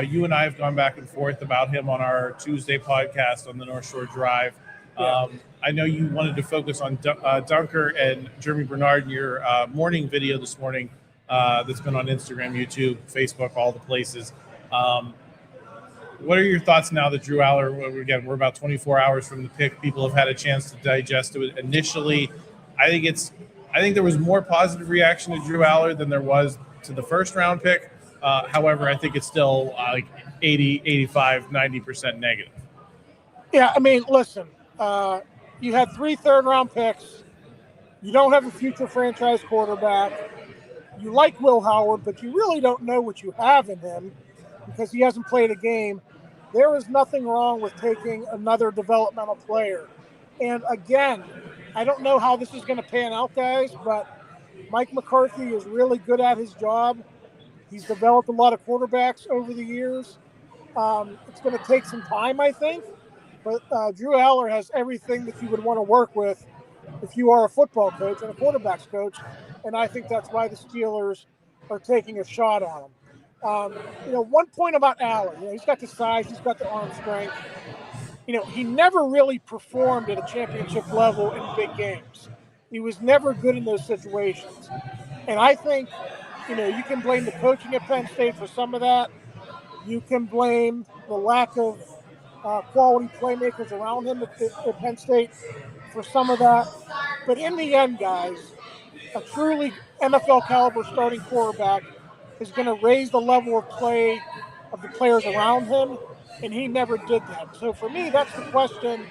You and I have gone back and forth about him on our Tuesday podcast on the North Shore Drive. I know you wanted to focus on Dunker and Germie Bernard in your morning video this morning that's been on Instagram, YouTube, Facebook, all the places. What are your thoughts now that Drew Allar, again, we're about 24 hours from the pick. People have had a chance to digest it initially. I think there was more positive reaction to Drew Allar than there was to the first round pick. However, I think it's still 80, 85, 90% negative. Yeah, I mean, listen, you had 3 third-round picks. You don't have a future franchise quarterback. You like Will Howard, but you really don't know what you have in him because he hasn't played a game. There is nothing wrong with taking another developmental player. And again, I don't know how this is going to pan out, guys, but Mike McCarthy is really good at his job. He's developed a lot of quarterbacks over the years. It's going to take some time, I think. But Drew Allar has everything that you would want to work with if you are a football coach and a quarterbacks coach. And I think that's why the Steelers are taking a shot on him. One point about Allar, he's got the size, he's got the arm strength. He never really performed at a championship level in big games. He was never good in those situations. And I think, you can blame the coaching at Penn State for some of that. You can blame the lack of quality playmakers around him at Penn State for some of that. But in the end, guys, a truly NFL caliber starting quarterback is going to raise the level of play of the players around him, and he never did that. So for me, that's the question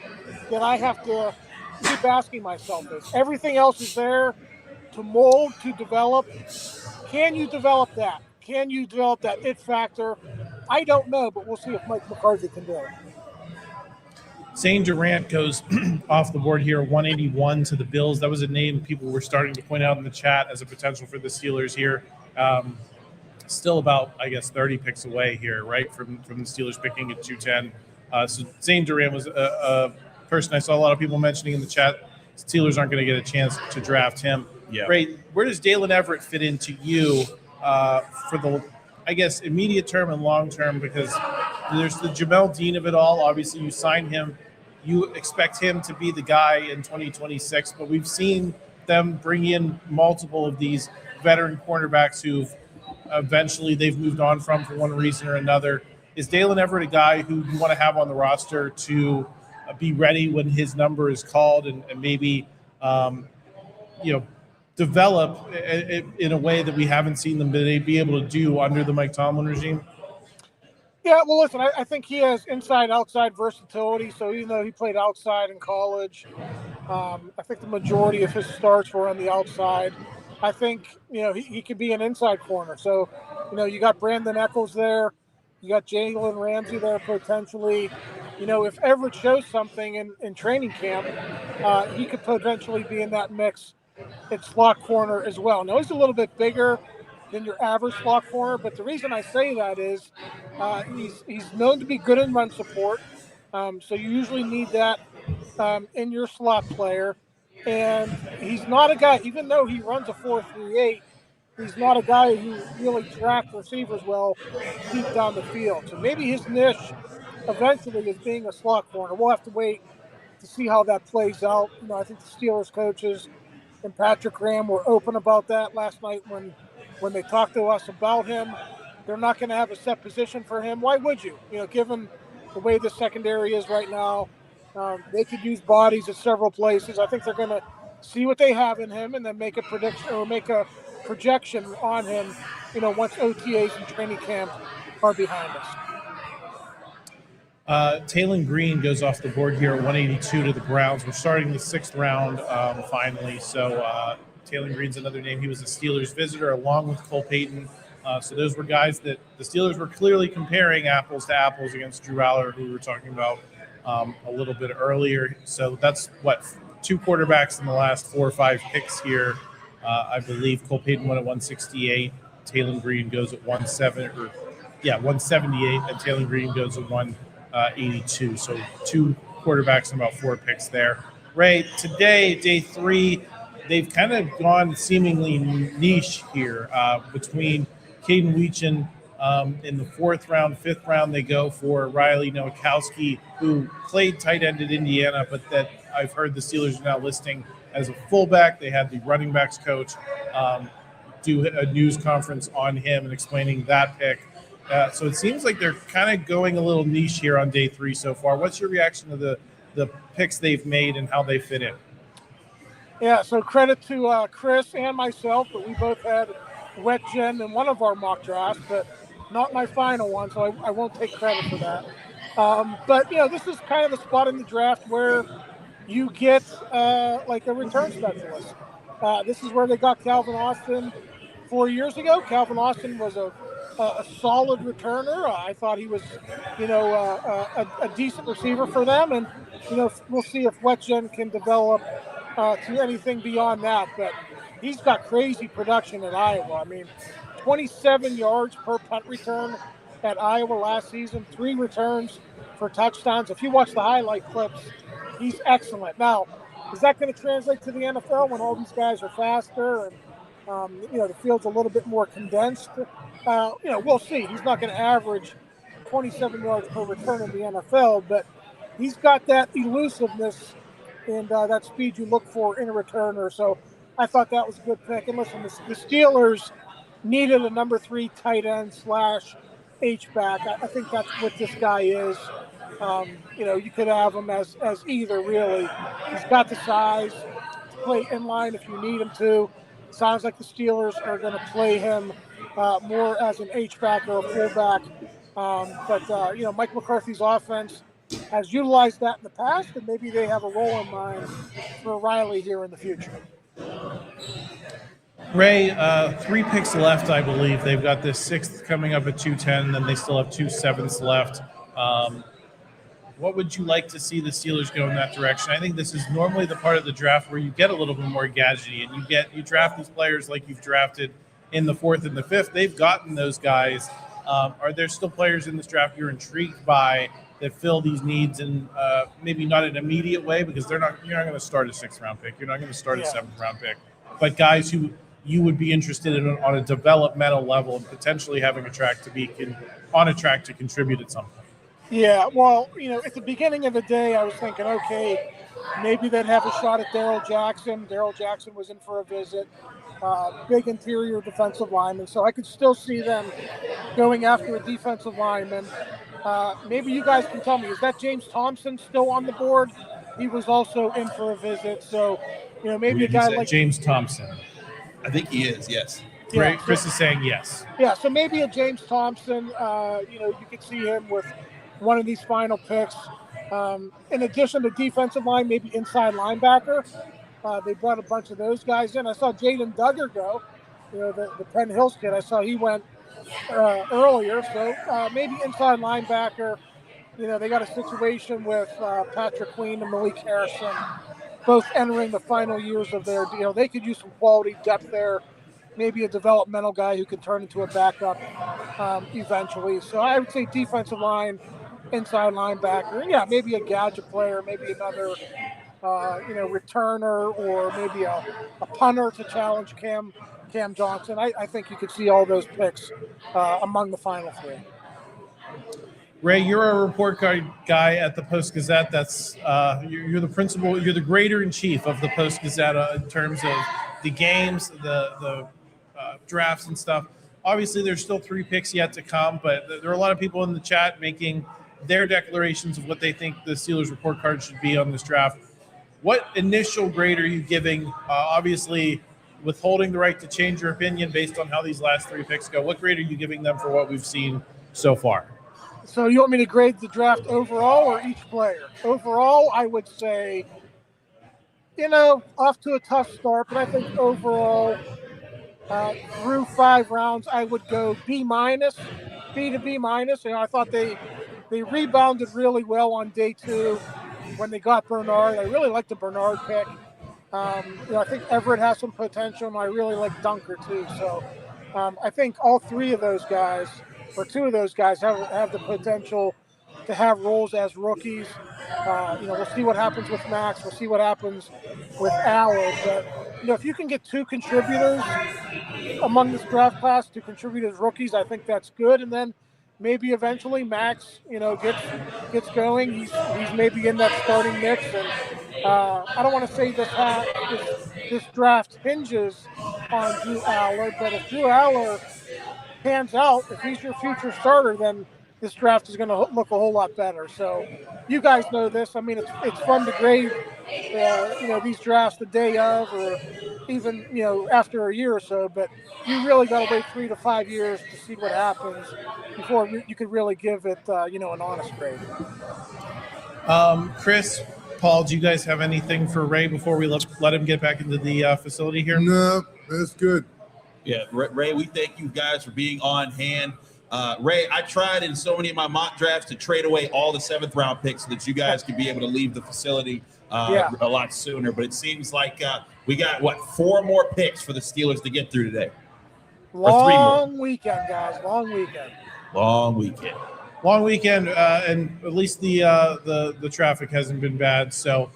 that I have to keep asking myself is, everything else is there to mold, to develop. Can you develop that? Can you develop that it factor? I don't know, but we'll see if Mike McCarthy can do it. Zane Durant goes off the board here, 181 to the Bills. That was a name people were starting to point out in the chat as a potential for the Steelers here. still about, I guess, 30 picks away here, right, from the Steelers picking at 210. So Zane Duran was a person I saw a lot of people mentioning in the chat. Steelers aren't going to get a chance to draft him. Yeah. Ray, where does Daylen Everette fit into you for the, I guess, immediate term and long term? Because there's the Jamel Dean of it all. Obviously, you sign him. You expect him to be the guy in 2026, but we've seen them bring in multiple of these veteran cornerbacks who've eventually they've moved on from for one reason or another. Is Daylen Everette a guy who you want to have on the roster to be ready when his number is called and maybe, develop in a way that we haven't seen them be able to do under the Mike Tomlin regime? Yeah, well, listen, I think he has inside-outside versatility. So even though he played outside in college, I think the majority of his starts were on the outside. I think, he could be an inside corner. So, you got Brandon Echols there. You got Jalen Ramsey there potentially. If Everette shows something in training camp, he could potentially be in that mix at slot corner as well. Now, he's a little bit bigger than your average slot corner, but the reason I say that is he's known to be good in run support. So you usually need that in your slot player. And he's not a guy, even though he runs a 4.38, he's not a guy who really tracks receivers well deep down the field. So maybe his niche eventually is being a slot corner. We'll have to wait to see how that plays out. I think the Steelers coaches and Patrick Graham were open about that last night when they talked to us about him. They're not going to have a set position for him. Why would you? Given the way the secondary is right now, they could use bodies at several places. I think they're going to see what they have in him and then make a prediction or make a projection on him, once OTAs and training camp are behind us. Taylen Green goes off the board here at 182 to the Browns. We're starting the 6th round finally. So Taylen Green's another name. He was a Steelers visitor along with Cole Payton. So those were guys that the Steelers were clearly comparing apples to apples against Drew Allar, who we were talking about a little bit earlier. So that's 2 quarterbacks in the last 4 or 5 picks here. I believe Cole Payton went at 168. Taylen Green goes at 178, and Taylen Green goes at 182. So 2 quarterbacks and about 4 picks there. Ray, today, day 3, they've kind of gone seemingly niche here between Caden Weechin in the 4th round, 5th round. They go for Riley Nowakowski, who played tight end at Indiana, but that I've heard the Steelers are now listing as a fullback. They had the running backs coach do a news conference on him and explaining that pick. So it seems like they're kind of going a little niche here on day 3 so far. What's your reaction to the picks they've made and how they fit in? Yeah, so credit to Chris and myself, but we both had wet gen in one of our mock drafts, but not my final one, so I won't take credit for that. But, this is kind of the spot in the draft where you get like a return specialist. This is where they got Calvin Austin 4 years ago. Calvin Austin was a solid returner. I thought he was, a decent receiver for them. And, we'll see if Wetjen can develop to anything beyond that. But he's got crazy production at Iowa. I mean, 27 yards per punt return at Iowa last season, 3 returns for touchdowns. If you watch the highlight clips, he's excellent. Now, is that going to translate to the NFL when all these guys are faster and, the field's a little bit more condensed? We'll see. He's not going to average 27 yards per return in the NFL, but he's got that elusiveness and that speed you look for in a returner. So I thought that was a good pick. And listen, the Steelers needed a number 3 tight end / H-back. I think that's what this guy is. You could have him as either, really. He's got the size to play in line if you need him to. Sounds like the Steelers are going to play him more as an H-back or a fullback. But Mike McCarthy's offense has utilized that in the past, and maybe they have a role in mind for Riley here in the future. Ray, 3 picks left, I believe. They've got this 6th coming up at 210, and then they still have 2 7s left. What would you like to see the Steelers go in that direction? I think this is normally the part of the draft where you get a little bit more gadgety, and you draft these players like you've drafted in the 4th and the 5th. They've gotten those guys. Are there still players in this draft you're intrigued by that fill these needs in maybe not an immediate way, because you're not going to start a 6th-round pick. You're not going to start a 7th-round pick. But guys who you would be interested in on a developmental level and potentially having a track to on a track to contribute at some point. Yeah, well, at the beginning of the day, I was thinking, okay, maybe they'd have a shot at Darrell Jackson. Darrell Jackson was in for a visit. Big interior defensive lineman. So I could still see them going after a defensive lineman. Maybe you guys can tell me, is that James Thompson still on the board? He was also in for a visit. So, maybe a guy like James Thompson. I think he is, yes. Yeah, Chris is saying yes. Yeah, so maybe a James Thompson, you could see him with one of these final picks. In addition to defensive line, maybe inside linebacker. They brought a bunch of those guys in. I saw Jaden Duggar go, the Penn Hills kid. I saw he went earlier. So maybe inside linebacker. They got a situation with Patrick Queen and Malik Harrison, both entering the final years of their deal. They could use some quality depth there. Maybe a developmental guy who could turn into a backup eventually. So I would say defensive line, inside linebacker. Yeah, maybe a gadget player, maybe another returner, or maybe a punter to challenge Cam Johnson. I think you could see all those picks among the final 3. Ray, you're a report card guy at the Post-Gazette. That's you're the principal, you're the grader-in-chief of the Post-Gazette in terms of the games, the drafts and stuff. Obviously, there's still 3 picks yet to come, but there are a lot of people in the chat making their declarations of what they think the Steelers report card should be on this draft. What initial grade are you giving? Obviously, withholding the right to change your opinion based on how these last 3 picks go. What grade are you giving them for what we've seen so far? So you want me to grade the draft overall or each player? Overall, I would say, off to a tough start, but I think overall, through 5 rounds, I would go B to B minus. I thought they rebounded really well on day 2 when they got Bernard. I really like the Bernard pick. I think Everette has some potential, and I really like Dunker too. So I think all 3 of those guys, or 2 of those guys, have the potential to have roles as rookies. We'll see what happens with Max. We'll see what happens with Allar. But if you can get 2 contributors among this draft class to contribute as rookies, I think that's good. And then maybe eventually Max, gets going. He's maybe in that starting mix. And I don't want to say this draft hinges on Drew Allar, but if Drew Allar pans out, if he's your future starter, then this draft is going to look a whole lot better. So you guys know this. I mean, it's fun to grade, these drafts the day of, or even, after a year or so, but you really got to wait 3 to 5 years to see what happens before you could really give it, an honest grade. Chris, Paul, do you guys have anything for Ray before we let him get back into the facility here? No, that's good. Yeah, Ray, we thank you guys for being on hand. Ray, I tried in so many of my mock drafts to trade away all the 7th-round picks so that you guys could be able to leave the facility a lot sooner. But it seems like we got, 4 more picks for the Steelers to get through today? Long weekend, guys. Long weekend. Long weekend, and at least the traffic hasn't been bad. So,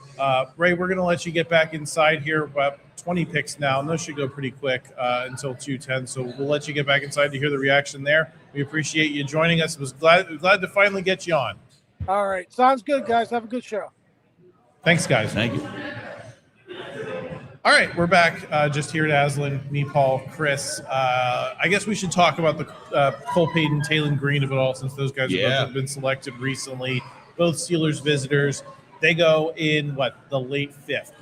Ray, we're going to let you get back inside here. About 20 picks now, and those should go pretty quick until 2:10. So we'll let you get back inside to hear the reaction there. We appreciate you joining us. Was glad to finally get you on. All right, sounds good, guys. Have a good show. Thanks, guys. Thank you. All right, we're back just here at Aslin, me, Paul, Chris. I guess we should talk about the Cole Payton, Daylen Green of it all, since those guys have been selected recently. Both Steelers visitors. They go in, the late 5th.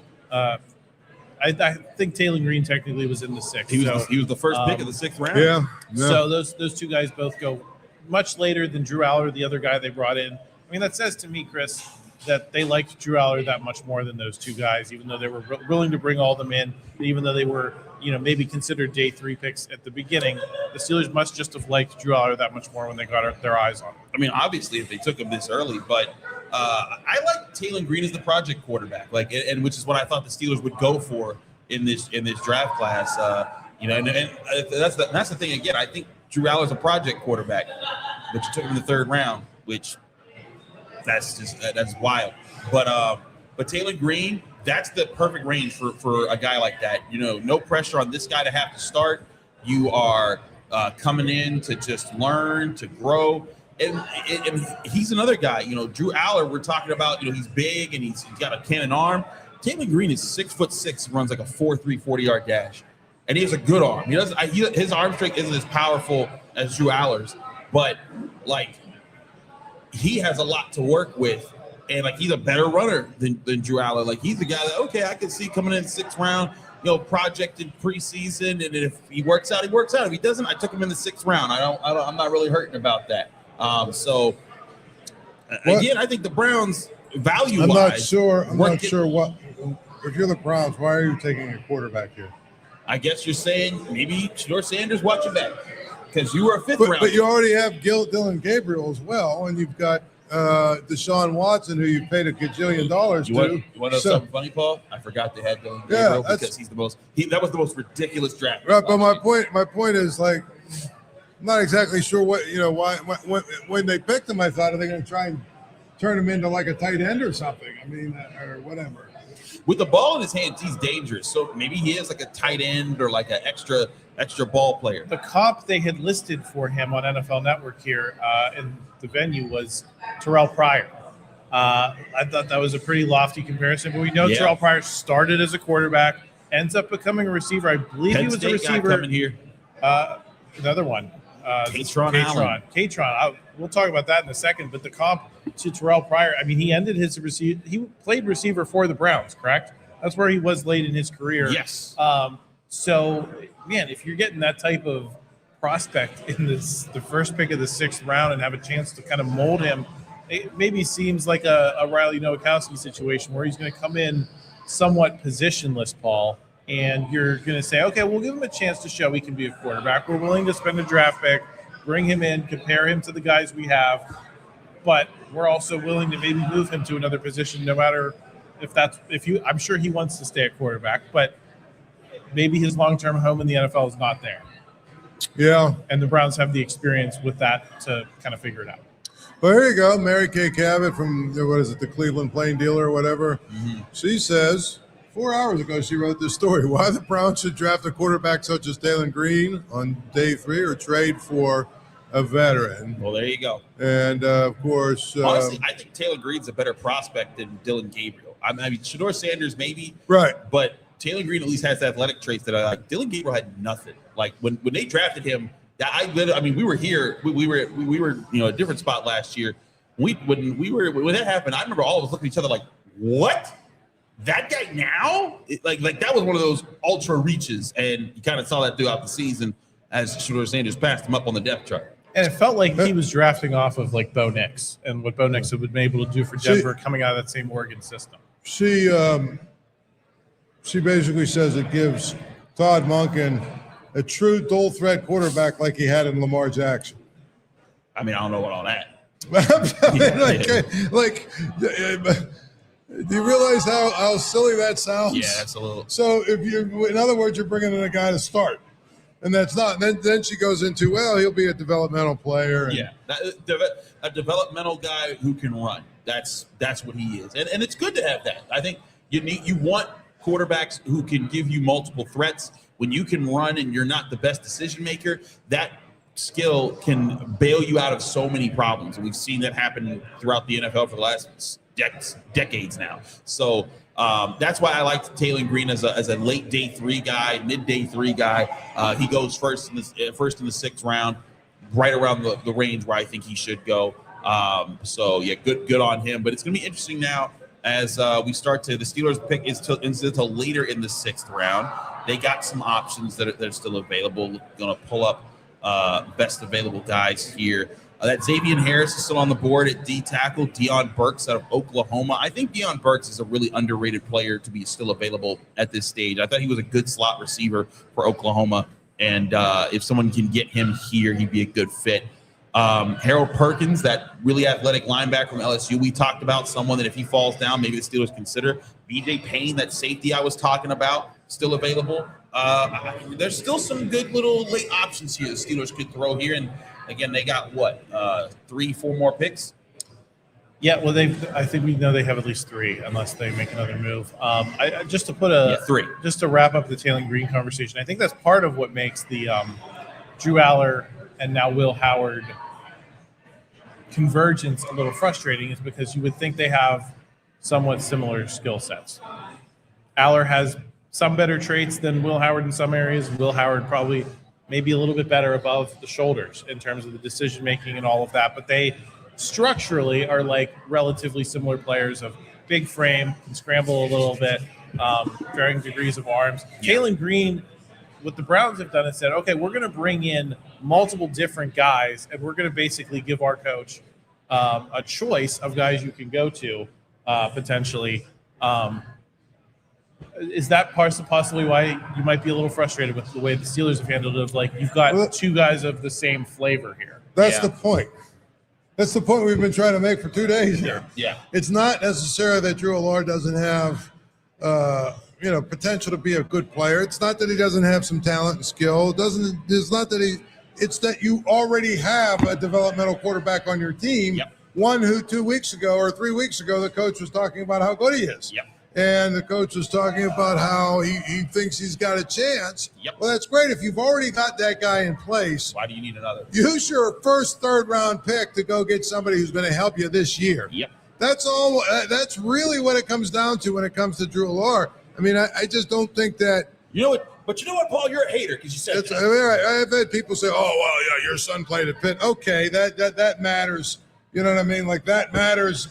I think Daylen Green technically was in the 6th. He was the first pick of the 6th round. Yeah. So those 2 guys both go much later than Drew Allar, the other guy they brought in. I mean, that says to me, Chris, that they liked Drew Allar that much more than those 2 guys, even though they were willing to bring all them in, even though they were, maybe considered day 3 picks at the beginning. The Steelers must just have liked Drew Allar that much more when they got their eyes on him. I mean, obviously, if they took him this early, but I like Daylen Green as the project quarterback, and which is what I thought the Steelers would go for in this draft class. And that's the thing. Again, I think Drew Allar's a project quarterback, but you took him in the 3rd round, which that's wild. But Taylen Green, that's the perfect range for a guy like that. No pressure on this guy to have to start. You are coming in to just learn, to grow. And he's another guy, Drew Allar, we're talking about, he's big and he's got a cannon arm. Taylen Green is 6'6", runs like a 4.3 40-yard dash. And he has a good arm. His arm strength isn't as powerful as Drew Allar's, but he has a lot to work with. And he's a better runner than Drew Allar. He's the guy that, I can see coming in 6th round, projected preseason. And if he works out, he works out. If he doesn't, I took him in the 6th round. I'm not really hurting about that. Again, I think the Browns value-wise. I'm not sure what. If you're the Browns, why are you taking a quarterback here? I guess you're saying maybe Shedeur Sanders, watch your back, because you were a 5th round. But you already have Dylan Gabriel as well, and you've got Deshaun Watson, who you paid $1 gajillion to. You want to know something funny, Paul? I forgot they had Dylan Gabriel because he's that was the most ridiculous draft. Right, but my point is I'm not exactly sure what why when they picked him, I thought, are they going to try and turn him into a tight end or something? Or whatever. With the ball in his hands, he's dangerous. So maybe he is a tight end or an extra ball player. The comp they had listed for him on NFL Network here in the venue was Terrell Pryor. I thought that was a pretty lofty comparison, but we know Terrell Pryor started as a quarterback, ends up becoming a receiver. I believe he was a receiver. Coming here. Another one. Katron. We'll talk about that in a second. But the comp to Terrell Pryor, he ended his receiver. He played receiver for the Browns, correct? That's where he was late in his career. Yes. So, man, if you're getting that type of prospect in the first pick of the 6th round and have a chance to kind of mold him, it maybe seems like a Riley Nowakowski situation where he's going to come in somewhat positionless, Paul, and you're going to say, okay, we'll give him a chance to show he can be a quarterback. We're willing to spend a draft pick, bring him in, compare him to the guys we have, but we're also willing to maybe move him to another position, no matter I'm sure he wants to stay at quarterback, but maybe his long-term home in the NFL is not there. Yeah. And the Browns have the experience with that to kind of figure it out. Well, here you go. Mary Kay Cabot from, the Cleveland Plain Dealer or whatever. Mm-hmm. She says, 4 hours ago, she wrote this story. Why the Browns should draft a quarterback such as Taylen Green on day 3 or trade for a veteran. Well, there you go. And, of course. Honestly, I think Taylen Green's a better prospect than Dylan Gabriel. Shedeur Sanders maybe. Right. But Taylen Green at least has the athletic traits that I like. Dylan Gabriel had nothing. When they drafted him, we were here. We were a different spot last year. When that happened, I remember all of us looking at each other like, what? That guy now? That was one of those ultra reaches, and you kind of saw that throughout the season as Shedeur Sanders passed him up on the depth chart. And it felt like he was drafting off of Bo Nix and what Bo Nix had been able to do for Denver coming out of that same Oregon system. She basically says it gives Todd Monken a true dual threat quarterback like he had in Lamar Jackson. I don't know about all that. Do you realize how silly that sounds? Yeah, that's a little. So in other words, you're bringing in a guy to start, and that's not. Then she goes into, well, he'll be a developmental player. A developmental guy who can run. That's what he is, and it's good to have that. I think you want quarterbacks who can give you multiple threats. When you can run and you're not the best decision maker, that skill can bail you out of so many problems. And we've seen that happen throughout the NFL for the last decades now. So that's why I liked Taylen Green as a late day 3 guy, mid day 3 guy. He goes first in the 6th round, right around the range where I think he should go. Good on him. But it's going to be interesting now as we start to. The Steelers pick is until later in the 6th round. They got some options that are still available. Going to pull up best available guys here. That Xavier Harris is still on the board at D tackle. Deion Burks out of Oklahoma. I think Deion Burks is a really underrated player to be still available at this stage. I thought he was a good slot receiver for Oklahoma, and if someone can get him here, he'd be a good fit. Harold Perkins, that really athletic linebacker from LSU. We talked about someone that if he falls down, maybe the Steelers consider. BJ Payne, that safety I was talking about, still available. There's still some good little late options here the Steelers could throw here. And again, they got 3-4 more picks? Yeah, well, I think we know they have at least 3, unless they make another move. Just to put 3. Just to wrap up the Jalen Green conversation, I think that's part of what makes the Drew Allar and now Will Howard convergence a little frustrating, is because you would think they have somewhat similar skill sets. Allar has some better traits than Will Howard in some areas. Will Howard probably maybe a little bit better above the shoulders in terms of the decision making and all of that, but they structurally are like relatively similar players of big frame, can scramble a little bit, varying degrees of arms. Jalen Green, what the Browns have done is said, okay, we're going to bring in multiple different guys, and we're going to basically give our coach a choice of guys you can go to potentially. Is that possibly why you might be a little frustrated with the way the Steelers have handled it? Of like, you've got 2 guys of the same flavor here. That's the point. That's the point we've been trying to make for 2 days here. Yeah. It's not necessarily that Drew Allar doesn't have, potential to be a good player. It's not that he doesn't have some talent and skill. It's not that it's that you already have a developmental quarterback on your team. Yep. One who 2 weeks ago or 3 weeks ago, the coach was talking about how good he is. Yep. And the coach was talking about how he thinks he's got a chance. Yep. Well, that's great. If you've already got that guy in place, Why do you need another? use your first, 3rd round pick to go get somebody who's going to help you this year. Yep. That's all. That's really what it comes down to when it comes to Drew Allar. I mean, I just don't think that. You know what? But you know what, Paul? You're a hater because you said that. I mean, I've had people say, "Oh, well, yeah, your son played at Pitt." Okay, that matters. You know what I mean? Like that matters.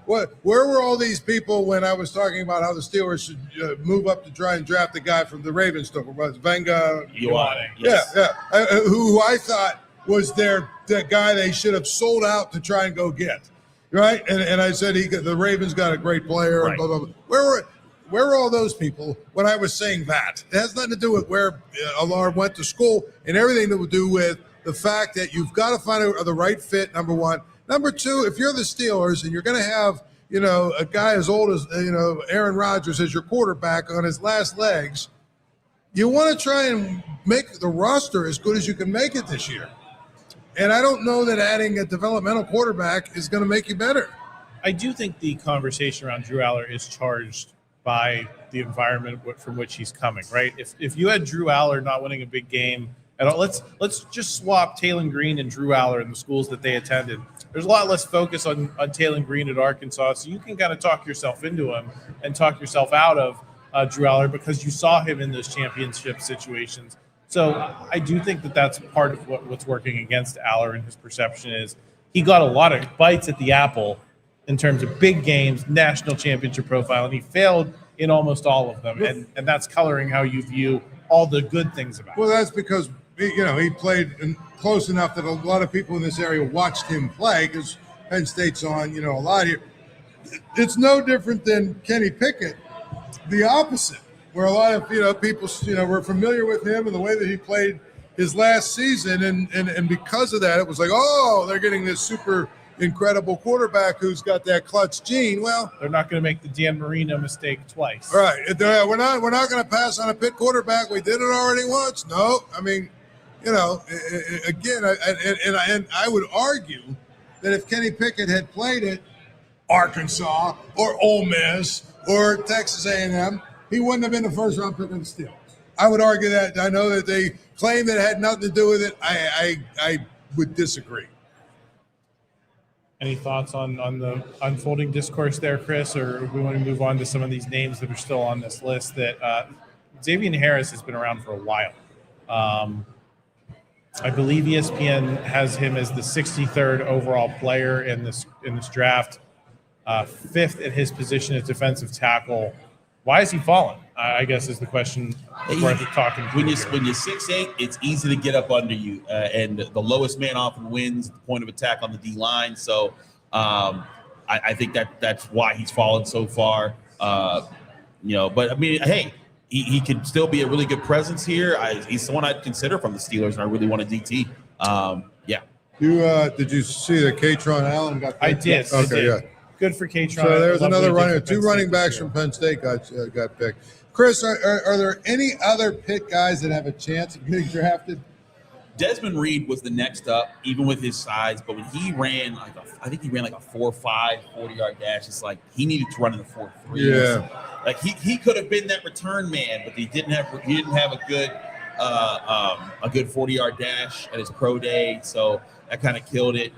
Where were all these people when I was talking about how the Steelers should move up to try and draft the guy from the Ravens? Was Venga? Yes. Yeah. Who I thought was the guy they should have sold out to try and go get, right? And I said the Ravens got a great player. Right. And blah, blah, blah. Where were all those people when I was saying that? It has nothing to do with where Allar went to school and everything to do with the fact that you've got to find the right fit, number one. Number two, if you're the Steelers and you're going to have, a guy as old as, Aaron Rodgers as your quarterback on his last legs, you want to try and make the roster as good as you can make it this year. And I don't know that adding a developmental quarterback is going to make you better. I do think the conversation around Drew Allar is charged by the environment from which he's coming, right? If you had Drew Allar not winning a big game at all, let's just swap Jalen Green and Drew Allar in the schools that they attended. There's a lot less focus on Jalen Green at Arkansas, so you can kind of talk yourself into him and talk yourself out of Drew Allar because you saw him in those championship situations. So I do think that that's part of what's working against Allar, and his perception is he got a lot of bites at the apple in terms of big games, national championship profile, and he failed in almost all of them. And that's coloring how you view all the good things about him. Well, that's because, he played close enough that a lot of people in this area watched him play because Penn State's on, a lot here. It's no different than Kenny Pickett, the opposite, where a lot of, people, were familiar with him and the way that he played his last season. And because of that, it was like, oh, they're getting this super incredible quarterback who's got that clutch gene. Well, they're not going to make the Dan Marino mistake twice. Right. We're not going to pass on a Pitt quarterback. We did it already once. No, I mean, again, and I would argue that if Kenny Pickett had played at Arkansas or Ole Miss or Texas A&M, he wouldn't have been the first round pick of the Steelers. I would argue that. I know that they claim that it had nothing to do with it. I would disagree. Any thoughts on the unfolding discourse there, Chris, or we want to move on to some of these names that are still on this list? That Xavier Harris has been around for a while. I believe ESPN has him as the 63rd overall player in this draft, 5th at his position as defensive tackle. Why has he fallen? I guess is the question worth talking to. When you're 6'8", it's easy to get up under you, and the lowest man often wins at the point of attack on the D line. So I think that's why he's fallen so far. But I mean, hey, he could still be a really good presence here. He's someone I'd consider from the Steelers, and I really want a DT. Yeah. Did you see that Katron Allen got picked? I did. Okay, yeah. Good for Katron. So there's another running. 2 running backs from Penn State got picked. Chris, are there any other Pitt guys that have a chance of getting drafted? Desmond Reed was the next up, even with his size. But when he ran I think he ran like a 4.5 40-yard dash. It's like he needed to run in the 4.3. Yeah, like he could have been that return man, but he didn't have a good 40-yard dash at his pro day, so that kind of killed it.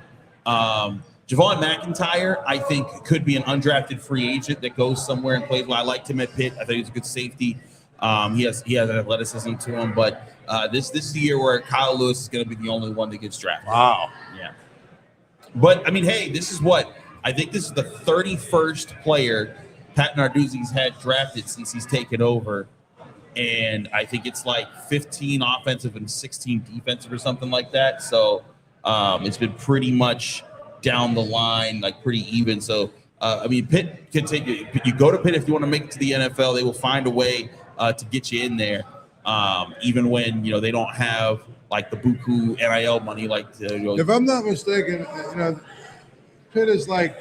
Javon McIntyre, I think, could be an undrafted free agent that goes somewhere and plays well. I liked him at Pitt. I thought he was a good safety. He has athleticism to him, but this is the year where Kyle Lewis is going to be the only one that gets drafted. Wow. Yeah. But I mean, hey, this is the 31st player Pat Narduzzi's had drafted since he's taken over, and I think it's like 15 offensive and 16 defensive or something like that. So it's been pretty much down the line, like pretty even. So I mean, Pitt can take you. You go to Pitt if you want to make it to the NFL. They will find a way to get you in there, even when they don't have like the buku NIL money. Like if I'm not mistaken, Pitt is like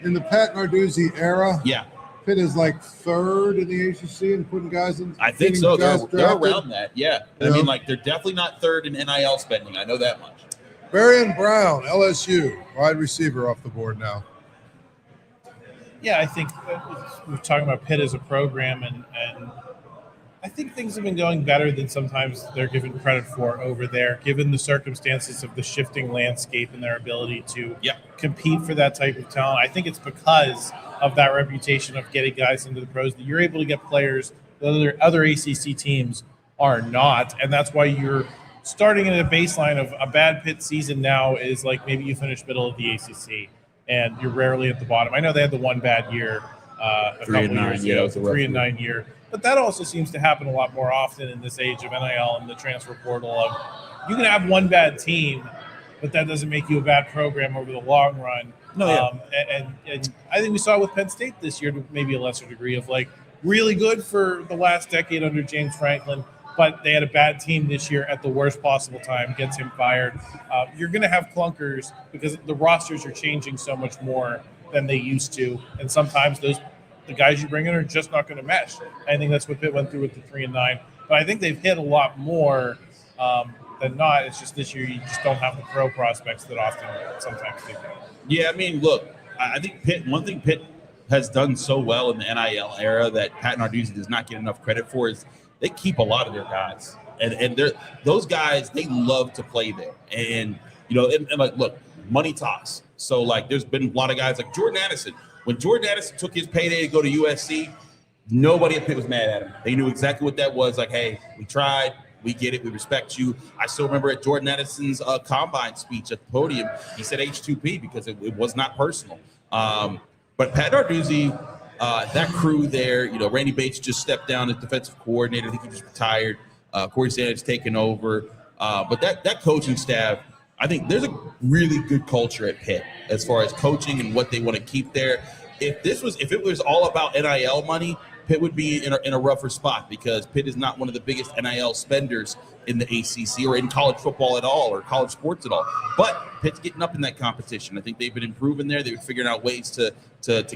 in the Pat Narduzzi era. Yeah, Pitt is like third in the ACC and putting guys in. I think so. They're around that. Yeah, I mean, like they're definitely not third in NIL spending. I know that much. Barian Brown, LSU, wide receiver, off the board now. Yeah, I think we're talking about Pitt as a program, and I think things have been going better than sometimes they're given credit for over there, given the circumstances of the shifting landscape and their ability to compete for that type of talent. I think it's because of that reputation of getting guys into the pros that you're able to get players that other ACC teams are not, and that's why you're starting at a baseline of a bad Pitt season now is like maybe you finish middle of the ACC and you're rarely at the bottom. I know they had the one bad year a couple years ago, 3-9 year. But that also seems to happen a lot more often in this age of NIL and the transfer portal. Of you can have one bad team, but that doesn't make you a bad program over the long run. And I think we saw with Penn State this year to maybe a lesser degree of like really good for the last decade under James Franklin, but they had a bad team this year at the worst possible time, gets him fired. You're going to have clunkers because the rosters are changing so much more than they used to, and sometimes the guys you bring in are just not going to mesh. I think that's what Pitt went through with the 3-9. But I think they've hit a lot more than not. It's just this year you just don't have the pro prospects that often sometimes do. Yeah, I mean, look, I think one thing Pitt has done so well in the NIL era that Pat Narduzzi does not get enough credit for is they keep a lot of their guys. And those guys, they love to play there. And like, look, money talks. So, like, there's been a lot of guys like Jordan Addison. When Jordan Addison took his payday to go to USC, nobody at Pitt was mad at him. They knew exactly what that was. Like, hey, we tried. We get it. We respect you. I still remember at Jordan Addison's combine speech at the podium, he said H2P because it was not personal. But Pat Narduzzi, that crew there, Randy Bates just stepped down as defensive coordinator. I think he just retired. Corey Sanders taken over. But that coaching staff, I think there's a really good culture at Pitt as far as coaching and what they want to keep there. If it was all about NIL money, Pitt would be in a rougher spot because Pitt is not one of the biggest NIL spenders in the ACC or in college football at all or college sports at all. But Pitt's getting up in that competition. I think they've been improving there. They've figured out ways to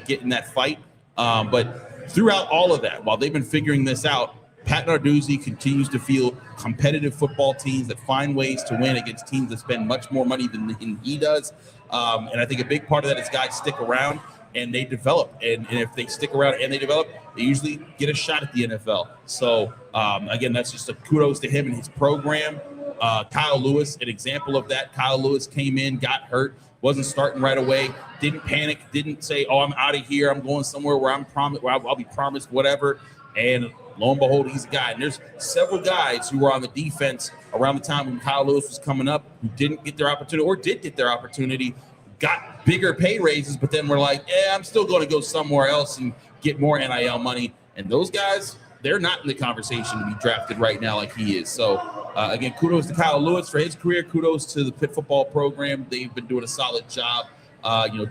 get in that fight. But throughout all of that, while they've been figuring this out, Pat Narduzzi continues to field competitive football teams that find ways to win against teams that spend much more money than he does. And I think a big part of that is guys stick around and they develop. And if they stick around and they develop, they usually get a shot at the NFL. So, again, that's just a kudos to him and his program. Kyle Lewis, an example of that. Kyle Lewis came in, got hurt, wasn't starting right away, didn't panic, didn't say, oh, I'm out of here, I'm going somewhere where I'll be promised whatever. And lo and behold, he's a guy. And there's several guys who were on the defense around the time when Kyle Lewis was coming up who didn't get their opportunity or did get their opportunity, got bigger pay raises, but then were like, I'm still going to go somewhere else and get more NIL money. And those guys, they're not in the conversation to be drafted right now like he is. So, again, kudos to Kyle Lewis for his career. Kudos to the Pitt football program. They've been doing a solid job.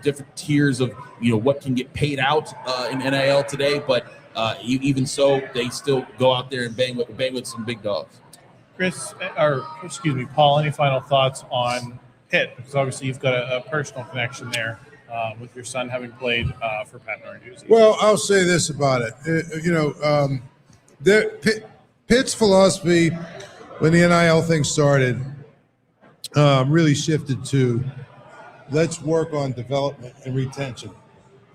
Different tiers of, what can get paid out in NIL today. But even so, they still go out there and bang with some big dogs. Paul, any final thoughts on Pitt? Because obviously you've got a personal connection there with your son having played for Pat Narduzzi. Well, I'll say this about it. Pitt's philosophy when the NIL thing started really shifted to let's work on development and retention,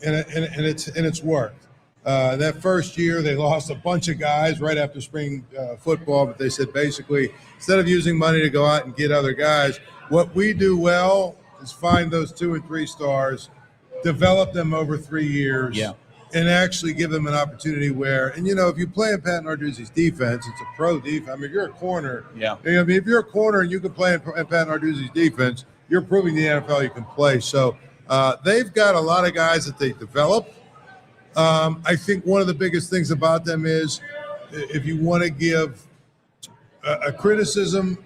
and it's worked. That first year, they lost a bunch of guys right after spring football, but they said basically instead of using money to go out and get other guys, what we do well is find those 2 and 3 stars, develop them over 3 years, and actually give them an opportunity where, and if you play in Pat Narduzzi's defense, it's a pro defense. I mean, if you're a corner, if you're a corner and you can play in Pat Narduzzi's defense, you're proving the NFL you can play. So they've got a lot of guys that they develop. I think one of the biggest things about them is if you want to give a criticism,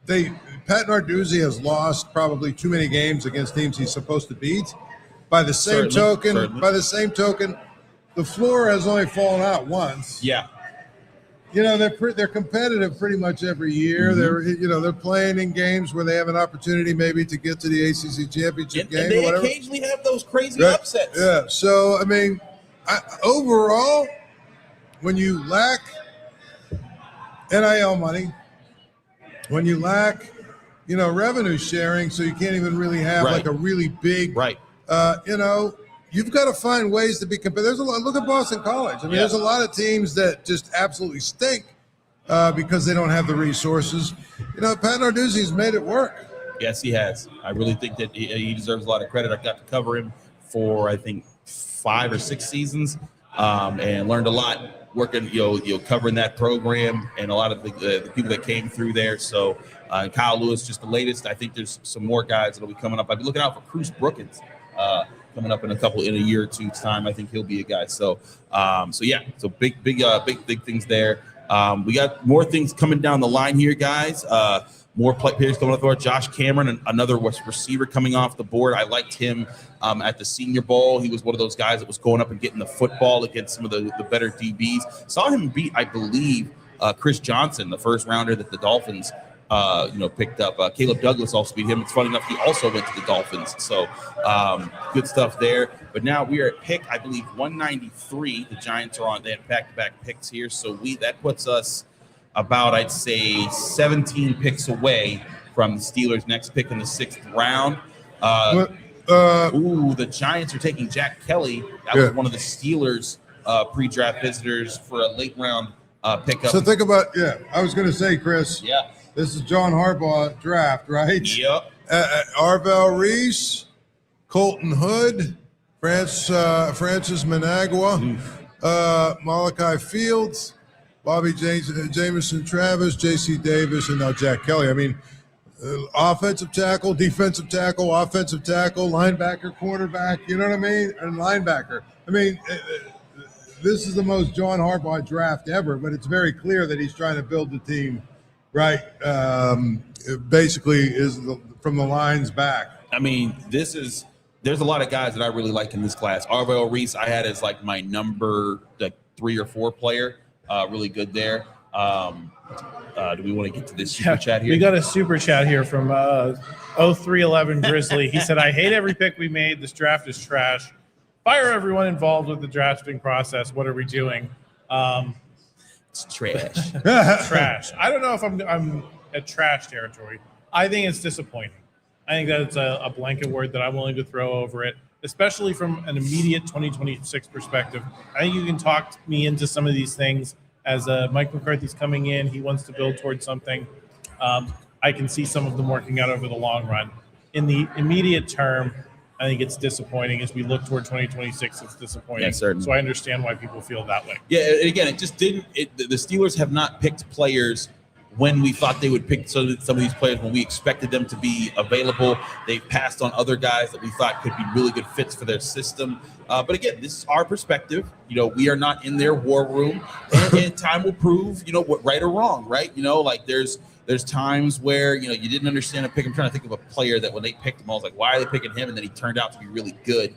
Pat Narduzzi has lost probably too many games against teams he's supposed to beat. By the same token, the floor has only fallen out once. Yeah. They're competitive pretty much every year. Mm-hmm. They're playing in games where they have an opportunity maybe to get to the ACC championship game. And they or whatever. occasionally have those crazy upsets. Yeah. So I mean, overall, when you lack NIL money, when you lack, revenue sharing, so you can't even really have like a really big, you've got to find ways to be competitive. There's a lot. Look at Boston College. I mean, there's a lot of teams that just absolutely stink because they don't have the resources. Pat Narduzzi's made it work. Yes, he has. I really think that he deserves a lot of credit. I got to cover him for, I think, 5 or 6 seasons and learned a lot working, covering that program and a lot of the people that came through there. So Kyle Lewis, just the latest. I think there's some more guys that'll be coming up. I'll be looking out for Cruz Brookins coming up in a year or two's time. I think he'll be a guy. So big things there. We got more things coming down the line here, guys. More players coming off the board. Josh Cameron, another receiver coming off the board. I liked him at the Senior Bowl. He was one of those guys that was going up and getting the football against some of the better DBs. Saw him beat, I believe, Chris Johnson, the first rounder that the Dolphins picked up. Caleb Douglas also beat him. It's funny enough, he also went to the Dolphins. So good stuff there. But now we are at pick, I believe, 193. The Giants are on. They have back-to-back picks here. So that puts us about, I'd say, 17 picks away from the Steelers' next pick in the 6th round. The Giants are taking Jack Kelly. That was one of the Steelers' pre-draft visitors for a late-round pickup. So think about, I was going to say, Chris. Yeah. This is John Harbaugh draft, right? Yep. Arvell Reese, Colton Hood, Francis Managua, Malachi Fields, Bobby Jamison Travis, J.C. Davis, and now Jack Kelly. I mean, offensive tackle, defensive tackle, offensive tackle, linebacker, quarterback, you know what I mean? And linebacker. I mean, this is the most John Harbaugh draft ever, but it's very clear that he's trying to build the team right. Basically is from the lines back. I mean, there's a lot of guys that I really like in this class. Arvell Reese, I had as like my number 3 or 4 player. Really good there. Do we want to get to this super chat here? We got a super chat here from 0311 Grizzly. He said, I hate every pick we made. This draft is trash. Fire everyone involved with the drafting process. What are we doing? It's trash. Trash. I don't know if I'm at trash territory. I think it's disappointing. I think that it's a blanket word that I'm willing to throw over it, especially from an immediate 2026 perspective. I think you can talk me into some of these things as Mike McCarthy's coming in. He wants to build towards something. I can see some of them working out over the long run. In the immediate term, I think it's disappointing. As we look toward 2026, it's disappointing. Yeah, certainly. So I understand why people feel that way. Yeah, and again, it just didn't. The Steelers have not picked players when we thought they would pick some of these players when we expected them to be available. They've passed on other guys that we thought could be really good fits for their system. But again, this is our perspective. We are not in their war room, and time will prove, what right or wrong, right? There's times where, you didn't understand a pick. I'm trying to think of a player that when they picked him, I was like, why are they picking him? And then he turned out to be really good.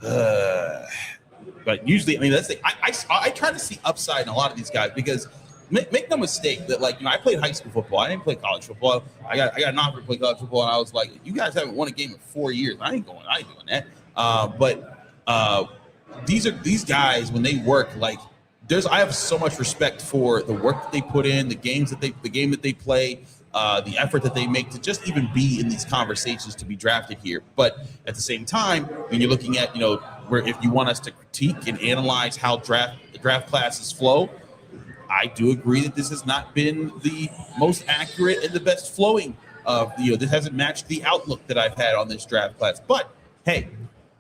But usually, that's the I try to see upside in a lot of these guys because make no mistake that, I played high school football. I didn't play college football. I got an offer to play college football, and I was like, you guys haven't won a game in 4 years. I ain't doing that. But these guys, when they work, I have so much respect for the work that they put in, the game that they play, the effort that they make to just even be in these conversations to be drafted here. But at the same time, when you're looking at, where if you want us to critique and analyze how draft classes flow, I do agree that this has not been the most accurate and the best flowing of, this hasn't matched the outlook that I've had on this draft class. But hey,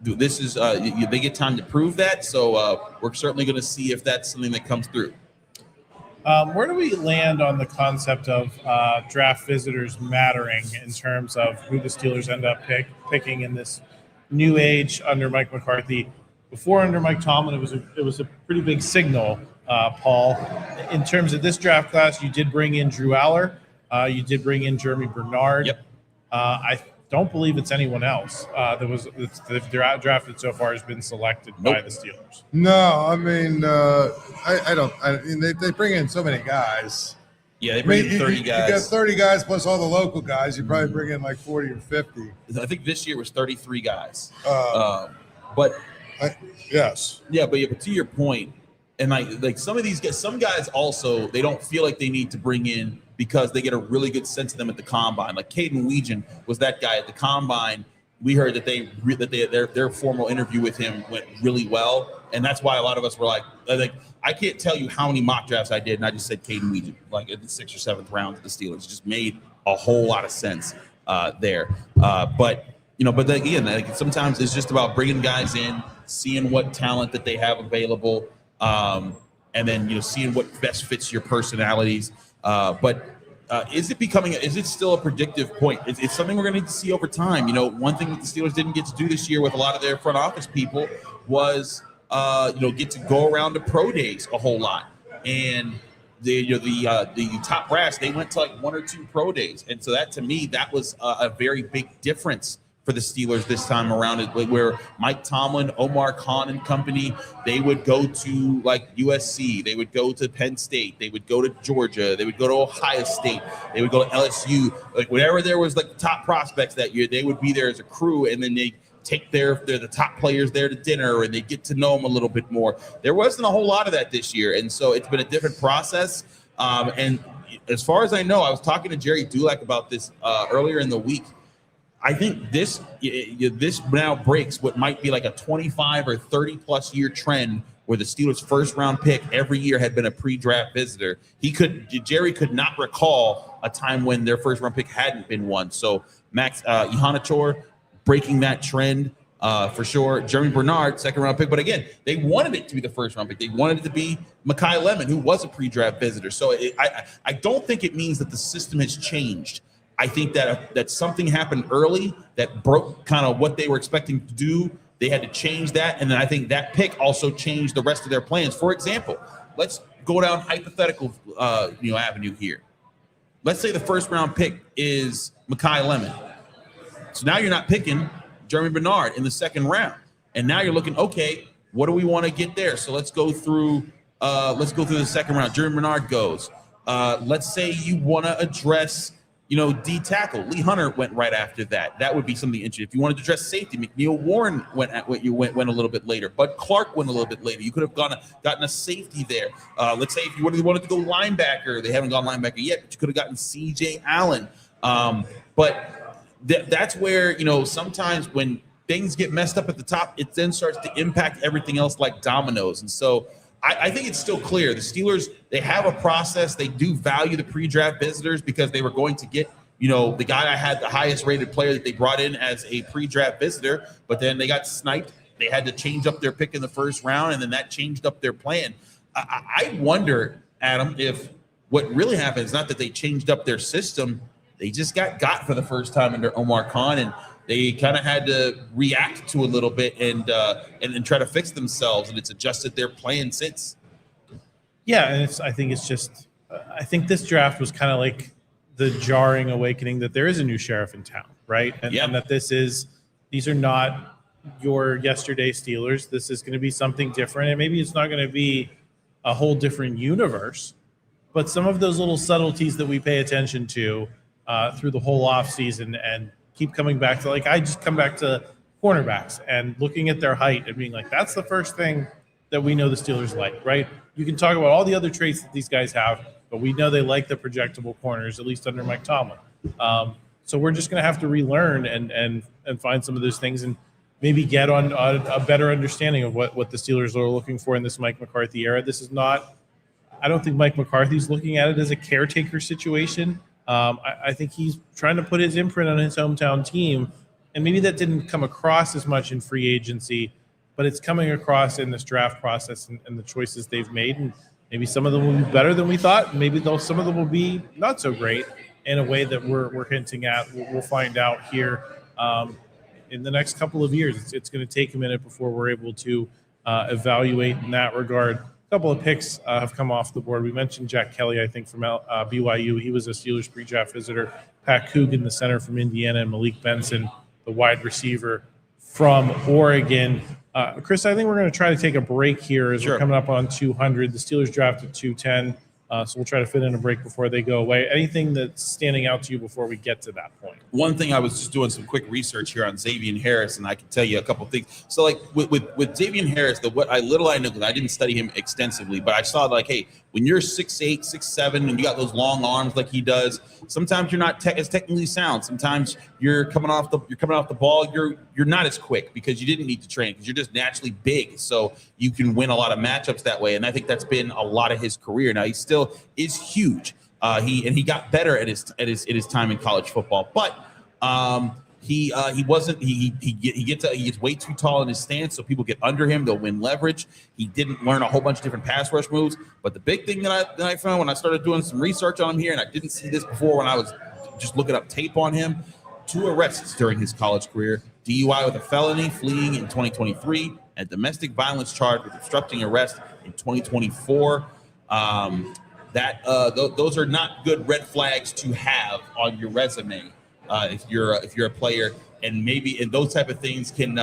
this is they get time to prove that. So we're certainly going to see if that's something that comes through. Where do we land on the concept of draft visitors mattering in terms of who the Steelers end up picking in this new age under Mike McCarthy? Before, under Mike Tomlin, it was a pretty big signal, Paul. In terms of this draft class, you did bring in Drew Allar. You did bring in Germie Bernard. Yep. I don't believe it's anyone else that drafted so far has been selected by the Steelers. No, I mean, I mean, they bring in so many guys. Yeah, they bring in 30 guys. You got 30 guys plus all the local guys. You probably bring in like 40 or 50. I think this year was 33 guys. Yes. Yeah, but to your point, and like some of these guys, some guys also, they don't feel like they need to bring in because they get a really good sense of them at the combine. Like Caden Weegan was that guy at the combine. We heard that their formal interview with him went really well, and that's why a lot of us were like I can't tell you how many mock drafts I did, and I just said Caden Weegan like in the 6th or 7th round of the Steelers. It just made a whole lot of sense there. But again, like, sometimes it's just about bringing guys in, seeing what talent that they have available, and then seeing what best fits your personalities. But is it still a predictive point? It's something we're going to need to see over time. One thing that the Steelers didn't get to do this year with a lot of their front office people was, get to go around to pro days a whole lot. And the top brass, they went to like 1 or 2 pro days. And so that, to me, that was a very big difference for the Steelers this time around, where Mike Tomlin, Omar Khan and company, they would go to like USC, they would go to Penn State, they would go to Georgia, they would go to Ohio State, they would go to LSU, like whenever there was like the top prospects that year, they would be there as a crew, and then they take the top players there to dinner, and they get to know them a little bit more. There wasn't a whole lot of that this year, and so it's been a different process. And as far as I know, I was talking to Jerry Dulac about this earlier in the week. I think this now breaks what might be like a 25 or 30 plus year trend where the Steelers' first round pick every year had been a pre-draft visitor. Jerry could not recall a time when their first round pick hadn't been one. So Max Iheanachor breaking that trend for sure. Germie Bernard, 2nd round pick. But again, they wanted it to be the 1st round pick. They wanted it to be Mekhi Lemon, who was a pre-draft visitor. So I don't think it means that the system has changed. I think that something happened early that broke kind of what they were expecting to do. They had to change that. And then I think that pick also changed the rest of their plans. For example, let's go down hypothetical avenue here. Let's say the 1st round pick is Mekhi Lemon. So now you're not picking Germie Bernard in the 2nd round. And now you're looking, okay, what do we want to get there? So let's go through the 2nd round. Germie Bernard goes. Let's say you want to address D tackle. Lee Hunter went right after that. That would be something interesting. If you wanted to address safety, McNeil Warren went a little bit later. Bud Clark went a little bit later. You could have gotten a safety there. Let's say if you wanted to go linebacker, they haven't gone linebacker yet, but you could have gotten C.J. Allen. But that's where sometimes when things get messed up at the top, it then starts to impact everything else like dominoes. And so I think it's still clear. The Steelers, they have a process. They do value the pre-draft visitors because they were going to get, the guy I had the highest rated player that they brought in as a pre-draft visitor, but then they got sniped. They had to change up their pick in the 1st round, and then that changed up their plan. I wonder, Adam, if what really happened is not that they changed up their system. They just got for the first time under Omar Khan, and they kind of had to react to a little bit and try to fix themselves, and it's adjusted their plan since. Yeah, and I think this draft was kind of like the jarring awakening that there is a new sheriff in town, right? And that these are not your yesterday Steelers. This is going to be something different, and maybe it's not going to be a whole different universe, but some of those little subtleties that we pay attention to through the whole offseason and keep coming back to, like, I just come back to cornerbacks and looking at their height and being like, that's the first thing that we know the Steelers like, right? You can talk about all the other traits that these guys have, but we know they like the projectable corners, at least under Mike Tomlin. So we're just going to have to relearn and find some of those things and maybe get on a better understanding of what the Steelers are looking for in this Mike McCarthy era. This is not – I don't think Mike McCarthy's looking at it as a caretaker situation. I think he's trying to put his imprint on his hometown team, and maybe that didn't come across as much in free agency, but it's coming across in this draft process and the choices they've made. And maybe some of them will be better than we thought. Maybe some of them will be not so great in a way that we're hinting at. We'll find out here in the next couple of years. It's going to take a minute before we're able to evaluate in that regard. A couple of picks have come off the board. We mentioned Jack Kelly, I think, from BYU. He was a Steelers pre-draft visitor. Pat Coogan, the center from Indiana, and Malik Benson, the wide receiver from Oregon. Chris, I think we're going to try to take a break here as we're coming up on 200. The Steelers drafted 210, so we'll try to fit in a break before they go away. Anything that's standing out to you before we get to that point? One thing, I was just doing some quick research here on Xavier Harris, and I can tell you a couple of things. So, like with Xavier Harris, I knew, because I didn't study him extensively, but I saw like, hey, when you're 6'8", 6'7", and you got those long arms like he does, sometimes you're not as technically sound. Sometimes you're coming off the ball, you're not as quick because you didn't need to train, because you're just naturally big. So you can win a lot of matchups that way, and I think that's been a lot of his career. Now he still is huge. He got better at his time in college football, but he gets way too tall in his stance, so people get under him. They'll win leverage. He didn't learn a whole bunch of different pass rush moves. But the big thing that I found when I started doing some research on him here, and I didn't see this before when I was just looking up tape on him, 2 arrests during his college career: DUI with a felony, fleeing in 2023, and domestic violence charge with obstructing arrest in 2024. Those are not good red flags to have on your resume if you're a player, and those type of things can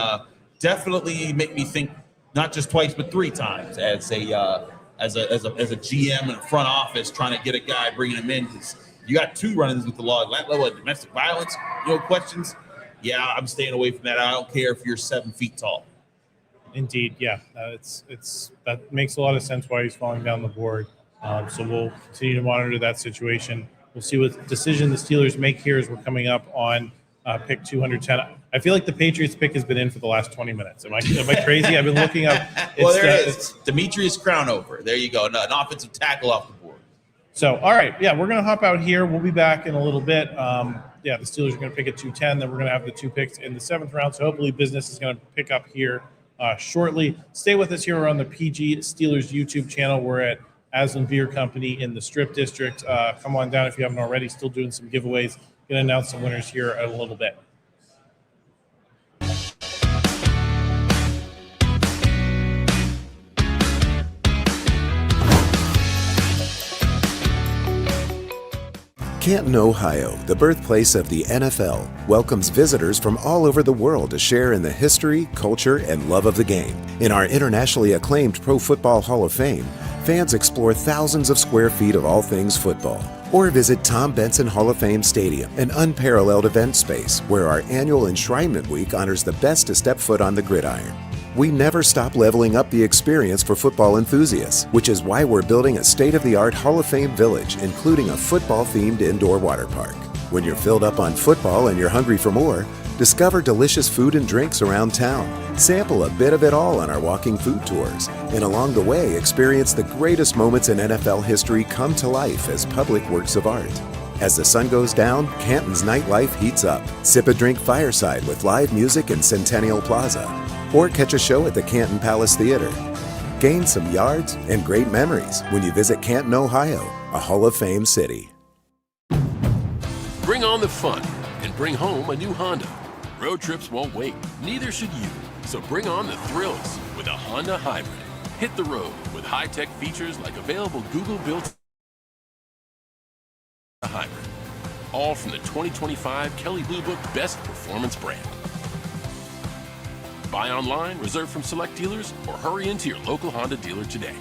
definitely make me think not just twice but 3 times as a GM in a front office trying to get a guy, bringing him in, because you got 2 run-ins with the law at that level of domestic violence. Questions. Yeah, I'm staying away from that. I don't care if you're 7 feet tall. Indeed, yeah, that makes a lot of sense why he's falling down the board. So we'll continue to monitor that situation. We'll see what decision the Steelers make here as we're coming up on pick 210. I feel like the Patriots pick has been in for the last 20 minutes. Am I crazy? I've been looking up. Well, there it is. Demetrius Crownover. There you go. An offensive tackle off the board. So, all right. Yeah, we're going to hop out here. We'll be back in a little bit. The Steelers are going to pick at 210. Then we're going to have the 2 picks in the 7th round. So hopefully business is going to pick up here shortly. Stay with us here. We're on the PG Steelers YouTube channel. We're at Aslin Beer Company in the Strip District. Come on down if you haven't already. Still doing some giveaways. Going to announce some winners here in a little bit. Canton, Ohio, the birthplace of the NFL, welcomes visitors from all over the world to share in the history, culture, and love of the game. In our internationally acclaimed Pro Football Hall of Fame, fans explore thousands of square feet of all things football, or visit Tom Benson Hall of Fame Stadium, an unparalleled event space where our annual Enshrinement Week honors the best to step foot on the gridiron. We never stop leveling up the experience for football enthusiasts, which is why we're building a state-of-the-art Hall of Fame village, including a football-themed indoor water park. When you're filled up on football and you're hungry for more, discover delicious food and drinks around town. Sample a bit of it all on our walking food tours. And along the way, experience the greatest moments in NFL history come to life as public works of art. As the sun goes down, Canton's nightlife heats up. Sip a drink fireside with live music in Centennial Plaza. Or catch a show at the Canton Palace Theater. Gain some yards and great memories when you visit Canton, Ohio, a Hall of Fame city. Bring on the fun and bring home a new Honda. Road trips won't wait, neither should you. So bring on the thrills with a Honda Hybrid. Hit the road with high-tech features like available Google-built Hybrid. All from the 2025 Kelley Blue Book Best Performance Brand. Buy online, reserve from select dealers, or hurry into your local Honda dealer today.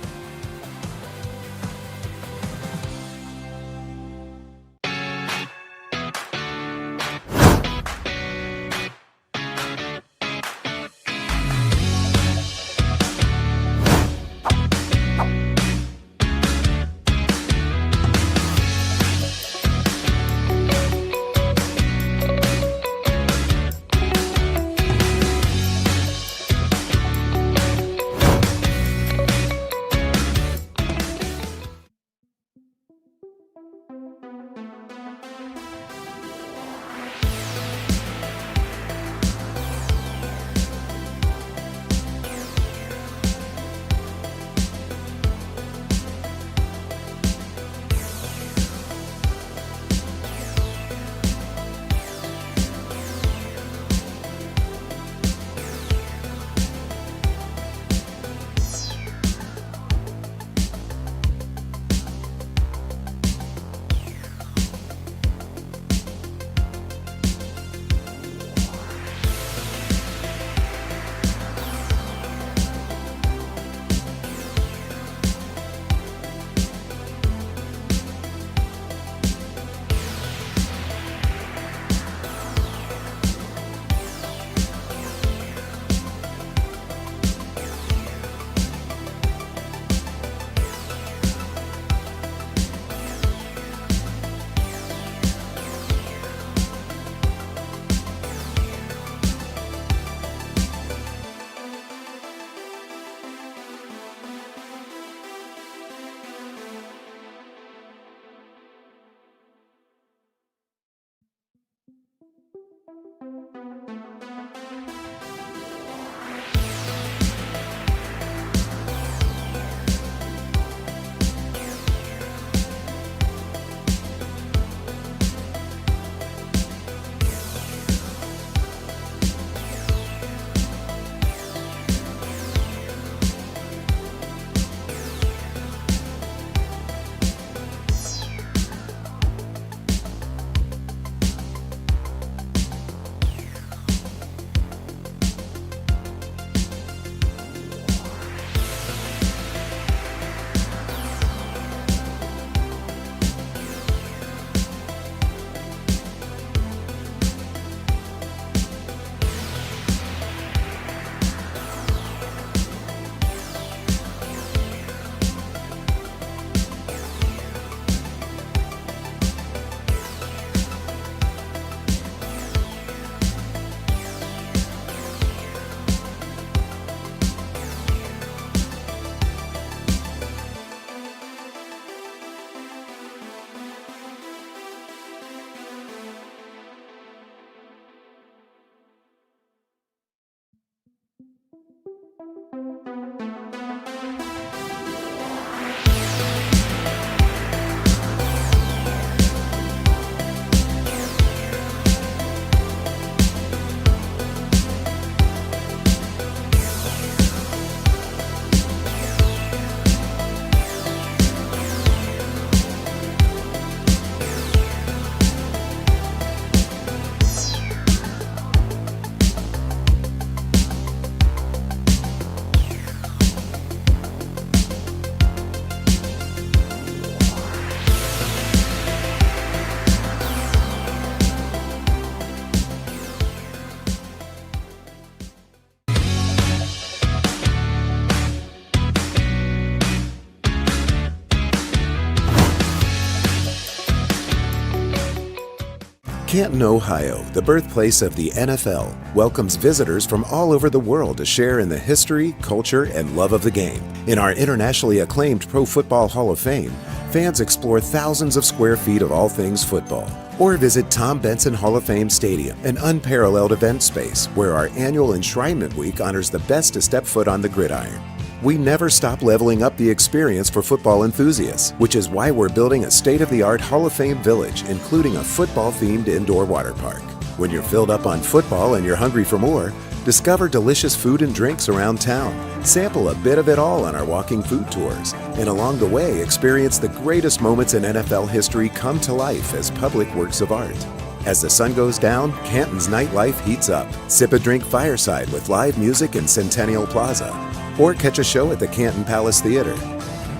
Canton, Ohio, the birthplace of the NFL, welcomes visitors from all over the world to share in the history, culture, and love of the game. In our internationally acclaimed Pro Football Hall of Fame, fans explore thousands of square feet of all things football. Or visit Tom Benson Hall of Fame Stadium, an unparalleled event space where our annual Enshrinement Week honors the best to step foot on the gridiron. We never stop leveling up the experience for football enthusiasts, which is why we're building a state-of-the-art Hall of Fame village, including a football-themed indoor water park. When you're filled up on football and you're hungry for more, discover delicious food and drinks around town. Sample a bit of it all on our walking food tours. And along the way, experience the greatest moments in NFL history come to life as public works of art. As the sun goes down, Canton's nightlife heats up. Sip a drink fireside with live music in Centennial Plaza. Or catch a show at the Canton Palace Theater.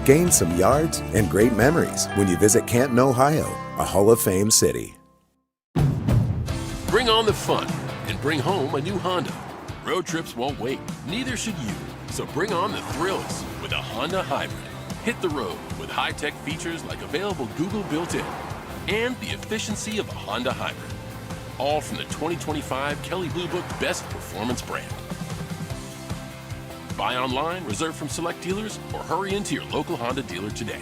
Gain some yards and great memories when you visit Canton, Ohio, a Hall of Fame city. Bring on the fun and bring home a new Honda. Road trips won't wait, neither should you. So bring on the thrills with a Honda Hybrid. Hit the road with high-tech features like available Google built-in and the efficiency of a Honda Hybrid. All from the 2025 Kelley Blue Book Best Performance brand. Buy online, reserve from select dealers, or hurry into your local Honda dealer today.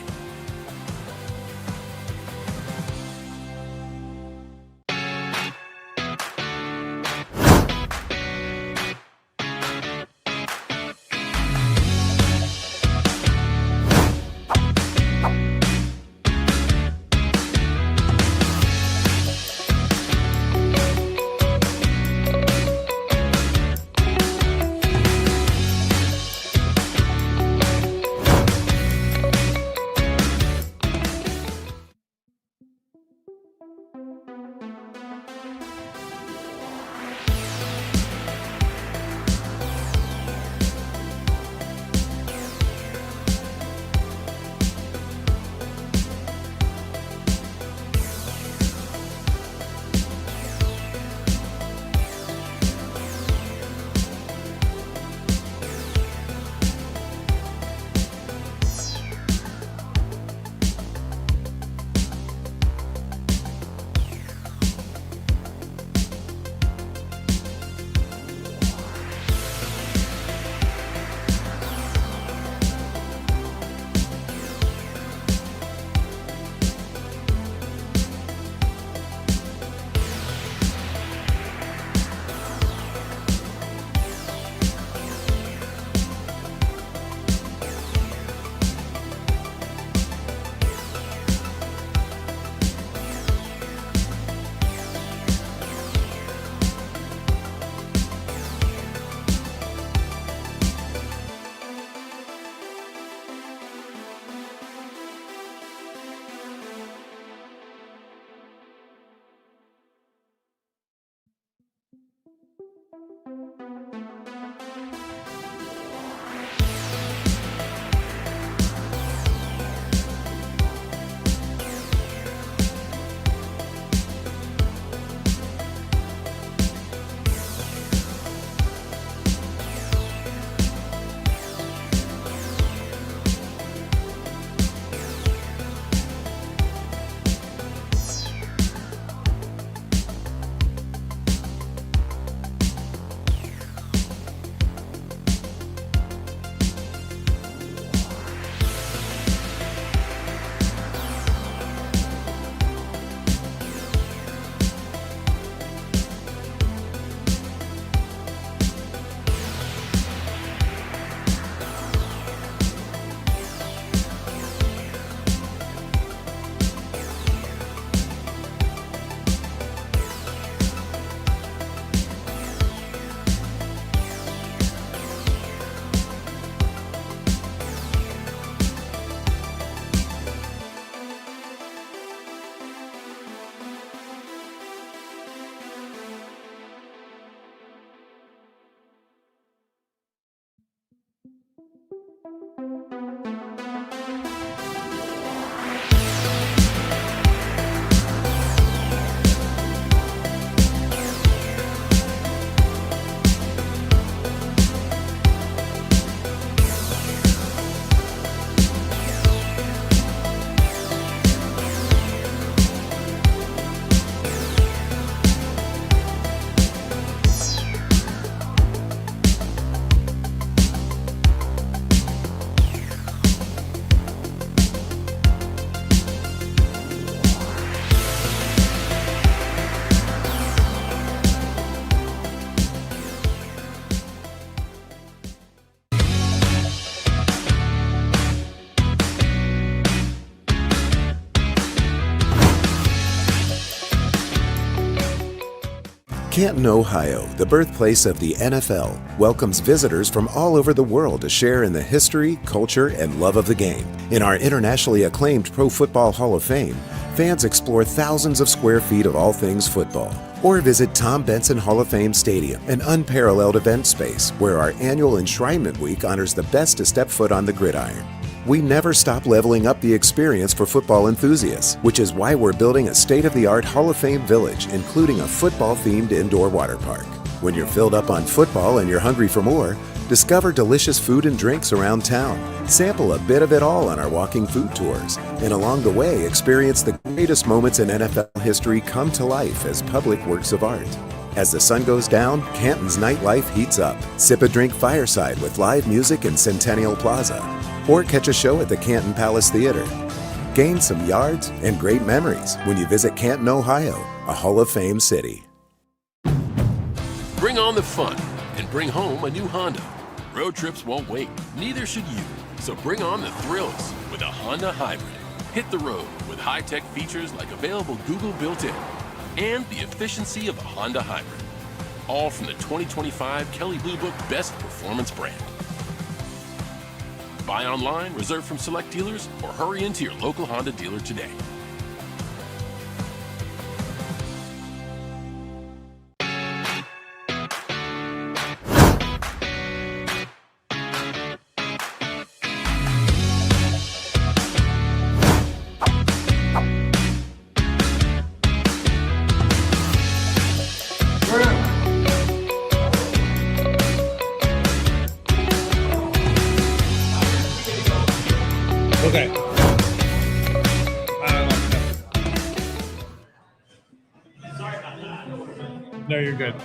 Canton, Ohio, the birthplace of the NFL, welcomes visitors from all over the world to share in the history, culture, and love of the game. In our internationally acclaimed Pro Football Hall of Fame, fans explore thousands of square feet of all things football. Or visit Tom Benson Hall of Fame Stadium, an unparalleled event space where our annual Enshrinement Week honors the best to step foot on the gridiron. We never stop leveling up the experience for football enthusiasts, which is why we're building a state-of-the-art Hall of Fame village, including a football-themed indoor water park. When you're filled up on football and you're hungry for more, discover delicious food and drinks around town, sample a bit of it all on our walking food tours, and along the way experience the greatest moments in NFL history come to life as public works of art. As the sun goes down, Canton's nightlife heats up. Sip a drink fireside with live music in Centennial Plaza, or catch a show at the Canton Palace Theater. Gain some yards and great memories when you visit Canton, Ohio, a Hall of Fame city. Bring on the fun and bring home a new Honda. Road trips won't wait, neither should you. So bring on the thrills with a Honda Hybrid. Hit the road with high-tech features like available Google built-in and the efficiency of a Honda Hybrid. All from the 2025 Kelley Blue Book Best Performance brand. Buy online, reserve from select dealers, or hurry into your local Honda dealer today. Okay. No, you're good.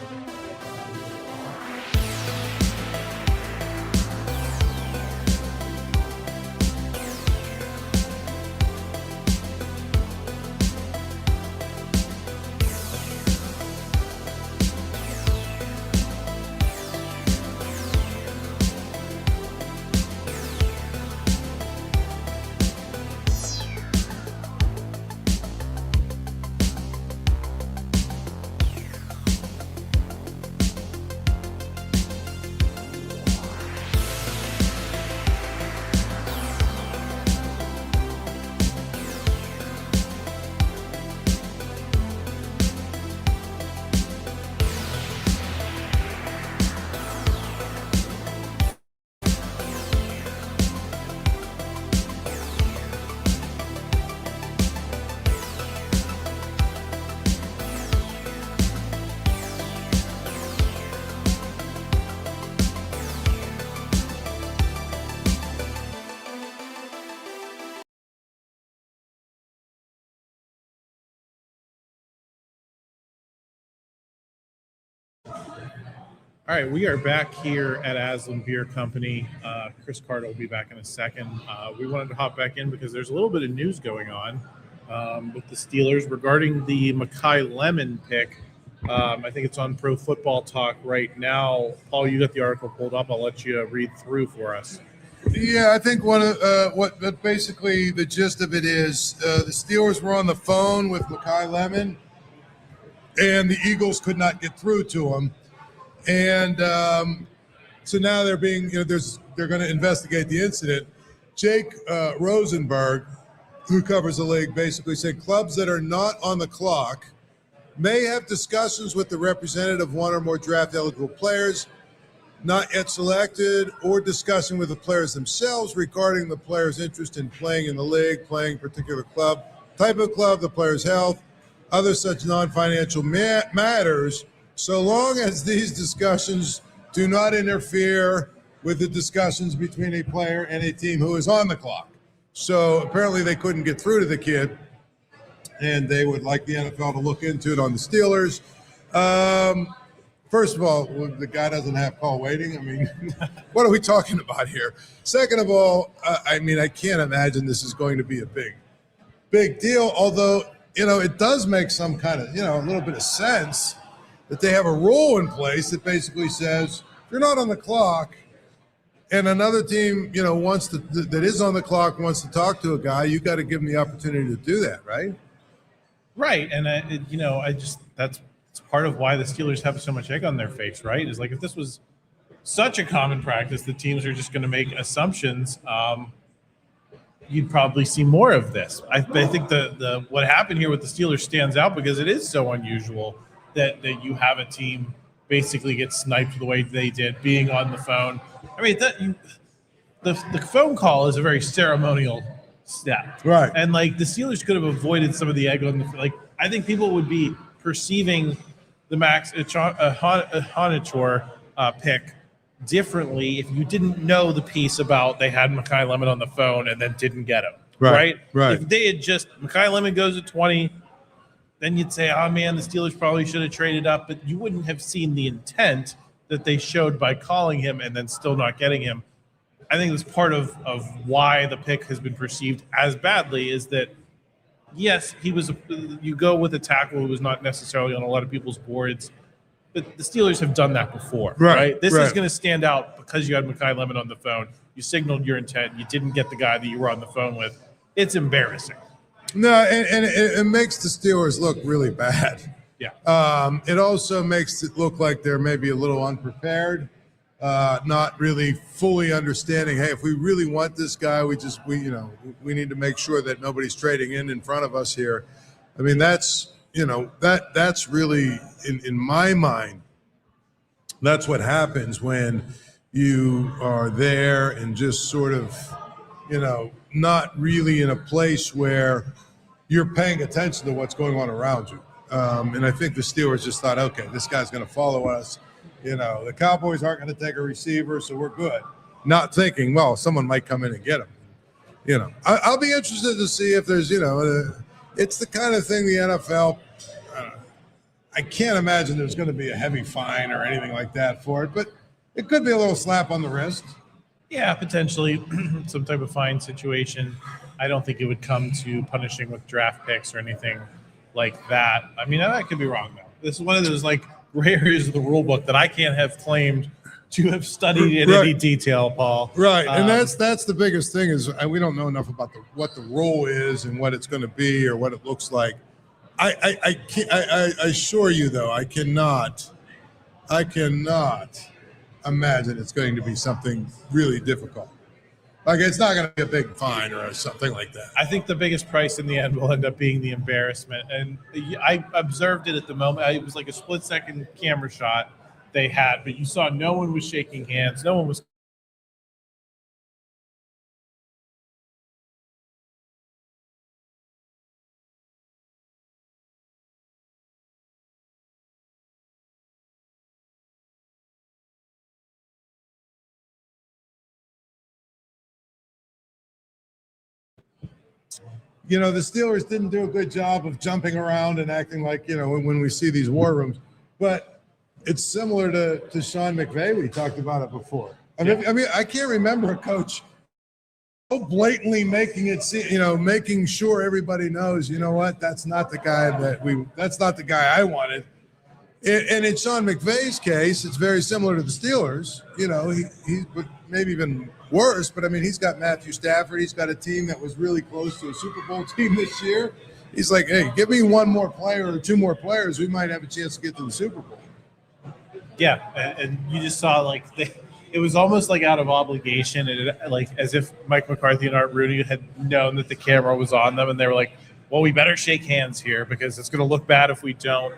All right, we are back here at Aslin Beer Company. Chris Carter will be back in a second. We wanted to hop back in because there's a little bit of news going on with the Steelers regarding the Makai Lemon pick. I think it's on Pro Football Talk right now. Paul, you got the article pulled up. I'll let you read through for us. Yeah, I think one of what basically the gist of it is the Steelers were on the phone with Makai Lemon, and the Eagles could not get through to him. And so now they're being, they're going to investigate the incident. Jake Rosenberg, who covers the league, basically said clubs that are not on the clock may have discussions with the representative of one or more draft eligible players not yet selected, or discussing with the players themselves regarding the player's interest in playing in the league, playing a particular club, type of club, the player's health, other such non-financial matters, so long as these discussions do not interfere with the discussions between a player and a team who is on the clock. So apparently they couldn't get through to the kid, and they would like the NFL to look into it on the Steelers. First of all, the guy doesn't have call waiting. I mean, what are we talking about here? Second of all, I can't imagine this is going to be a big deal, although, it does make some kind of, a little bit of sense that they have a rule in place that basically says if you're not on the clock and another team, that is on the clock wants to talk to a guy, you got to give them the opportunity to do that, right? Right. And, it's part of why the Steelers have so much egg on their face, right? Is like if this was such a common practice that teams are just going to make assumptions, you'd probably see more of this. I think the what happened here with the Steelers stands out because it is so unusual that you have a team basically get sniped the way they did, being on the phone. I mean, the phone call is a very ceremonial step, right? And like the Steelers could have avoided some of the egg on the like. I think people would be perceiving the Max Iheanachor pick differently if you didn't know the piece about they had Makai Lemon on the phone and then didn't get him. Right. If they had just Makai Lemon goes at 20, then you'd say, oh man, the Steelers probably should have traded up, but you wouldn't have seen the intent that they showed by calling him and then still not getting him. I think it's part of why the pick has been perceived as badly is that, yes, you go with a tackle who was not necessarily on a lot of people's boards, but the Steelers have done that before, right? This is going to stand out because you had Makai Lemon on the phone. You signaled your intent. You didn't get the guy that you were on the phone with. It's embarrassing. No, and it makes the Steelers look really bad. Yeah. It also makes it look like they're maybe a little unprepared, not really fully understanding, hey, if we really want this guy, we need to make sure that nobody's trading in front of us here. I mean, that's really in my mind, that's what happens when you are there and just sort of, not really in a place where you're paying attention to what's going on around you. And I think the Steelers just thought, okay, this guy's going to follow us. The Cowboys aren't going to take a receiver, so we're good. Not thinking, well, someone might come in and get him. I'll be interested to see if there's, it's the kind of thing the NFL, I can't imagine there's going to be a heavy fine or anything like that for it, but it could be a little slap on the wrist. Yeah, potentially some type of fine situation. I don't think it would come to punishing with draft picks or anything like that. I mean, I could be wrong, though. This is one of those, gray areas of the rule book that I can't have claimed to have studied in any detail, Paul. Right, and that's the biggest thing is we don't know enough about what the role is and what it's going to be or what it looks like. I assure you, though, I cannot imagine it's going to be something really difficult. It's not going to be a big fine or something like that. I think the biggest price in the end will end up being the embarrassment. And I observed it at the moment. It was like a split-second camera shot they had, but you saw no one was shaking hands. No one was. The Steelers didn't do a good job of jumping around and acting like, when we see these war rooms. But it's similar to Sean McVay. We talked about it before. I mean, I can't remember a coach so blatantly making it, making sure everybody knows, what, that's not the guy that's not the guy I wanted. And in Sean McVay's case, it's very similar to the Steelers. He maybe even worse, but I mean, he's got Matthew Stafford. He's got a team that was really close to a Super Bowl team this year. He's like, hey, give me one more player or two more players. We might have a chance to get to the Super Bowl. Yeah, and you just saw it was almost like out of obligation, and as if Mike McCarthy and Art Rooney had known that the camera was on them, and they were like, well, we better shake hands here because it's going to look bad if we don't,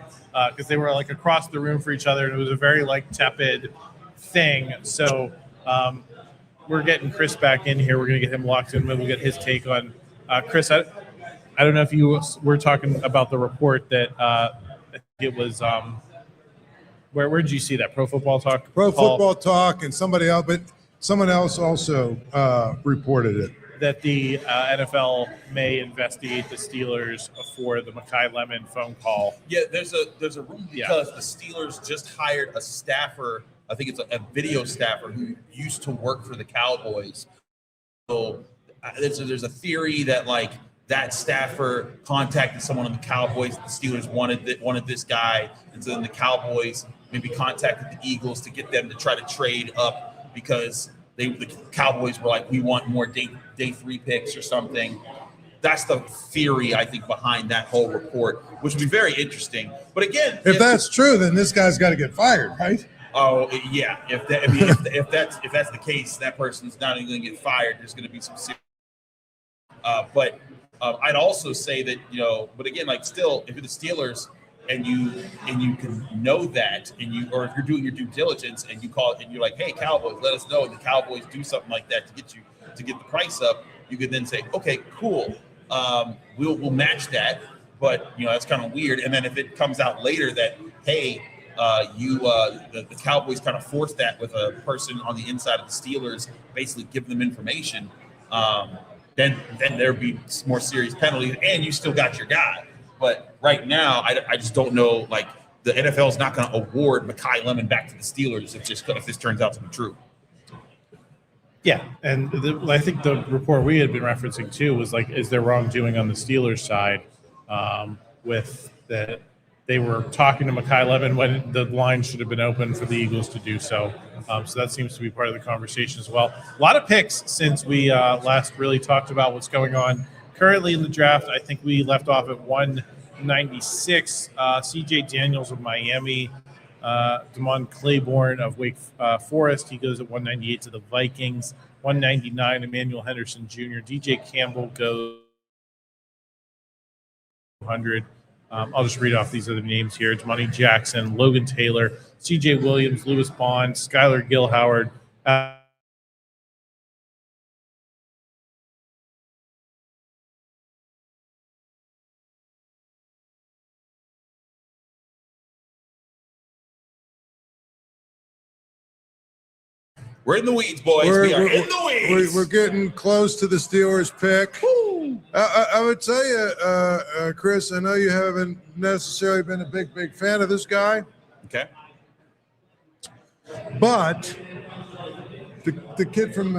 because they were across the room for each other, and it was a very tepid thing. So we're getting Chris back in here. We're going to get him locked in. We'll get his take on Chris. I don't know if you were talking about the report that it was. Where did you see that? Pro Football Talk? Pro Football Talk and somebody else, but someone else also reported it. That the NFL may investigate the Steelers for the Makai Lemon phone call. Yeah, there's a room because the Steelers just hired a staffer. I think it's a video staffer who used to work for the Cowboys. So there's a theory that that staffer contacted someone on the Cowboys. The Steelers wanted this guy, and so then the Cowboys maybe contacted the Eagles to get them to try to trade up because the Cowboys were like, we want more day 3 picks or something. That's the theory, I think, behind that whole report, which would be very interesting. But again, if that's true, then this guy's got to get fired, right? Oh yeah, if that's the case, that person's not even going to get fired. There's going to be some serious. But I'd also say that but again, like still, if you're the Steelers and you can know that, or if you're doing your due diligence and you call and you're like, hey Cowboys, let us know, and the Cowboys do something like that to get the price up, you could then say, okay, cool, we'll match that. But that's kind of weird. And then if it comes out later that hey, the Cowboys kind of forced that with a person on the inside of the Steelers, basically give them information, then there'd be more serious penalties, and you still got your guy. But right now, I just don't know. Like the NFL is not going to award Makai Lemon back to the Steelers if this turns out to be true. Yeah, and I think the report we had been referencing too was like, is there wrongdoing on the Steelers side with that? They were talking to Makai Lemon when the line should have been open for the Eagles to do so. So that seems to be part of the conversation as well. A lot of picks since we last really talked about what's going on currently in the draft. I think we left off at 196. CJ Daniels of Miami, Damon Claiborne of Wake Forest. He goes at 198 to the Vikings. 199, Emmanuel Henderson Jr. DJ Campbell goes 100. I'll just read off these other names here. Monty Jackson, Logan Taylor, C.J. Williams, Lewis Bond, Skylar Gill Howard. We're in the weeds, boys. We are in the weeds. We're getting close to the Steelers pick. I would tell you, Chris, I know you haven't necessarily been a big fan of this guy. Okay. But the kid from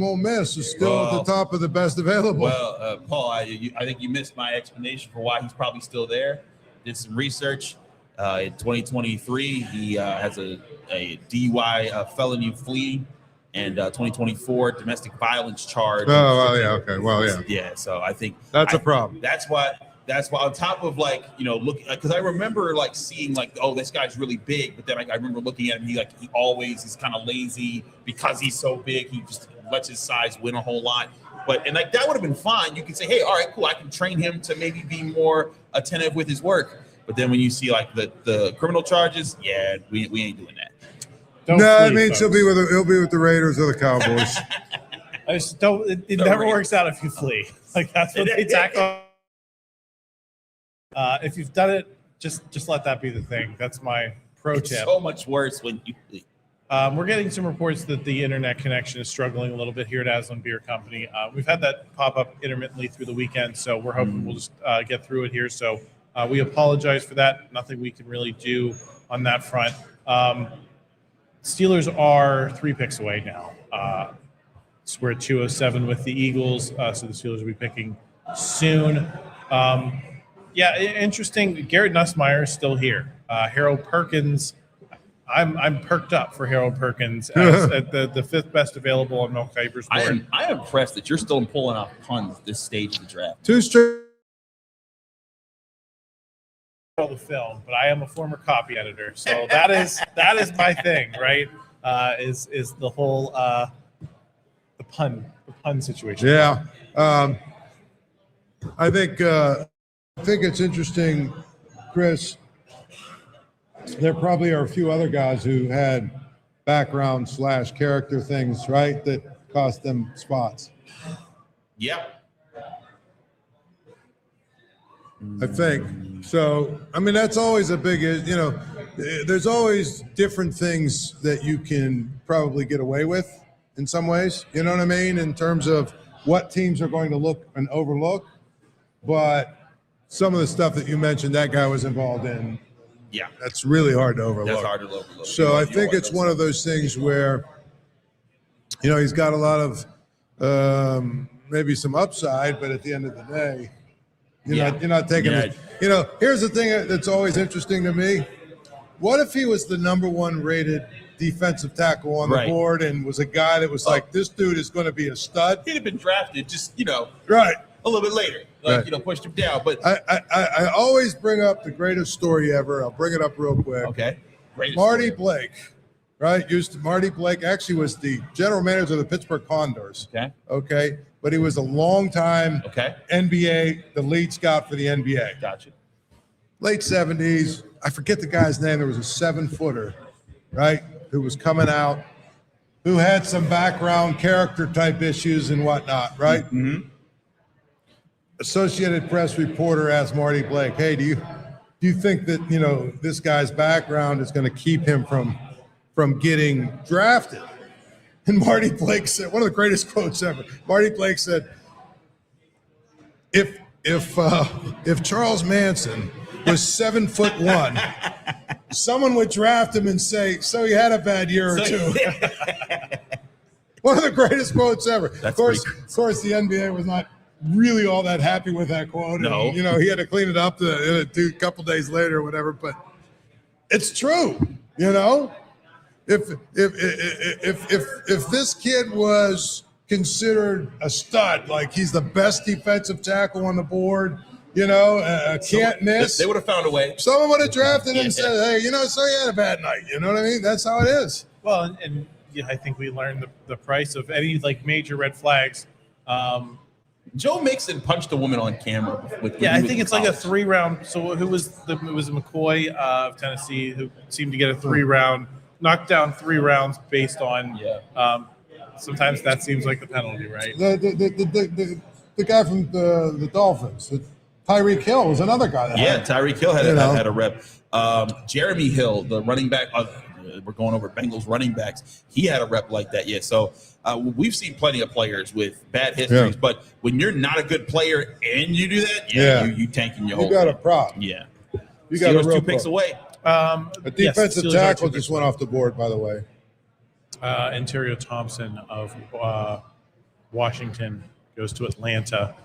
Ole Miss is still at the top of the best available. Well, Paul, I think you missed my explanation for why he's probably still there. Did some research. In 2023, he has a DUI felony flee, and 2024 domestic violence charge. Oh, well, yeah, okay, well, yeah, yeah. So I think that's a problem. That's why on top of look, because I remember seeing this guy's really big, but then I remember looking at him. He's kind of lazy because he's so big. He just lets his size win a whole lot. But that would have been fine. You could say, hey, all right, cool. I can train him to maybe be more attentive with his work. But then when you see the criminal charges, yeah, we ain't doing that. That means he'll be with the Raiders or the Cowboys. I just don't. It never works out if you flee. That's what they tackle. If you've done it, just let that be the thing. That's my pro tip. So much worse when you flee. We're getting some reports that the internet connection is struggling a little bit here at Aslin Beer Company. We've had that pop up intermittently through the weekend, so we're hoping we'll just get through it here. So we apologize for that. Nothing we can really do on that front. Steelers are 3 picks away now. So we're at 207 with the Eagles, so the Steelers will be picking soon. Interesting. Garrett Nussmeier is still here. Harold Perkins. I'm perked up for Harold Perkins as at the 5th best available on Milk Kuiper's board. I am impressed that you're still pulling off puns at this stage of the draft. 2 straight. The film, but I am a former copy editor, so that is my thing, right? Is the whole the pun situation. Yeah, I think it's interesting, Chris. There probably are a few other guys who had background / character things, right, that cost them spots. Yeah. I think so. I mean, that's always a big, there's always different things that you can probably get away with in some ways, you know what I mean? In terms of what teams are going to look and overlook. But some of the stuff that you mentioned, that guy was involved in. Yeah. That's really hard to overlook. That's hard to overlook. So I think it's one of those things where, he's got a lot of maybe some upside, but at the end of the day, you're not taking it. Here's the thing that's always interesting to me. What if he was the number 1 rated defensive tackle on the board and was a guy that was like, this dude is going to be a stud? He'd have been drafted just, Right. a little bit later, pushed him down. But I always bring up the greatest story ever. I'll bring it up real quick. Okay. Marty Blake, right? Marty Blake actually was the general manager of the Pittsburgh Condors. Okay. But he was a long-time NBA, the lead scout for the NBA. Gotcha. Late 70s. I forget the guy's name. There was a 7-footer, right, who was coming out, who had some background character type issues and whatnot, right? Mm-hmm. Associated Press reporter asked Marty Blake, hey, do you think that, this guy's background is going to keep him from getting drafted? And Marty Blake said, one of the greatest quotes ever. Marty Blake said, if Charles Manson was 7'1", someone would draft him and say, so he had a bad year or two. One of the greatest quotes ever. Of course, the NBA was not really all that happy with that quote. No. And, he had to clean it up a couple days later or whatever. But it's true, If this kid was considered a stud, like he's the best defensive tackle on the board, can't miss. They would have found a way. Someone would have drafted him and said, hey, so he had a bad night. You know what I mean? That's how it is. Well, and I think we learned the price of any major red flags. Joe Mixon punched a woman on camera. I think it's like a 3-round. So who was it was McCoy of Tennessee who seemed to get a 3-round, knocked down 3 rounds based on. Sometimes that seems like the penalty, right? The guy from the Dolphins, Tyreek Hill was another guy. Tyreek Hill had a rep. Jeremy Hill, the running back. We're going over Bengals running backs. He had a rep like that. So we've seen plenty of players with bad histories, but when you're not a good player and you do that, you tanking your whole. You got a prop. Yeah, you got Steelers a real 2 picks away. A defensive tackle just went off the board, by the way. Ontario Thompson of Washington goes to Atlanta.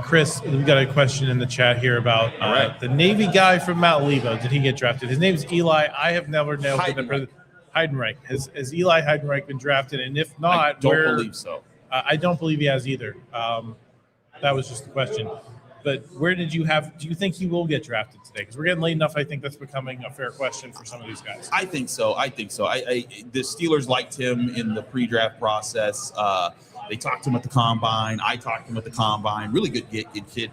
Chris, we've got a question in the chat here about the Navy guy from Mount Lebo. Did he get drafted? His name's Eli. I have never known Heidenreich. Has Eli Heidenreich been drafted? And if not, I don't believe so. I don't believe he has either. That was just the question. But where do you think he will get drafted today? Because we're getting late enough. I think that's becoming a fair question for some of these guys. I think so. The Steelers liked him in the pre-draft process. They talked to him at the combine. I talked to him at the combine. Really good kid.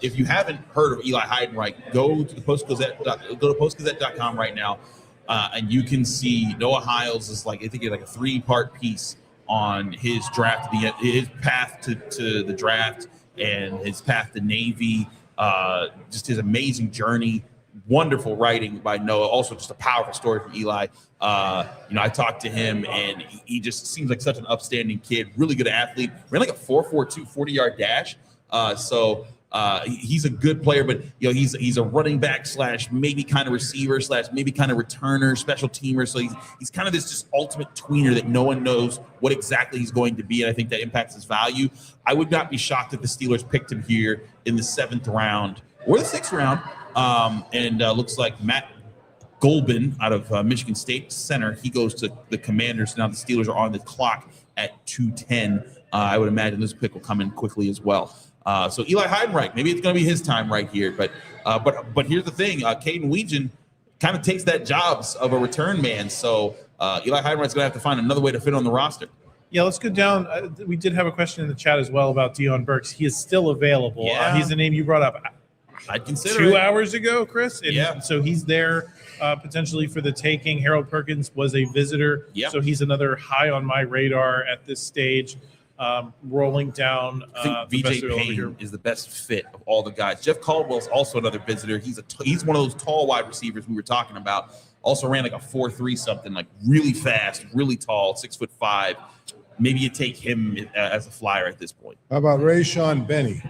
If you haven't heard of Eli Heidenreich, go to the Post-Gazette.com right now, and you can see Noah Hiles is I think it's like a 3-part piece on his draft, his path to the draft and his path to Navy. Just his amazing journey. Wonderful writing by Noah. Also, just a powerful story from Eli. I talked to him, and he just seems like such an upstanding kid. Really good athlete. Ran like a 4.42 40-yard dash. He's a good player, but he's a running back / maybe kind of receiver / maybe kind of returner, special teamer. So he's kind of this just ultimate tweener that no one knows what exactly he's going to be, and I think that impacts his value. I would not be shocked if the Steelers picked him here in the 7th round or the 6th round. Looks like Matt Golbin out of Michigan State center. He goes to the Commanders. Now the Steelers are on the clock at 2:10. I would imagine this pick will come in quickly as well. So Eli Heidenreich, maybe it's going to be his time right here. But here's the thing: Caden Weegan kind of takes that jobs of a return man. So Eli Heidenreich's going to have to find another way to fit on the roster. Yeah, let's go down. We did have a question in the chat as well about Deion Burks. He is still available. Yeah. He's a name you brought up. I'd consider 2 hours ago, Chris. And so he's there potentially for the taking. Harold Perkins was a visitor. Yep. So he's another high on my radar at this stage. Rolling down. I think VJ Payne is the best fit of all the guys. Jeff Caldwell's also another visitor. He's one of those tall wide receivers we were talking about. Also ran like a 4.3 something, like really fast, really tall, 6'5". Maybe you take him as a flyer at this point. How about Rayshon Benny?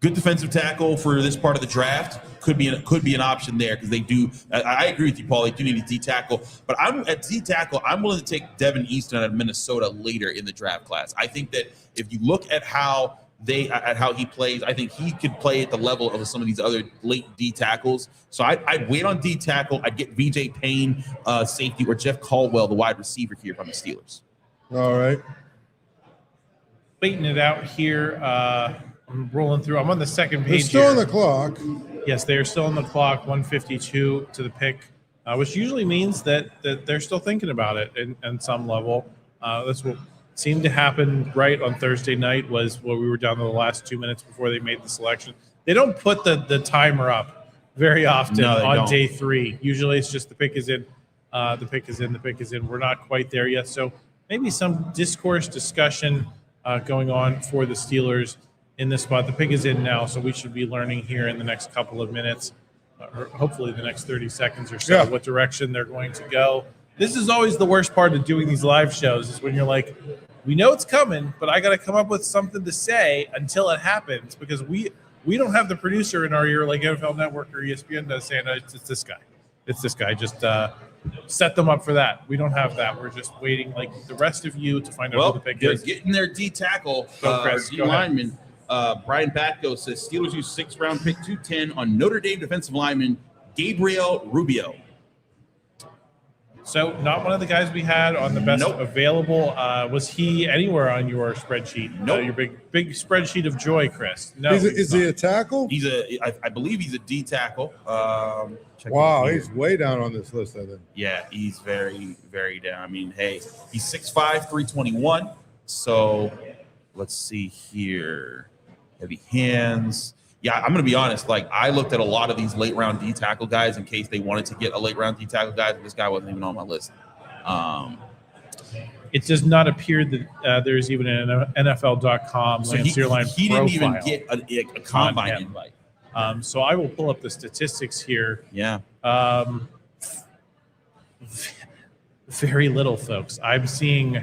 Good defensive tackle for this part of the draft. Could be an option there because they do. I agree with you, Paul. They do need a D tackle, but I'm willing to take Devin Easton out of Minnesota later in the draft class. I think that if you look at how he plays, I think he could play at the level of some of these other late D tackles. So I'd wait on D tackle. I'd get VJ Payne, safety, or Jeff Caldwell, the wide receiver here from the Steelers. All right. Waiting it out here. I'm rolling through. I'm on the second They're page. still on here. the clock. Yes, they are still on the clock. 152 to the pick, which usually means that they're still thinking about it in some level. That's what seemed to happen right on Thursday night. Was where we were down to the last 2 minutes before they made the selection. They don't put the timer up very often on day 3. Usually it's just the pick is in, the pick is in, the pick is in. We're not quite there yet. So maybe some discussion going on for the Steelers in this spot. The pick is in now, so we should be learning here in the next couple of minutes, or hopefully the next 30 seconds or so, what direction they're going to go. This is always the worst part of doing these live shows, is when you're like, we know it's coming, but I got to come up with something to say until it happens, because we don't have the producer in our ear like NFL Network or ESPN does saying, it's this guy. It's this guy. Just set them up for that. We don't have that. We're just waiting like the rest of you to find out who the pick is. Getting their D tackle, D Go lineman. Brian Batko says Steelers use 6th round pick 210 on Notre Dame defensive lineman Gabriel Rubio. So not one of the guys we had on the best available. Was he anywhere on your spreadsheet? Nope. Your big spreadsheet of joy, Chris. No. Is he a tackle? He's I believe he's a D tackle. Wow, he's way down on this list, I think. Yeah, he's very, very down. I mean, hey, he's 6'5", 321. So let's see here. Heavy hands. Yeah, I'm going to be honest. Like, I looked at a lot of these late round D tackle guys in case they wanted to get a late round D tackle guy. This guy wasn't even on my list. It does not appear that there's even an NFL.com So Lance Zierlein he didn't even profile get a combine invite. So I will pull up the statistics here. Yeah. Very little, folks. I'm seeing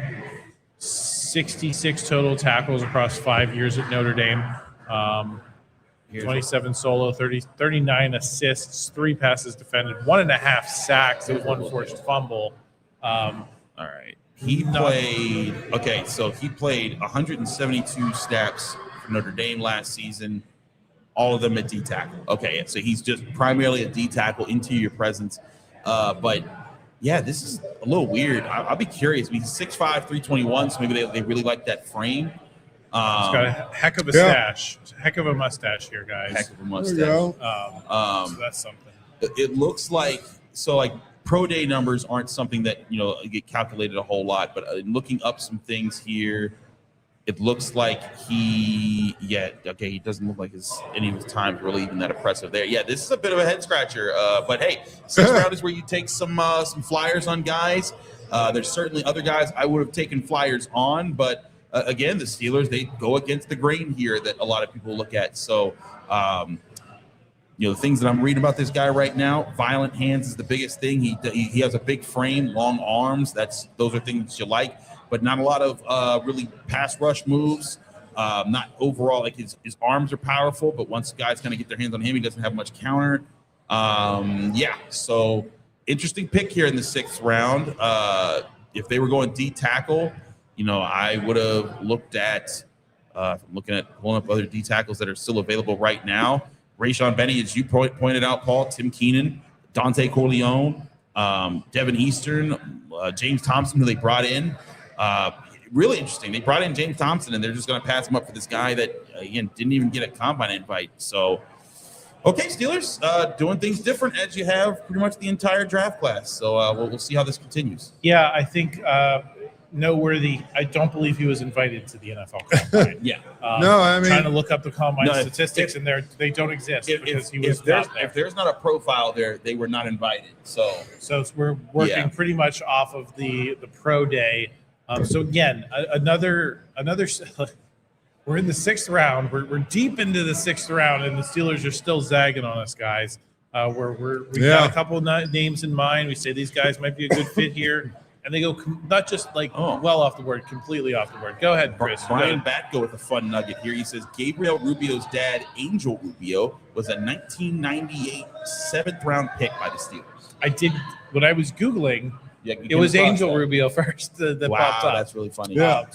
66 total tackles across 5 years at Notre Dame. 27 solo, 39 assists, 3 passes defended, 1.5 sacks, and 1 forced fumble. All right. He played 172 snaps for Notre Dame last season, all of them at D tackle. Okay, so he's just primarily a D tackle, interior presence. But yeah, this is a little weird. I'll be curious. He's 6'5", 321, so maybe they really like that frame. He's got a heck of a stash, heck of a mustache here, guys. Heck of a mustache. There you So that's something. It looks like pro day numbers aren't something that get calculated a whole lot, but looking up some things here, it looks like he doesn't look like any of his times really even that impressive there. Yeah, this is a bit of a head scratcher. But hey, 6th round is where you take some flyers on guys. There's certainly other guys I would have taken flyers on, but again, the Steelers, they go against the grain here that a lot of people look at. So, the things that I'm reading about this guy right now, violent hands is the biggest thing. He has a big frame, long arms. Those are things you like, but not a lot of really pass rush moves. Not overall, like his arms are powerful, but once guys kind of get their hands on him, he doesn't have much counter. So interesting pick here in the 6th round. If they were going D tackle, I would have looked at pulling up other D tackles that are still available right now. Rayshon Benny, as you pointed out, Paul, Tim Keenan, Dante Corleone, Devin Eastern, James Thompson, who they brought in. Really interesting. They brought in James Thompson, and they're just going to pass him up for this guy that, again, didn't even get a combine invite. So, okay, Steelers, doing things different as you have pretty much the entire draft class. So we'll see how this continues. Yeah, I think noteworthy. I don't believe he was invited to the NFL Combine. Yeah. No, I mean, trying to look up the Combine statistics, and they don't exist because he was not there. If there's not a profile there, they were not invited. So we're working pretty much off of the pro day. So again, another. We're in the 6th round. We're deep into the 6th round, and the Steelers are still zagging on us, guys. We've got a couple of names in mind. We say these guys might be a good fit here. And they go not just well off the board, completely off the board. Go ahead, Chris. Brian Batko with a fun nugget here. He says Gabriel Rubio's dad, Angel Rubio, was a 1998 7th round pick by the Steelers. When I was Googling, it was Angel Rubio first that popped up. That's really funny. Yeah.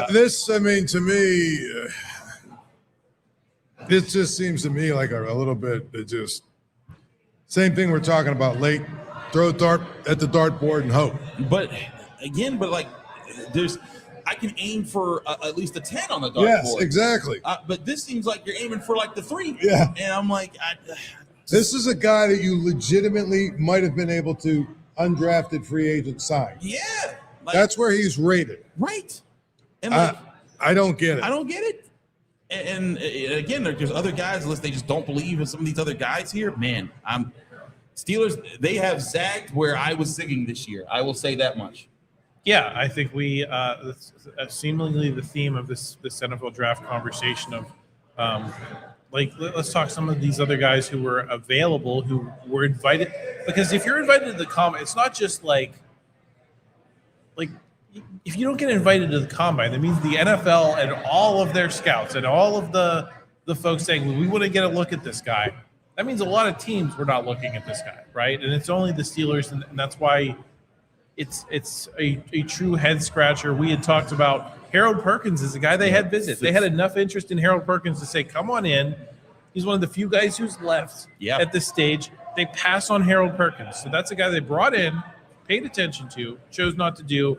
This, to me, this just seems to me like a little bit just same thing we're talking about late. Throw a dart at the dartboard and hope. But again, there's I can aim for at least a 10 on the dartboard. Yes, exactly. But this seems like you're aiming for like the 3. Yeah. And I'm like, this is a guy that you legitimately might have been able to undrafted free agent sign. yeah. Like, That's where he's rated. right. And like, I don't get it. I don't get it. And again, there's other guys, unless they just don't believe in some of these other guys here. Man, Steelers, they have zagged where I was zigging this year. I will say that much. Yeah, I think we seemingly the theme of this NFL draft conversation of let's talk some of these other guys who were available, who were invited. Because if you're invited to the combine, it's not just like if you don't get invited to the combine, that means the NFL and all of their scouts and all of the folks saying, well, we want to get a look at this guy. That means a lot of teams were not looking at this guy, right? And it's only the Steelers, and that's why it's a true head scratcher. We had talked about Harold Perkins is a guy they had visit. They had enough interest in Harold Perkins to say, come on in. He's one of the few guys who's left at this stage. They pass on Harold Perkins. So that's a guy they brought in, paid attention to, chose not to do.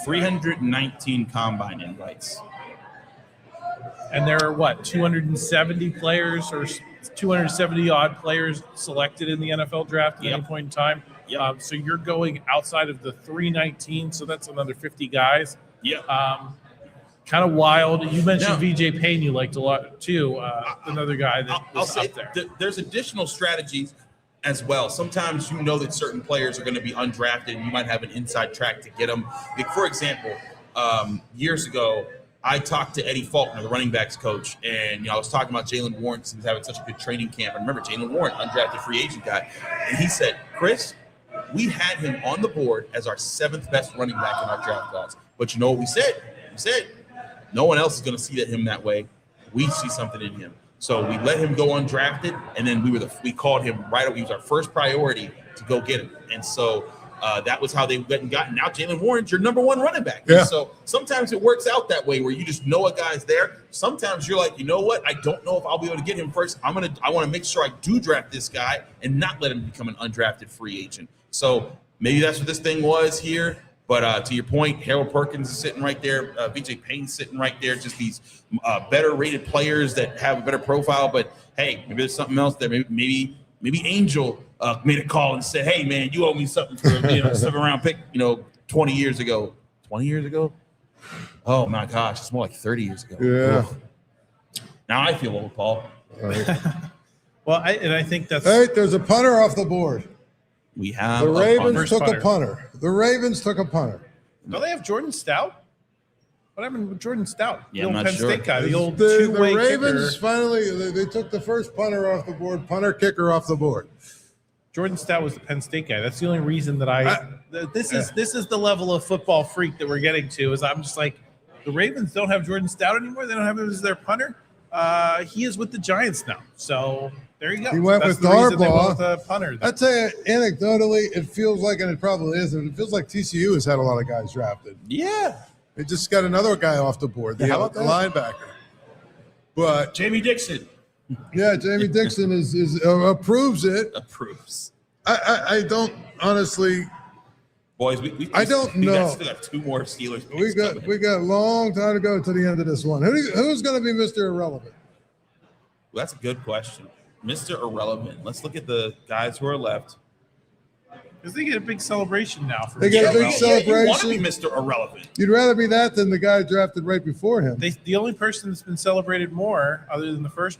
319 combine invites. And there are 270 players or 270 odd players selected in the NFL draft at any point in time. Yep. So you're going outside of the 319. So that's another 50 guys. Yeah. Kind of wild. You mentioned VJ Payne you liked a lot too. Another guy that was up there. There's additional strategies as well. Sometimes you know that certain players are going to be undrafted and you might have an inside track to get them. Like, for example, years ago, I talked to Eddie Faulkner, the running backs coach, and I was talking about Jalen Warren since he's having such a good training camp. I remember Jalen Warren, undrafted free agent guy, and he said, Chris, we had him on the board as our 7th best running back in our draft class. But you know what we said? We said, no one else is going to see him that way. We see something in him. So we let him go undrafted, and then we called him right away. He was our first priority to go get him. And so that was how they went and got him. Now Jalen Warren's your number 1 running back. Yeah. So sometimes it works out that way where you just know a guy's there. Sometimes you're like, you know what? I don't know if I'll be able to get him first. I want to make sure I do draft this guy and not let him become an undrafted free agent. So maybe that's what this thing was here. But to your point, Harold Perkins is sitting right there. VJ Payne's sitting right there. Just these better rated players that have a better profile. But hey, maybe there's something else there. Maybe Angel made a call and said, "Hey, man, you owe me something for a 7th-round pick, 20 years ago." 20 years ago? Oh my gosh, it's more like 30 years ago. Yeah. Ugh. Now I feel old, Paul. Well, I think that's Hey, there's a punter off the board. We have The Ravens took punter. a punter. The Ravens took a punter. Don't they have Jordan Stout? What happened with Jordan Stout? Yeah, the I'm old not Penn sure. State guy, the old The two-way Ravens kicker. finally they took the first punter off the board, punter kicker off the board. Jordan Stout was the Penn State guy. That's the only reason that this is the level of football freak that we're getting to. Is I'm just like, the Ravens don't have Jordan Stout anymore. They don't have him as their punter. He is with the Giants now. So there you go. He went That's with the reason they Harbaugh. went with a punter. I tell you, anecdotally, it feels like, and it probably is, it feels like TCU has had a lot of guys drafted. Yeah. They just got another guy off the board, the How about that? linebacker. But Jamie Dixon yeah, Jamie Dixon is approves it. approves. I don't honestly. Boys, I don't we know. still got 2 more Steelers picks We got a long time to go to the end of this one. Who's going to be Mr. Irrelevant? Well, that's a good question. Mr. Irrelevant. Let's look at the guys who are left. Because they get a big celebration now. For They get a big Irrelevant. celebration. You want to be Mr. Irrelevant. You'd rather be that than the guy drafted right before him. The only person that's been celebrated more, other than the first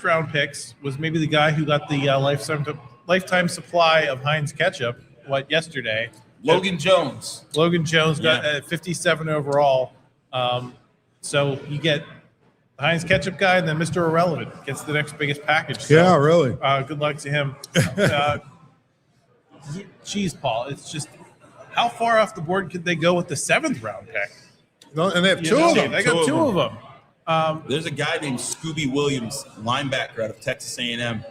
round picks, was maybe the guy who got the lifetime supply of Heinz ketchup. Yesterday? Logan Jones. Logan Jones got 57 overall. So you get the Heinz ketchup guy, and then Mr. Irrelevant gets the next biggest package. So, Yeah, really. Good luck to him. Geez, Paul, it's just how far off the board could they go with the 7th round pick? No, and they have two of them. They got two of them. There's a guy named Scooby Williams, linebacker out of Texas A&M.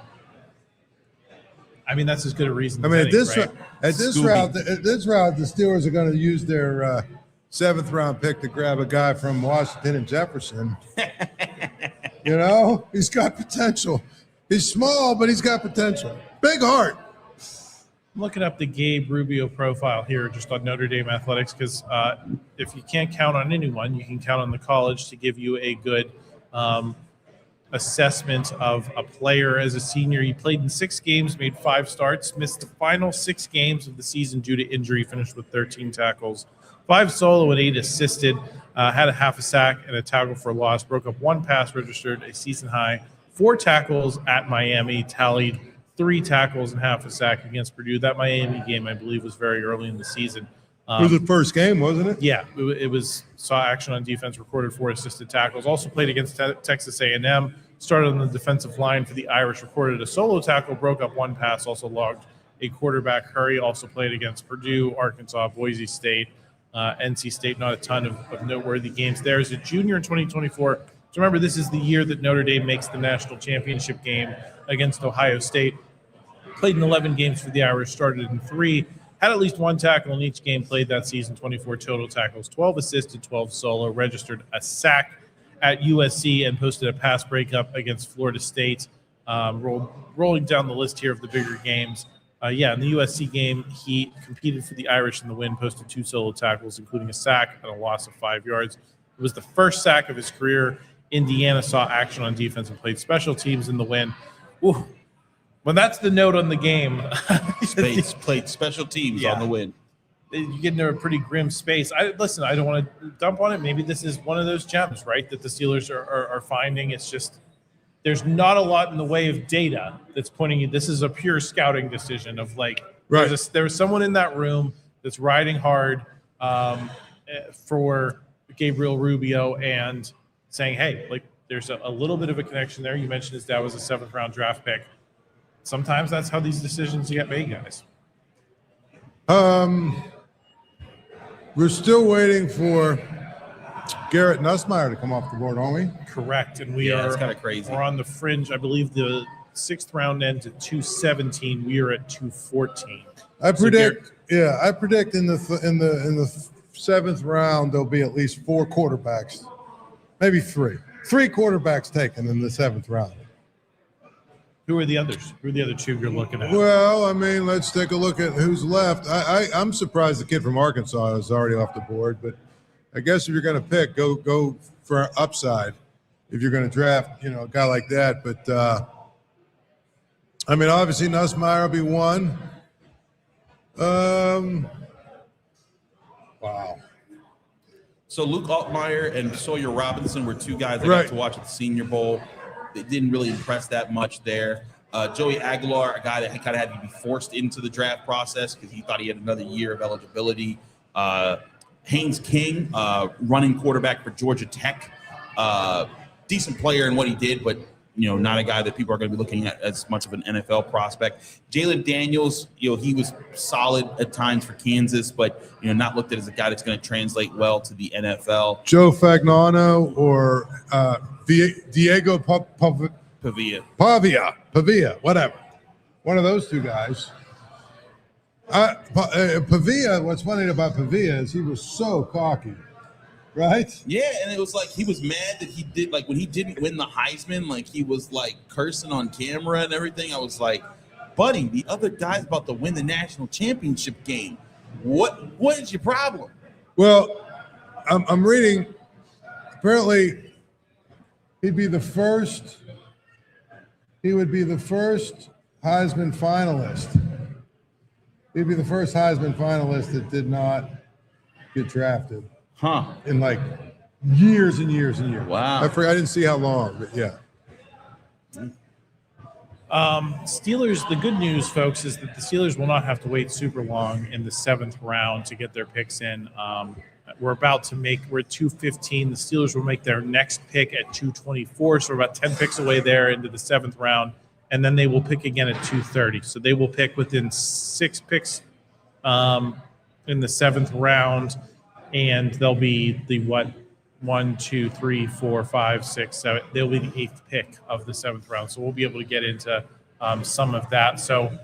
I mean, that's as good a reason. I mean, as any, right? at this Scooby. route, the Steelers are going to use their 7th round pick to grab a guy from Washington and Jefferson. He's got potential. He's small, but he's got potential. Big heart. I'm looking up the Gabe Rubio profile here just on Notre Dame athletics because if you can't count on anyone, you can count on the college to give you a good assessment of a player as a senior. He played in 6 games, made 5 starts, missed the final 6 games of the season due to injury, finished with 13 tackles, 5 solo and 8 assisted, had a half a sack and a tackle for loss, broke up 1 pass, registered a season high, 4 tackles at Miami, tallied 3 tackles and half a sack against Purdue. That Miami game, I believe, was very early in the season. It was the first game, wasn't it? Yeah, it was. Saw action on defense, recorded 4 assisted tackles. Also played against Texas A&M. Started on the defensive line for the Irish. Recorded a solo tackle, broke up 1 pass. Also logged a quarterback hurry. Also played against Purdue, Arkansas, Boise State, NC State. Not a ton of noteworthy games there. As a junior in 2024. So remember, this is the year that Notre Dame makes the national championship game against Ohio State. Played in 11 games for the Irish. Started in 3. Had at least 1 tackle in each game played that season, 24 total tackles, 12 assisted, 12 solo, registered a sack at USC, and posted a pass breakup against Florida State. Rolling down the list here of the bigger games. In the USC game, he competed for the Irish in the win, posted 2 solo tackles, including a sack and a loss of 5 yards. It was the first sack of his career. Indiana saw action on defense and played special teams in the win. Ooh. Well, that's the note on the game. Space played special teams on the win. You get into a pretty grim space. I don't want to dump on it. Maybe this is one of those gems, right, that the Steelers are finding. It's just there's not a lot in the way of data that's pointing you. This is a pure scouting decision of like there's someone in that room that's riding hard for Gabriel Rubio and saying, hey, like there's a little bit of a connection there. You mentioned his dad was a 7th-round draft pick. Sometimes that's how these decisions get made, guys. We're still waiting for Garrett Nussmeier to come off the board, aren't we? Correct, and it's kind of crazy. We're on the fringe. I believe the 6th round ends at 217. We are at 214. I predict in the 7th round there'll be at least 4 quarterbacks, maybe 3. 3 quarterbacks taken in the 7th round. Who are the others? Who are the other 2 you're looking at? Well, I mean, let's take a look at who's left. I'm surprised the kid from Arkansas is already off the board, but I guess if you're going to pick, go for upside if you're going to draft, a guy like that. But, I mean, obviously Nussmeier will be 1. Wow. So Luke Altmaier and Sawyer Robinson were 2 guys I got to watch at the Senior Bowl. It didn't really impress that much there. Joey Aguilar, a guy that kind of had to be forced into the draft process because he thought he had another year of eligibility. Haynes King, running quarterback for Georgia Tech. Decent player in what he did, but not a guy that people are going to be looking at as much of an NFL prospect. Jalen Daniels, he was solid at times for Kansas, but not looked at as a guy that's going to translate well to the NFL. Joe Fagnano or Diego Pavia, whatever. One of those 2 guys. Pavia, what's funny about Pavia is he was so cocky, right? Yeah, and it was like he was mad that he did, like when he didn't win the Heisman, like he was like cursing on camera and everything. I was like, buddy, the other guy's about to win the national championship game. What is your problem? Well, I'm reading, apparently he would be the first Heisman finalist. He'd be the first Heisman finalist that did not get drafted. In like years and years and years. Wow. I didn't see how long, but yeah. Steelers, the good news, folks, is that the Steelers will not have to wait super long in the 7th round to get their picks in. We're at 215. The Steelers will make their next pick at 224. So we're about 10 picks away there into the 7th round. And then they will pick again at 230. So they will pick within 6 picks in the 7th round. And they'll be the 1, 2, 3, 4, 5, 6, 7. They'll be the 8th pick of the 7th round. So we'll be able to get into some of that. So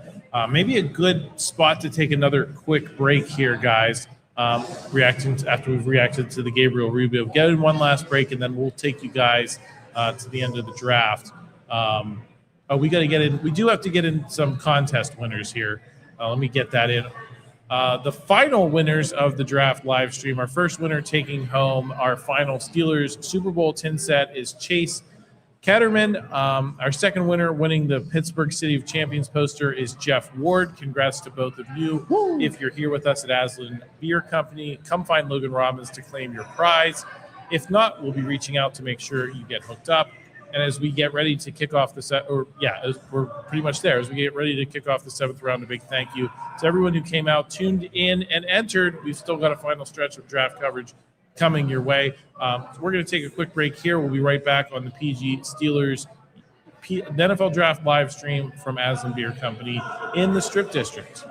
maybe a good spot to take another quick break here, guys. After we've reacted to the Gabriel Rubio, get in one last break, and then we'll take you guys to the end of the draft. We got to get in. We do have to get in some contest winners here. Let me get that in. The final winners of the draft live stream. Our first winner taking home our final Steelers Super Bowl tin set is Chase Ketterman. Our second winner winning the Pittsburgh City of Champions poster is Jeff Ward. Congrats to both of you. Woo! If you're here with us at Aslin Beer Company, come find Logan Robbins to claim your prize. If not, we'll be reaching out to make sure you get hooked up. And as we get ready to kick off the set, we're pretty much there. As we get ready to kick off the 7th round, a big thank you to everyone who came out, tuned in, and entered. We've still got a final stretch of draft coverage coming your way. So we're going to take a quick break here. We'll be right back on the PG Steelers the NFL Draft live stream from Aslin Beer Company in the Strip District.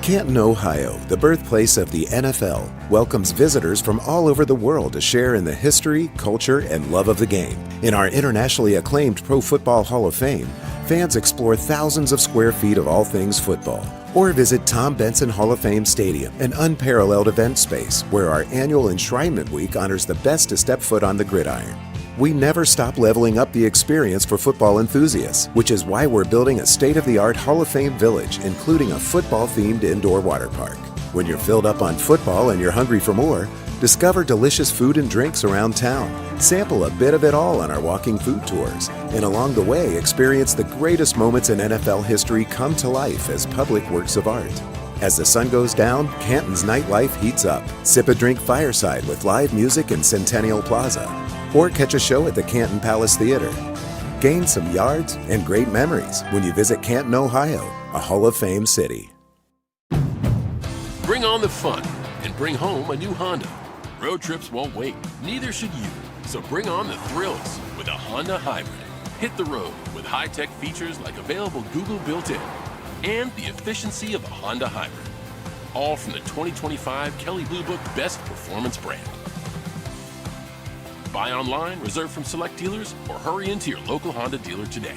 Canton, Ohio, the birthplace of the NFL, welcomes visitors from all over the world to share in the history, culture, and love of the game. In our internationally acclaimed Pro Football Hall of Fame, fans explore thousands of square feet of all things football. Or visit Tom Benson Hall of Fame Stadium, an unparalleled event space where our annual Enshrinement Week honors the best to step foot on the gridiron. We never stop leveling up the experience for football enthusiasts, which is why we're building a state-of-the-art Hall of Fame village, including a football-themed indoor water park. When you're filled up on football and you're hungry for more, discover delicious food and drinks around town, sample a bit of it all on our walking food tours, and along the way, experience the greatest moments in NFL history come to life as public works of art. As the sun goes down, Canton's nightlife heats up. Sip a drink fireside with live music in Centennial Plaza, or catch a show at the Canton Palace Theater. Gain some yards and great memories when you visit Canton, Ohio, a Hall of Fame city. Bring on the fun and bring home a new Honda. Road trips won't wait, neither should you. So bring on the thrills with a Honda Hybrid. Hit the road with high-tech features like available Google built-in and the efficiency of a Honda Hybrid. All from the 2025 Kelley Blue Book Best Performance brand. Buy online, reserve from select dealers, or hurry into your local Honda dealer today.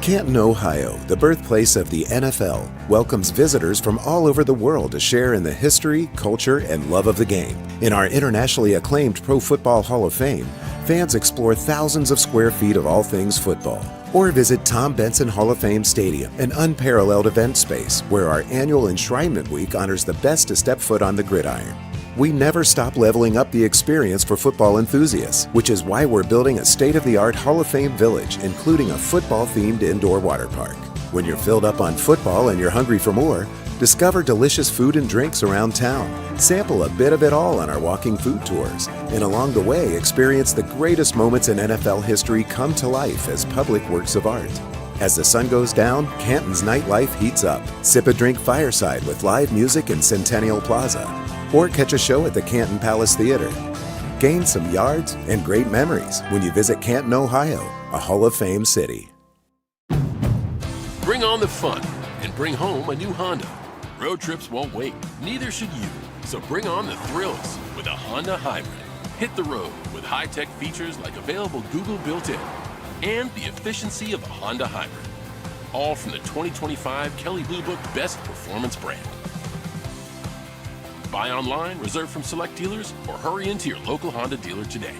Canton, Ohio, the birthplace of the NFL, welcomes visitors from all over the world to share in the history, culture, and love of the game. In our internationally acclaimed Pro Football Hall of Fame, fans explore thousands of square feet of all things football. Or visit Tom Benson Hall of Fame Stadium, an unparalleled event space where our annual Enshrinement Week honors the best to step foot on the gridiron. We never stop leveling up the experience for football enthusiasts, which is why we're building a state-of-the-art Hall of Fame village, including a football-themed indoor water park. When you're filled up on football and you're hungry for more, discover delicious food and drinks around town. Sample a bit of it all on our walking food tours. And along the way, experience the greatest moments in NFL history come to life as public works of art. As the sun goes down, Canton's nightlife heats up. Sip a drink fireside with live music in Centennial Plaza. Or catch a show at the Canton Palace Theater. Gain some yards and great memories when you visit Canton, Ohio, a Hall of Fame city. Bring on the fun and bring home a new Honda. Road trips won't wait, neither should you. So bring on the thrills with a Honda Hybrid. Hit the road with high-tech features like available Google built-in and the efficiency of a Honda Hybrid. All from the 2025 Kelley Blue Book Best Performance brand. Buy online, reserve from select dealers, or hurry into your local Honda dealer today.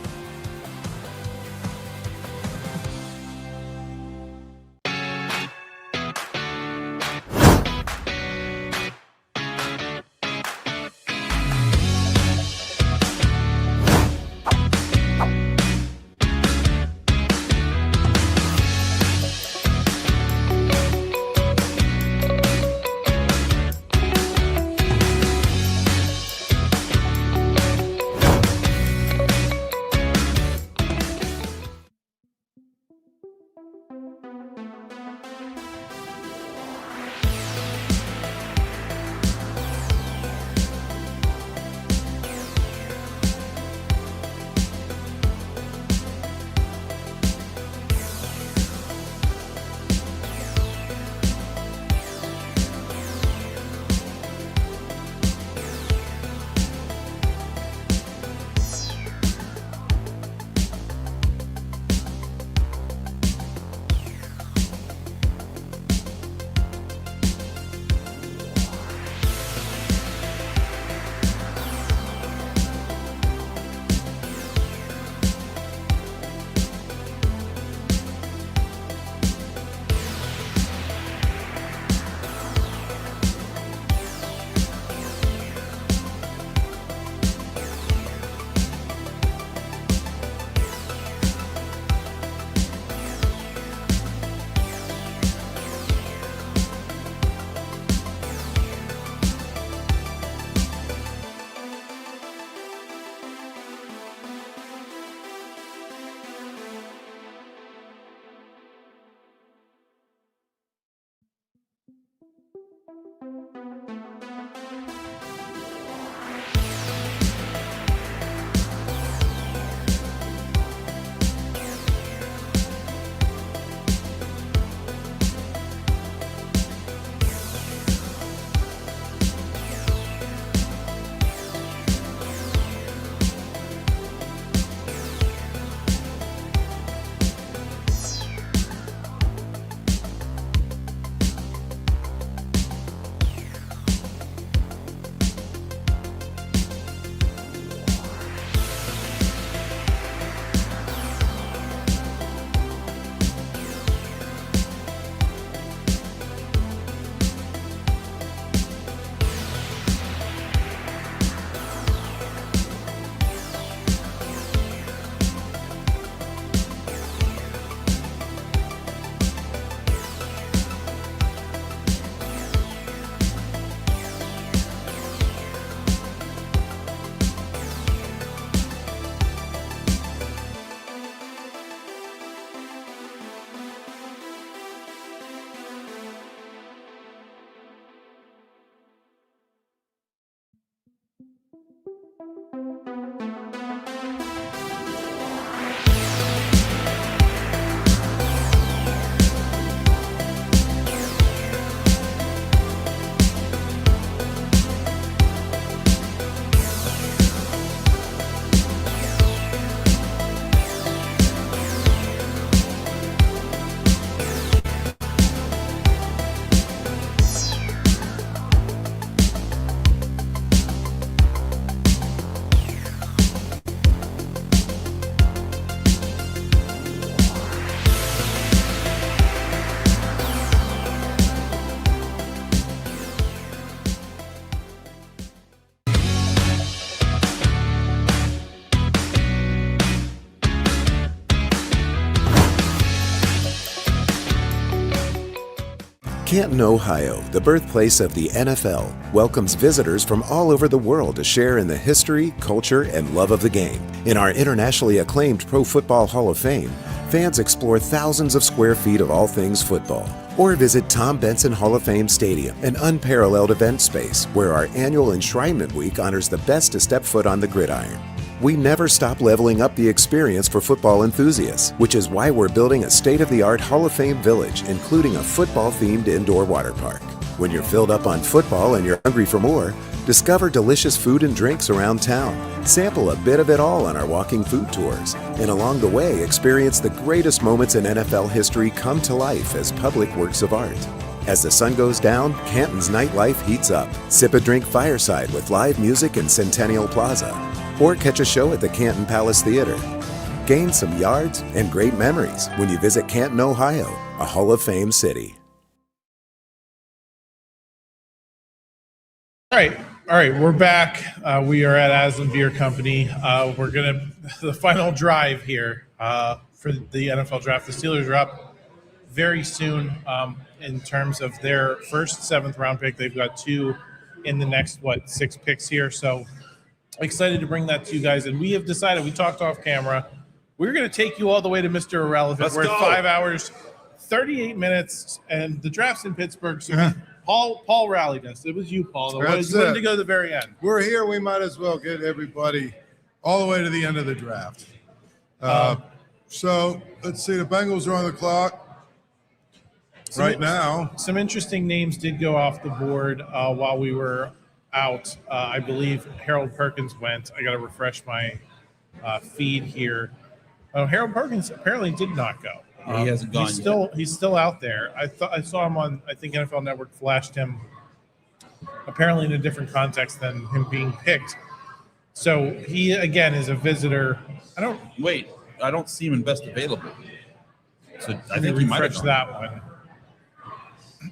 Canton, Ohio, the birthplace of the NFL, welcomes visitors from all over the world to share in the history, culture, and love of the game. In our internationally acclaimed Pro Football Hall of Fame, fans explore thousands of square feet of all things football. Or visit Tom Benson Hall of Fame Stadium, an unparalleled event space where our annual Enshrinement Week honors the best to step foot on the gridiron. We never stop leveling up the experience for football enthusiasts, which is why we're building a state-of-the-art Hall of Fame village, including a football-themed indoor water park. When you're filled up on football and you're hungry for more, discover delicious food and drinks around town. Sample a bit of it all on our walking food tours. And along the way, experience the greatest moments in NFL history come to life as public works of art. As the sun goes down, Canton's nightlife heats up. Sip a drink fireside with live music in Centennial Plaza. Or catch a show at the Canton Palace Theater. Gain some yards and great memories when you visit Canton, Ohio, a Hall of Fame city. All right, we're back. We are at Aslin Beer Company. The final drive here for the NFL draft. The Steelers are up very soon in terms of their first 7th round pick. They've got 2 in the next 6 picks here. So excited to bring that to you guys. And we have decided, we talked off camera, we're going to take you all the way to Mr. Irrelevant. We're at 5 hours, 38 minutes, and the draft's in Pittsburgh. So Paul rallied us. It was you, Paul. He wanted to go to the very end. We're here. We might as well get everybody all the way to the end of the draft. So let's see. The Bengals are on the clock right now. Some interesting names did go off the board while we were out. I believe Harold Perkins went. I got to refresh my feed here. Oh, Harold Perkins apparently did not go. He hasn't gone yet. He's still out there. I saw him on, I think NFL Network flashed him apparently in a different context than him being picked. So he, again, is a visitor. I don't see him in best available. So I think he might have that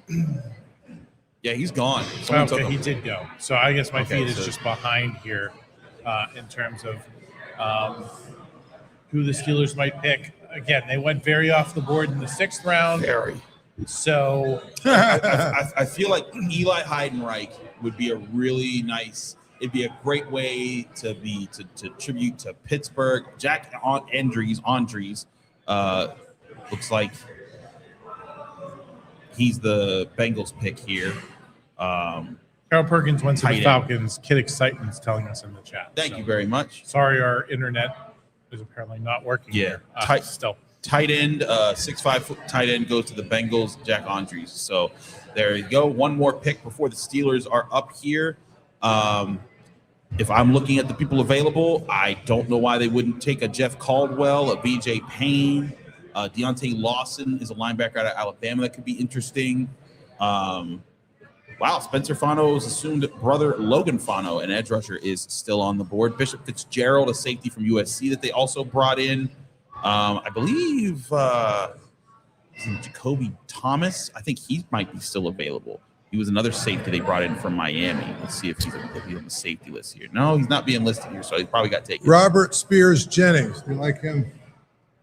one. Yeah, he's gone. Okay, he did go. So I guess my feed is just behind here in terms of who the Steelers might pick. Again, they went very off the board in the 6th round. Very. So I feel like Eli Heidenreich would be a really nice. It'd be a great way to tribute to Pittsburgh. Jack Andrews looks like he's the Bengals pick here. Harold Perkins went to the Falcons. Kid Excitement's telling us in the chat. Thank you very much. Sorry, our internet is apparently not working. Yeah, here. Still. Tight end, 6'5" tight end goes to the Bengals, Jack Andrews. So there you go. One more pick before the Steelers are up here. If I'm looking at the people available, I don't know why they wouldn't take a Jeff Caldwell, a BJ Payne. Deontay Lawson is a linebacker out of Alabama that could be interesting. Wow, Spencer Fano's assumed brother Logan Fano, an edge rusher, is still on the board. Bishop Fitzgerald, a safety from USC that they also brought in. I believe Jacoby Thomas. I think he might be still available. He was another safety they brought in from Miami. Let's see if he's on the safety list here. No, he's not being listed here, so he probably got taken. Robert Spears Jennings. You like him?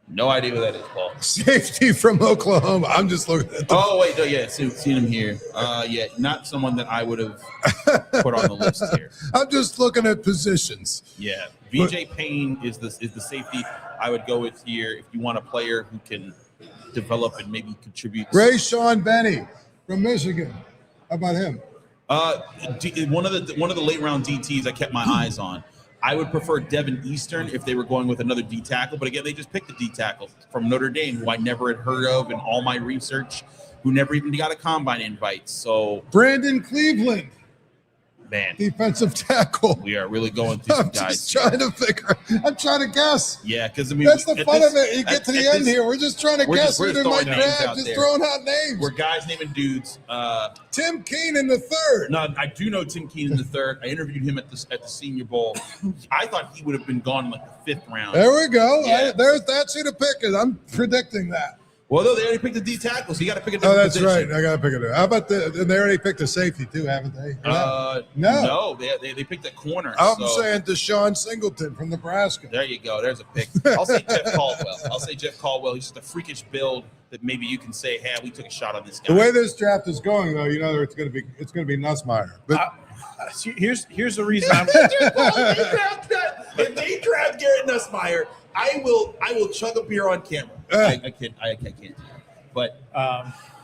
No idea who that is, Paul. Safety from Oklahoma. I'm just looking at the seen him here. Yeah, not someone that I would have put on the list here. I'm just looking at positions. Yeah, BJ Payne is the safety I would go with here if you want a player who can develop and maybe contribute. Ray Sean Benny from Michigan. How about him? One of the late round DTs I kept my eyes on. I would prefer Devin Eastern if they were going with another D tackle, but again, they just picked a D tackle from Notre Dame, who I never had heard of in all my research, who never even got a combine invite. So Brandon Cleveland, man, defensive tackle. We are really going through some guys. I'm trying to guess. Yeah, because I mean, that's the fun of it. You get to the end here. We're just trying to guess who they might grab. Just throwing out names. We're guys naming dudes. Tim Keenan the third. No, I do know Tim Keenan the third. I interviewed him at the Senior Bowl. I thought he would have been gone in like the 5th round. There we go. Yeah. That's who to pick. I'm predicting that. Well, no, they already picked the D tackle, so you got to pick a different Oh, that's position. right. I got to pick it up. How about they already picked a safety too, haven't they? No, they picked a corner. I'm so saying Deshaun Singleton from Nebraska. there you go. There's a pick. I'll say Jeff Caldwell. He's just a freakish build that maybe you can say, hey, we took a shot on this guy. The way this draft is going, though, it's going to be Nussmeier. But Here's the reason I'm. If they draft Garrett Nussmeier, I will chug a beer on camera. I can't do that. But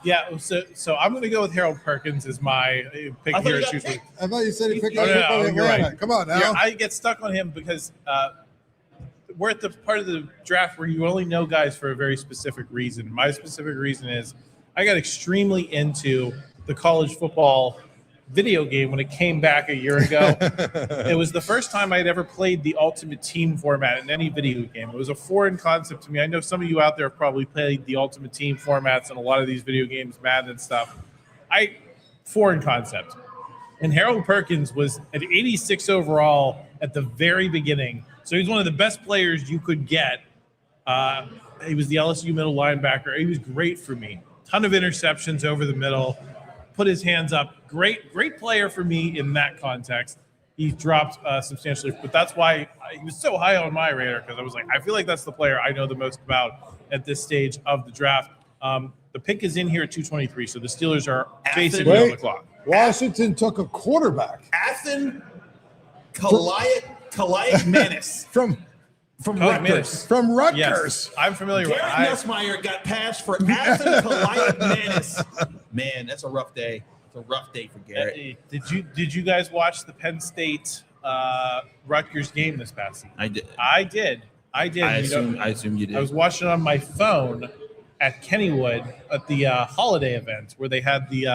yeah, so I'm going to go with Harold Perkins as my pick I thought here. you got Usually, I thought you said he picked no, up you're Atlanta. right. Come on now. Yeah, I get stuck on him because we're at the part of the draft where you only know guys for a very specific reason. My specific reason is I got extremely into the college football video game when it came back a year ago. It was the first time I'd ever played the Ultimate Team format in any video game. It was a foreign concept to me. I know some of you out there have probably played the Ultimate Team formats in a lot of these video games, Madden and stuff. Foreign concept. And Harold Perkins was at 86 overall at the very beginning. So he's one of the best players you could get. He was the LSU middle linebacker. He was great for me. Ton of interceptions over the middle. Put his hands up. Great player for me in that context. He's dropped substantially, but that's why he was so high on my radar, because I was like, I feel like that's the player I know the most about at this stage of the draft. The pick is in here at 223, so the Steelers are basically on the clock. Washington took a quarterback Athan Kaliak Manis from Rutgers. From Rutgers. Yes, I'm familiar with Garrett Nussmeier got passed for Athan Kaliak Manis. Man, that's a rough day. It's a rough day for Garrett. Did you guys watch the Penn State Rutgers game this past season? I did. I did. I assume you did. I was watching it on my phone at Kennywood at the holiday event where they had we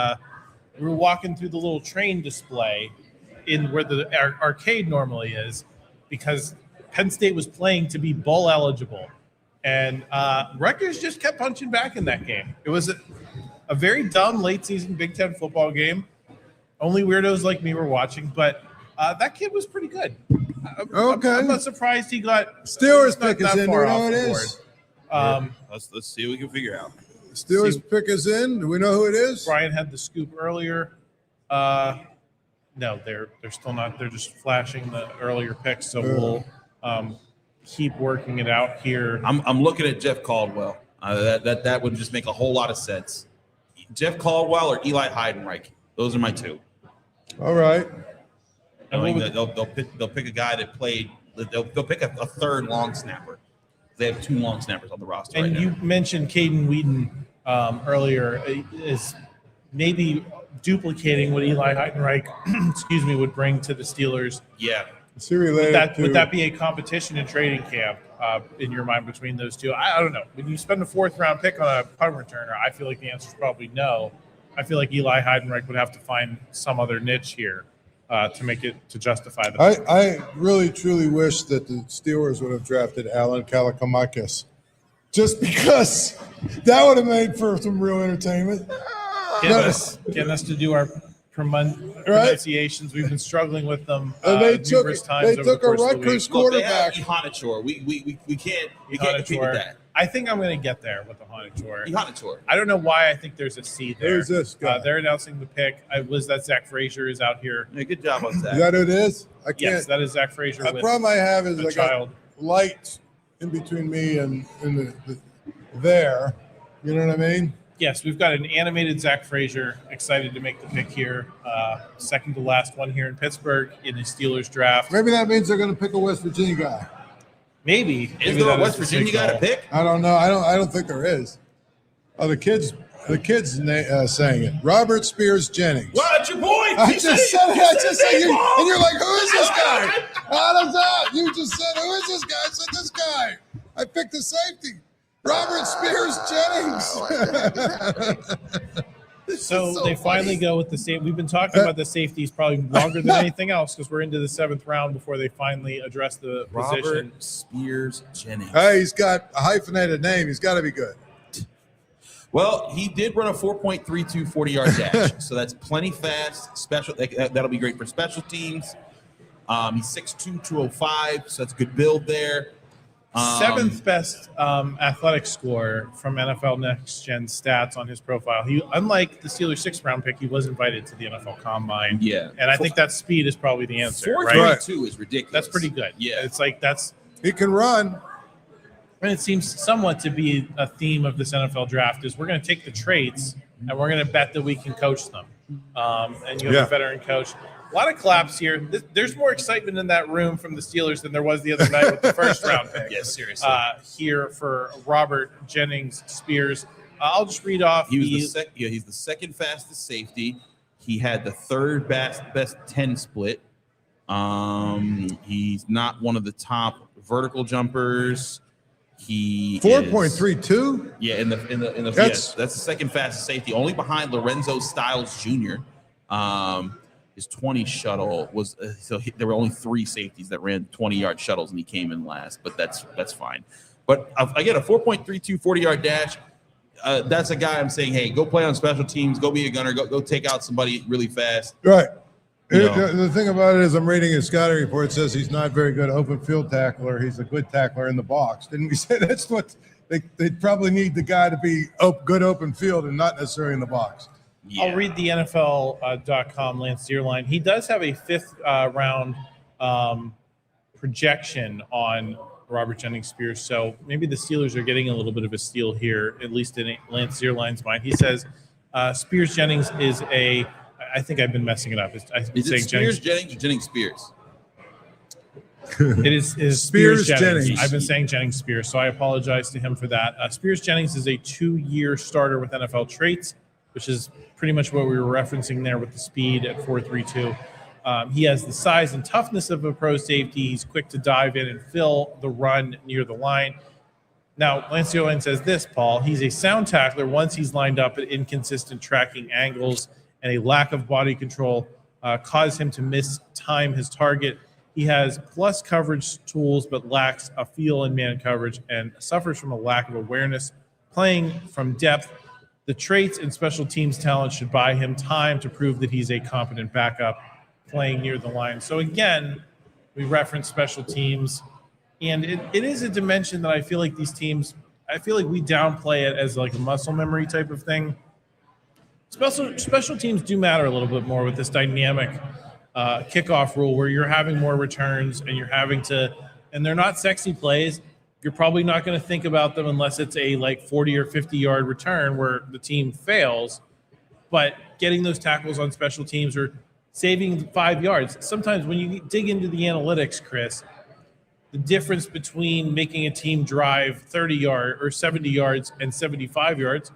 were walking through the little train display in where the arcade normally is, because Penn State was playing to be bowl eligible, and Rutgers just kept punching back in that game. It was a very dumb late season Big Ten football game. Only weirdos like me were watching, but that kid was pretty good. Okay. I'm not surprised he got Steelers not pick is that in. Do far we know off who it the is? Let's see what we can figure out. Steelers pick is in. Do we know who it is? Brian had the scoop earlier. No, they're still not. They're just flashing the earlier picks. So we'll keep working it out here. I'm looking at Jeff Caldwell. That would just make a whole lot of sense. Jeff Caldwell or Eli Heidenreich. Those are my two. All right. Knowing that they'll pick a guy that played. They'll pick a third long snapper. They have two long snappers on the roster. And right you now. mentioned Caden Whedon earlier is maybe duplicating what Eli Heidenreich, would bring to the Steelers. Yeah. Is he related Would that be a competition in training camp in your mind between those two? I don't know. When you spend a fourth round pick on a punt returner, I feel like the answer is probably no. I feel like Eli Heidenreich would have to find some other niche here to justify the pick. I really truly wish that the Steelers would have drafted Alan Kalakamakis, just because that would have made for some real entertainment. Getting us to do our pronunciations. We've been struggling with them numerous times. They took a Rutgers quarterback. Iheanachor. We can't compete with that. I think I'm going to get there with Iheanachor. Iheanachor. I don't know why I think there's a C there. Who's this guy? They're announcing the pick. Zach Frazier is out here. Yeah, good job on that. Is that who it is? I can't. Yes, that is Zach Frazier. The with problem I have is a I child. got light in between me and the there. You know what I mean? Yes, we've got an animated Zach Frazier. Excited to make the pick here. Second to last one here in Pittsburgh in the Steelers draft. Maybe that means they're going to pick a West Virginia guy. Maybe Is there a that West is the Virginia guy to signal. pick? I don't know. I don't think there is. Oh, the kids saying it. Robert Spears Jennings. Well, that's your point. I just said you, and you're like, who is this guy? Adam's out. You just said, who is this guy? I said, this guy. I picked the safety. Robert Spears Jennings. So they finally go with the same. We've been talking about the safeties probably longer than anything else because we're into the seventh round before they finally address the position. Robert Spears Jennings. Hey, he's got a hyphenated name. He's got to be good. Well, he did run a 4.32 40-yard dash, so that's plenty fast. That'll be great for special teams. He's 6'2", 205, so that's a good build there. Seventh best athletic score from NFL Next Gen Stats on his profile. He, unlike the Steelers' 6th round pick, he was invited to the NFL Combine. Yeah, and I think that speed is probably the answer. 4.32 is ridiculous. That's pretty good. Yeah, it's like he can run. And it seems somewhat to be a theme of this NFL draft is we're going to take the traits and we're going to bet that we can coach them. And you have a veteran coach. A lot of claps here. There's more excitement in that room from the Steelers than there was the other night with the first round pick. Yes, seriously. Here for Robert Jennings Spears. I'll just read off. He's the second fastest safety. He had the third best 10 split. He's not one of the top vertical jumpers. He 4.32. Yeah, in the that's the second fastest safety, only behind Lorenzo Styles Jr. His 20 shuttle was there were only 3 safeties that ran 20-yard shuttles, and he came in last. But that's fine. But again, a 4.32 40-yard dash. That's a guy I'm saying, hey, go play on special teams, go be a gunner, go take out somebody really fast. Right. The thing about it is I'm reading his scouting report. It says he's not very good open field tackler. He's a good tackler in the box. Didn't we say that's what they probably need the guy to be good open field and not necessarily in the box? Yeah. I'll read the NFL.com Lance Zierlein. He does have a 5th round projection on Robert Jennings Spears. So maybe the Steelers are getting a little bit of a steal here, at least in Lance Zierlein's mind. He says Spears Jennings is I think I've been messing it up. Is it Spears Jennings or Jennings Spears? It is Spears Jennings. I've been saying Jennings Spears, so I apologize to him for that. Spears Jennings is a 2-year starter with NFL traits, which is pretty much what we were referencing there with the speed at 4.32. He has the size and toughness of a pro safety. He's quick to dive in and fill the run near the line. Now, Lance Zierlein says this, Paul. He's a sound tackler once he's lined up at inconsistent tracking angles, and a lack of body control caused him to mistime his target. He has plus coverage tools, but lacks a feel in man coverage and suffers from a lack of awareness. Playing from depth, the traits and special teams talent should buy him time to prove that he's a competent backup playing near the line. So again, we reference special teams, and it is a dimension that I feel like these teams, I feel like we downplay it as like a muscle memory type of thing. Special teams do matter a little bit more with this dynamic kickoff rule where you're having more returns and you're having to, and they're not sexy plays. You're probably not going to think about them unless it's a like 40 or 50-yard return where the team fails. But getting those tackles on special teams or saving 5 yards. Sometimes when you dig into the analytics, Chris, the difference between making a team drive 30 yards or 70 yards and 75 yards,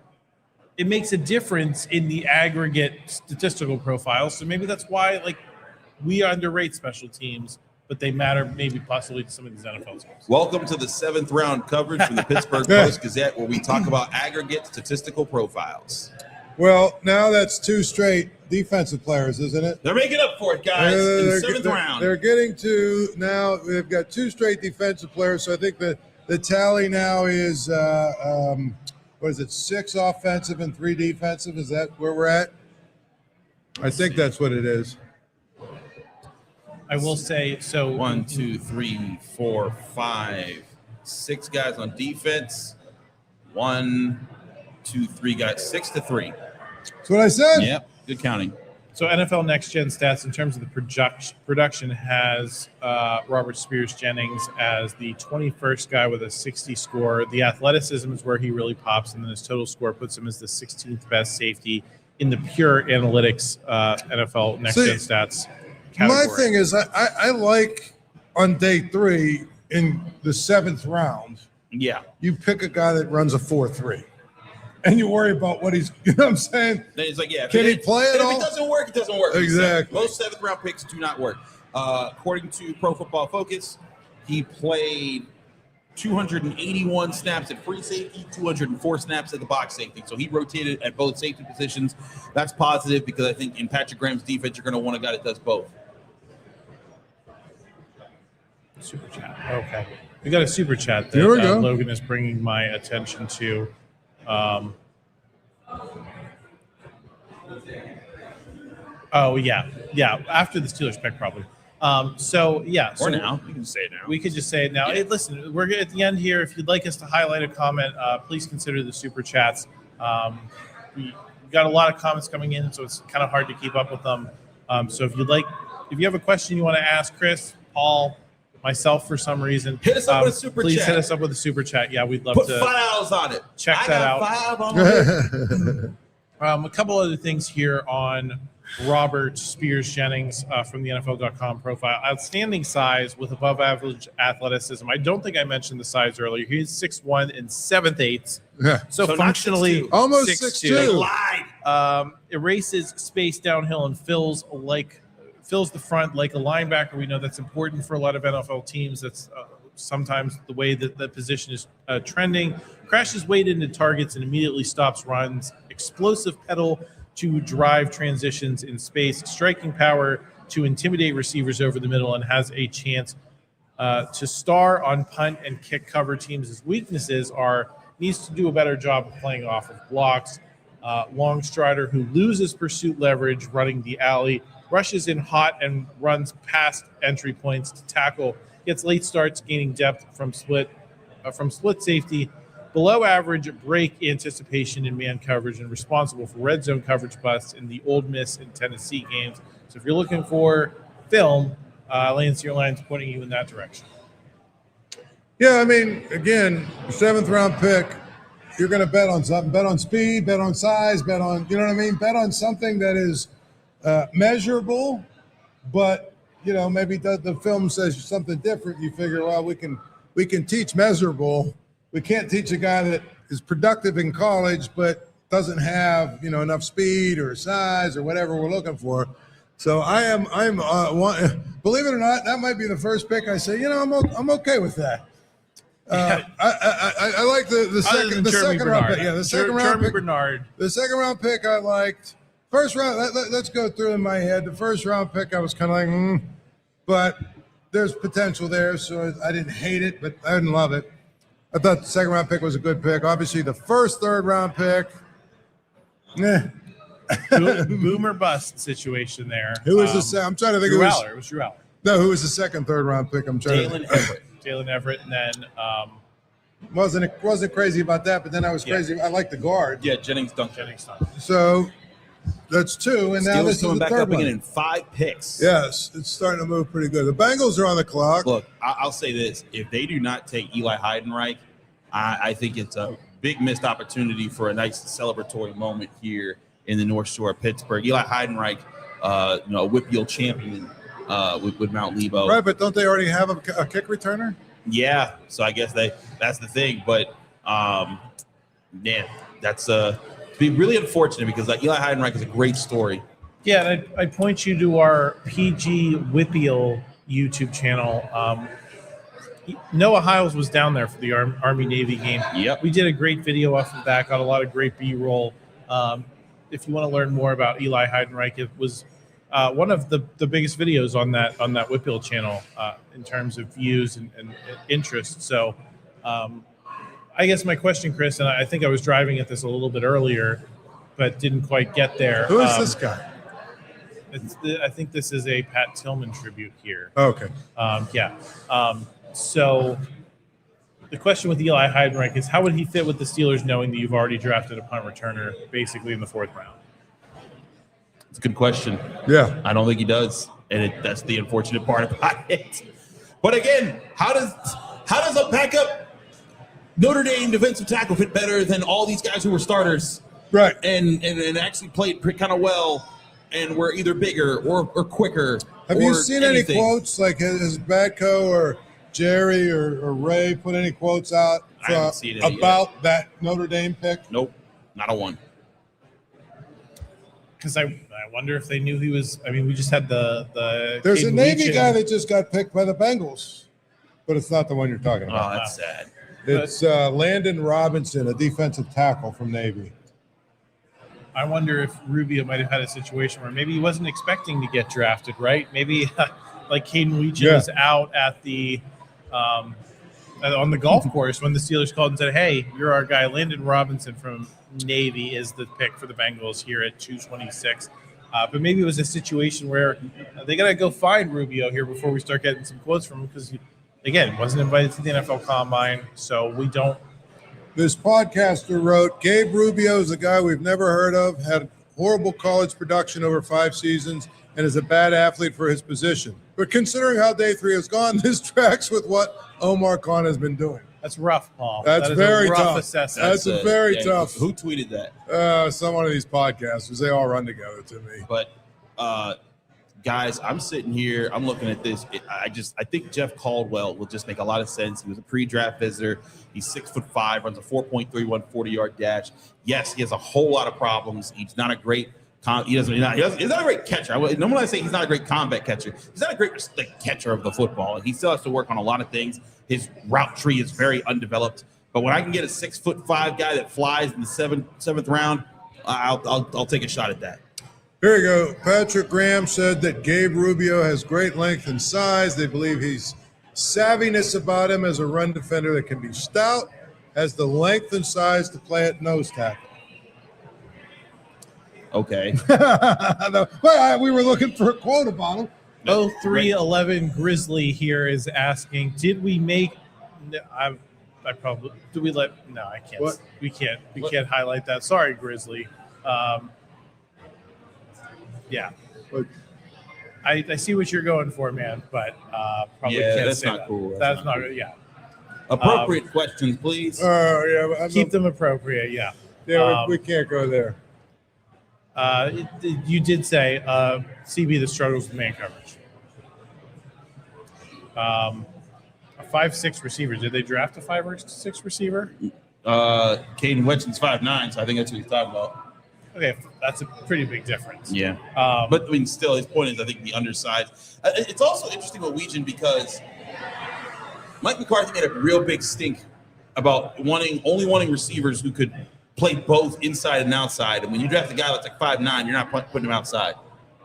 it makes a difference in the aggregate statistical profile. So maybe that's why like we underrate special teams, but they matter maybe possibly to some of these NFL teams. Welcome to the 7th round coverage from the Pittsburgh Post-Gazette, where we talk about aggregate statistical profiles. Well, now that's 2 straight defensive players, isn't it? They're making up for it, guys, in the 7th round. They're getting to now. They've got 2 straight defensive players, so I think the tally now is what is it? 6 offensive and 3 defensive. Is that where we're at? I think that's what it is. I will say so. 1, 2, 3, 4, 5, 6 guys on defense. 1, 2, 3 guys. 6 to 3. That's what I said. Yep, good counting. So NFL Next Gen Stats in terms of the production has Robert Spears Jennings as the 21st guy with a 60 score. The athleticism is where he really pops, and then his total score puts him as the 16th best safety in the pure analytics NFL Next Gen Stats category. My thing is I like on day 3 in the 7th round. Yeah. You pick a guy that runs a 4.3. And you worry about what he's, you know what I'm saying? Then it's like, yeah. Can he play it all? If it doesn't work, it doesn't work. Exactly. Most 7th round picks do not work. According to Pro Football Focus, he played 281 snaps at free safety, 204 snaps at the box safety. So he rotated at both safety positions. That's positive because I think in Patrick Graham's defense, you're going to want a guy that does both. Super chat. Okay. We got a super chat that Here we go. Logan is bringing my attention to. Oh, yeah. After the Steelers pick, probably. So yeah, Or now. You can say it now. we could just say it now. Yeah. Hey, listen, we're at the end here. If you'd like us to highlight a comment, please consider the super chats. We got a lot of comments coming in, so it's kind of hard to keep up with them. So if you have a question you want to ask Chris, Paul, myself for some reason, Hit us up with a super please chat. hit us up with a super chat. Yeah, we'd love Put to $5 on it. check I that got out. 5 on it. A couple other things here on Robert Spears Jennings from the NFL.com profile. Outstanding size with above average athleticism. I don't think I mentioned the size earlier. He's 6'1" and 7/8. Yeah. So not functionally 6'2". Almost 6'2". 6'2". Lied. Erases space downhill and fills the front like a linebacker. We know that's important for a lot of NFL teams. That's sometimes the way that the position is trending. Crashes weight into targets and immediately stops runs. Explosive pedal to drive transitions in space. Striking power to intimidate receivers over the middle, and has a chance to star on punt and kick cover teams. His weaknesses are needs to do a better job of playing off of blocks. Long strider who loses pursuit leverage running the alley, rushes in hot and runs past entry points to tackle, gets late starts gaining depth from split safety, below average break anticipation in man coverage, and responsible for red zone coverage busts in the Ole Miss and Tennessee games. So if you're looking for film, Lance, your line's pointing you in that direction. Yeah, I mean, again, 7th round pick, you're going to bet on something. Bet on speed, bet on size, bet on, you know what I mean? Bet on something that is measurable, but, you know, maybe the film says something different. You figure, well, we can teach measurable. We can't teach a guy that is productive in college but doesn't have, you know, enough speed or size or whatever we're looking for. So I'm believe it or not, that might be the first pick I say, you know, I'm okay with that. I like the second round pick. Yeah, the second round pick. Bernard. The second round pick I liked. First round, let's go through in my head. The first round pick I was kind of like, but there's potential there, so I didn't hate it, but I didn't love it. I thought the second round pick was a good pick. Obviously, the first, third round pick, Boomer bust situation there. Who was the second? I'm trying to think. Drew Allar. It was Drew Allar. No, who was the second, third round pick? I'm trying Daylen to. Everette. Daylen Everette, and then wasn't crazy about that, but then I was crazy. I like the guard. Yeah, Jennings dunked. So that's two, and now Steelers this is coming the back third up one. again in 5 picks. Yes, it's starting to move pretty good. The Bengals are on the clock. Look, I'll say this. If they do not take Eli Heidenreich, I think it's a big missed opportunity for a nice celebratory moment here in the North Shore of Pittsburgh. Eli Heidenreich, a Whippeal champion with Mount Lebo. Right, but don't they already have a kick returner? Yeah, so I guess that's the thing. But, man, that's be really unfortunate because Eli Heidenreich is a great story. Yeah, and I point you to our PG Whippeal YouTube channel. Noah Hiles was down there for the Army-Navy game. Yep. We did a great video off of that, got a lot of great B-roll. If you want to learn more about Eli Heidenreich, it was one of the biggest videos on that Whippeal channel in terms of views and interest. So I guess my question, Chris, and I think I was driving at this a little bit earlier, but didn't quite get there. Who is this guy? I think this is a Pat Tillman tribute here. Okay. So the question with Eli Heidenreich is how would he fit with the Steelers knowing that you've already drafted a punt returner basically in the 4th round? It's a good question. Yeah. I don't think he does, and that's the unfortunate part about it. But again, how does a backup Notre Dame defensive tackle fit better than all these guys who were starters, Right. and actually played kind of well, and were either bigger or quicker? Have or you seen anything? any quotes like has Batko or Jerry or Ray put any quotes out I haven't seen any about that Notre Dame pick? Nope, not a one. Because I wonder if they knew he was. I mean, we just had the. There's a Caden Navy Weechin. guy that just got picked by the Bengals, but it's not the one you're talking Oh, about. that's sad. It's Landon Robinson, a defensive tackle from Navy. I wonder if Rubio might have had a situation where maybe he wasn't expecting to get drafted, right? Maybe like Caden Weechin was out at the on the golf course when the Steelers called and said, "Hey, you're our guy. Landon Robinson from Navy is the pick for the Bengals here at 226." But maybe it was a situation where they got to go find Rubio here before we start getting some quotes from him because, again, wasn't invited to the NFL Combine, so we don't. This podcaster wrote, Gabe Rubio is a guy we've never heard of, had horrible college production over 5 seasons, and is a bad athlete for his position. But considering how day 3 has gone, this tracks with what Omar Khan has been doing. That's rough, Paul. That's very tough. Assessment. That's a very tough. Who tweeted that? Some one of these podcasters. They all run together to me. But, guys, I'm sitting here. I'm looking at this. I think Jeff Caldwell will just make a lot of sense. He was a pre-draft visitor. He's 6'5", runs a 4.31 40-yard dash. Yes, he has a whole lot of problems. He's not a great. He's not a great catcher. Normally I say he's not a great combat catcher. He's not a great catcher of the football. He still has to work on a lot of things. His route tree is very undeveloped. But when I can get a 6'5" guy that flies in the seventh round, I'll take a shot at that. Here you go. Patrick Graham said that Gabe Rubio has great length and size. They believe he's savviness about him as a run defender that can be stout, has the length and size to play at nose tackle. Okay. We were looking for a quote about him. 0311 Grizzly here is asking, did we make I probably do we let no I can't What? we can't highlight that. Sorry, Grizzly. Yeah. What? I see what you're going for, man, but probably can't that's say not that. cool. That's not good. Yeah. Appropriate questions, please. Keep them appropriate, yeah. Yeah, we can't go there. You did say CB the struggles with man coverage. A 5'6" receiver. Did they draft a 5'6" receiver? Caden Wetchin's 5'9", so I think that's what he's talking about. Okay, that's a pretty big difference. Yeah. But I mean, still, his point is I think the undersized. It's also interesting with Weegan because Mike McCarthy made a real big stink about only wanting receivers who could play both inside and outside. And when you draft a guy that's like 5'9", you're not putting him outside.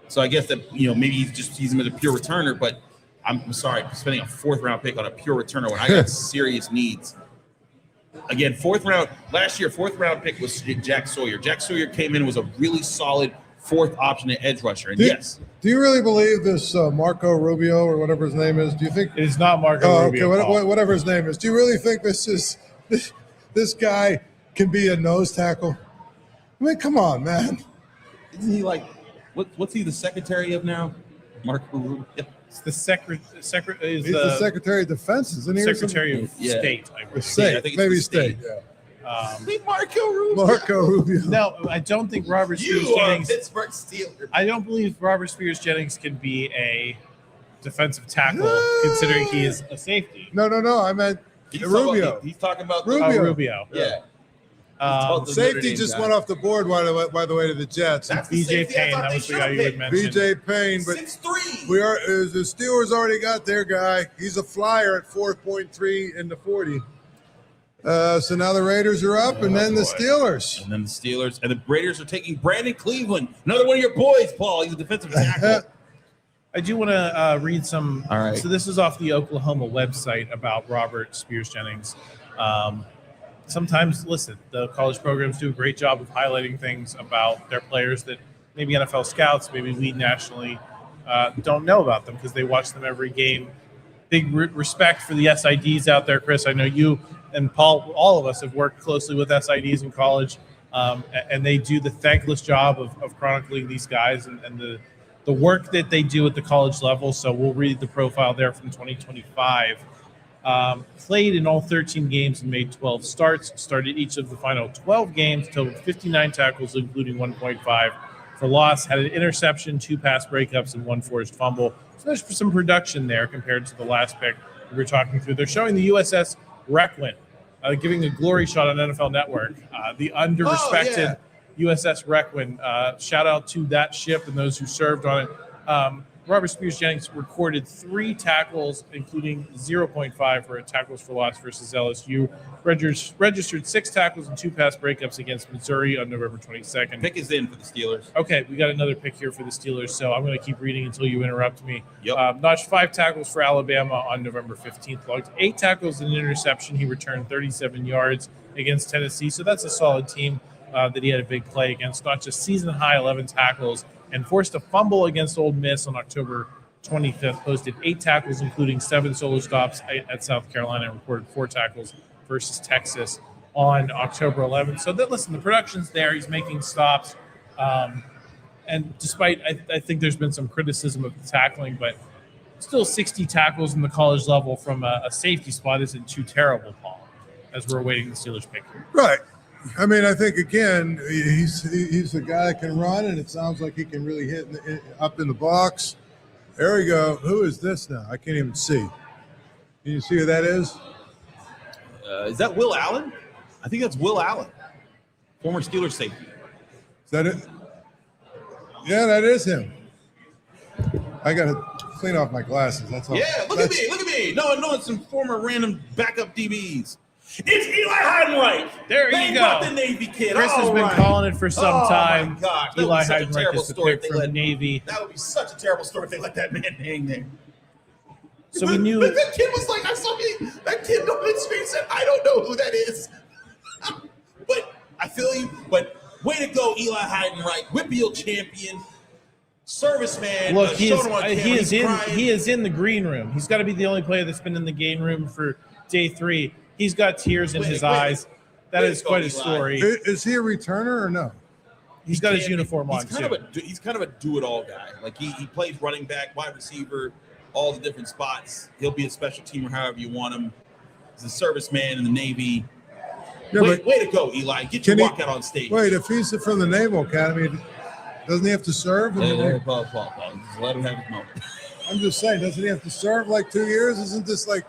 So I guess that, maybe he's just using him as a pure returner, but I'm sorry, spending a 4th round pick on a pure returner when I got serious needs. Again, last year, 4th round pick was Jack Sawyer. Jack Sawyer came in and was a really solid 4th option at edge rusher. And Do you really believe this Marco Rubio or whatever his name is? Do you think it is not Marco Rubio? Okay, whatever his name is. Do you really think this guy can be a nose tackle? I mean, come on, man. Isn't he like what's he the secretary of now? Marco Rubio. It's the He's the Secretary of Defense, isn't he? Secretary of State. I believe. State, I think it's maybe the State. Yeah. Marco Rubio. No, I don't think Robert Spears You are Jennings. Pittsburgh Steelers. I don't believe Robert Spears Jennings can be a defensive tackle, considering he is a safety. No. I meant Rubio. He's talking about Rubio. Yeah. Safety just went off the board, by the way, to the Jets. That's the BJ safety I Payne, thought that they was the should guy have you had picked. mentioned. BJ Payne, but 6'3". the Steelers already got their guy. He's a flyer at 4.3 in the 40. So now the Raiders are up, and then the Steelers. And then the Steelers. And the Raiders are taking Brandon Cleveland, another one of your boys, Paul. He's a defensive tackle. I do want to read some. All right. So this is off the Oklahoma website about Robert Spears Jennings. Sometimes, listen, the college programs do a great job of highlighting things about their players that maybe NFL scouts, maybe we nationally don't know about them because they watch them every game. Big respect for the SIDs out there, Chris. I know you and Paul, all of us have worked closely with SIDs in college, and they do the thankless job of chronicling these guys and the work that they do at the college level. So we'll read the profile there from 2025. Played in all 13 games and made 12 starts, started each of the final 12 games, totaled 59 tackles, including 1.5 for loss, had an interception, 2 pass breakups, and 1 forced fumble. So there's some production there compared to the last pick we were talking through. They're showing the USS Requin, giving a glory shot on NFL Network. The under-respected USS Requin. Shout out to that ship and those who served on it. Robert Spears Jennings recorded 3 tackles, including 0.5 for tackles for loss versus LSU. Registered 6 tackles and 2 pass breakups against Missouri on November 22nd. Pick is in for the Steelers. Okay, we got another pick here for the Steelers, so I'm going to keep reading until you interrupt me. Yep. Notched 5 tackles for Alabama on November 15th. Logged 8 tackles and an interception. He returned 37 yards against Tennessee, so that's a solid team that he had a big play against. Not just season-high 11 tackles and forced a fumble against Ole Miss on October 25th, posted 8 tackles, including 7 solo stops at South Carolina, and recorded 4 tackles versus Texas on October 11th. So listen, the production's there. He's making stops. And despite, I think there's been some criticism of the tackling, but still 60 tackles in the college level from a safety spot isn't too terrible, Paul, as we're awaiting the Steelers pick here. Right. I mean, I think, again, he's a guy that can run, and it sounds like he can really hit up in the box. There we go. Who is this now? I can't even see. Can you see who that is? Is that Will Allen? I think that's Will Allen, former Steelers safety. Is that it? Yeah, that is him. I got to clean off my glasses. That's all. Yeah, look at me. No, some former random backup DBs. It's Eli Heidenreich. There you go. The Navy kid. Chris has been calling it for some time. Oh, my gosh. Eli Heidenreich is the pick from Navy. That would be such a terrible story if they let that man hang there. So we knew. But that kid was like, that kid on his face said, I don't know who that is. But I feel you. But way to go, Eli Heidenreich, Whitfield champion, serviceman. Look, he is in the green room. He's got to be the only player that's been in the game room for day 3. He's got tears in his eyes. That is quite a story. Is he a returner or no? He's got his uniform on, He's kind of a do-it-all guy. Like, he plays running back, wide receiver, all the different spots. He'll be a special teamer however you want him. He's a serviceman in the Navy. Yeah, way to go, Eli. Get your walkout on stage. Wait, if he's from the Naval Academy, doesn't he have to serve? Let him have his moment. I'm just saying, doesn't he have to serve like 2 years? Isn't this like...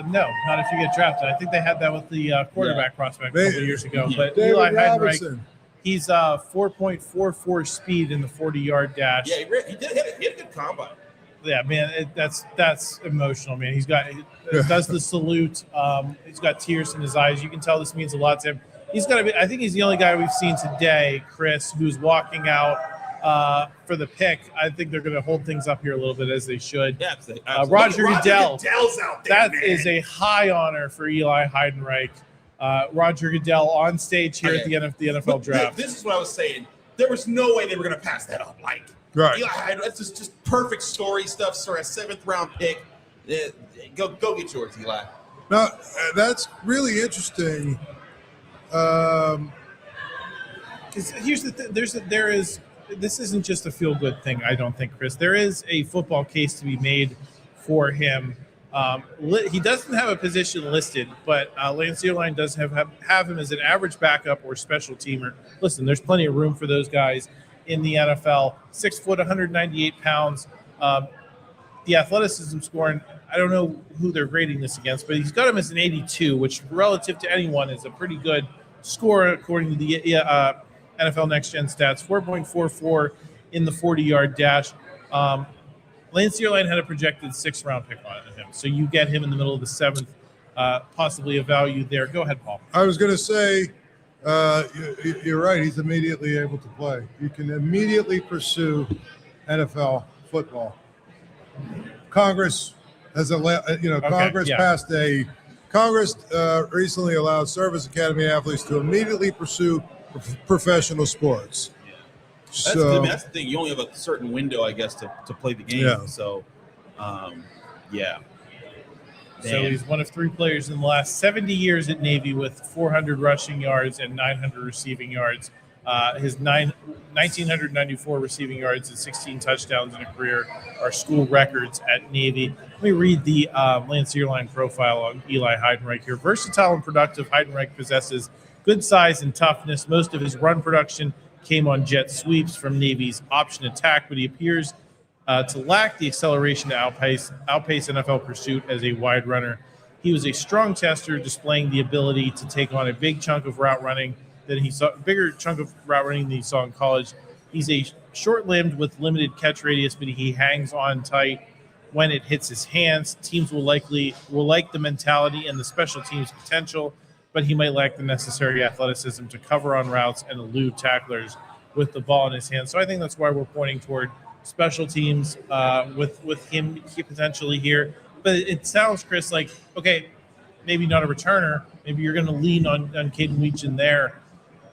No, not if you get drafted. I think they had that with the quarterback prospect a couple of years ago. Yeah. But David Eli Heidenreich, Robinson. he's 4.44 speed in the 40-yard dash. Yeah, he had a good combine. Yeah, man, that's emotional, man. He does the salute. He's got tears in his eyes. You can tell this means a lot to him. I think he's the only guy we've seen today, Chris, who's walking out for the pick. I think they're going to hold things up here a little bit, as they should. Yeah, Roger Goodell's out there, That is a high honor for Eli Heidenreich. Roger Goodell on stage here at the end of the NFL draft. This is what I was saying. There was no way they were going to pass that up. Like, right. Eli Heidenreich, that's just perfect story stuff. Sorry, a 7th-round pick. Go get yours, Eli. Now, that's really interesting. Here's the thing. This isn't just a feel-good thing, I don't think, Chris. There is a football case to be made for him. He doesn't have a position listed, but Lance Zierlein does have him as an average backup or special teamer. Listen, there's plenty of room for those guys in the NFL. 6 foot, 198 pounds. The athleticism scoring, I don't know who they're grading this against, but he's got him as an 82, which relative to anyone is a pretty good score according to the NFL Next Gen Stats. 4.44 in the 40-yard dash. Lance Zierlein had a projected 6th-round pick on him, so you get him in the middle of the 7th, possibly a value there. Go ahead, Paul. I was going to say, you're right. He's immediately able to play. You can immediately pursue NFL football. Congress has Congress recently allowed Service Academy athletes to immediately pursue professional sports. That's the thing. You only have a certain window, I guess, to play the game. Yeah. So, yeah. So he's one of 3 players in the last 70 years at Navy with 400 rushing yards and 900 receiving yards. His 1,994 receiving yards and 16 touchdowns in a career are school records at Navy. Let me read the Lance Zierlein profile on Eli Heidenreich here. Versatile and productive, Heidenreich possesses good size and toughness. Most of his run production came on jet sweeps from Navy's option attack, but he appears to lack the acceleration to outpace NFL pursuit as a wide runner. He was a strong tester, displaying the ability to take on a big chunk of route running than he saw, bigger chunk of route running than he saw in college. He's a short-limbed with limited catch radius, but he hangs on tight when it hits his hands. Teams will like the mentality and the special teams potential, but he might lack the necessary athleticism to cover on routes and elude tacklers with the ball in his hands. So I think that's why we're pointing toward special teams with him potentially here. But it sounds, Chris, like, okay, maybe not a returner. Maybe you're going to lean on Caden Weechin there.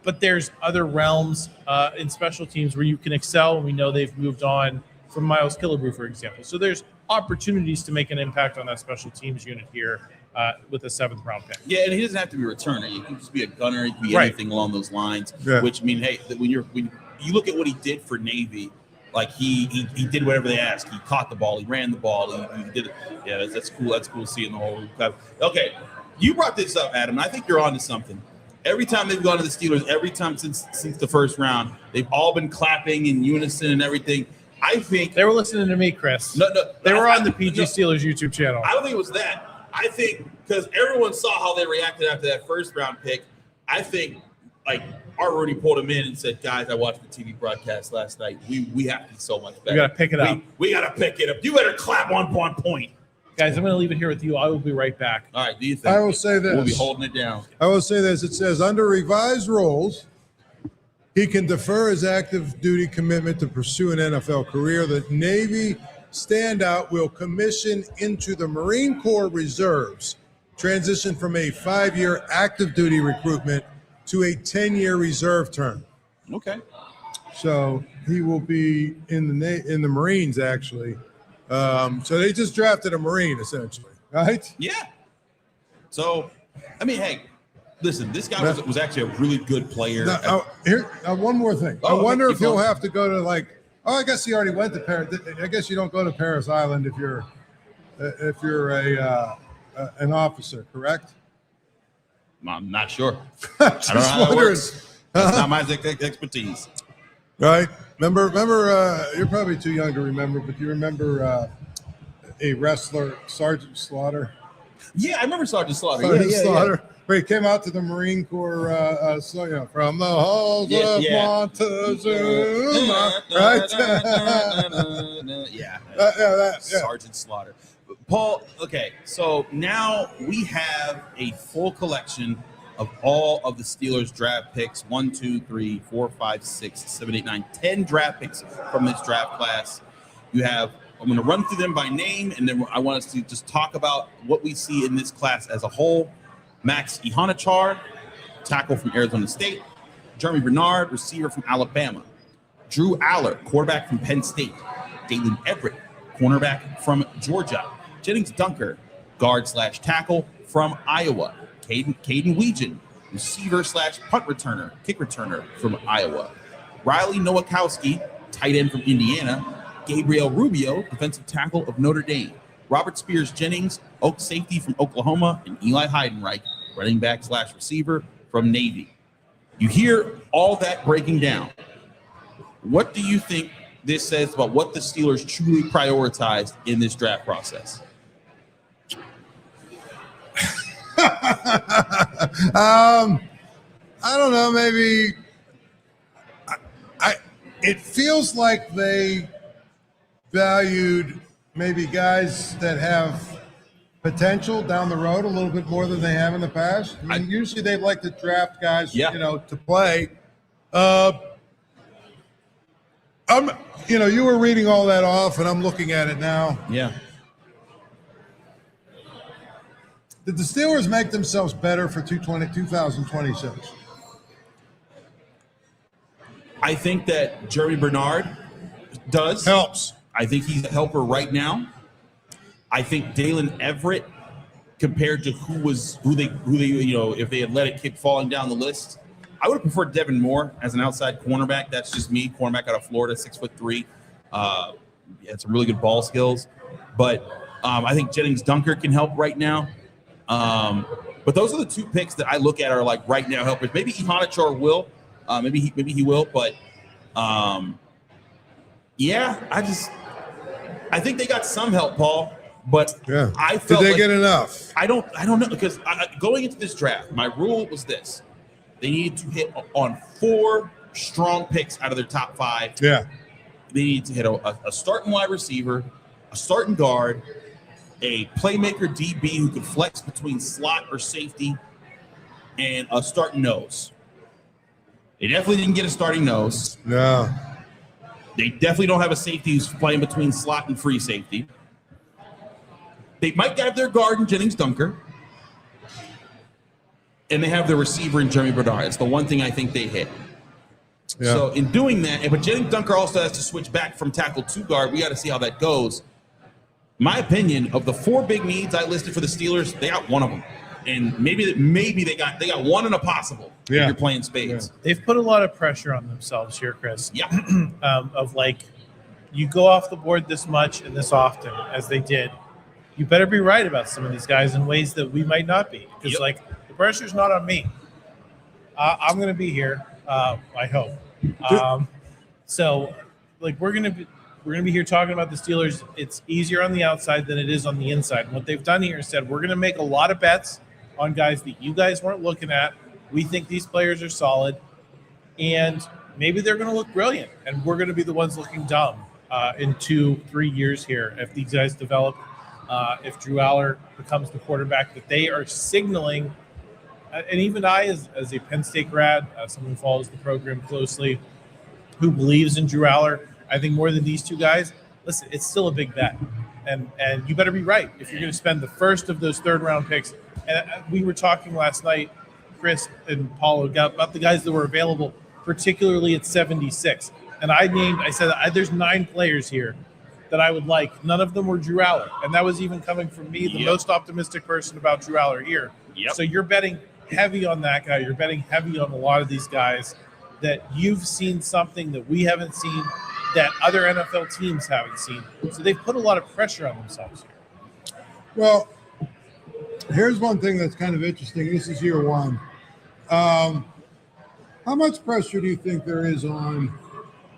but there's other realms in special teams where you can excel, and we know they've moved on from Miles Killebrew, for example. So there's opportunities to make an impact on that special teams unit here with a 7th round pick. Yeah, and he doesn't have to be a returner. He can just be a gunner. He can be Right. anything along those lines. Yeah. Which mean, hey, when you look at what he did for Navy, like he did whatever they asked. He caught the ball. He ran the ball. He did it. Yeah, that's cool. That's cool seeing the whole. Okay, you brought this up, Adam. I think you're onto something. Every time they've gone to the Steelers, every time since the first round, they've all been clapping in unison and everything. I think they were listening to me, Chris. No, they were on the PG Steelers YouTube channel. I don't think it was that. I think because everyone saw how they reacted after that first round pick. I think like our Rudy pulled him in and said, "Guys, I watched the TV broadcast last night. We have to be so much better. We got to pick it up. We got to pick it up. You better clap on point." Guys, I'm going to leave it here with you. I will be right back. All right. Do you think? I will say this. We'll be holding it down. I will say this. It says under revised rules, he can defer his active duty commitment to pursue an NFL career. The Navy standout will commission into the Marine Corps Reserves, transition from a 5-year active duty recruitment to a 10-year reserve term. Okay. So he will be in the Marines, actually. So they just drafted a Marine, essentially, right? Yeah. So, I mean, hey, listen, this guy was actually a really good player. Now, one more thing. I wonder if he'll have to go to I guess he already went to Paris. I guess you don't go to Paris Island if you're an officer, correct? I'm not sure. I don't know how that works. That's not my expertise. Right. Remember, you're probably too young to remember, but you remember a wrestler, Sergeant Slaughter? Yeah, I remember Sergeant Slaughter. Sergeant Slaughter. Where he came out to the Marine Corps, from the halls of Montezuma, right? Sergeant Slaughter. Paul, okay, so now we have a full collection of all of the Steelers draft picks. 1, 2, 3, 4, 5, 6, 7, 8, 9, 10 draft picks from this draft class. I'm going to run through them by name, and then I want us to just talk about what we see in this class as a whole. Max Iheanachor, tackle from Arizona State. Germie Bernard, receiver from Alabama. Drew Allar, quarterback from Penn State. Daylen Everette, cornerback from Georgia. Jennings Dunker, guard/tackle from Iowa. Caden Weegan, receiver/punt returner, kick returner from Iowa. Riley Nowakowski, tight end from Indiana. Gabriel Rubio, defensive tackle of Notre Dame. Robert Spears Jennings, Oak safety from Oklahoma, and Eli Heidenreich, running back/receiver from Navy. You hear all that breaking down. What do you think this says about what the Steelers truly prioritized in this draft process? I don't know. Maybe it feels like they valued maybe guys that have potential down the road a little bit more than they have in the past. I mean, usually they like to draft guys, to play. You were reading all that off, and I'm looking at it now. Yeah. Did the Steelers make themselves better for 2026? I think that Germie Bernard helps. I think he's a helper right now. I think Daylen Everette, compared to who they if they had let it keep falling down the list, I would have preferred Devin Moore as an outside cornerback. That's just me. Cornerback out of Florida, 6'3". Had some really good ball skills, but I think Jennings Dunker can help right now. But those are the two picks that I look at are like right now helpers. Maybe Iheanachor will, maybe he will, but I think they got some help, Paul. But I felt did they get enough? I don't know, because going into this draft, my rule was this: they needed to hit on 4 strong picks out of their top 5. Yeah, they need to hit a starting wide receiver, a starting guard, a playmaker DB who could flex between slot or safety, and a starting nose. They definitely didn't get a starting nose. No. They definitely don't have a safety who's playing between slot and free safety. They might have their guard in Jennings Dunker. and they have the receiver in Germie Bernard. It's the one thing I think they hit. Yeah. So in doing that, but Jennings Dunker also has to switch back from tackle to guard. We got to see how that goes. My opinion, of the 4 big needs I listed for the Steelers, they got one of them, and maybe they got one in a possible. Yeah. If you're playing spades. Yeah. They've put a lot of pressure on themselves here, Chris. Yeah. Of like, you go off the board this much and this often as they did. You better be right about some of these guys in ways that we might not be, because like the pressure's not on me. I'm going to be here. I hope. So, like, we're gonna be here talking about the Steelers. It's easier on the outside than it is on the inside. And what they've done here is said we're gonna make a lot of bets on guys that you guys weren't looking at. We think these players are solid, and maybe they're gonna look brilliant, and we're gonna be the ones looking dumb in 2-3 years here if these guys develop. If Drew Allar becomes the quarterback that they are signaling. And even I, as a Penn State grad, someone who follows the program closely, who believes in Drew Allar, I think more than these two guys, listen, it's still a big bet. And you better be right if you're going to spend the first of those third-round picks. And we were talking last night, Chris and Paul, about the guys that were available, particularly at 76. And I said, there's 9 players here that I would like. None of them were Drew Allar. And that was even coming from me, the most optimistic person about Drew Allar here. Yep. So you're betting heavy on that guy. You're betting heavy on a lot of these guys that you've seen something that we haven't seen, that other NFL teams haven't seen. So they've put a lot of pressure on themselves here. Well, here's one thing that's kind of interesting. This is year 1. How much pressure do you think there is on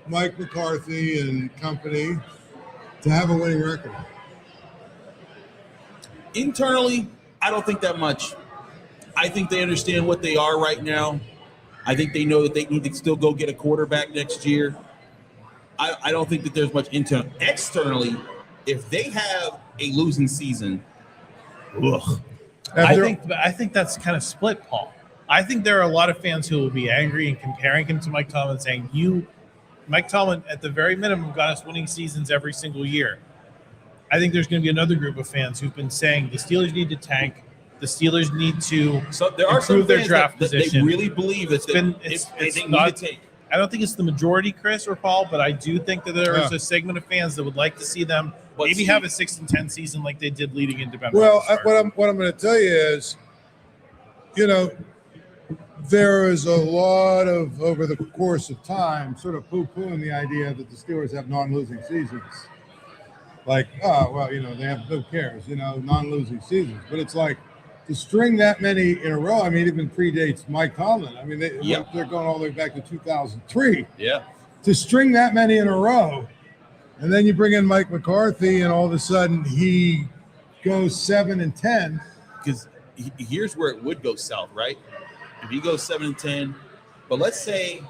Mike McCarthy and company to have a winning record? Internally, I don't think that much. I think they understand what they are right now. I think they know that they need to still go get a quarterback next year. I don't think that there's much internal. Externally, if they have a losing season, I think that's kind of split, Paul. I think there are a lot of fans who will be angry and comparing him to Mike Tomlin, saying, Mike Tomlin, at the very minimum, got us winning seasons every single year. I think there's going to be another group of fans who've been saying the Steelers need to tank. The Steelers need to improve their draft position. They really believe that they need to take. I don't think it's the majority, Chris or Paul, but I do think that there is a segment of fans that would like to see them have a 6-10 season like they did leading into November. Well, what I'm going to tell you is, there is a lot of, over the course of time, sort of poo-pooing the idea that the Steelers have non-losing seasons. Like, they have, who cares, non-losing seasons. But it's like, to string that many in a row, it even predates Mike Tomlin. They're going all the way back to 2003. Yeah. To string that many in a row, and then you bring in Mike McCarthy, and all of a sudden he goes 7-10. Because here's where it would go south, right? If he goes 7-10, but let's say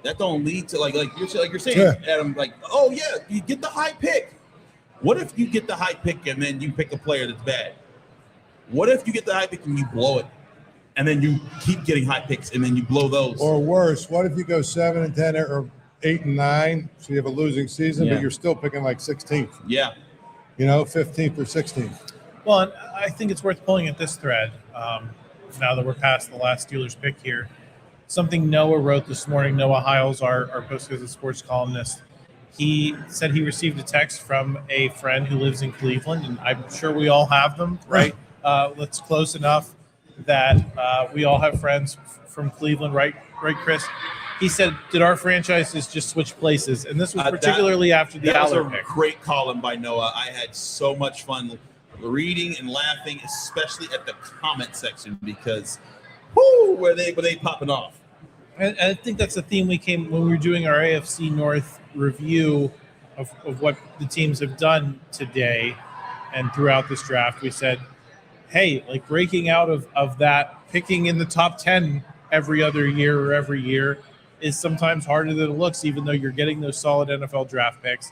that don't lead to like you're saying, Adam, you get the high pick. What if you get the high pick and then you pick a player that's bad? What if you get the high pick and you blow it, and then you keep getting high picks and then you blow those? Or worse, what if you go 7-10 or 8-9, so you have a losing season, but you're still picking like 16th? Yeah. 15th or 16th. Well, and I think it's worth pulling at this thread now that we're past the last Steelers pick here. Something Noah wrote this morning. Noah Hiles, our Post-Gazette sports columnist, he said he received a text from a friend who lives in Cleveland, and I'm sure we all have them, right? That's close enough that we all have friends from Cleveland, right, Chris? He said, did our franchises just switch places? And this was particularly after the Allar pick. That was a great column by Noah. I had so much fun reading and laughing, especially at the comment section, because were they popping off. And I think that's a theme when we were doing our AFC North review of what the teams have done today and throughout this draft. We said, hey, like breaking out of that, picking in the top 10 every other year or every year is sometimes harder than it looks, even though you're getting those solid NFL draft picks,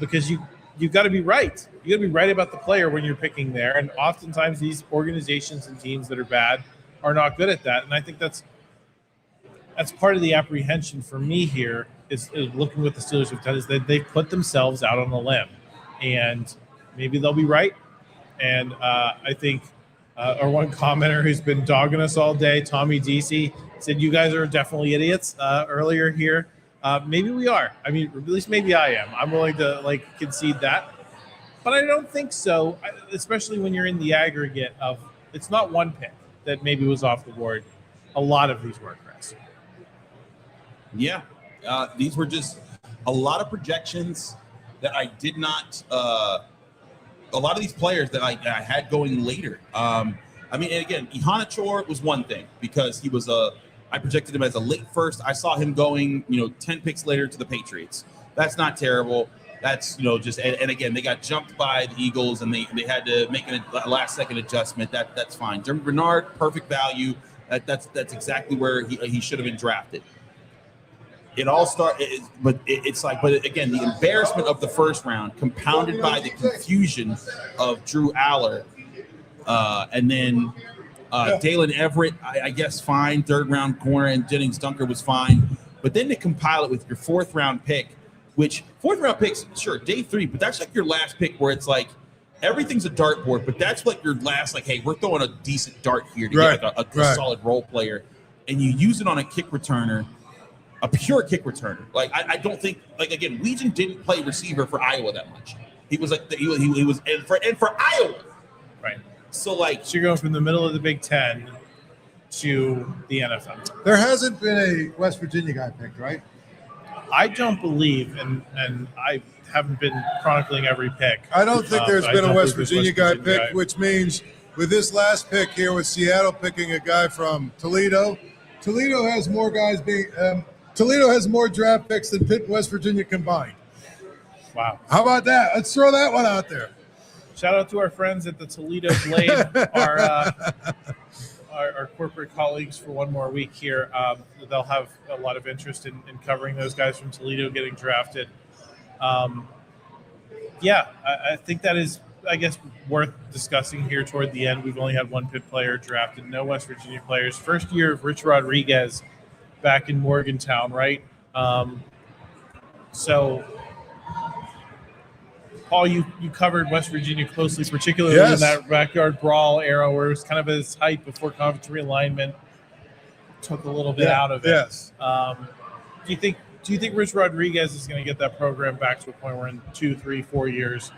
because you've got to be right. You got to be right about the player when you're picking there. And oftentimes these organizations and teams that are bad are not good at that. And I think that's part of the apprehension for me here is looking what the Steelers have done, is that they've put themselves out on a limb, and maybe they'll be right. And I think or one commenter who's been dogging us all day, Tommy DC, said you guys are definitely idiots earlier here. Maybe we are. I mean, at least maybe I am. I'm willing to concede that. But I don't think so, especially when you're in the aggregate of it's not one pick that maybe was off the board. A lot of these were, Chris. Yeah. These were just a lot of projections that I did not a lot of these players that I had going later. I mean, and again, Iheanachor was one thing because he was I projected him as a late first. I saw him going, 10 picks later to the Patriots. That's not terrible. That's, just, and again, they got jumped by the Eagles and they had to make a last second adjustment. That's fine. Germie Bernard, perfect value. That's exactly where he should have been drafted. It all started, but again, the embarrassment of the first round compounded by the confusion of Drew Allar, and then Daylen Everette, I guess fine, third round corner, and Gennings Dunker was fine, but then to compile it with your fourth round pick, which fourth round picks, sure, day 3, but that's like your last pick where it's like everything's a dartboard, but that's like your last, like, hey, we're throwing a decent dart here to get like a solid role player, and you use it on a kick returner. A pure kick returner. Like I don't think, like, again, Weegan didn't play receiver for Iowa that much. He was like he was and for Iowa, right? So you're going from the middle of the Big Ten to the NFL. There hasn't been a West Virginia guy picked, right? I don't believe, and I haven't been chronicling every pick. I don't think there's been a West Virginia guy picked, which means with this last pick here with Seattle picking a guy from Toledo, Toledo has more guys being. Toledo has more draft picks than Pitt and West Virginia combined. Wow. How about that? Let's throw that one out there. Shout out to our friends at the Toledo Blade, our corporate colleagues for one more week here. They'll have a lot of interest in covering those guys from Toledo getting drafted. I think that is, I guess, worth discussing here toward the end. We've only had one Pitt player drafted, no West Virginia players. First year of Rich Rodriguez back in Morgantown, right? So, Paul, you covered West Virginia closely, particularly in that backyard brawl era where it was kind of at its height before conference realignment took a little bit out of it. Yes. Do you think Rich Rodriguez is going to get that program back to a point where in 2, 3, 4 years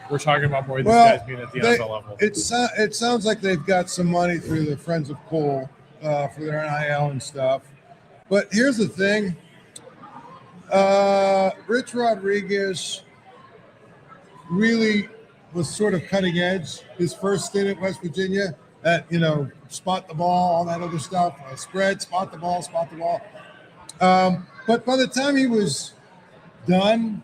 we're talking about more of these guys being at the NFL level? It sounds like they've got some money through the Friends of Cole for their NIL and stuff. But here's the thing. Rich Rodriguez really was sort of cutting edge. His first stint at West Virginia at, spot the ball, all that other stuff, spread, spot the ball. But by the time he was done,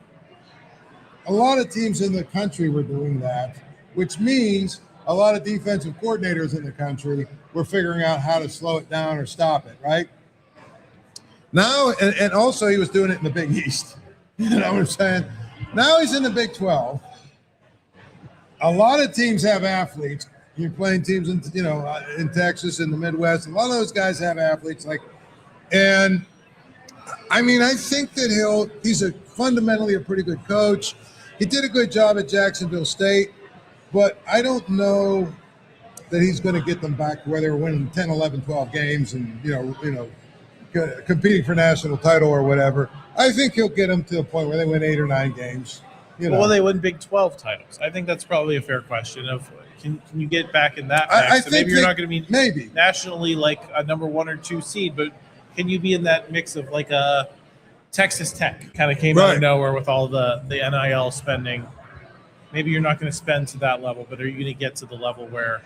a lot of teams in the country were doing that, which means a lot of defensive coordinators in the country were figuring out how to slow it down or stop it, right? Now, and also he was doing it in the Big East. You know what I'm saying? Now he's in the Big 12. A lot of teams have athletes. You're playing teams in Texas, in the Midwest. A lot of those guys have athletes. And I mean, I think that he's fundamentally a pretty good coach. He did a good job at Jacksonville State, but I don't know that he's going to get them back to where they were winning 10, 11, 12 games and, competing for national title or whatever. I think he'll get them to a point where they win 8 or 9 games. Well, they win Big 12 titles. I think that's probably a fair question of can you get back in that mix? I think maybe you're not going to be maybe nationally like a number 1 or 2 seed, but can you be in that mix of like a Texas Tech kind of came out of nowhere with all the NIL spending? Maybe you're not going to spend to that level, but are you going to get to the level where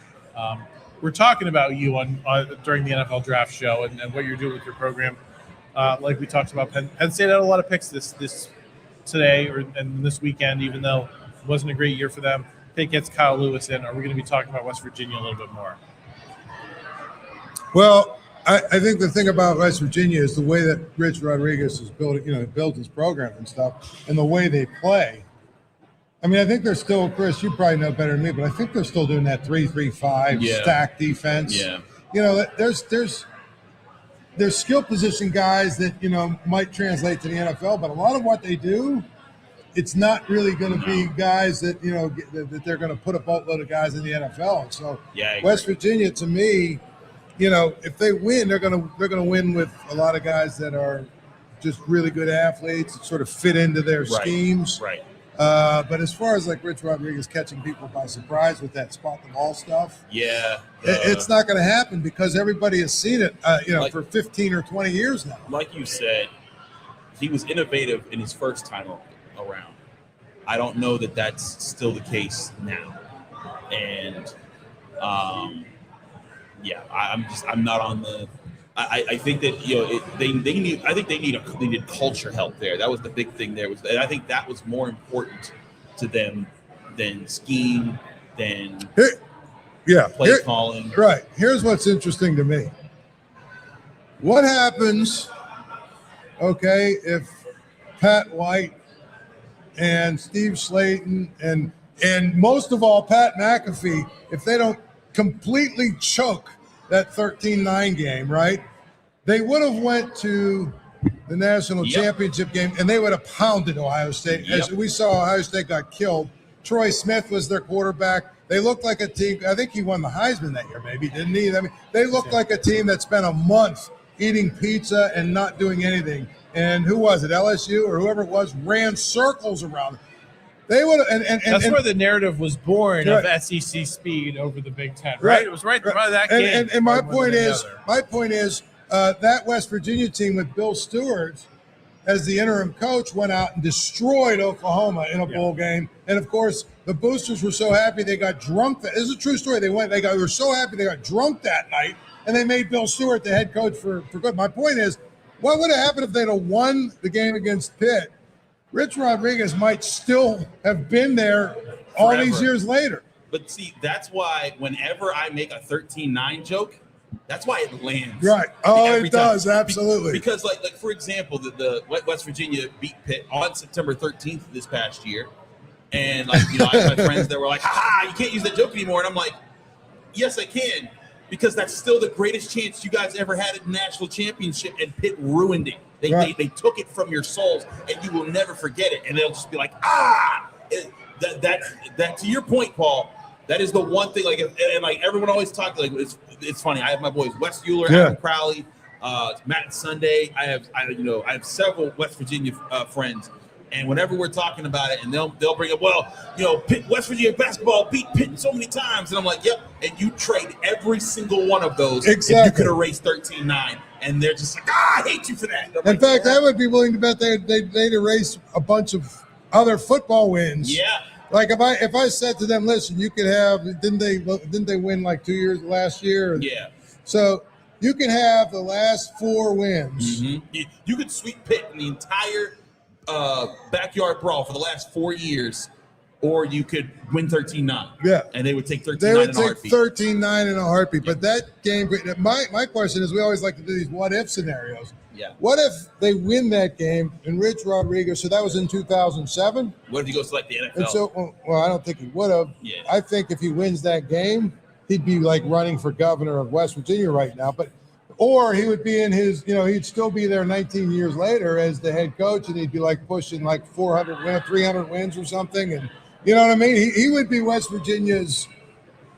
we're talking about you on during the NFL draft show and what you're doing with your program? Like we talked about, Penn State had a lot of picks this today and this weekend, even though it wasn't a great year for them. Pitt gets Kyle Lewis in. Are we going to be talking about West Virginia a little bit more? Well, I think the thing about West Virginia is the way that Rich Rodriguez is building, built his program and stuff, and the way they play. I mean, I think they're still, Chris, you probably know better than me, but I think they're still doing that 3-3-5 stack defense. Yeah. There's skill position guys that, might translate to the NFL, but a lot of what they do it's not really going to be guys that, you know, that they're going to put a boatload of guys in the NFL. And so West Virginia, to me, you know, if they win, they're going to win with a lot of guys that are just really good athletes that sort of fit into their schemes. Right. But as far as like Rich Rodriguez catching people by surprise with that spot the ball stuff, it's not going to happen because everybody has seen it, you know, for 15 or 20 years now. Like you said, he was innovative in his first time around. I don't know that that's still the case now. And I'm not on the. I think that, you know, they needed culture help there. That was the big thing there. And I think that was more important to them than scheme, than play calling. Right. Here's what's interesting to me. What happens, okay, if Pat White and Steve Slayton and most of all Pat McAfee, if they don't completely choke that 13-9 game, right? They would have went to the national championship game, and they would have pounded Ohio State. As we saw, Ohio State got killed. Troy Smith was their quarterback. They looked like a team. I think he won the Heisman that year, maybe, didn't he? I mean, they looked like a team that spent a month eating pizza and not doing anything. And who was it, LSU or whoever it was, ran circles around them. They would, and that's where the narrative was born of SEC speed over the Big Ten, right? It was right by that game. And my point is, that West Virginia team with Bill Stewart as the interim coach went out and destroyed Oklahoma in a bowl game. And of course, the boosters were so happy they got drunk. This is a true story. They were so happy they got drunk that night, and they made Bill Stewart the head coach for good. My point is, what would have happened if they'd have won the game against Pitt? Rich Rodriguez might still have been there all these years later. But see, that's why whenever I make a 13-9 joke, that's why it lands. Right. Oh, it does. Absolutely. Because like for example, the West Virginia beat Pitt on September 13th this past year. And like, you know, I had my friends that were like, ha, you can't use that joke anymore. And I'm like, yes, I can. Because that's still the greatest chance you guys ever had at the national championship, and Pitt ruined it. They took it from your souls, and you will never forget it. And they'll just be like, that to your point, Paul. That is the one thing. Like, and like everyone always talks. Like, it's funny. I have my boys Wes Euler, Adam Crowley, Matt Sunday. I have several West Virginia friends. And whenever we're talking about it, and they'll bring up, well, you know, West Virginia basketball beat Pitt so many times. And I'm like, yep. And you trade every single one of those if you could erase 13-9. And they're just like, I hate you for that. In fact, I would be willing to bet they'd erase a bunch of other football wins. Yeah. Like if I said to them, listen, you could have, didn't they win like 2 years last year? Yeah. So you can have the last 4 wins. Mm-hmm. You could sweep Pitt in the entire backyard brawl for the last 4 years, or you could win 13-9. Yeah. And they would take 13-9 They would in a take heartbeat. 13-9 in a heartbeat. But that game, my question is, we always like to do these what-if scenarios. Yeah. What if they win that game and Rich Rodriguez, so that was in 2007? What if he goes to like the NFL? And so, well, I don't think he would have. Yeah. I think if he wins that game, he'd be like running for governor of West Virginia right now. Or he would be in his, you know, he'd still be there 19 years later as the head coach, and he'd be like pushing like 300 wins or something. And you know what I mean? He would be West Virginia's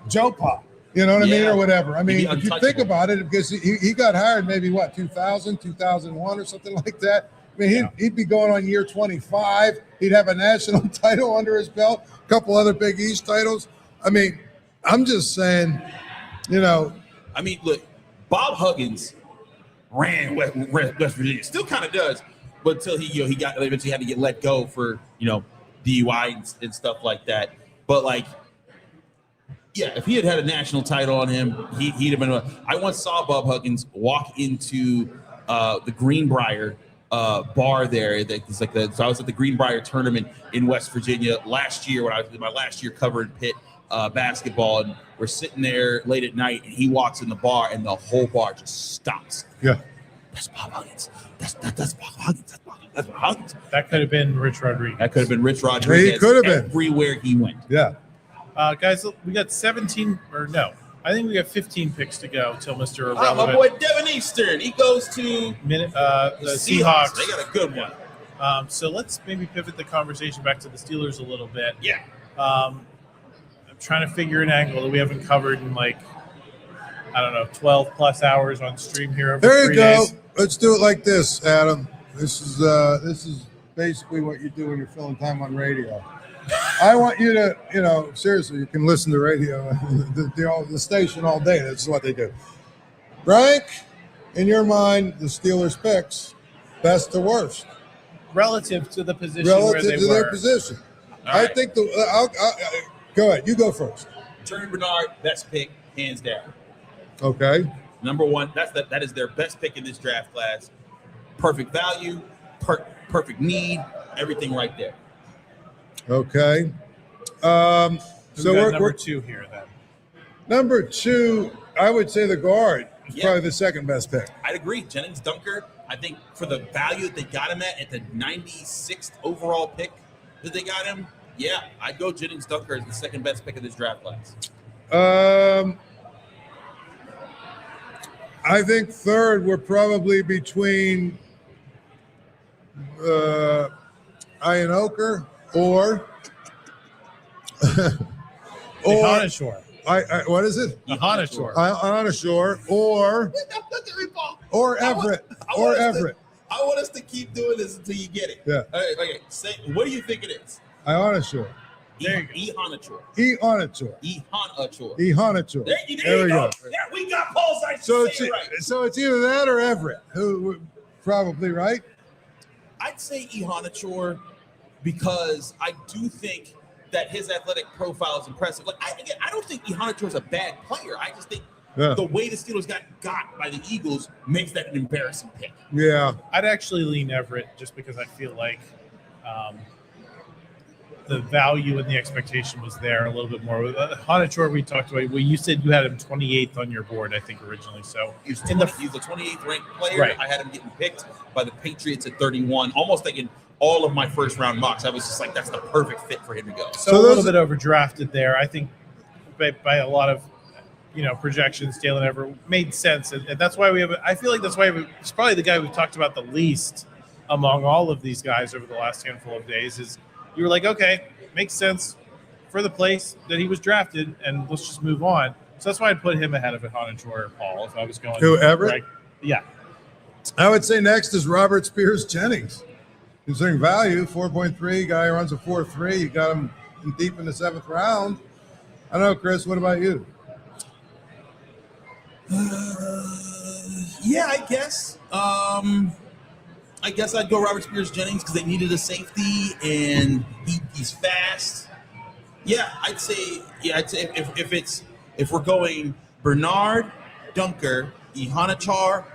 Joe Pop, you know what I mean? Or whatever. I mean, if you think about it, because he got hired maybe 2000, 2001 or something like that. I mean, he'd be going on year 25. He'd have a national title under his belt, a couple other Big East titles. I mean, I'm just saying, you know. I mean, look. Bob Huggins ran West Virginia, still kind of does, but until he eventually had to get let go for, you know, DUI and stuff like that. But like, yeah, if he had had a national title on him, he'd have been. I once saw Bob Huggins walk into the Greenbrier bar there. So I was at the Greenbrier tournament in West Virginia last year when I was in my last year covering Pitt basketball, and we're sitting there late at night, and he walks in the bar, and the whole bar just stops. Yeah, that's Bob Huggins. That's Bob Huggins. That's Bob Huggins. That could have been Rich Rodriguez. That could have been Rich Rodriguez. He could have been everywhere he went. Yeah. Guys, we got 17 or no. I think we got 15 picks to go till Mr. Irrelevant. My boy Devin Eastern. He goes to the Seahawks. They got a good one. So let's maybe pivot the conversation back to the Steelers a little bit. Yeah. I'm trying to figure an angle that we haven't covered in 12 plus hours on stream here over There 3 you go. days. Let's do it like this, Adam. This is basically what you do when you're filling time on radio. I want you to, seriously, you can listen to radio, the station all day. That's what they do. Rank, in your mind, the Steelers picks, best to worst. Relative to the position Relative where they to were. their position. All I right. think go ahead. You go first. Germie Bernard, best pick, hands down. Okay. Number one, that is their best pick in this draft class. Perfect value, perfect need, everything right there. Okay. So So we're we're number 2 here then. number 2. I would say the guard is Yeah. probably the second best pick. I'd agree. Jennings Dunker, I think for the value that they got him at the 96th overall pick that they got him, yeah, I'd go Jennings Dunker as the second best pick of this draft class. I think third, we're probably between Iheanachor or Iheanachor. what is it? Iheanachor. Iheanachor or Everette. Or Everette. I want us to keep doing this until you get it. Yeah. Okay. What do you think it is? Iheanachor. Iheanachor. Iheanachor. There you go. Yeah, we got Paul Zeise. So it's either that or Everette. Who probably right? I'd say Iheanachor because I do think that his athletic profile is impressive. I don't think Iheanachor is a bad player. I just think the way the Steelers got by the Eagles makes that an embarrassing pick. Yeah. I'd actually lean Everette just because I feel like the value and the expectation was there a little bit more. Iheanachor, we talked about. Well, you said you had him 28th on your board, I think, originally. So He's the 28th ranked player. Right. I had him getting picked by the Patriots at 31, almost like in all of my first round mocks. I was just like, that's the perfect fit for him to go. So a little bit overdrafted there. I think by a lot of projections, Daylen Everette made sense, and that's why we have. I feel like that's why he's probably the guy we've talked about the least among all of these guys over the last handful of days. Is you were like, okay, makes sense for the place that he was drafted, and let's just move on. So that's why I'd put him ahead of Iheanachor or Paul if I was going. Who, Everette? Right. Yeah. I would say next is Robert Spears Jennings. Considering value, 4.3, guy runs a 4.3. You got him deep in the 7th round. I don't know, Chris, what about you? Yeah, I guess. I guess I'd go Robert Spears Jennings because they needed a safety and he's fast. Yeah, I'd say if we're going Bernard, Dunker, Iheanachor,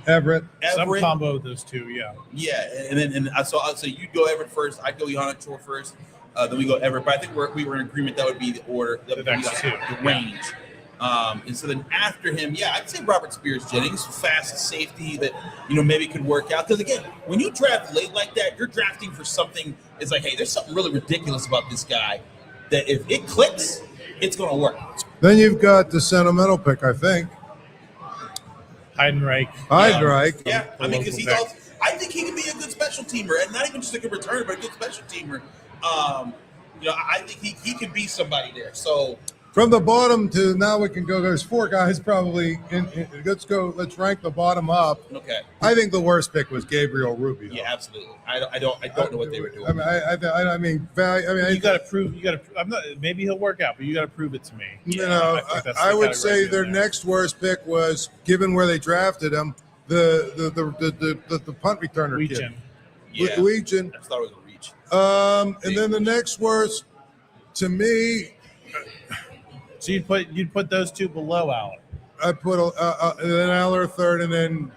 Everette. Some combo of those two, yeah. Yeah, and so I'd say you'd go Everette first. I'd go Iheanachor first. Then we go Everette. But I think we were in agreement that would be the order. That would be next two. The range. And so then after him, yeah, I'd say Robert Spears Jennings, fast safety that maybe could work out. Because again, when you draft late like that, you're drafting for something. It's like, hey, there's something really ridiculous about this guy. That if it clicks, it's going to work. Then you've got the sentimental pick, I think. Heidenreich. Yeah, I mean, because I think he can be a good special teamer, and not even just a good returner, but a good special teamer. I think he could be somebody there. So from the bottom to now, we can go. There's 4 guys probably. Let's rank the bottom up. Okay. I think the worst pick was Gabriel Rubio. Yeah, absolutely. I don't know what they were doing. I mean, you got to prove. I'm not. Maybe he'll work out, but you got to prove it to me. I would say their next worst pick was, given where they drafted him, the punt returner Weegen. Yeah, Weegen. I thought it was a reach. And then the next worst, to me. So you'd put those two below Allar. I'd put then Allar third, and then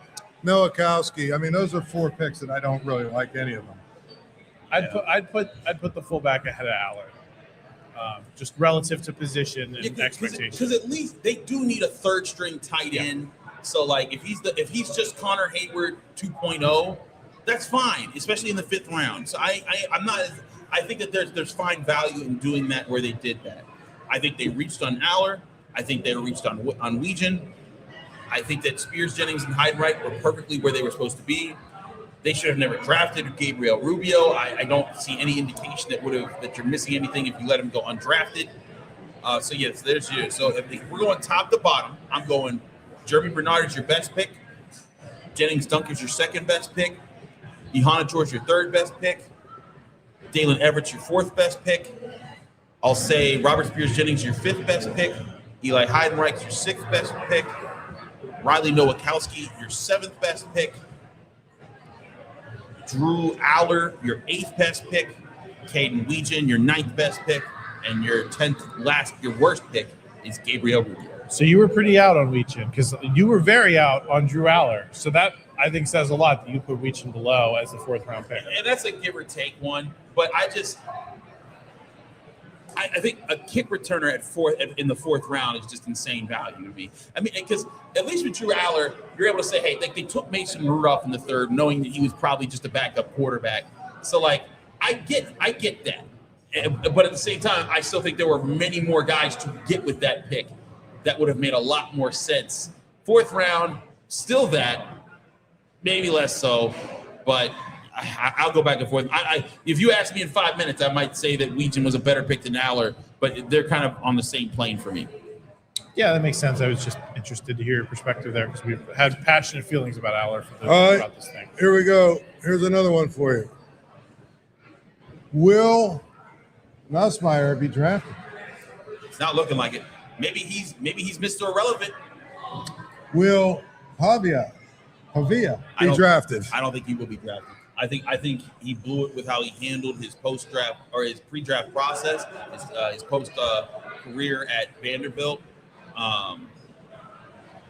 Nowakowski. I mean, those are 4 picks that I don't really like any of them. I'd put the fullback ahead of Allar, just relative to position and expectation. Because at least they do need a third string tight end. So like if he's just Connor Hayward 2.0, that's fine, especially in the 5th round. So I'm not. I think that there's fine value in doing that where they did that. I think they reached on Allar. I think they reached on Weegen. I think that Spears, Jennings, and Heidenreich were perfectly where they were supposed to be. They should have never drafted Gabriel Rubio. I don't see any indication that you're missing anything if you let him go undrafted. So yes, there's you. So if we're going top to bottom, I'm going Germie Bernard is your best pick. Jennings Dunk is your second best pick. Iheanachor is your third best pick. Daylen Everett's your fourth best pick. I'll say Robert Spears-Jennings your fifth best pick. Eli Heidenreich's your sixth best pick. Riley Nowakowski, your seventh best pick. Drew Allar, your eighth best pick. Caden Weegan, your ninth best pick. And your worst pick is Gabriel Rubio. So you were pretty out on Weegan because you were very out on Drew Allar. So that, I think, says a lot that you put Weegan below as the fourth-round pick. And that's a give or take one. But I think a kick returner in the fourth round is just insane value to me. I mean, because at least with Drew Allar, you're able to say, hey, like they took Mason Rudolph in the third, knowing that he was probably just a backup quarterback. So, like, I get that. But at the same time, I still think there were many more guys to get with that pick that would have made a lot more sense. Fourth round, still that, maybe less so, but I'll go back and forth. If you ask me in 5 minutes, I might say that Weegan was a better pick than Allar, but they're kind of on the same plane for me. Yeah, that makes sense. I was just interested to hear your perspective there because we've had passionate feelings about Allar about this thing. Here we go. Here's another one for you. Will Nussmeier be drafted? It's not looking like it. Maybe he's Mr. Irrelevant. Will Pavia be drafted? I don't think he will be drafted. I think he blew it with how he handled his post-draft or his pre-draft process, his post-career at Vanderbilt.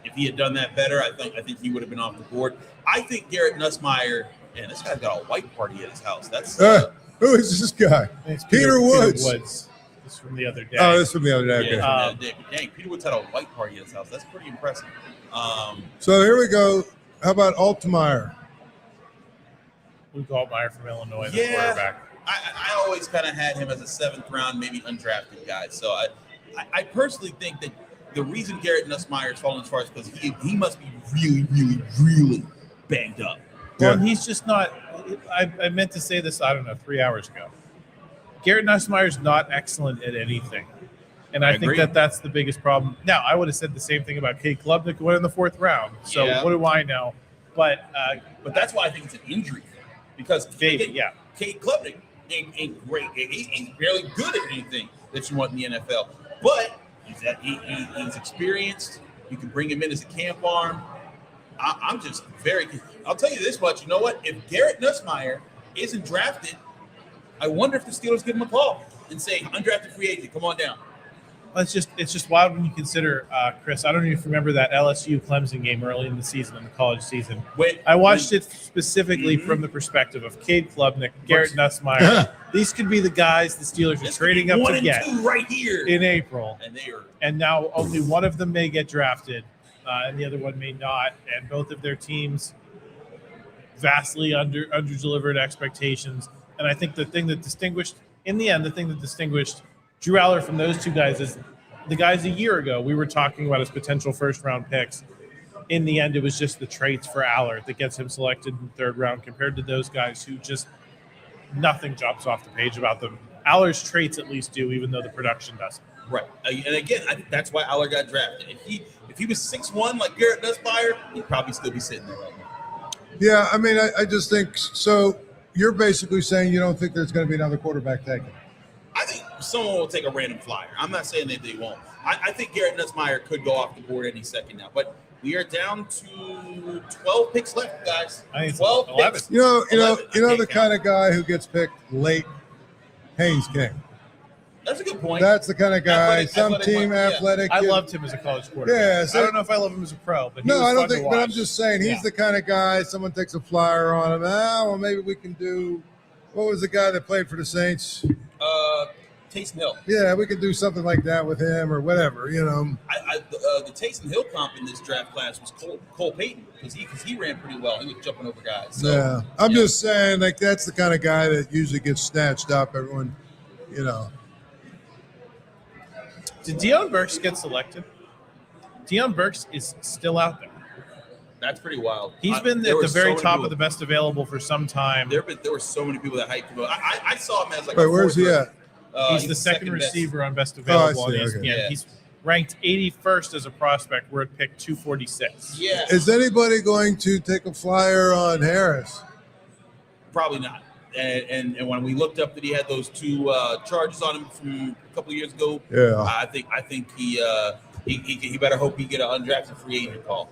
If he had done that better, I think he would have been off the board. I think Garrett Nussmeier, man, this guy's got a white party at his house. That's who is this guy? Peter Woods. This is from the other day. Oh, this is from the other day. Yeah, Okay. Dang, Peter Woods had a white party at his house. That's pretty impressive. So here we go. How about Altmaier? Luke Altmaier from Illinois, the Yeah. quarterback. I always kind of had him as a seventh round, maybe undrafted guy. So I personally think that the reason Garrett Nussmeier is falling as far as because he must be really, really, really banged up. Well, and he's just not. I meant to say this, 3 hours ago. Garrett Nussmeier's not excellent at anything. And I think that's the biggest problem. Now, I would have said the same thing about Cade Klubnik who went in the fourth round. So what do I know? But that's why I think it's an injury. Because Cade Klubnik ain't great. He's barely good at anything that you want in the NFL. But he's experienced. You can bring him in as a camp arm. I'm just I'll tell you this much. You know what? If Garrett Nussmeier isn't drafted, I wonder if the Steelers give him a call and say, undrafted free agent, come on down. It's just wild when you consider, Chris, I don't even remember that LSU Clemson game early in the season, in the college season. I watched it specifically from the perspective of Cade Klubnik, Garrett Nussmeier. These could be the guys the Steelers are trading up to get right here in April. And now only one of them may get drafted, and the other one may not. And both of their teams vastly under-delivered expectations. And I think the thing that distinguished Drew Allar from those two guys is the guys a year ago we were talking about as potential first-round picks. In the end, it was just the traits for Allar that gets him selected in the third round compared to those guys who just nothing jumps off the page about them. Allar's traits at least do, even though the production doesn't. Right. And again, I think that's why Allar got drafted. If he was 6'1", like Garrett Nussmeier, he'd probably still be sitting there right now. Yeah, I mean, I just think so. You're basically saying you don't think there's going to be another quarterback taken. I think someone will take a random flyer. I'm not saying that they won't. I think Garrett Nussmeier could go off the board any second now, but we are down to 12 picks left, guys. 12 picks. You know the kind of guy who gets picked late, Haynes King. That's a good point. That's the kind of guy. Athletic. I loved him as a college quarterback. Yeah, so, I don't know if I love him as a pro, but I don't think. But I'm just saying he's the kind of guy. Someone takes a flyer on him. Well, maybe we can do. What was the guy that played for the Saints? Taysom Hill. Yeah, we could do something like that with him or whatever, you know. The Taysom Hill comp in this draft class was Cole Payton because he ran pretty well. He was jumping over guys. So, yeah, I'm just saying, like, that's the kind of guy that usually gets snatched up. Everyone, you know. Did Deion Burks get selected? Deion Burks is still out there. That's pretty wild. He's been at the very top of the best available for some time. There were so many people that hyped him up. I saw him as like. Wait, where's he at? He's the second receiver on best available on ESPN. Okay. Yeah. He's ranked 81st as a prospect. We're at pick 246. Yeah. Is anybody going to take a flyer on Harris? Probably not. And when we looked up that he had those 2 charges on him from a couple of years ago, I think he better hope he get an undrafted free agent call.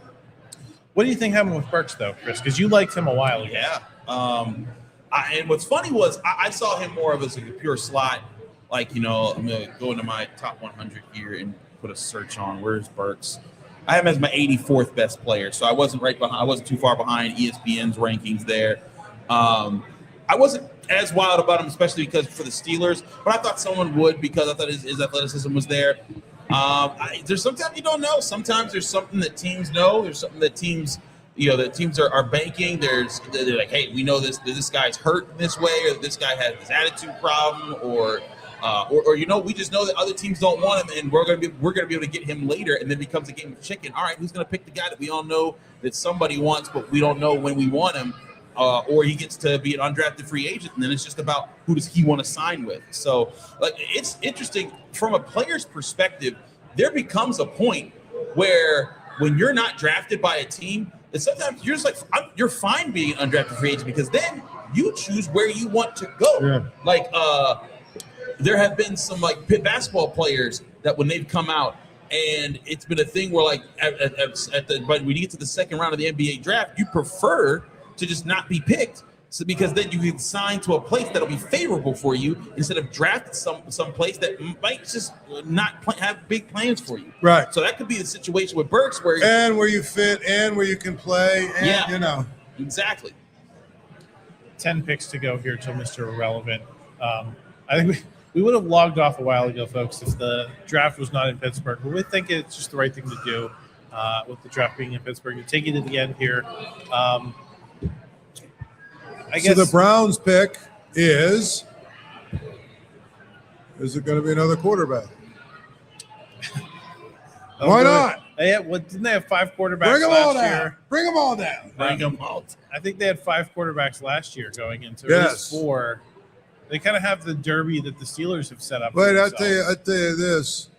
What do you think happened with Burks though, Chris? Because you liked him a while ago. Yeah. And what's funny was I saw him more of as like a pure slot. Like, I'm gonna go into my top 100 here and put a search on where's Burks. I have him as my 84th best player, so I wasn't right behind. I wasn't too far behind ESPN's rankings there. I wasn't as wild about him, especially because for the Steelers, but I thought someone would because I thought his athleticism was there. There's sometimes you don't know. Sometimes there's something that teams know. There's something that teams, that teams are banking. They're like, hey, we know this guy's hurt in this way, or this guy has this attitude problem, or we just know that other teams don't want him, and we're gonna be able to get him later, and then becomes a game of chicken. All right, who's gonna pick the guy that we all know that somebody wants, but we don't know when we want him? Or he gets to be an undrafted free agent, and then it's just about who does he want to sign with. So, it's interesting from a player's perspective. There becomes a point where when you're not drafted by a team, that sometimes you're just like you're fine being an undrafted free agent because then you choose where you want to go. Yeah. There have been some Pitt basketball players that when they've come out, and it's been a thing where but when you get to the second round of the NBA draft, you prefer to just not be picked, so because then you can sign to a place that'll be favorable for you instead of draft some place that might just not have big plans for you. Right. So that could be the situation with Burks where you fit and where you can play. And, exactly. 10 picks to go here till Mr. Irrelevant. I think we would have logged off a while ago, folks, if the draft was not in Pittsburgh. But we think it's just the right thing to do with the draft being in Pittsburgh. You're taking it to the end here. I guess so the Browns pick is it going to be another quarterback? Why not? Didn't they have 5 quarterbacks last year? Bring them all down. Bring them out. I think they had 5 quarterbacks last year going into Yes. at least 4. They kind of have the derby that the Steelers have set up. Wait, I tell you this.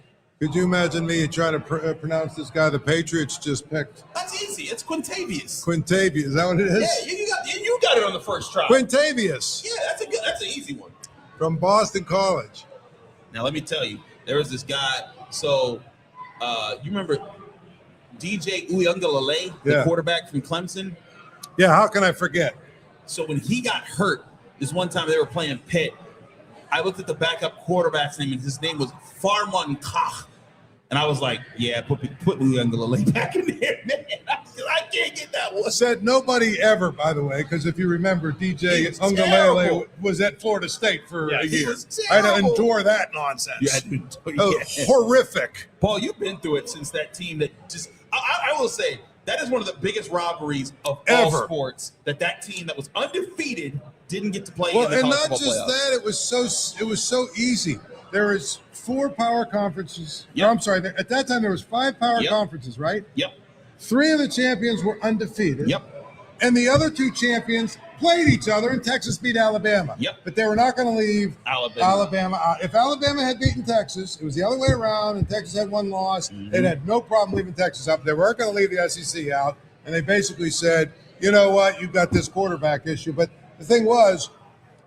Could you imagine me trying to pronounce this guy the Patriots just picked? That's easy. It's Quintavious. Quintavious. Is that what it is? Yeah, you got it on the first try. Quintavious. Yeah, that's an easy one. From Boston College. Now let me tell you, there was this guy. So you remember DJ Uiagalelei, the quarterback from Clemson? Yeah, how can I forget? So when he got hurt, this one time they were playing Pitt, I looked at the backup quarterback's name, and his name was Farman Koch. And I was like, yeah, put Uiagalelei back in there, man. I can't get that one. Said nobody ever, by the way, because if you remember, DJ Uiagalelei was at Florida State for a year. I had to endure that nonsense. You had to endure, horrific. Paul, you've been through it since that team that just – I will say, that is one of the biggest robberies of all sports, that team that was undefeated didn't get to play in the college football playoffs. And not just that, it was so easy. There was 4 power conferences. Yep. No, I'm sorry. At that time, there was 5 power conferences, right? Yep. 3 of the champions were undefeated. Yep. And the other 2 champions played each other, and Texas beat Alabama. Yep. But they were not going to leave Alabama out. If Alabama had beaten Texas, it was the other way around, and Texas had 1 loss. Mm-hmm. They had no problem leaving Texas out. They weren't going to leave the SEC out, and they basically said, you know what, you've got this quarterback issue. But the thing was,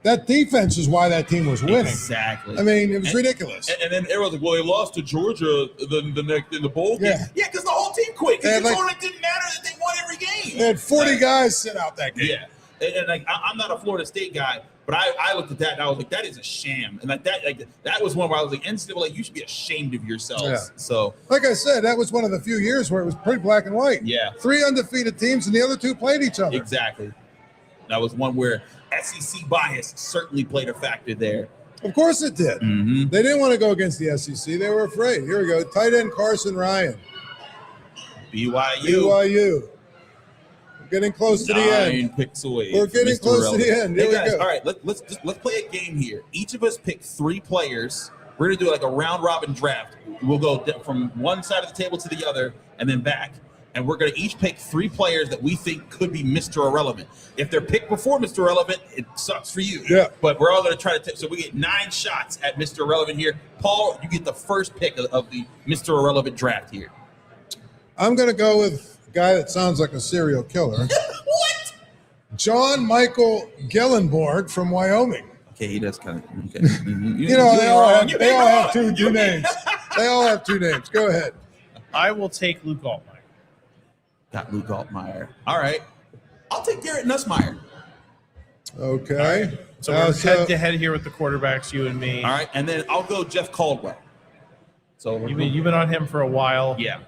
that defense is why that team was winning. Exactly. I mean, it was ridiculous. And then everyone's like, well, they lost to Georgia in the bowl game. Yeah, because the whole team quit. Because it didn't matter that they won every game. They had 40 guys sit out that game. Yeah. And I'm not a Florida State guy, but I looked at that and I was like, that is a sham. And that was one where I was like, NCAA, you should be ashamed of yourselves. Yeah. So, like I said, that was one of the few years where it was pretty black and white. Yeah. 3 undefeated teams, and the other 2 played each other. Exactly. That was one where SEC bias certainly played a factor there. Of course it did. Mm-hmm. They didn't want to go against the SEC. They were afraid. Here we go. Tight end Carson Ryan. BYU. We're getting close to the end. 9 picks away. We're getting close to the end. Here we go. All right, let's play a game here. Each of us pick 3 players. We're going to do like a round-robin draft. We'll go from one side of the table to the other and then back. and we're going to each pick 3 players that we think could be Mr. Irrelevant. If they're picked before Mr. Irrelevant, it sucks for you. Yeah. But we're all going to try to so we get 9 shots at Mr. Irrelevant here. Paul, you get the first pick of the Mr. Irrelevant draft here. I'm going to go with a guy that sounds like a serial killer. What? John Michael Gellenborg from Wyoming. Okay, he does kind of. Okay. They all have two names. They all have 2 names. Go ahead. I will take Luke Altmaier. Got Luke Altmaier. All right. I'll take Garrett Nussmeier. Okay. Right. So we're head to head here with the quarterbacks, you and me. All right. And then I'll go Jeff Caldwell. So You've been on him for a while. Yeah.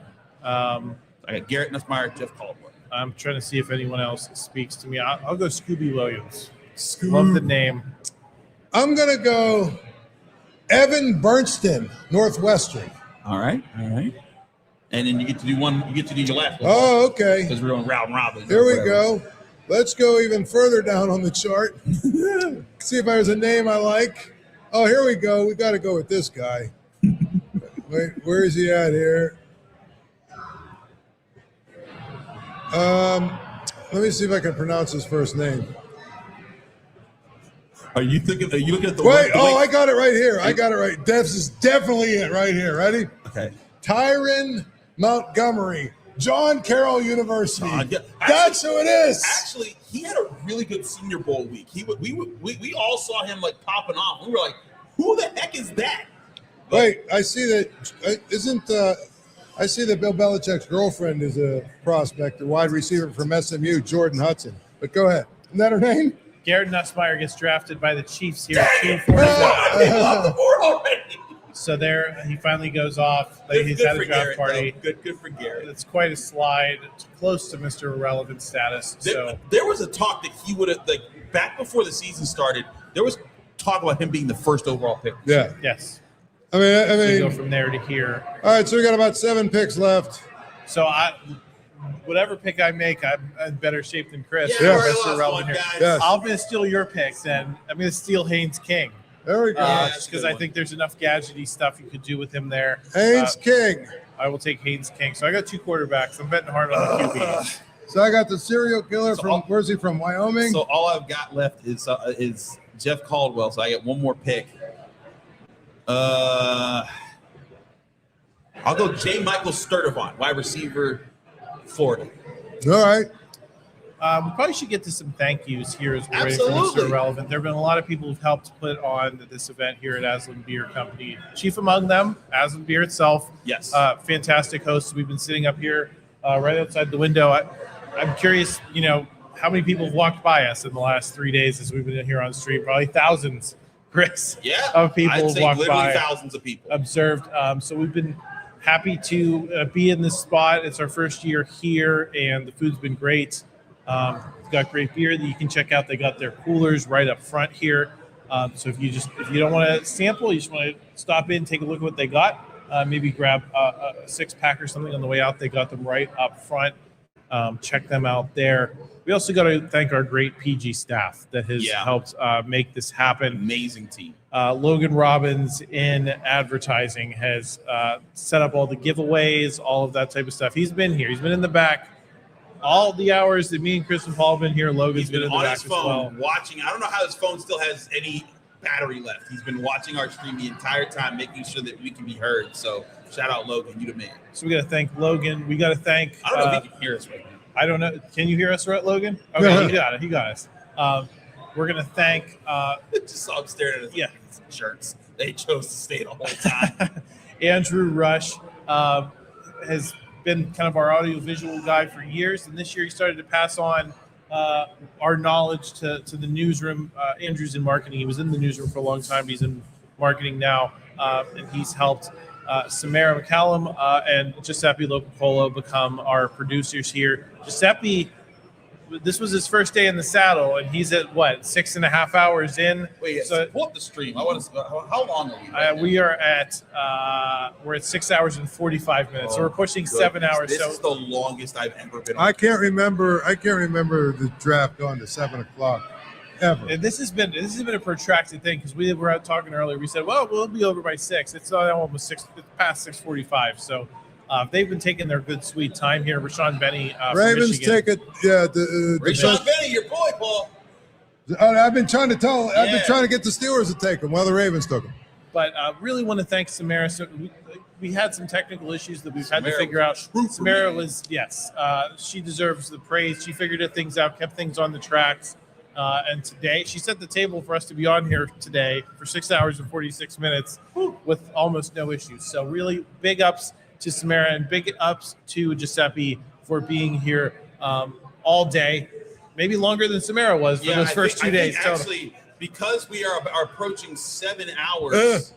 I got Garrett Nussmeier, Jeff Caldwell. I'm trying to see if anyone else speaks to me. I'll go Scooby Williams. Love the name. I'm going to go Evan Bernstein, Northwestern. All right. And then you get to do one. You get to do your last one. Oh, okay. Because we're on round robin. Here we go. Let's go even further down on the chart. See if there's a name I like. Oh, here we go. We got to go with this guy. Wait, where is he at here? Let me see if I can pronounce his first name. Are you looking at the? Wait, I got it right here. I got it right. This is definitely it right here. Ready? Okay. Tyron Montgomery, John Carroll University. That's who it is. Actually, he had a really good Senior Bowl week. We all saw him like popping off. We were like, who the heck is that? Wait, I see that. I see that Bill Belichick's girlfriend is a prospect, a wide receiver from SMU, Jordan Hudson. But go ahead. Isn't that her name? Garrett Nussmeier gets drafted by the Chiefs here at 249. Off the board already. So there, he finally goes off. He's had a draft party. Good for Garrett. It's quite a slide. It's close to Mr. Irrelevant status. There was a talk that he would have, back before the season started, there was talk about him being the first overall pick. Yeah. Yes. I mean, So go from there to here. All right, so we got about 7 picks left. So whatever pick I make, I'm in better shape than Chris. Yeah, Mr. Irrelevant here. Yes. I'm going to steal your pick then. I'm going to steal Haynes King. There we go. Just because I think there's enough gadgety stuff you could do with him there. Haynes King. I will take Haynes King. So I got 2 quarterbacks. I'm betting hard on the QB. So I got the serial killer where's he from? Wyoming? So all I've got left is Jeff Caldwell. So I get one more pick. I'll go J. Michael Sturdivant, wide receiver, Florida. All right. We probably should get to some thank yous here as we're ready for Absolutely. Mr. Irrelevant. There have been a lot of people who've helped put on this event here at Aslin Beer Company. Chief among them, Aslin Beer itself. Yes. Fantastic hosts. We've been sitting up here right outside the window. I'm curious, how many people have walked by us in the last 3 days as we've been here on stream? Probably thousands, Chris, of people I'd have say walked literally by. thousands of people. Observed. So we've been happy to be in this spot. It's our first year here, and the food's been great. We've got great beer that you can check out. They got their coolers right up front here. So if you don't want to sample, you just want to stop in, take a look at what they got. Maybe grab a 6-pack or something on the way out. They got them right up front. Check them out there. We also got to thank our great PG staff that has helped make this happen. Amazing team. Logan Robbins in advertising has set up all the giveaways, all of that type of stuff. He's been here. He's been in the back all the hours that me and Chris and Paul have been here. Logan's been in the on back his as phone well. watching. I don't know how his phone still has any battery left. He's been watching our stream the entire time, making sure that we can be heard. So shout out Logan, you the man. So we got to thank Logan. We got to thank. I don't know if he can hear us right now. I don't know. Can you hear us, right, Logan? Okay, he got it. He got us. We're gonna thank. Just saw him staring at his shirts. They chose to stay the whole time. Andrew Rush has been kind of our audiovisual guy for years, and this year he started to pass on our knowledge to the newsroom. Andrew's in marketing. He was in the newsroom for a long time. He's in marketing now, and he's helped Samara McCallum and Giuseppe Lopapolo become our producers here. Giuseppe, this was his first day in the saddle, and he's at 6.5 hours in. Wait, so pull up the stream. I want to. How long are we? We are at we're at 6 hours and 45 minutes, so we're pushing 7 hours. This is the longest I've ever been on. I can't remember the draft going to 7 o'clock ever. And this has been a protracted thing because we were out talking earlier. We said, well, we'll be over by 6. It's almost 6. It's past 6:45. So They've been taking their good, sweet time here. Rashawn Benny from Ravens Michigan. take it. Yeah. Rashawn Benny, your boy, Paul. I've been trying to get the Steelers to take them. Well, the Ravens took them. But really want to thank Samara. So we had some technical issues that we've had to figure out. Samara was, she deserves the praise. She figured things out, kept things on the tracks. And today, she set the table for us to be on here today for 6 hours and 46 minutes with almost no issues. So really big ups to Samara and big ups to Giuseppe for being here all day. Maybe longer than Samara was for those first 2 days. Actually, because we are approaching 7 hours,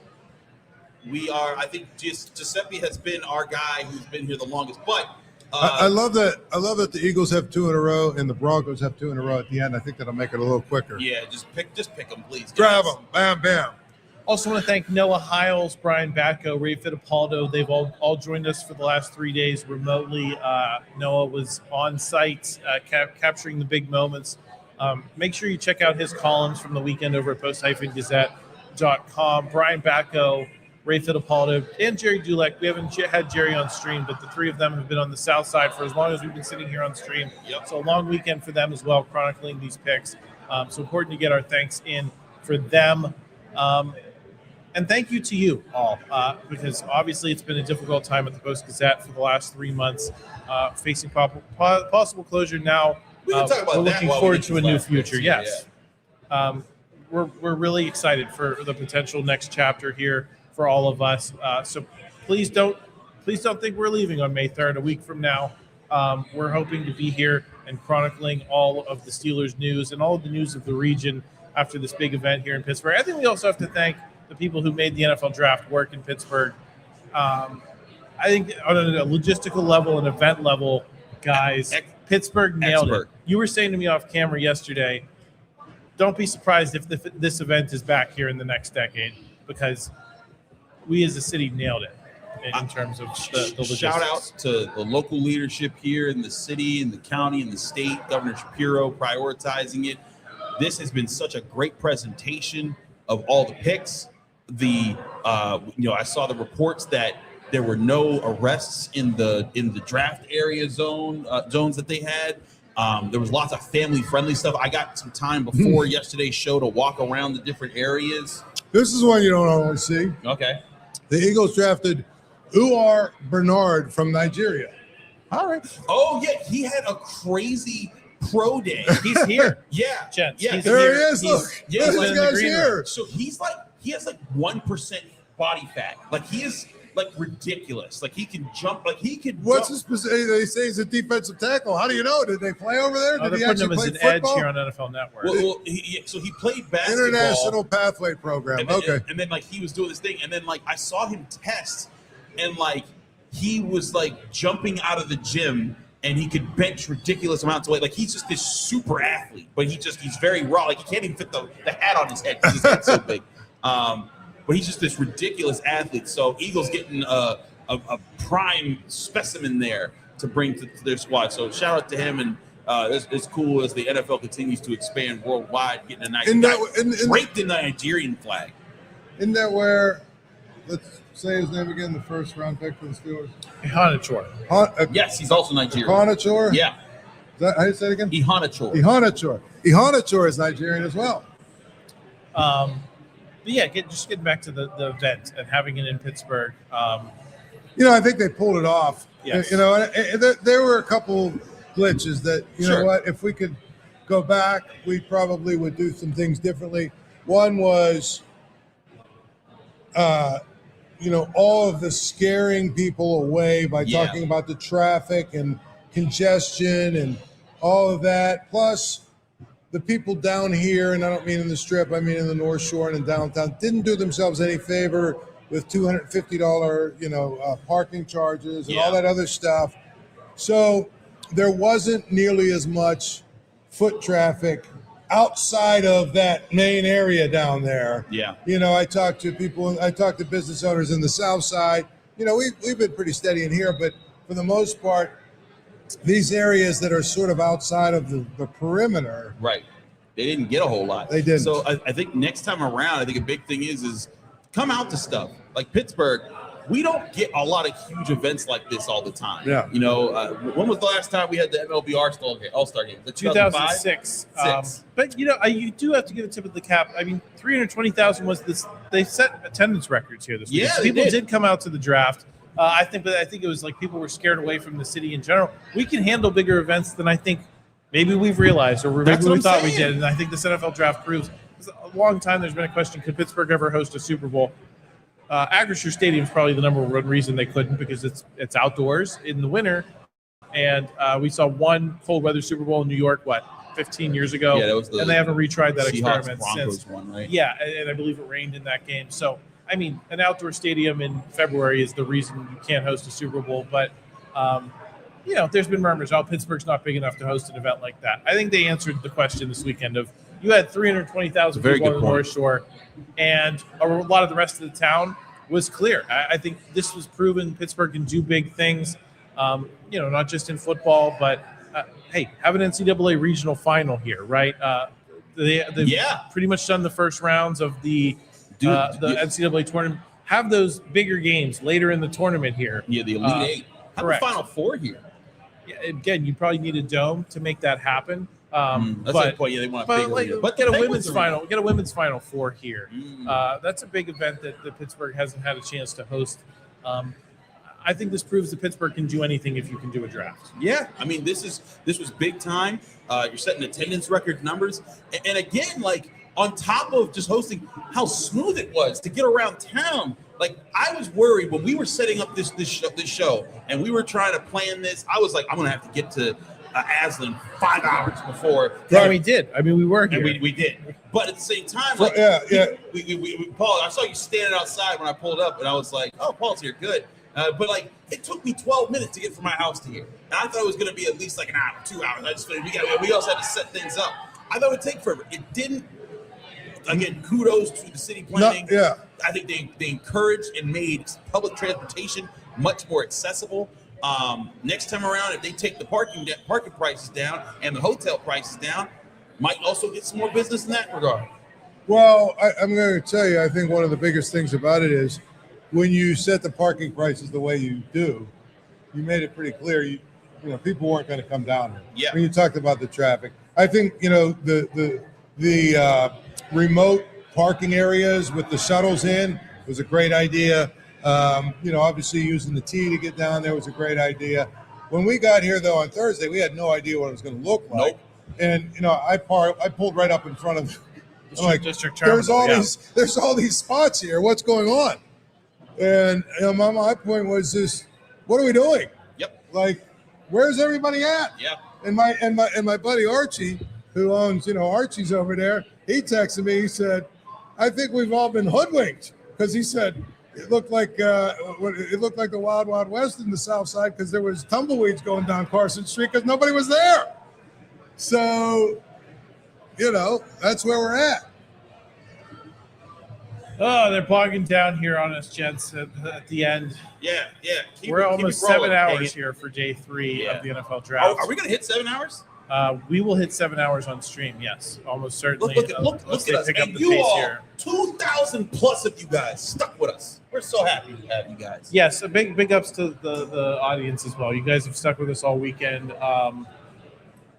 I think Giuseppe has been our guy who's been here the longest. But I love that. I love that the Eagles have 2 in a row and the Broncos have 2 in a row at the end. I think that'll make it a little quicker. Yeah, just pick them, please. Grab them. Bam, bam. Also want to thank Noah Hiles, Brian Batko, Ray Fittipaldo. They've all joined us for the last 3 days remotely. Noah was on site capturing the big moments. Make sure you check out his columns from the weekend over at post-gazette.com. Brian Batko, Ray Fittipaldo, and Jerry Dulek. We haven't had Jerry on stream, but the 3 of them have been on the south side for as long as we've been sitting here on stream. Yep. So a long weekend for them as well, chronicling these picks. So important to get our thanks in for them. And thank you to you all, because obviously it's been a difficult time at the Post-Gazette for the last 3 months, facing possible closure now. We're looking forward to a new future. Yes. We're really excited for the potential next chapter here for all of us. So please don't think we're leaving on May 3rd, a week from now. We're hoping to be here and chronicling all of the Steelers news and all of the news of the region after this big event here in Pittsburgh. I think we also have to thank the people who made the NFL draft work in Pittsburgh. I think on a logistical level and event level, guys, Pittsburgh nailed it. You were saying to me off camera yesterday, don't be surprised if this event is back here in the next decade, because we as a city nailed it in terms of the logistics. Shout out to the local leadership here in the city, in the county, in the state, Governor Shapiro prioritizing it. This has been such a great presentation of all the picks. I saw the reports that there were no arrests in the draft area zones that they had. There was lots of family-friendly stuff. I got some time before yesterday's show to walk around the different areas. This is one you don't always see. Okay. The Eagles drafted WR Bernard from Nigeria. All right. Oh, yeah. He had a crazy pro day. He's here. Yeah. Gents, yeah. There he is. Look. Yeah, this guy's here. So he has 1% body fat. Like, he is ridiculous. Like, he can jump. Like, he could. What's his position? They say he's a defensive tackle. How do you know? Did they play over there? Did he actually play football? Edge here on NFL Network. Well, so he played basketball. International Pathway Program. And then, okay. And then he was doing this thing, and then I saw him test, and he was jumping out of the gym, and he could bench ridiculous amounts of weight. Like, he's just this super athlete, but he's very raw. Like, he can't even fit the hat on his head because his head's so big. But he's just this ridiculous athlete. So Eagles getting a prime specimen there to bring to their squad. So shout out to him, and it's cool as the NFL continues to expand worldwide, getting a nice draped in the Nigerian flag. Isn't that where, let's say his name again, the first round pick for the Steelers? Iheanachor. Yes, he's also Nigerian. Iheanachor? Yeah. Is that how you say it again? Iheanachor. Iheanachor is Nigerian as well. But yeah, just getting back to the event and having it in Pittsburgh. I think they pulled it off. Yes. There were a couple glitches that, Sure. know what, if we could go back, we probably would do some things differently. One was, all of the scaring people away by talking about the traffic and congestion and all of that. Plus, the people down here, and I don't mean in the Strip, I mean in the North Shore and in downtown, didn't do themselves any favor with $250, parking charges and all that other stuff. So there wasn't nearly as much foot traffic outside of that main area down there. Yeah. I talked to business owners in the South Side. We've been pretty steady in here, but for the most part, these areas that are sort of outside of the perimeter. Right. They didn't get a whole lot. They didn't. So I think next time around, I think a big thing is come out to stuff. Like Pittsburgh, we don't get a lot of huge events like this all the time. Yeah. You know, when was the last time we had the MLB All-Star Game? The 2006. But, you know, you do have to give a tip of the cap. I mean, 320,000 was this. They set attendance records here this week. Yeah, So people did come out to the draft. I think it was like people were scared away from the city in general. We can handle bigger events than I think maybe we've realized, or maybe we thought we did. And I think this NFL draft proves. A long time there's been a question: could Pittsburgh ever host a Super Bowl? Acrisure Stadium is probably the number one reason they couldn't, because it's outdoors in the winter, and we saw one cold weather Super Bowl in New York 15 years ago, Yeah, that was and they haven't retried that Seahawks experiment Broncos since. one, right? Yeah, and I believe it rained in that game. So I mean, an outdoor stadium in February is the reason you can't host a Super Bowl. But you know, there's been murmurs, Pittsburgh's not big enough to host an event like that. I think they answered the question this weekend of, you had 320,000 people on the North Shore, and a lot of the rest of the town was clear. I think this was proven Pittsburgh can do big things, you know, not just in football, but hey, have an NCAA regional final here, right? They've pretty much done the first rounds of the NCAA tournament. Have those bigger games later in the tournament here. Yeah, the Elite Eight. Have the Final Four here. Yeah, again, you probably need a dome to make that happen. That's the point. Yeah, they want a bigger. But get a women's final. Get a women's Final Four here. That's a big event that Pittsburgh hasn't had a chance to host. I think this proves that Pittsburgh can do anything if you can do a draft. Yeah, I mean, this was big time. You're setting attendance record numbers, and again, like on top of just hosting, how smooth it was to get around town. Like, I was worried when we were setting up this show and we were trying to plan this. I was like, I'm gonna have to get to Aslin 5 hours before. Yeah, we did. I mean, we were here. We did. But at the same time, like, we Paul, I saw you standing outside when I pulled up, and I was like, oh, Paul's here, good. But like, it took me 12 minutes to get from my house to here, and I thought it was gonna be at least like an hour, 2 hours. I just figured we also had to set things up. I thought it would take forever. It didn't. Again, kudos to the city planning. I think they encouraged and made public transportation much more accessible. Next time around, if they take the parking prices down and the hotel prices down, might also get some more business in that regard. Well, I'm going to tell you, I think one of the biggest things about it is when you set the parking prices the way you do, you made it pretty clear, you know, people weren't going to come down here. Yeah. When you talked about the traffic, I think, you know, the remote parking areas with the shuttles in was a great idea. You know, obviously using the T to get down there was a great idea. When we got here, though, on Thursday, we had no idea what it was going to look like. Nope. And, you know, I pulled right up in front of I'm like, there's all these spots here. What's going on? And you know, my point was this: what are we doing? Yep. Like, where's everybody at? Yeah. And my buddy Archie, who owns, you know, Archie's over there, he texted me. He said, I think we've all been hoodwinked, because he said it looked like the Wild Wild West in the South Side, because there was tumbleweeds going down Carson Street because nobody was there. So, you know, that's where we're at. Oh, they're bogging down here on us, gents, at the end. Yeah. We're almost 7 hours here for day 3 of the NFL draft. Are we going to hit 7 hours? We will hit 7 hours on stream, yes, almost certainly. Look at us. Pick up And the you pace all, here. 2,000 plus of you guys stuck with us. We're so happy to have you guys. Yes, a big ups to the audience as well. You guys have stuck with us all weekend,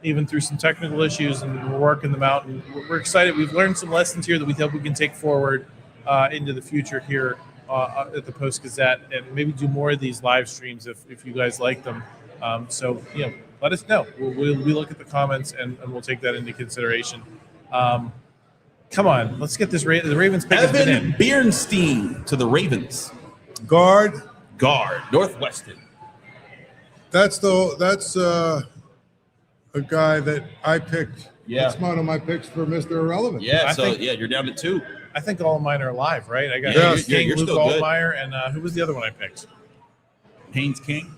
even through some technical issues, and we're working them out. And we're excited. We've learned some lessons here that we hope we can take forward into the future here at the Post-Gazette, and maybe do more of these live streams if you guys like them. So, you know, let us know. We look at the comments, and we'll take that into consideration. Come on, let's get this. The Ravens pick has been in. Bernstein to the Ravens. Guard, Northwestern. That's a guy that I picked. Yeah. That's one of my picks for Mr. Irrelevant. Yeah, you're down to 2. I think all of mine are alive, right? I got Haynes King, you're Luke still good. Altmaier, and who was the other one I picked? Haynes King.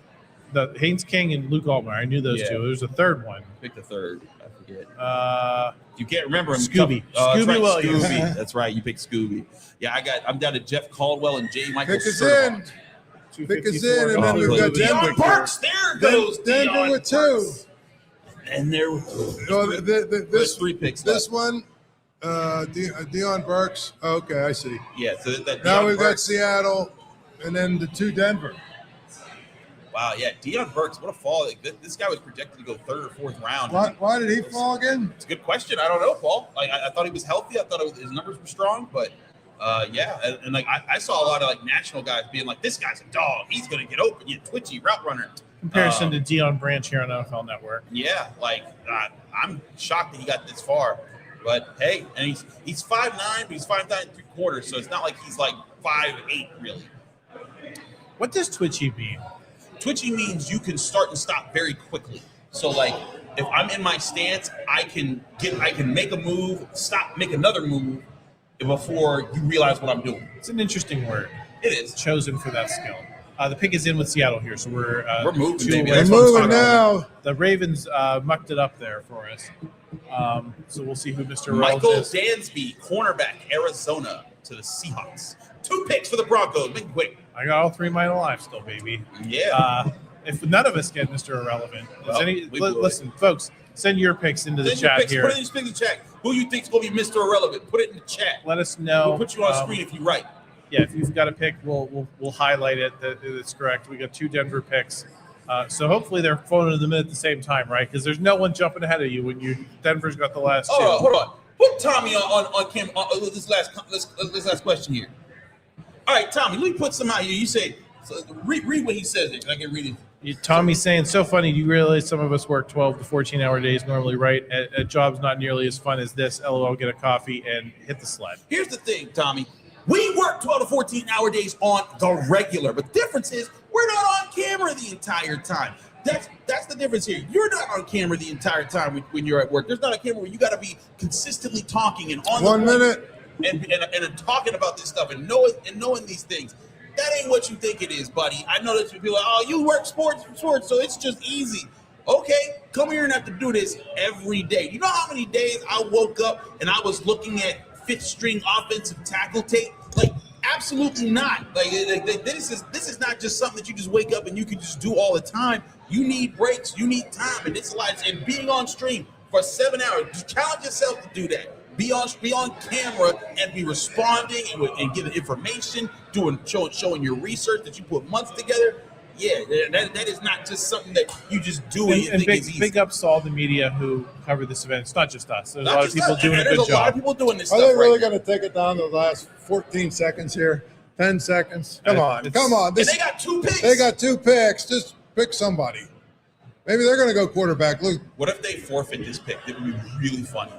The Haynes King and Luke Altmaier. I knew those two. There's a third one. Pick the third. I forget. Uh, You can't remember him. Scooby. That's Scooby right, Williams. Scooby. That's right. You picked Scooby. Yeah, I'm down to Jeff Caldwell and J. Michael Pick us in. Pick us in, and then we've got Denver. Deion Burks. There goes Denver Deion with 2. Burks. And there's 3 picks. This one, Deion Burks. Okay, I see. Yeah. So Now Deion we've got Burks. Seattle. and then the 2 Denver. Wow, yeah, Deion Burks, what a fall! Like, this guy was projected to go 3rd or 4th round. Why did he fall again? It's a good question. I don't know, Paul. Like, I thought he was healthy. I thought his numbers were strong, but and like I saw a lot of like national guys being like, "This guy's a dog. He's gonna get open. He's twitchy route runner." Comparison to Deion Branch here on NFL Network. Yeah, like I'm shocked that he got this far, but hey, and he's 5'9", but he's 5'9" 3/4, so it's not like he's like 5'8" really. What does twitchy mean? Twitchy means you can start and stop very quickly. So like if I'm in my stance, I can make a move, stop, make another move before you realize what I'm doing. It's an interesting word. It is. Chosen for that skill. The pick is in with Seattle here, so we're moving, baby. We're moving now. The Ravens mucked it up there for us. So we'll see who Mr. Michael Rells is. Dansby, cornerback, Arizona, to the Seahawks. 2 picks for the Broncos. Make it quick. I got all 3 of mine alive still, baby. Yeah. If none of us get Mr. Irrelevant, listen, folks, send your picks into the Send chat picks, here. Put it in the chat. Who you think's going to be Mr. Irrelevant? Put it in the chat. Let us know. We'll put you on screen if you're right. Yeah, if you've got a pick, we'll highlight it that it's correct. We got 2 Denver picks. So hopefully they're phoning them in at the same time, right? Because there's no one jumping ahead of you when Denver's got the last 2. Hold on. Put Tommy on camera. This last question here. All right, Tommy, let me put some out here. You say, read what he says here. I can read it. Tommy's saying, so funny. You realize some of us work 12 to 14-hour days normally, right? At jobs not nearly as fun as this. LOL, get a coffee and hit the sled. Here's the thing, Tommy. We work 12 to 14-hour days on the regular, but the difference is we're not on camera the entire time. That's the difference here. You're not on camera the entire time when you're at work. There's not a camera where you got to be consistently talking and on 1 minute and talking about this stuff and knowing these things. That ain't what you think it is, buddy. I know that people are like, oh, you work sports, so it's just easy. Okay, come here and have to do this every day. You know how many days I woke up and I was looking at 5th string offensive tackle tape? Like, absolutely not. Like this is not just something that you just wake up and you can just do all the time. You need breaks, you need time, and it's like, and being on stream for 7 hours. Just challenge yourself to do that. Be on camera and be responding and giving information, showing your research that you put months together. Yeah, that is not just something that you just do and you think is easy. Big ups to all the media who cover this event. It's not just us. There's a lot of people doing a good job. There's a lot of people doing this Are stuff. they really going to take it down to the last 14 seconds here? 10 seconds? Come on. And they got 2 picks. They got 2 picks. Just pick somebody. Maybe they're going to go quarterback. Look. What if they forfeit this pick? It would be really funny.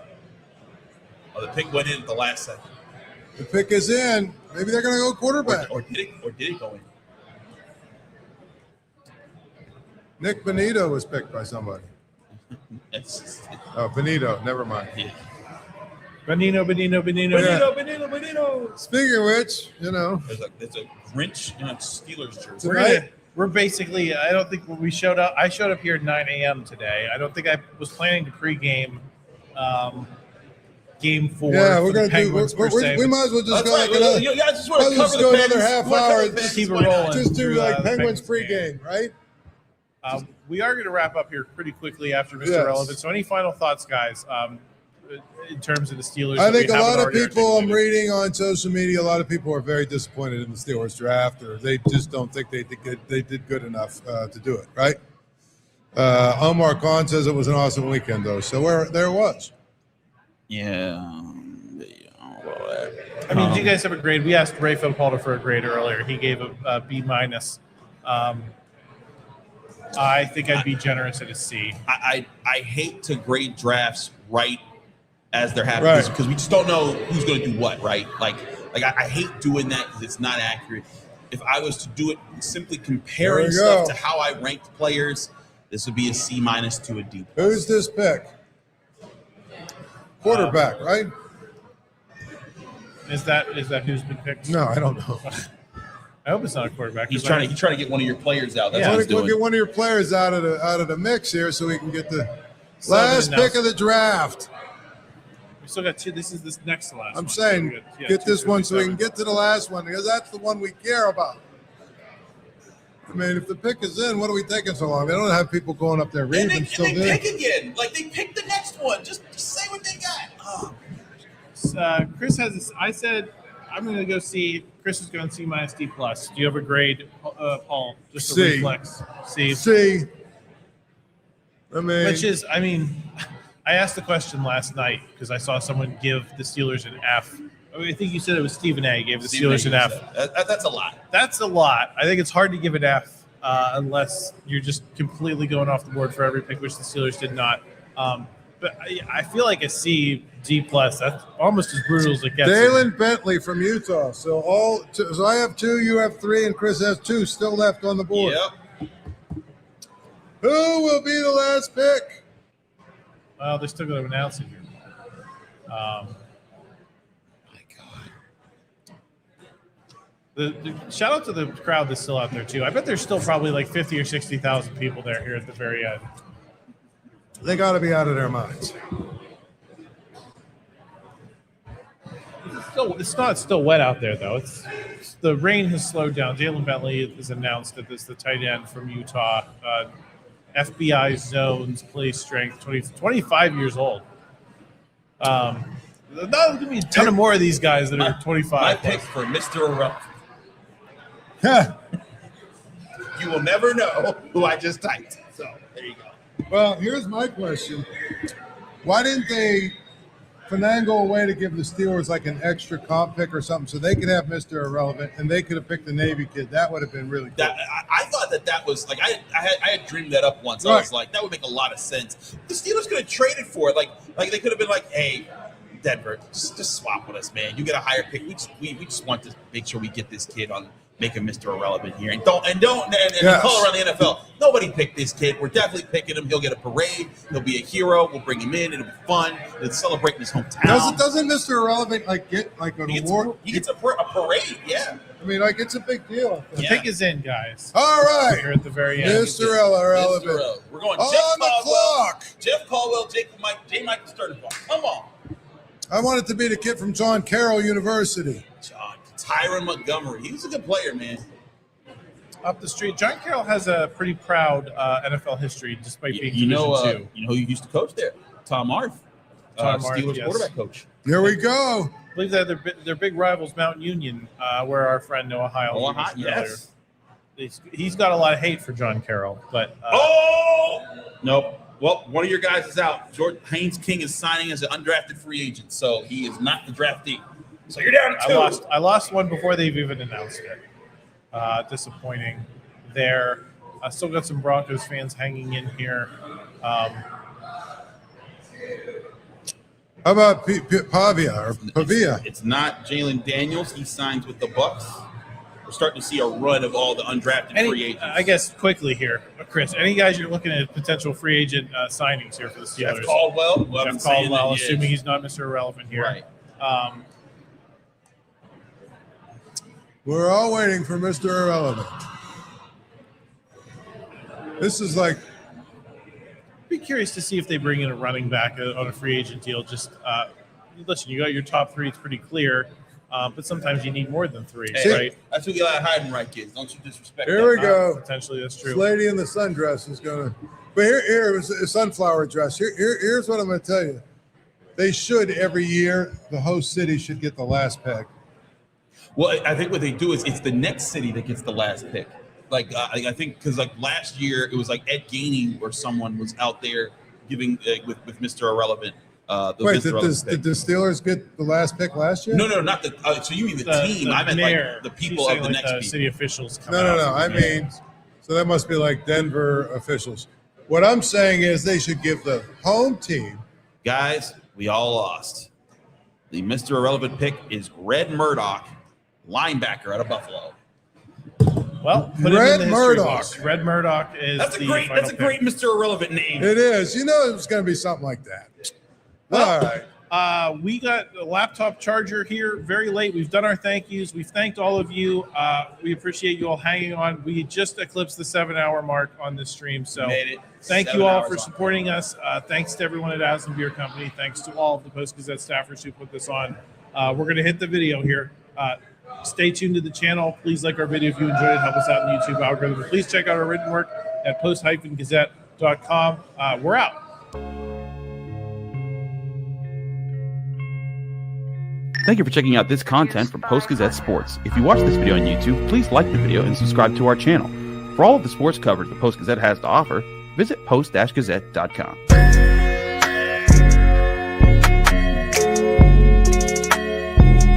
Oh, the pick went in at the last second. The pick is in. Maybe they're going to go quarterback. Or did it go in? Nick Benito was picked by somebody. Benito. Never mind. Yeah. Benino. Speaking of which, there's a Grinch in a Steelers jersey. We're basically. I don't think when we showed up. I showed up here at 9 a.m. today. I don't think I was planning to pregame. Game 4. Yeah, we're going to do. We might as well just go like another. You guys just want to cover go the another Pens. half hour. Just keep it rolling. Just do like Penguins pregame, right? We are going to wrap up here pretty quickly after Mr. Yes. Relevant. So, any final thoughts, guys, in terms of the Steelers? I think a lot of people I'm reading on social media, a lot of people are very disappointed in the Steelers draft, or they just don't think they did good enough to do it, right? Omar Khan says it was an awesome weekend, though. So there it was. Yeah. I mean, do you guys have a grade? We asked Ray Fittipaldo for a grade earlier. He gave a B-. I think I'd be generous at a C. I hate to grade drafts right as they're happening because we just don't know who's going to do what, right? Like I hate doing that because it's not accurate. If I was to do it simply comparing stuff to how I ranked players, this would be a C- to a D+. Who's this pick? Quarterback, right? Is that who's been picked? No, I don't know. I hope it's not a quarterback. He's trying to get one of your players out. That's what he's doing. We'll get one of your players out of the mix here, so we can get the last pick of the draft. We still got 2. This is this next to last. I'm saying get this one so we can get to the last one because that's the one we care about. I mean, if the pick is in, what are we taking so long? They don't have people going up there reading. And they pick again. Like they pick the next one. Just say what they got. Oh. Chris has this. I said I'm going to go see. Chris is going to C minus D plus. Do you have a grade, Paul? Just a C. reflex. C. C. I mean, Which is, I mean, I asked the question last night because I saw someone give the Steelers an F. I think you said it was Stephen A. gave the Steelers an F. That's a lot. That's a lot. I think it's hard to give an F unless you're just completely going off the board for every pick, which the Steelers did not. But I feel like a C, D plus. That's almost as brutal as it gets. Daylen Bentley from Utah. So I have 2, you have 3, and Chris has 2 still left on the board. Yep. Who will be the last pick? Well, they're still going to announce it here. My God. The shout out to the crowd that's still out there too. I bet there's still probably like 50 or 60,000 people there here at the very end. They got to be out of their minds. It's not still wet out there though. It's the rain has slowed down. Jalen Bentley is announced that this is the tight end from Utah. FBI zones, play strength, 25 years old. There's going to be a ton of more of these guys that are 25. My pick for Mr. Irrelevant. Huh. You will never know who I just typed. So there you go. Well, here's my question. Why didn't they finagle a way to give the Steelers like an extra comp pick or something so they could have Mr. Irrelevant and they could have picked the Navy kid? That would have been really cool. I thought that was like I had dreamed that up once. Right. I was like, that would make a lot of sense. The Steelers could have traded for it. Like they could have been like, hey, Denver, just swap with us, man. You get a higher pick. We just want to make sure we get this kid on. Make him Mr. Irrelevant here, and call around the NFL. Nobody picked this kid. We're definitely picking him. He'll get a parade. He'll be a hero. We'll bring him in. It'll be fun. Let's celebrate in his hometown. Doesn't Mr. Irrelevant get like an award? He gets a parade. Yeah. I mean, like it's a big deal. The pick is in, guys. All right. Here at the very end. Mr. Irrelevant. We're going on the clock. Jeff Caldwell, J. Michael Sturtevant. Come on. I want it to be the kid from John Carroll University. Tyron Montgomery. He was a good player, man. Up the street. John Carroll has a pretty proud NFL history, despite being Division II. You know who used to coach there? Tom Arth. Steelers quarterback coach. Here we go. I believe that their big rivals, Mount Union, where our friend Noah Hiles yes. earlier. He's got a lot of hate for John Carroll, but nope. Well, one of your guys is out. Jordan Haynes King is signing as an undrafted free agent, so he is not the draftee. So you're down to 2. I lost one before they've even announced it. Disappointing there. I still got some Broncos fans hanging in here. How about Pavia? It's not Jalen Daniels. He signs with the Bucks. We're starting to see a run of all the undrafted free agents. I guess quickly here, Chris, any guys you're looking at potential free agent signings here for the Steelers? Jeff Caldwell. Jeff Caldwell, assuming he's not Mr. Irrelevant here. Right. We're all waiting for Mr. Irrelevant. This is like. Be curious to see if they bring in a running back on a free agent deal. Just listen, you got your top 3; it's pretty clear. But sometimes you need more than 3, right? That's who Eli Heidenreich is. Don't you disrespect Here that. We go. Potentially, that's true. This lady in the sundress is gonna. But here was a sunflower dress. Here's what I'm gonna tell you. They should every year. The host city should get the last pick. Well, I think what they do is it's the next city that gets the last pick. Like I think because like last year it was like Ed Gainey or someone was out there giving with Mr. Irrelevant. Wait, did the Steelers get the last pick last year? No, not the. So you mean the team? I meant like the people of the like next people. City officials. No. I mean, so that must be like Denver officials. What I'm saying is they should give the home team. Guys, we all lost. The Mr. Irrelevant pick is Red Murdoch, linebacker out of Buffalo. Well, put Red it in the Murdoch. books. Red Murdoch is That's a great Mr. Irrelevant name. It is. You know, it was going to be something like that. All right. We got a laptop charger here very late. We've done our thank yous. We've thanked all of you. We appreciate you all hanging on. We just eclipsed the 7-hour mark on this stream. So thank you all for supporting us. Thanks to everyone at Aslin Beer Company. Thanks to all of the Post-Gazette staffers who put this on. We're going to hit the video here. Stay tuned to the channel. Please like our video if you enjoyed it. Help us out in the YouTube algorithm. Please check out our written work at post-gazette.com. We're out. Thank you for checking out this content from Post-Gazette Sports. If you watch this video on YouTube, please like the video and subscribe to our channel. For all of the sports coverage the Post-Gazette has to offer, visit post-gazette.com.